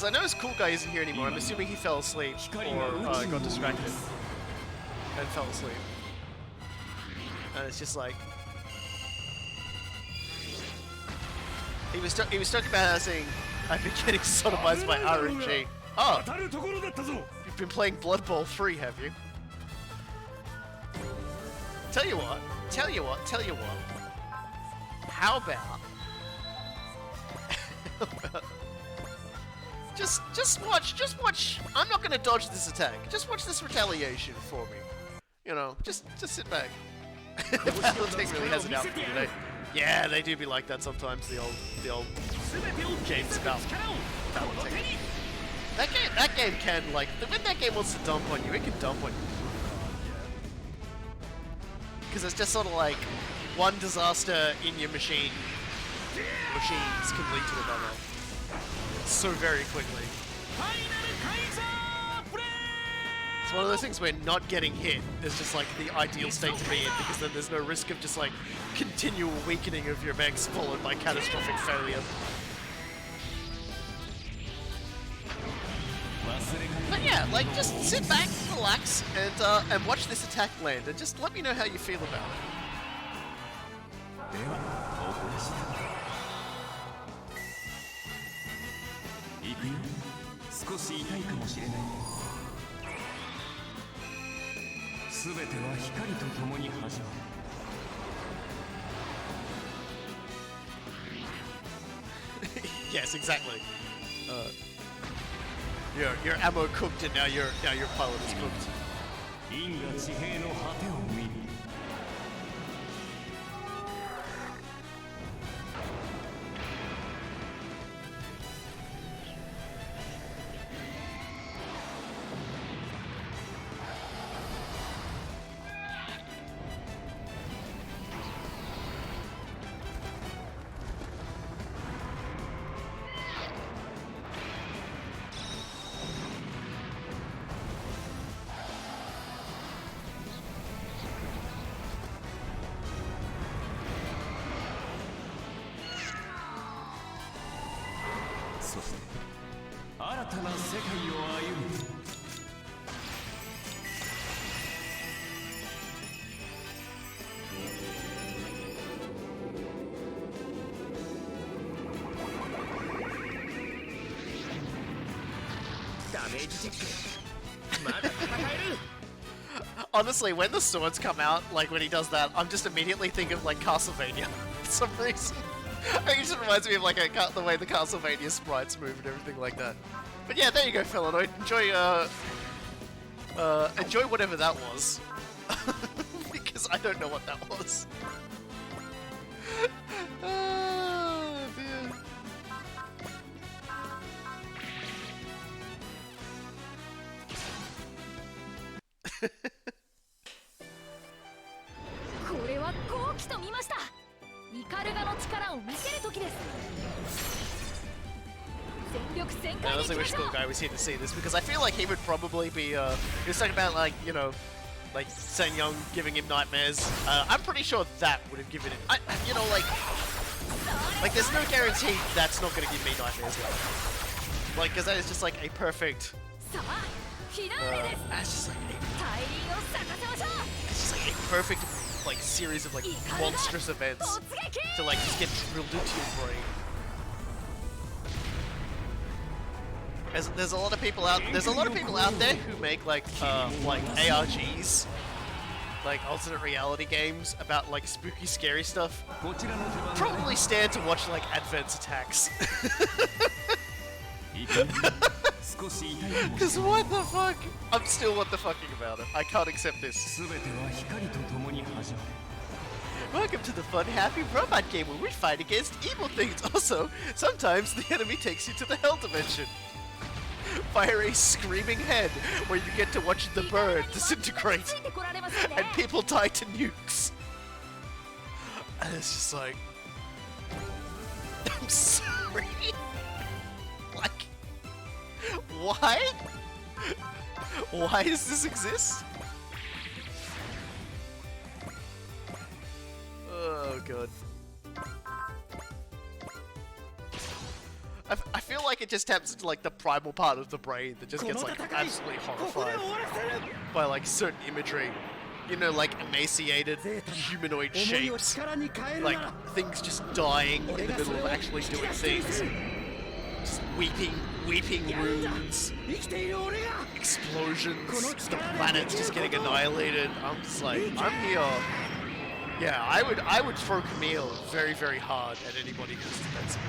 I know his cool guy isn't here anymore. I'm assuming he fell asleep or got distracted and fell asleep. And it's just like he was talking about how saying I've been getting sodomized by RNG. Oh, you've been playing Blood Bowl 3, have you? Tell you what. How about just watch. I'm not gonna dodge this attack. Just watch this retaliation for me. You know, just sit back. Valentine really has it out for you today. Yeah, they do be like that sometimes. The old games about Valentine. That game can, like, when that game wants to dump on you, it can dump on you. Because it's just sort of like one disaster in your machines can lead to another so very quickly. It's one of those things where not getting hit is just like the ideal state to be in, because then there's no risk of just like continual weakening of your mechs followed by catastrophic failure. yeah, like just sit back, relax, and watch this attack land, and just let me know how you feel about it. ではお送りした行くよ少し痛いかもしれない全ては光と共に始まる Yes, exactly. Your ammo cooked, and now your pilot is cooked. 因果地平の果てを見る そして新たな世界を歩む Honestly, when the swords come out, like when he does that, I'm just immediately thinking of like Castlevania for some reason. It just reminds me of like the way the Castlevania sprites move and everything like that. But yeah, there you go, Felinoid. Enjoy whatever that was. Because I don't know what that was. Oh, dear. I honestly wish the guy was here to see this because I feel like he would probably be. He was talking about like like Sen Young giving him nightmares. I'm pretty sure that would have given it. Like there's no guarantee that's not going to give me nightmares. Like because that is just like a perfect. That's just like a perfect like series of like monstrous events to like just get drilled into your brain. There's a lot of people out there who make like ARGs, like alternate reality games about like spooky, scary stuff. Probably stand to watch like Advent's attacks. Cause what the fuck? I'm still what the fucking about it. I can't accept this. Welcome to the fun, happy robot game where we fight against evil things. Also, sometimes the enemy takes you to the hell dimension. Fire a screaming head where you get to watch the bird disintegrate and people die to nukes. And it's just like, I'm sorry. Like, why? Why does this exist? Oh god. I feel like it just taps into like the primal part of the brain that just gets like absolutely horrified by like certain imagery. You know, like emaciated humanoid shapes, like things just dying in the middle of actually doing things. Just weeping runes, explosions, the planet's just getting annihilated. I'm just like, I'm here. Yeah, I would throw Camille very, very hard at anybody who's defensive.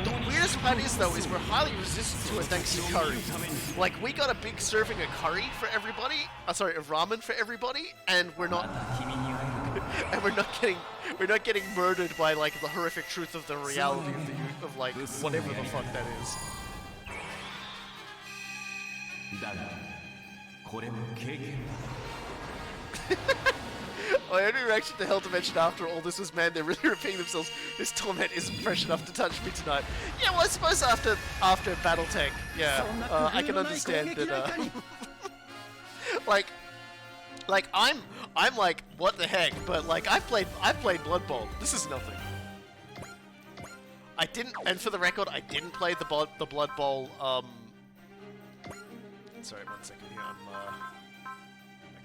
The weirdest part is though is we're highly resistant to it thanks to curry. Like we got a big serving of curry for everybody, of ramen for everybody, and we're not getting murdered by like the horrific truth of the reality of like whatever the fuck that is. My only reaction to Hell Dimension after all this was, man, they're really repeating themselves. This torment isn't fresh enough to touch me tonight. Yeah, well, I suppose after BattleTech, yeah, I can understand that. Like I'm like, what the heck? But like, I've played Blood Bowl. This is nothing. I didn't, and for the record, I didn't play the Blood Bowl Sorry, 1 second here. I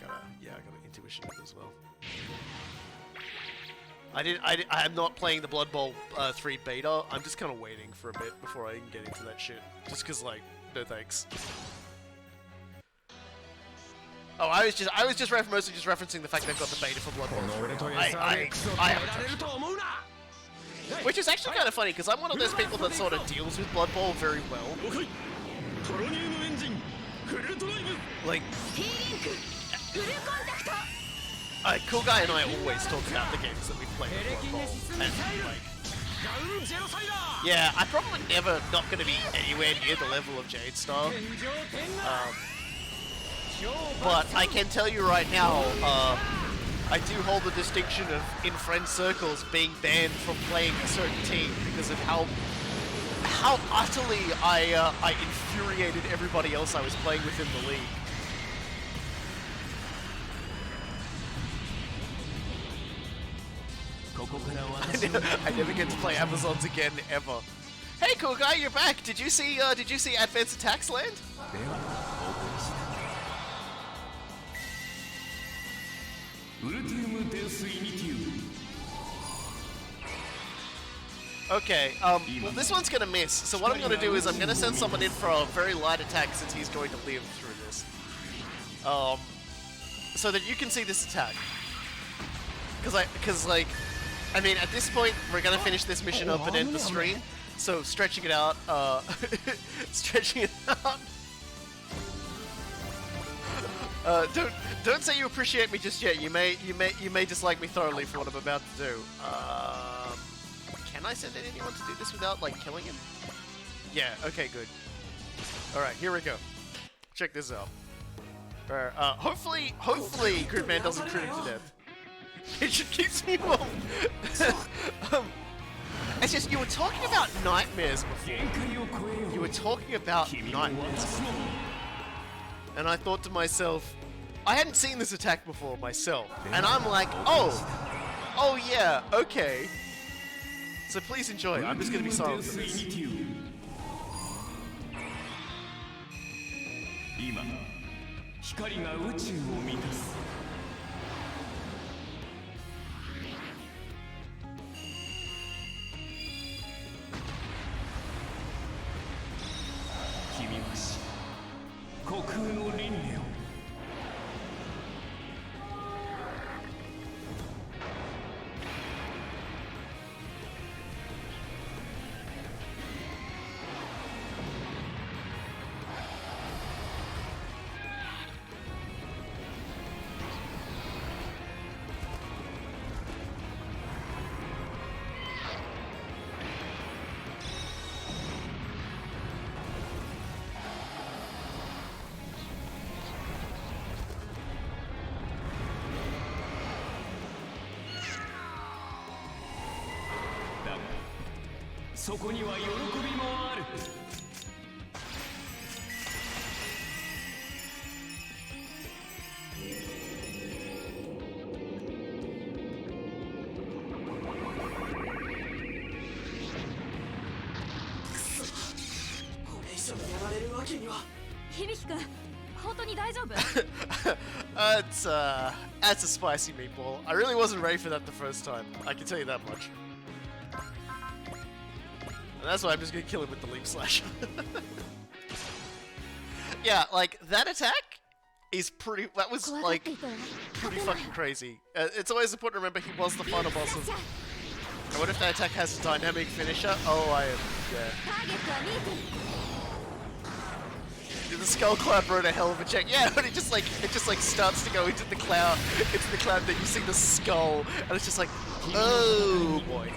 got an intuition as well. I'm not playing the Blood Bowl 3 beta. I'm just kind of waiting for a bit before I can get into that shit. Just cause like, no thanks. Oh, I was just mostly just referencing the fact they've got the beta for Blood Bowl 3. I haven't touched it. Which is actually kind of funny because I'm one of those people that sort of deals with Blood Bowl very well. Like, Cool Guy and I always talk about the games that we play with Blood Bowl, and like, yeah, I'm probably never not going to be anywhere near the level of Jade Star. But I can tell you right now, I do hold the distinction of, in friend circles, being banned from playing a certain team because of how utterly I infuriated everybody else I was playing with in the league. I never get to play Amazons again ever. Hey, Cool Guy, you're back. Did you see Advanced Attacks land? Okay, well this one's gonna miss, so what I'm gonna do is I'm gonna send someone in for a very light attack since he's going to live through this. So that you can see this attack. Cause like, I mean, at this point, we're gonna finish this mission up and end the stream, so stretching it out, stretching it out. Don't say you appreciate me just yet. You may dislike me thoroughly for what I'm about to do. Can I send anyone to do this without like killing him? Yeah. Okay. Good. All right. Here we go. Check this out. Hopefully, Gridman doesn't crit him to death. It just keeps me warm. It's just you were talking about nightmares before. You were talking about nightmares before. And I thought to myself, I hadn't seen this attack before myself. And I'm like, oh yeah, okay. So please enjoy. I'm just gonna be silent for this. 虚空の輪廻を そこには喜びもある。これ以上やられるわけには。響くん、本当に大丈夫？ That's a spicy meatball. I really wasn't ready for that the first time. I can tell you that much. And that's why I'm just gonna kill him with the Leap Slash. Yeah, like, that attack is pretty, that was, like, pretty fucking crazy. It's always important to remember he was the final boss of... And what if that attack has a dynamic finisher? Oh, I am, yeah. The Skull Cloud wrote a hell of a check. Yeah, but it just like starts to go into the cloud, then you see the skull, and it's just like, oh boy.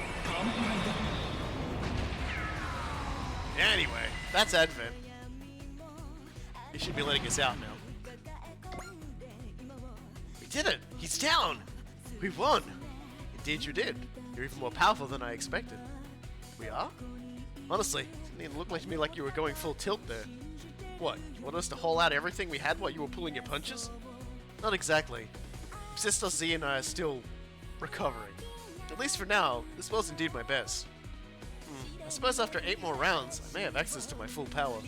Anyway, that's Advent. He should be letting us out now. We did it! He's down! We won! Indeed you did. You're even more powerful than I expected. We are? Honestly, it didn't even look like to me like you were going full tilt there. What, you want us to haul out everything we had while you were pulling your punches? Not exactly. Sister Z and I are still recovering. At least for now, this was indeed my best. I suppose after 8 more rounds, I may have access to my full power.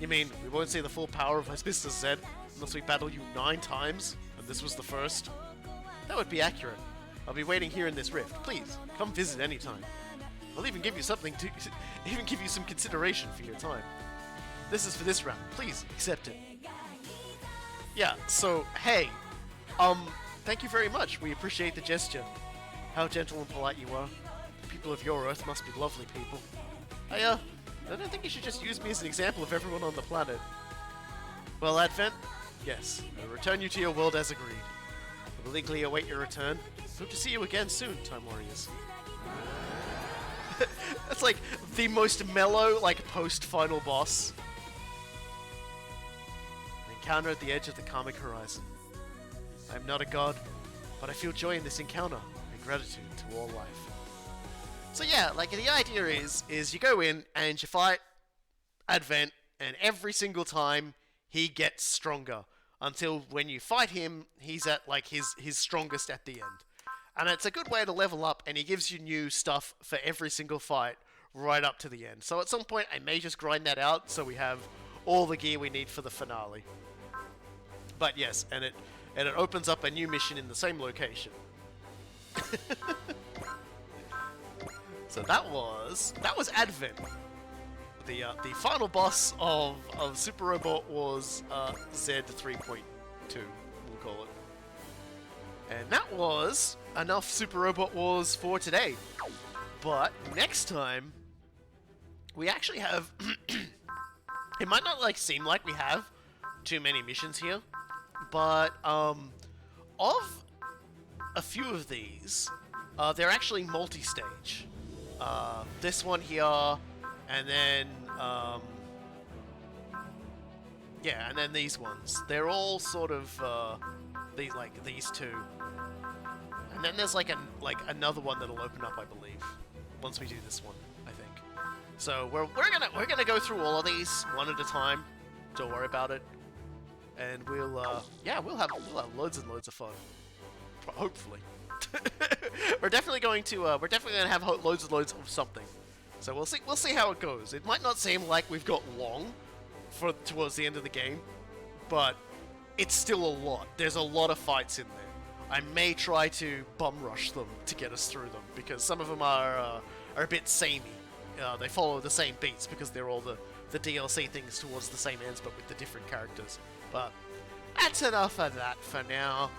You mean we won't see the full power of Mr. Z unless we battle you 9 times, and this was the first? That would be accurate. I'll be waiting here in this rift. Please, come visit anytime. I'll even give you something to... even give you some consideration for your time. This is for this round. Please, accept it. Yeah, so, hey. Thank you very much. We appreciate the gesture. How gentle and polite you are. People of your Earth must be lovely people. I don't think you should just use me as an example of everyone on the planet. Well, Advent, yes, I will return you to your world as agreed. I will eagerly await your return. Hope to see you again soon, Time Warriors. That's like the most mellow, like, post-final boss. An encounter at the edge of the karmic horizon. I am not a god, but I feel joy in this encounter and gratitude to all life. So yeah, like, the idea is you go in and you fight Advent, and every single time he gets stronger until when you fight him, he's at like his strongest at the end. And it's a good way to level up, and he gives you new stuff for every single fight right up to the end. So at some point I may just grind that out so we have all the gear we need for the finale. But yes, and it opens up a new mission in the same location. So that was Advent. The final boss of Super Robot Wars Z 3.2, we'll call it. And that was enough Super Robot Wars for today. But next time, we actually have... it might not seem like we have too many missions here, but of a few of these, they're actually multi-stage. This one here, and then yeah, and then these ones. They're all sort of these two, and then there's another one that'll open up, I believe, once we do this one. I think. So we're gonna go through all of these one at a time. Don't worry about it, and we'll have loads and loads of fun. Hopefully. we're definitely gonna have loads and loads of something. So we'll see how it goes. It might not seem like we've got long towards the end of the game, but it's still a lot. There's a lot of fights in there. I may try to bum rush them to get us through them, because some of them are a bit samey. They follow the same beats because they're all the DLC things towards the same ends, but with the different characters. But that's enough of that for now.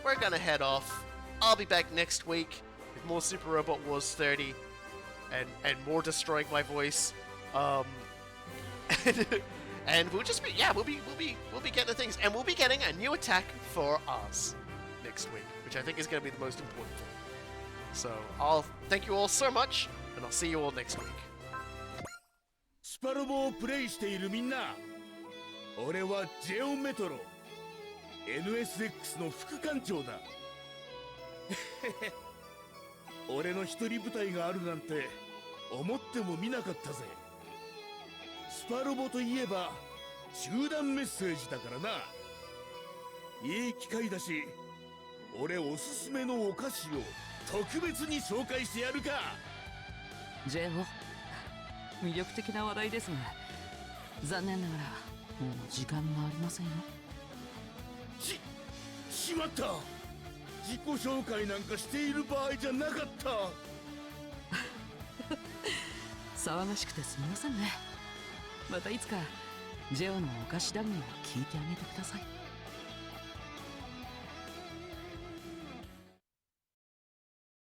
We're gonna head off. I'll be back next week with more Super Robot Wars 30 and more destroying my voice. And we'll just be we'll be getting things, and we'll be getting a new attack for us next week, which I think is gonna be the most important thing. So I'll thank you all so much, and I'll see you all next week. スパロボをプレイしているみんな、俺はジェオメトロ NSX の副艦長だ。俺の一人部隊があるなんて思ってもみなかったぜ。スパロボといえば集団メッセージだからな。いい機会だし、俺おすすめのお菓子を特別に紹介してやるか。ジェオ、魅力的な話題ですが、残念ながらもう時間がありませんよ。しまった。自己紹介なんかしている場合じゃなかった。騒がしくてすみませんね。またいつかジェオのお菓子談義を聞いてあげてください。